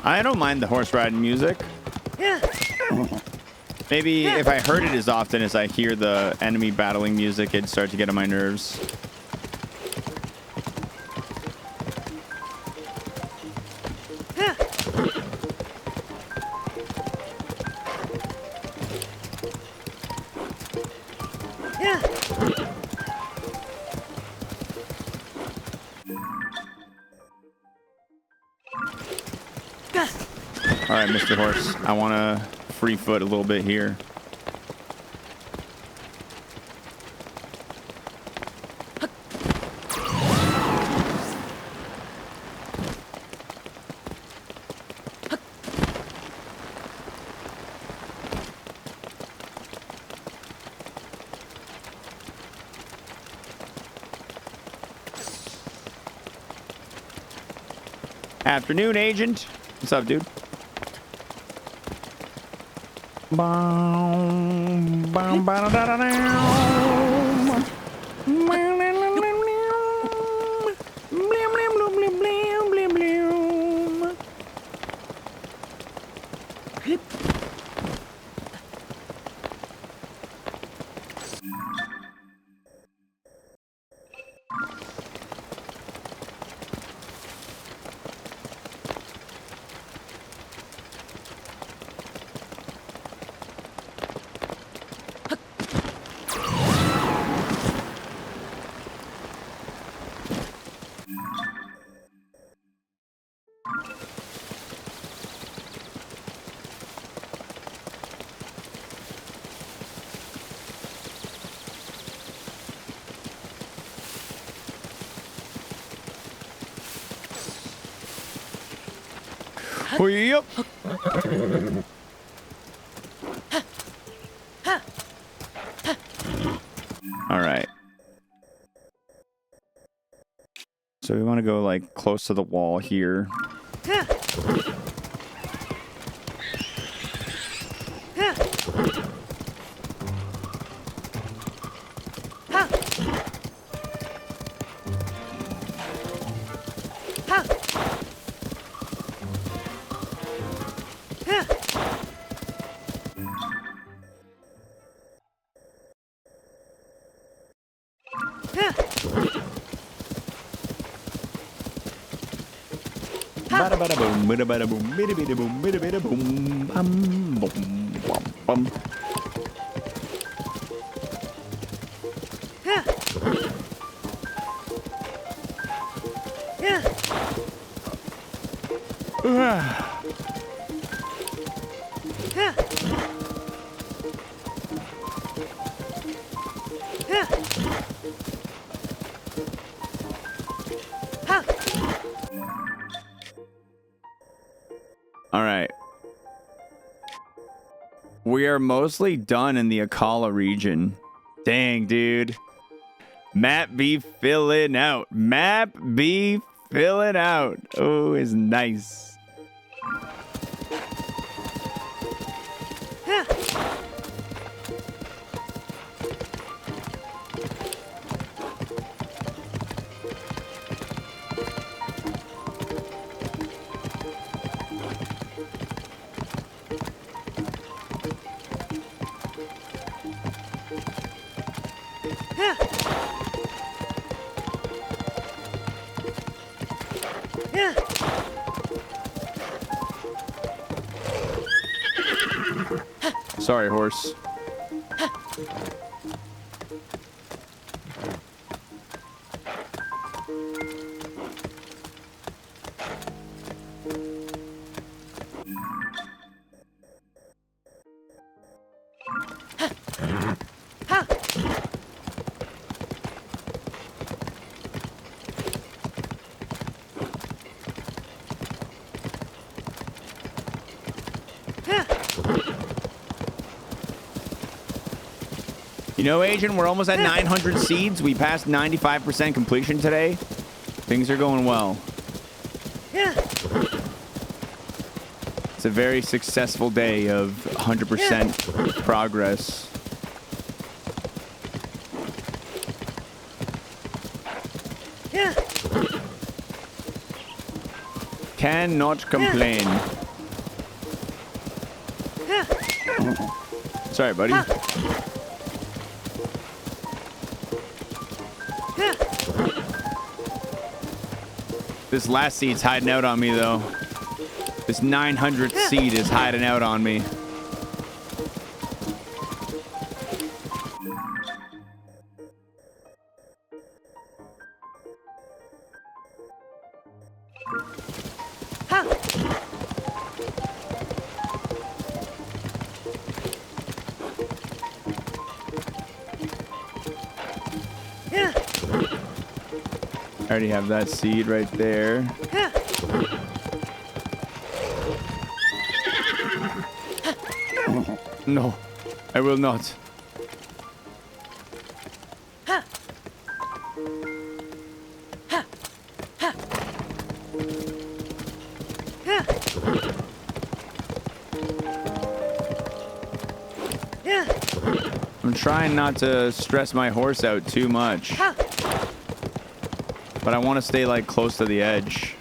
I don't mind the horse riding music. Maybe if I heard it as often as I hear the enemy battling music, it'd start to get on my nerves. All right, Mr. Horse. I want to free foot a little bit here. Afternoon, agent. What's up, dude? Oh, yep. All right. So we want to go like close to the wall here. Bada bada boom, bada bada boom, bada bada boom, bada bada boom, bum, bum, bum, bum. All right. We are mostly done in the Akala region. Dang, dude. Map be filling out. Map be filling out. Oh, it's nice. Sorry, horse. You know, Agent, we're almost at 900 seeds. We passed 95% completion today. Things are going well. It's a very successful day of 100% progress. Cannot complain. Sorry, buddy. This last seed's hiding out on me, though. This 900th seed is hiding out on me. already have that seed right there. No, I will not. I'm trying not to stress my horse out too much. But I want to stay like close to the edge.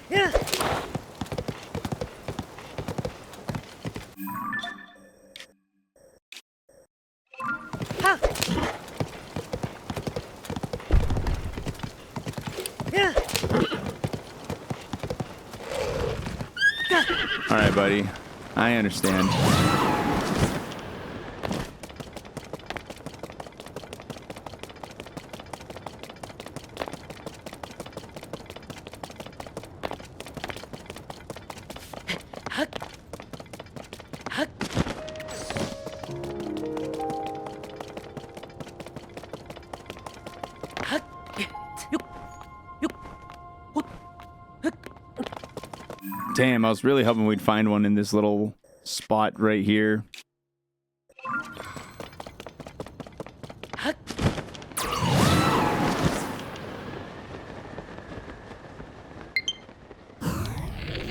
All right, buddy. I understand. Damn, I was really hoping we'd find one in this little spot right here.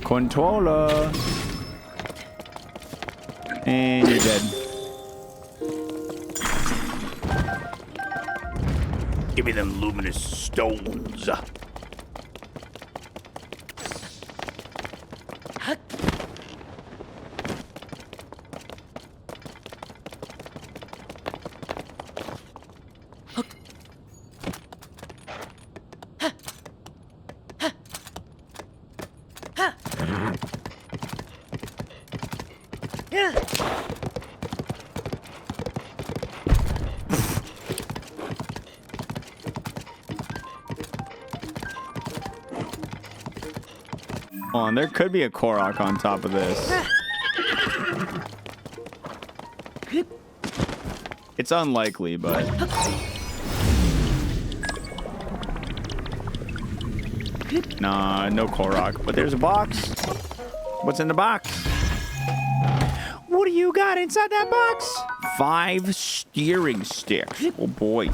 Controller. And you're dead. Give me them luminous stones. On, there could be a Korok on top of this. It's unlikely, but nah, no Korok. But there's a box. What's in the box? What do you got inside that box? 5 steering sticks. Oh boy.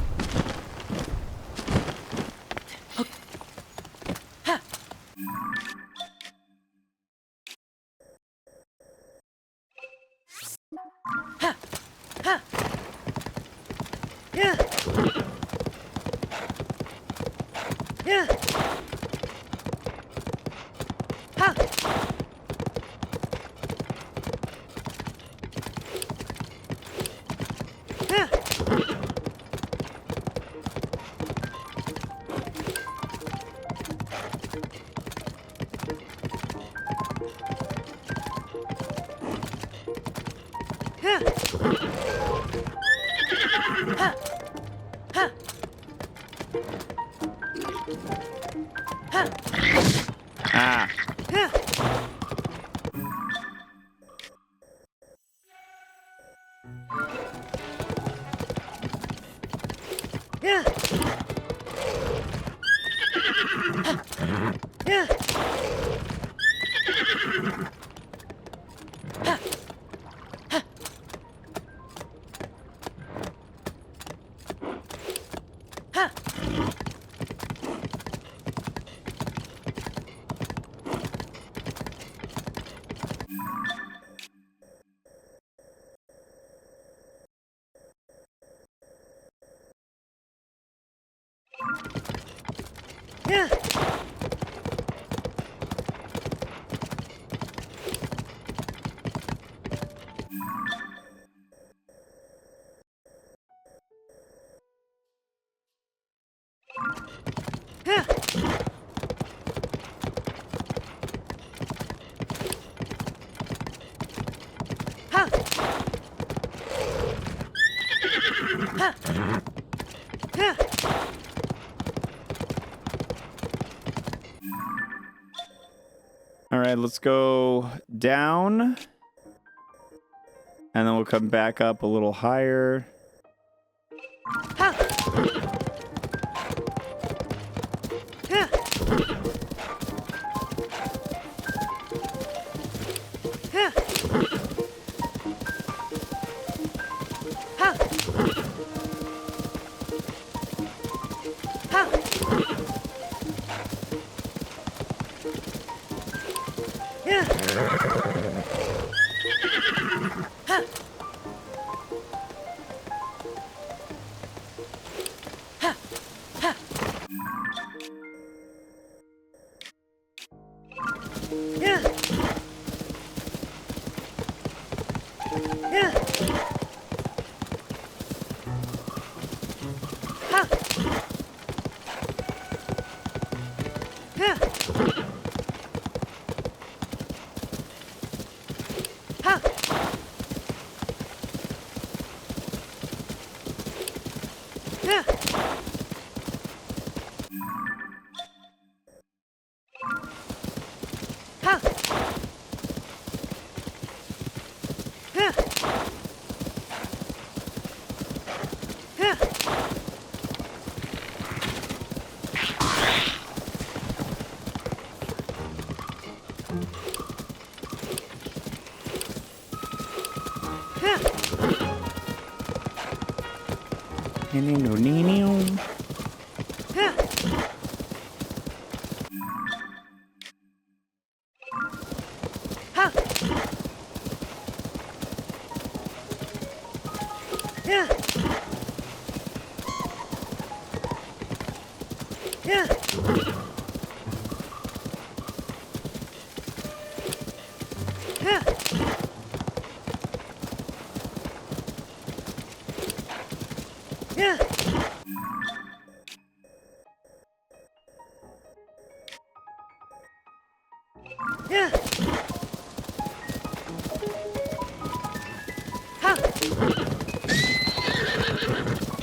Ah. All right, let's go down. And then we'll come back up a little higher.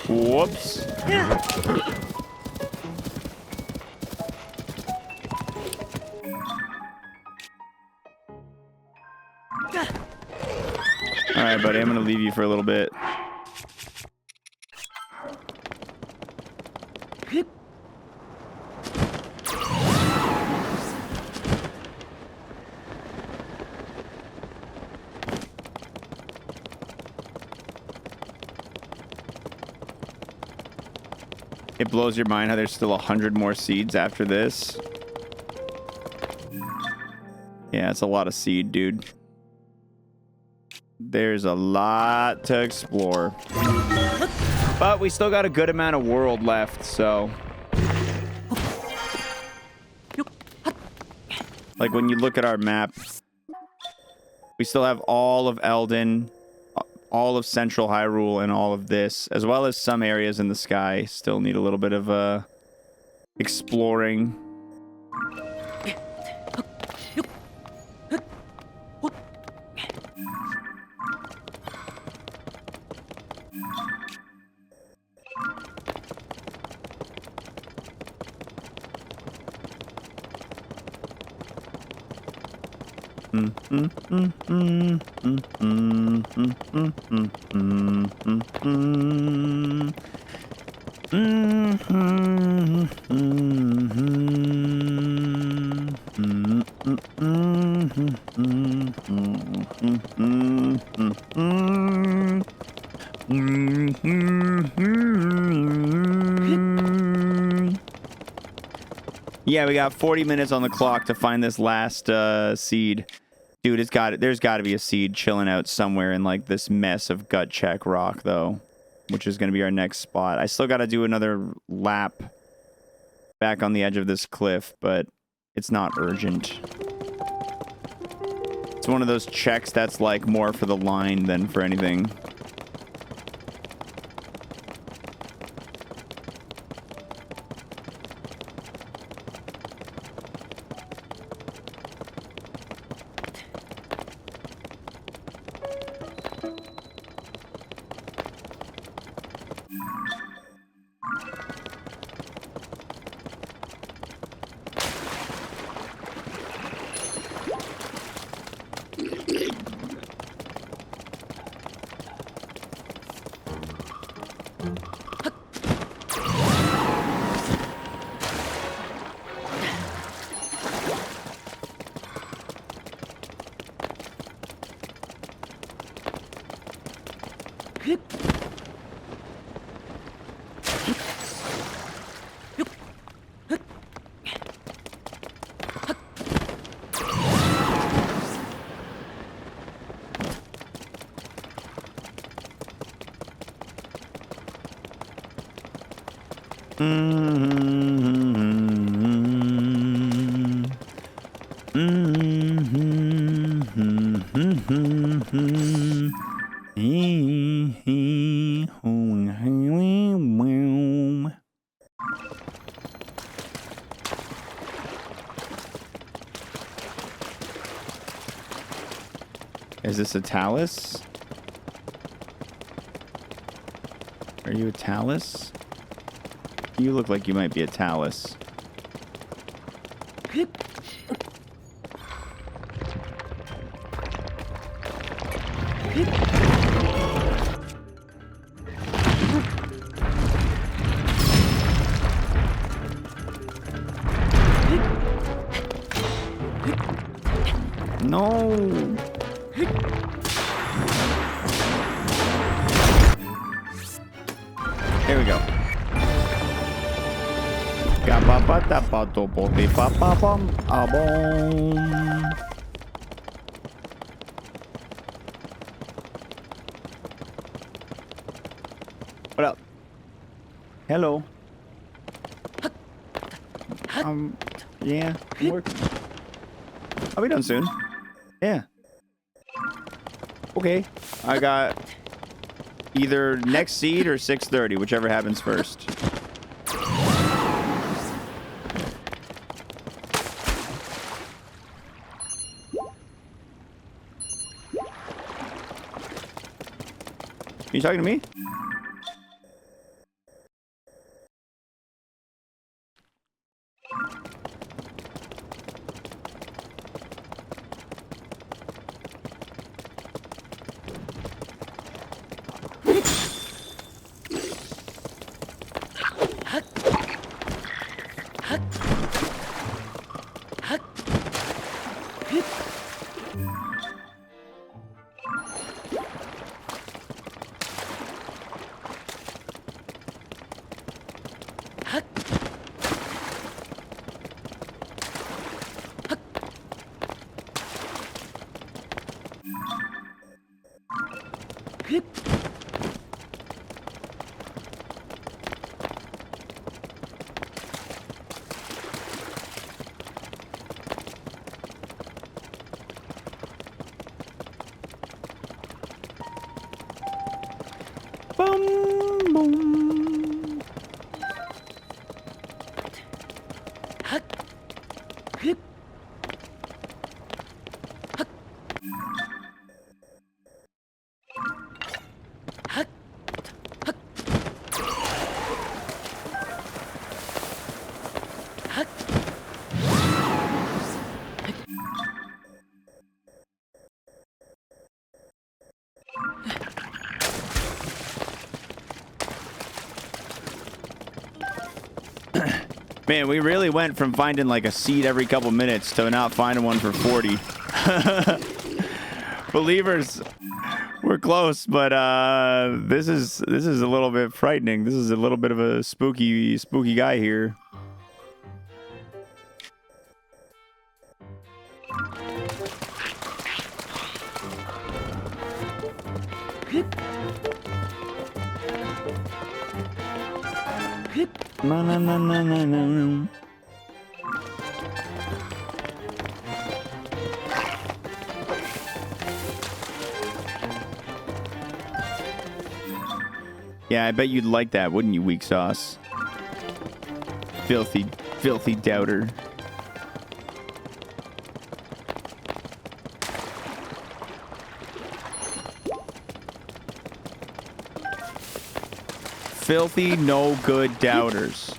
Whoops. All right, buddy, I'm gonna leave you for a little bit. It blows your mind how there's still 100 more seeds after this. Yeah, it's a lot of seed, dude. There's a lot to explore. But we still got a good amount of world left, so... Like, when you look at our map, we still have all of Eldin, all of Central Hyrule, and all of this, as well as some areas in the sky still need a little bit of exploring. Yeah, we got 40 minutes on the clock to find this last seed. Dude, there's got to be a seed chilling out somewhere in like this mess of gut check rock though, which is going to be our next spot. I still got to do another lap back on the edge of this cliff, but it's not urgent. It's one of those checks that's like more for the line than for anything. Is this a talus? Are you a talus? You look like you might be a talus. No. Here we go. What up? Hello. Yeah, I'm working. I'll be done soon. Yeah. Okay. I got either next seed or 6:30, whichever happens first. You talking to me? Man, we really went from finding like a seed every couple minutes to not finding one for 40. Believers, we're close, but this is a little bit frightening. This is a little bit of a spooky guy here. No, no, no, no, no, no. Yeah, I bet you'd like that, wouldn't you, weak sauce? Filthy, filthy doubter. Filthy, no good doubters.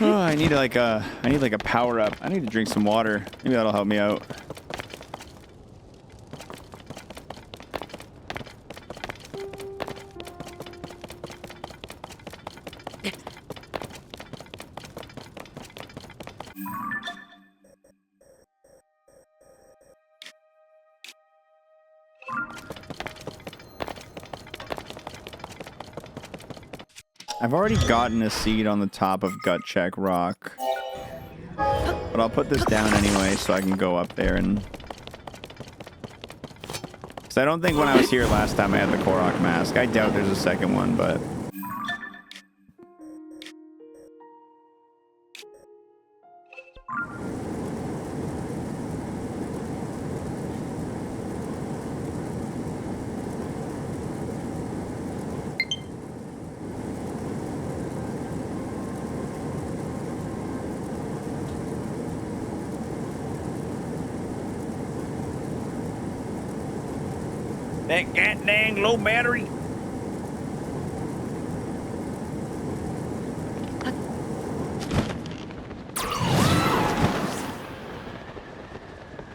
Oh, I need like a power up. I need to drink some water. Maybe that'll help me out. I've already gotten a seed on the top of Gut Check Rock. But I'll put this down anyway so I can go up there and... Because I don't think when I was here last time I had the Korok mask. I doubt there's a second one, but... That dang low battery.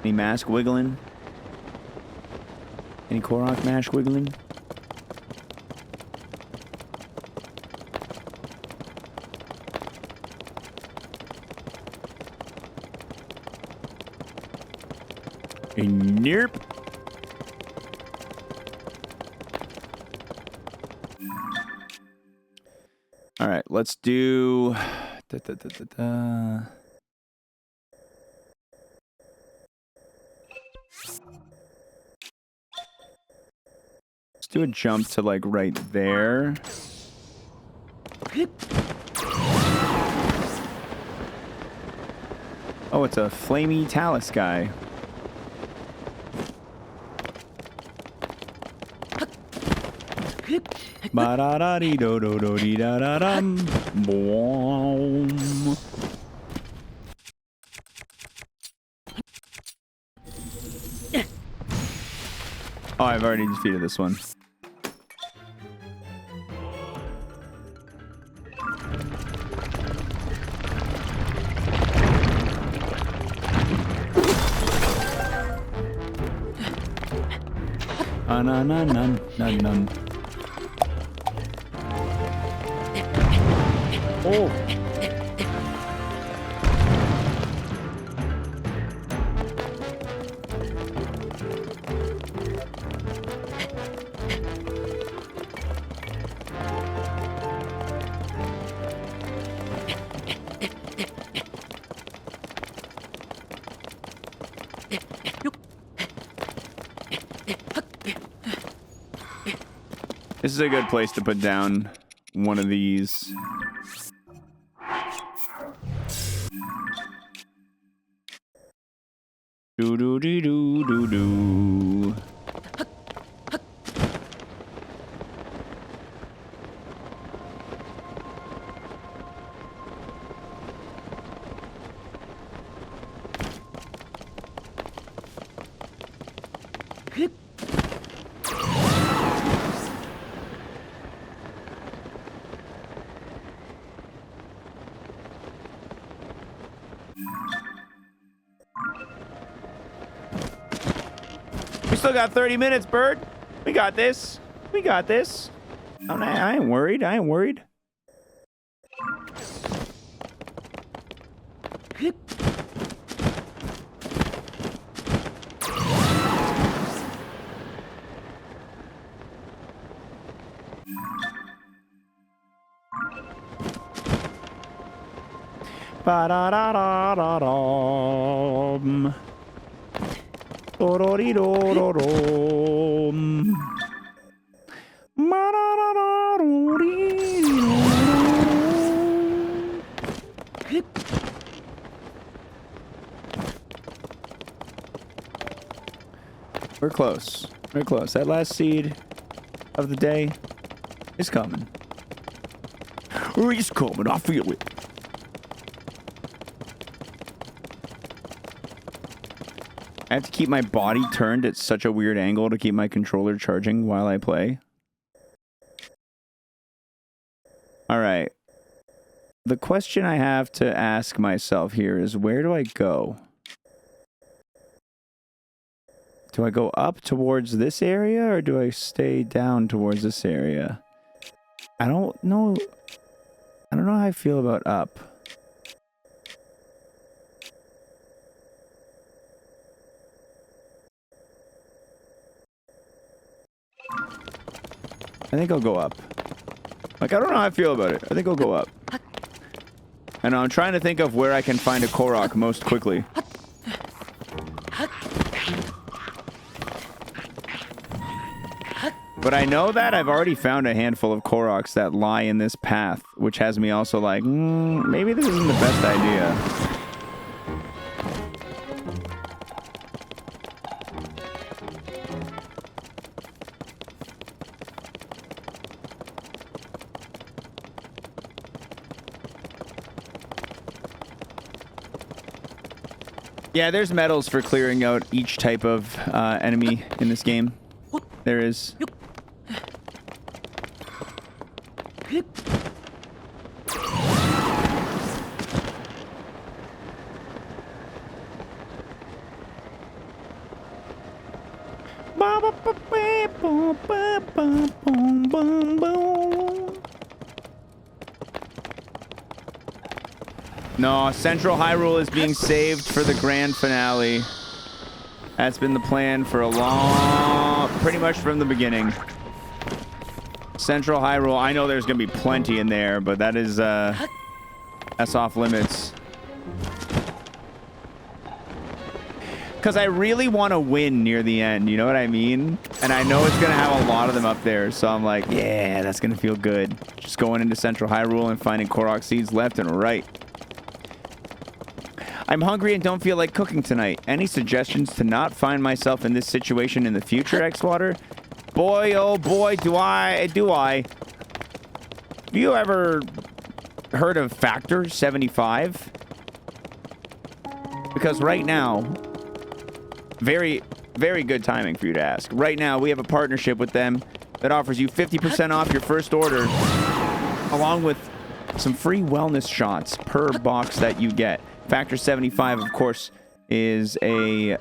Any mask wiggling? Any Korok mask wiggling? Nope. All right, let's do... Let's do a jump to like right there. Oh, it's a flamey talus guy. Ba-da-da-dee-do-do-do-dee-da-da-dum. Boom. Oh, I've already defeated this one. Nun. Oh. This is a good place to put down one of these. Do do do do do do. We still got 30 minutes, Bird. We got this. We got this. I ain't worried. I ain't worried. Ba-da-da-da-da-dum. Do-do-dee-do-do-dum. Ma-da-da-da-do-dee-do-do. We're close. We're close. That last seed of the day is coming. Oh, it's coming. I feel it. I have to keep my body turned at such a weird angle to keep my controller charging while I play. All right. The question I have to ask myself here is, where do I go? Do I go up towards this area, or do I stay down towards this area? I don't know. I don't know how I feel about up. I think I'll go up. Like, I don't know how I feel about it. I think I'll go up. And I'm trying to think of where I can find a Korok most quickly. But I know that I've already found a handful of Koroks that lie in this path, which has me also like, maybe this isn't the best idea. Yeah, there's medals for clearing out each type of enemy in this game. There is. No, Central Hyrule is being saved for the grand finale. That's been the plan for a long... pretty much from the beginning. Central Hyrule, I know there's going to be plenty in there, but that is, that's off limits. Because I really want to win near the end, you know what I mean? And I know it's going to have a lot of them up there, so I'm like, yeah, that's going to feel good. Just going into Central Hyrule and finding Korok seeds left and right. I'm hungry and don't feel like cooking tonight. Any suggestions to not find myself in this situation in the future, xwater? Boy, oh boy, do I. Have you ever heard of Factor 75? Because right now, very, very good timing for you to ask. Right now, we have a partnership with them that offers you 50% off your first order, along with some free wellness shots per box that you get. Factor 75, of course, is a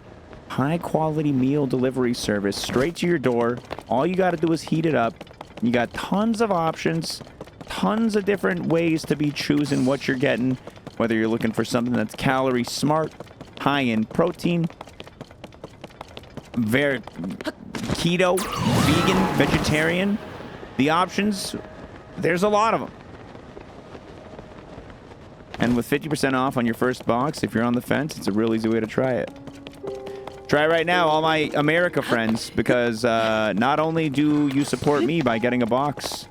high-quality meal delivery service straight to your door. All you got to do is heat it up. You got tons of options, tons of different ways to be choosing what you're getting, whether you're looking for something that's calorie smart, high in protein, very keto, vegan, vegetarian. The options, there's a lot of them. And with 50% off on your first box, if you're on the fence, it's a real easy way to try it. Try right now, all my America friends, because not only do you support me by getting a box,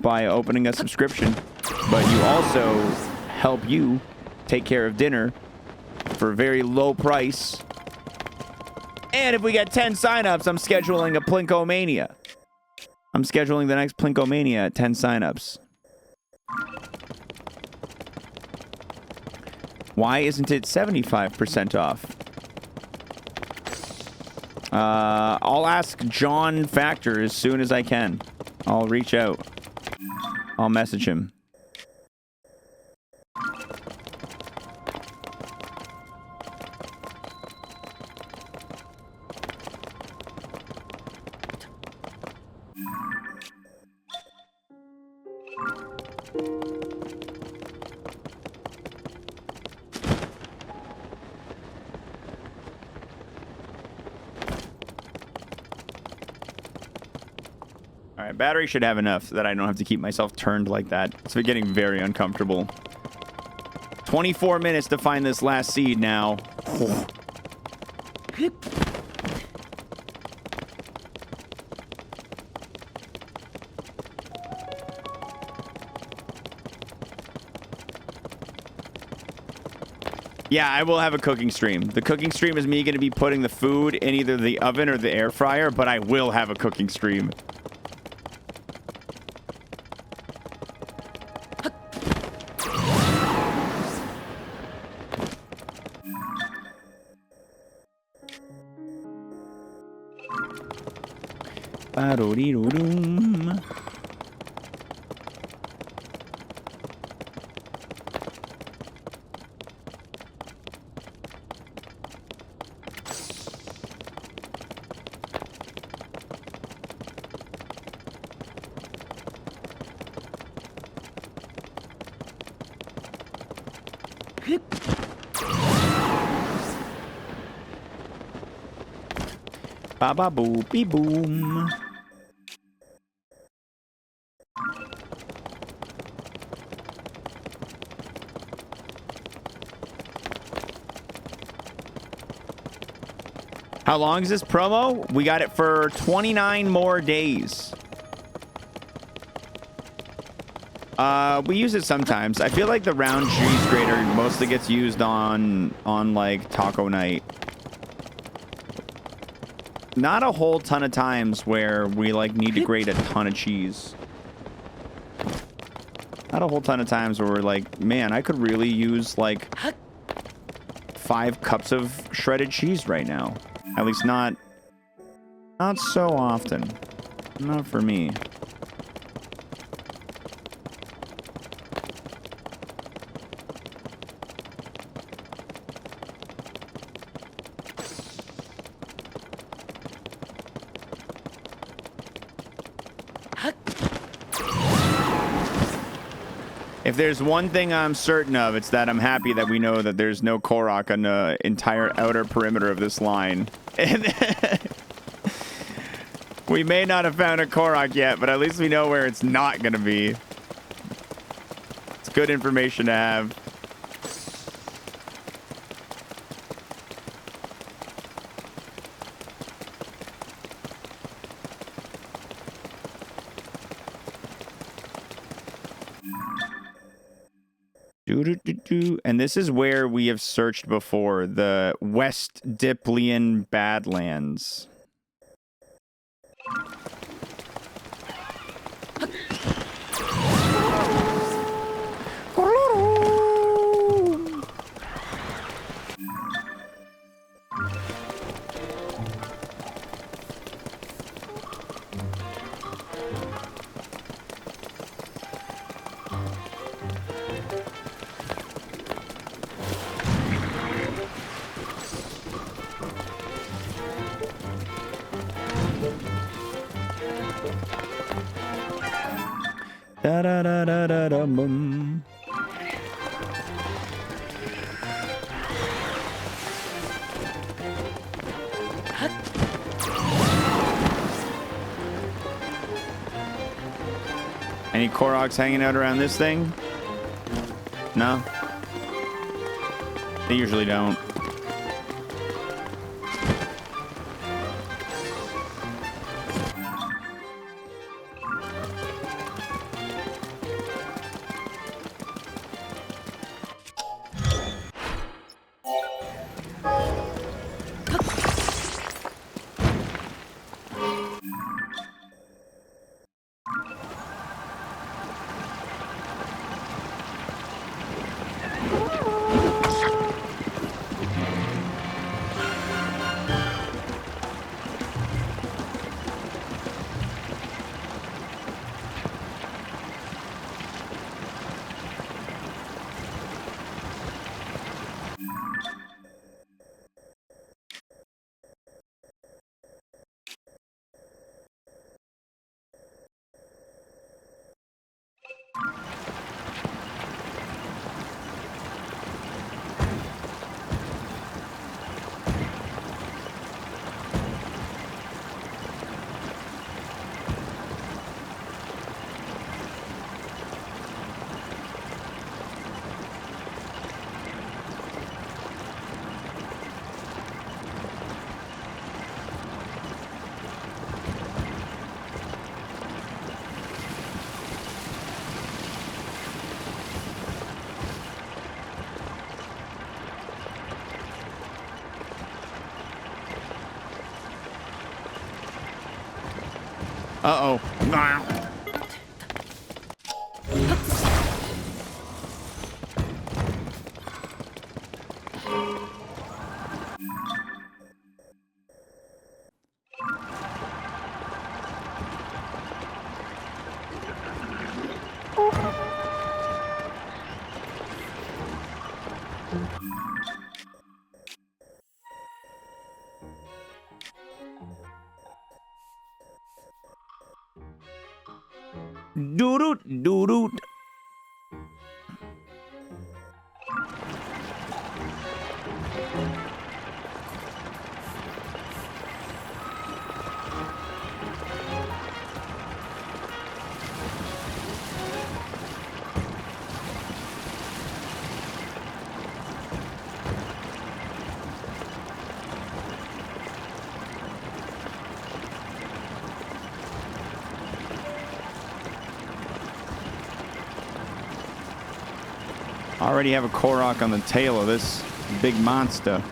by opening a subscription, but you also help you take care of dinner for a very low price. And if we get 10 signups, I'm scheduling a Plinko-mania. I'm scheduling the next Plinko-mania at 10 signups. Why isn't it 75% off? I'll ask John Factor as soon as I can. I'll reach out. I'll message him. Battery should have enough so that I don't have to keep myself turned like that. It's getting very uncomfortable. 24 minutes to find this last seed now. Oh. Yeah, I will have a cooking stream. The cooking stream is me going to be putting the food in either the oven or the air fryer, but I will have a cooking stream. Ba ba boo bee boom. How long is this promo? We got it for 29 more days. We use it sometimes. I feel like the round cheese grater mostly gets used on like taco night. Not a whole ton of times where we like need to grate a ton of cheese. Not a whole ton of times where we're like, man, I could really use like 5 cups of shredded cheese right now. At least not so often. Not for me. If there's one thing I'm certain of, it's that I'm happy that we know that there's no Korok on the entire outer perimeter of this line. And we may not have found a Korok yet, but at least we know where it's not going to be. It's good information to have. And this is where we have searched before, the West Diplian Badlands. Da da da da da da boom. Any Koroks hanging out around this thing? No? They usually don't. Uh-oh. Doo-doot, doo-doot. Already have a Korok on the tail of this big monster.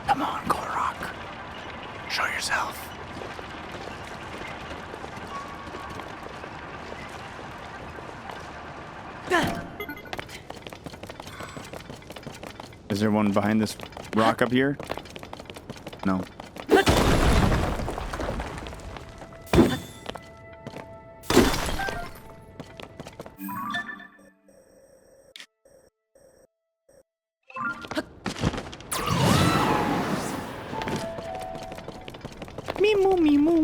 Come on, Korok. Show yourself. Is there one behind this rock up here? No. Meemo, meemo.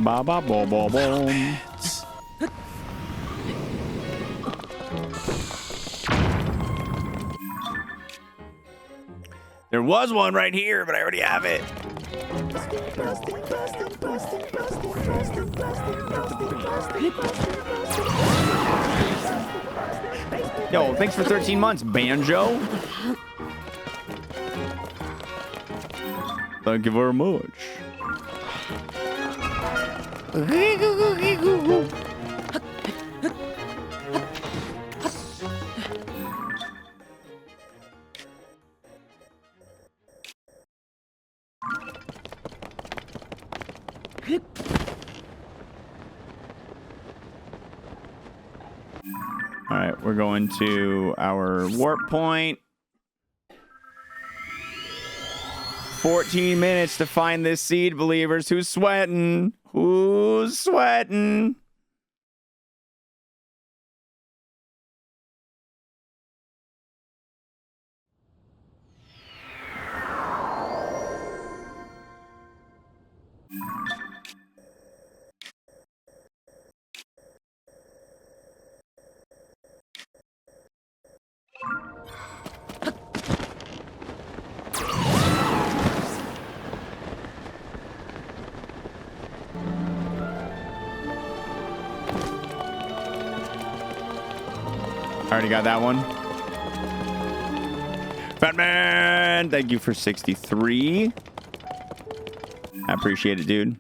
Ba ba bo bo boom. There was one right here, but I already have it. Yo, thanks for 13 months, Banjo. Thank you very much. All right, we're going to our warp point. 14 minutes to find this seed, believers. Who's sweating? Who's sweating? Already got that one. Fatman, thank you for 63. I appreciate it, dude.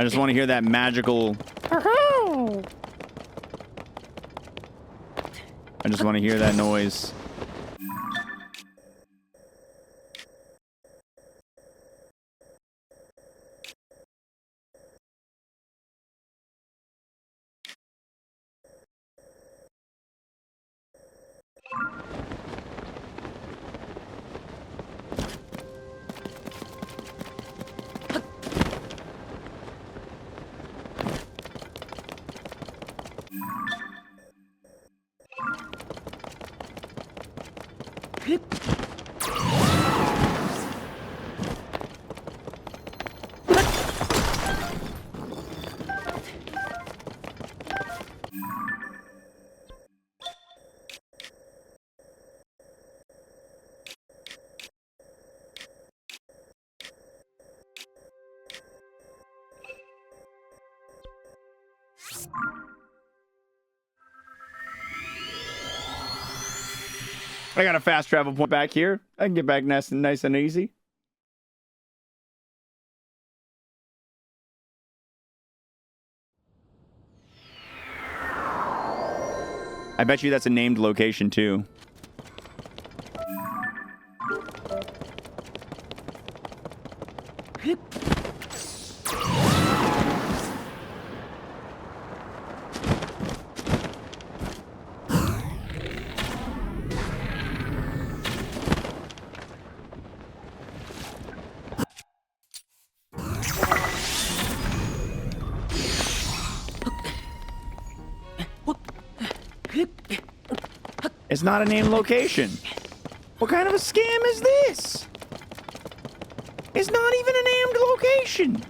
I just want to hear that magical... I just want to hear that noise. I got a fast travel point back here. I can get back nice and easy. I bet you that's a named location too. It's not a named location. What kind of a scam is this? It's not even a named location.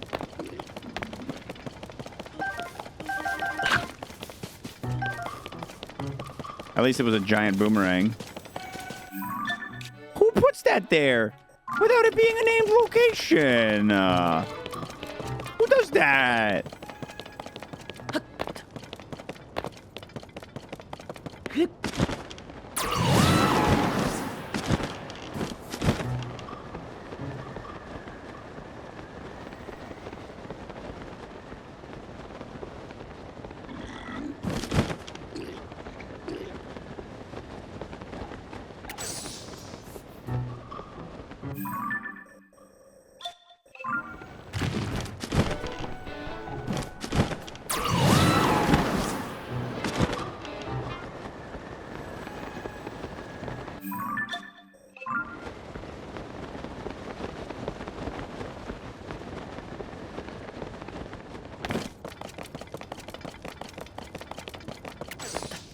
At least it was a giant boomerang. Who puts that there without it being a named location? Who does that?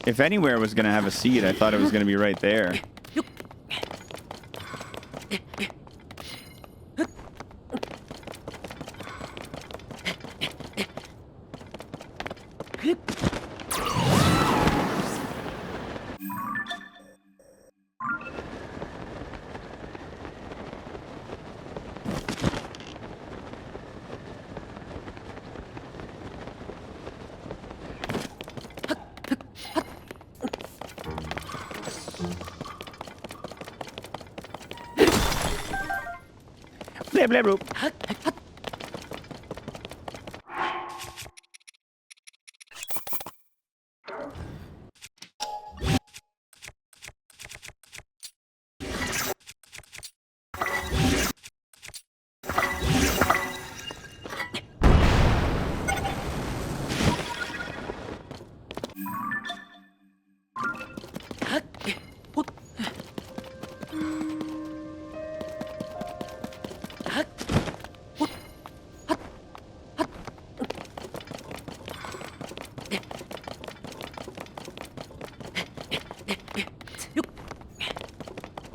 If anywhere was going to have a seed, I thought it was going to be right there. Blah, blah, blah.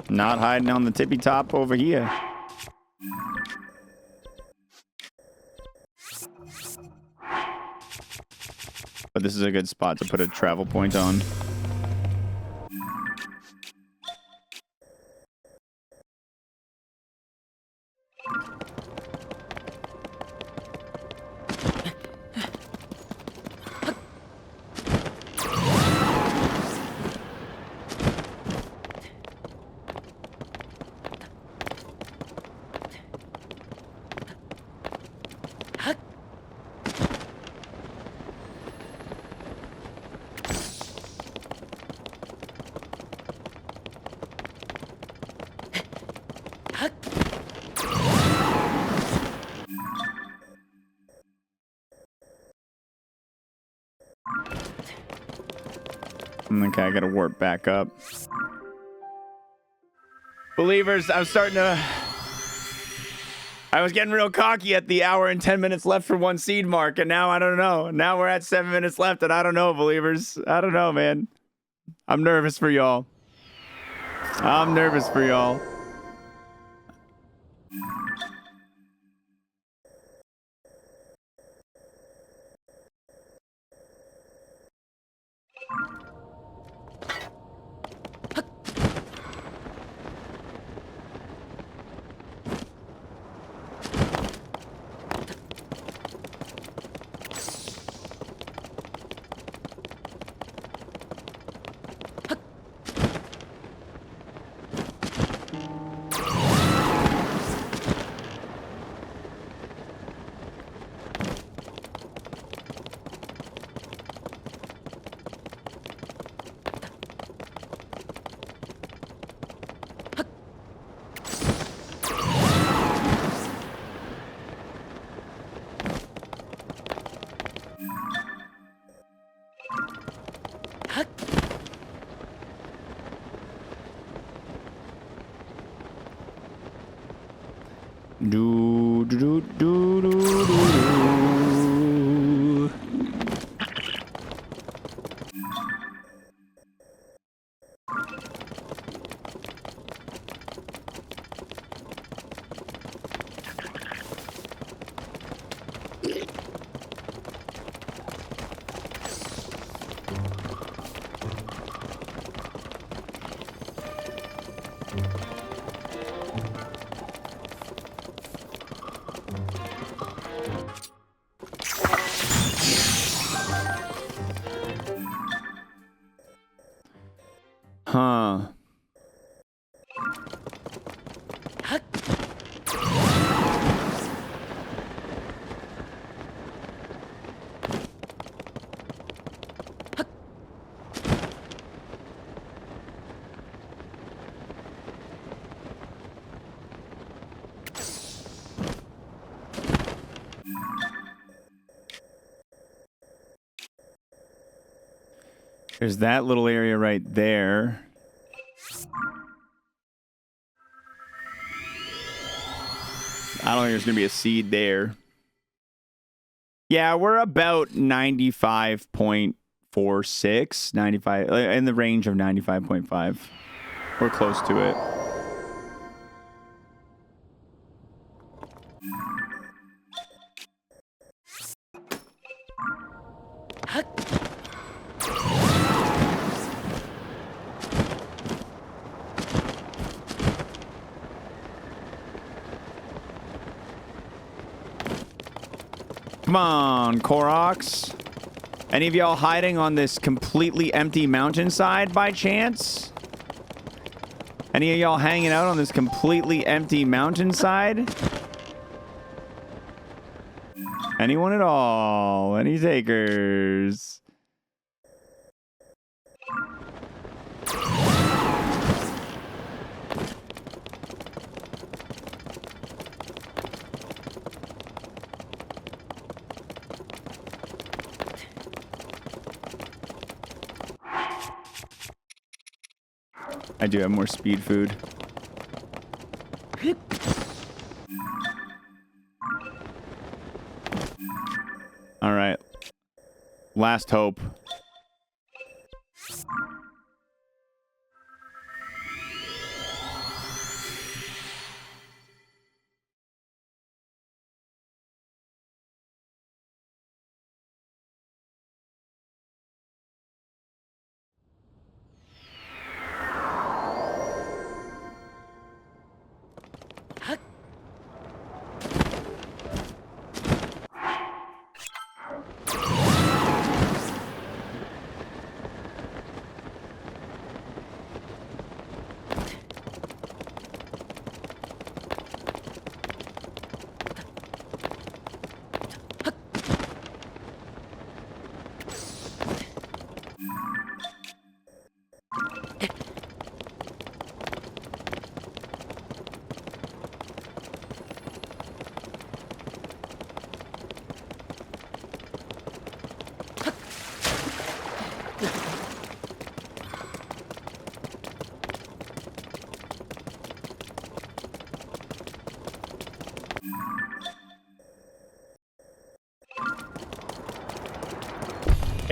Not hiding on the tippy top over here. But this is a good spot to put a travel point on. Okay, I gotta warp back up. Believers, I was getting real cocky at the hour and 10 minutes left for one seed mark, and now I don't know. Now we're at 7 minutes left, and I don't know, believers. I don't know, man. I'm nervous for y'all. I'm nervous for y'all. Do do do do do do do. Huh. There's that little area right there. I don't think there's going to be a seed there. Yeah, we're about 95.46, 95, in the range of 95.5. We're close to it. Come on, Koroks. Any of y'all hiding on this completely empty mountainside by chance? Any of y'all hanging out on this completely empty mountainside? Anyone at all? Any takers? I do have more speed food. All right. Last hope.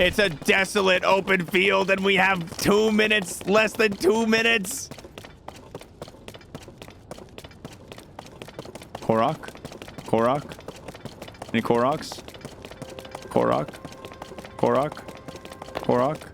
It's a desolate open field and we have 2 minutes, less than 2 minutes. Korok? Korok? Any Koroks? Korok? Korok? Korok?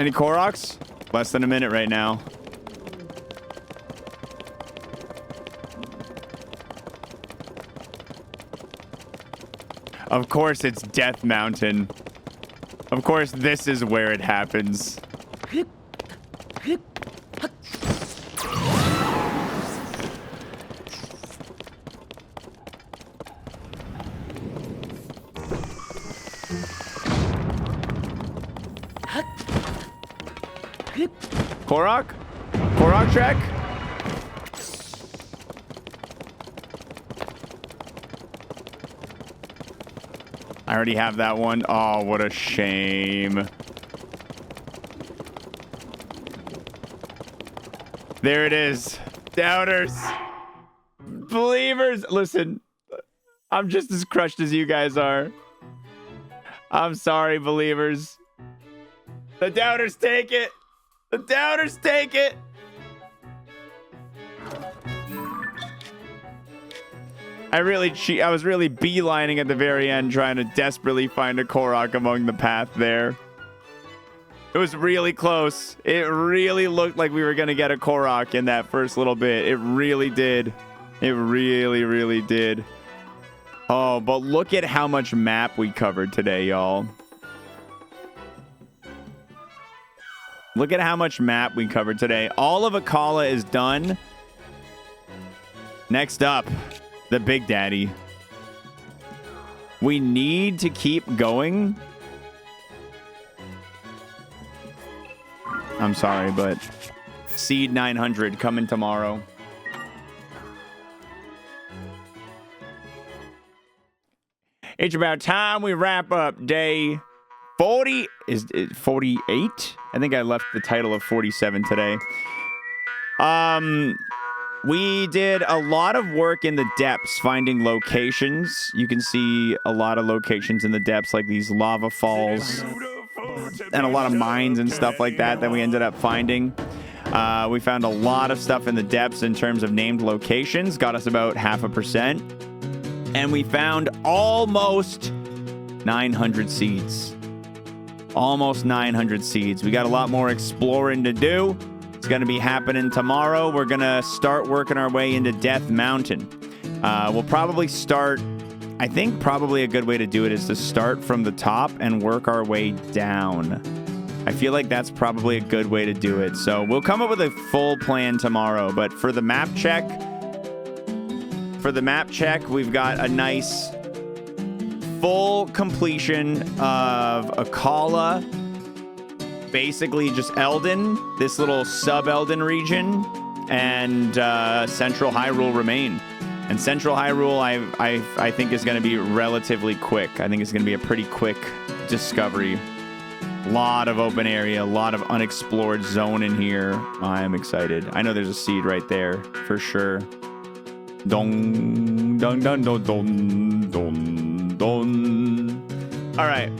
Any Koroks? Less than a minute right now. Of course it's Death Mountain. Of course this is where it happens. Korok? Korok check? I already have that one. Oh, what a shame. There it is. Doubters. Believers. Listen, I'm just as crushed as you guys are. I'm sorry, believers. The doubters take it. The doubters take it. I was really beelining at the very end, trying to desperately find a Korok among the path there. It was really close. It really looked like we were going to get a Korok in that first little bit. It really did. It really, really did. Oh, but look at how much map we covered today, y'all. Look at how much map we covered today. All of Akala is done. Next up, the Big Daddy. We need to keep going. I'm sorry, but Seed 900 coming tomorrow. It's about time we wrap up day 40. Is it 48? I think I left the title of 47 today. We did a lot of work in the depths, finding locations. You can see a lot of locations in the depths, like these lava falls and a lot of mines and stuff like that we ended up finding. We found a lot of stuff in the depths in terms of named locations, got us about 0.5%. And we found almost 900 seeds. Almost 900 seeds. We got a lot more exploring to do. It's going to be happening tomorrow. We're going to start working our way into Death Mountain. We'll probably start... I think probably a good way to do it is to start from the top and work our way down. I feel like that's probably a good way to do it. So we'll come up with a full plan tomorrow. But for the map check... we've got a nice full completion of Akala. Basically just Elden, this little sub-Elden region, and Central Hyrule remain. And Central Hyrule, I think, is going to be relatively quick. I think it's going to be a pretty quick discovery. A lot of open area, a lot of unexplored zone in here. I am excited. I know there's a seed right there, for sure. Dong, dong, dong, dong, dong, dong, dong. All right.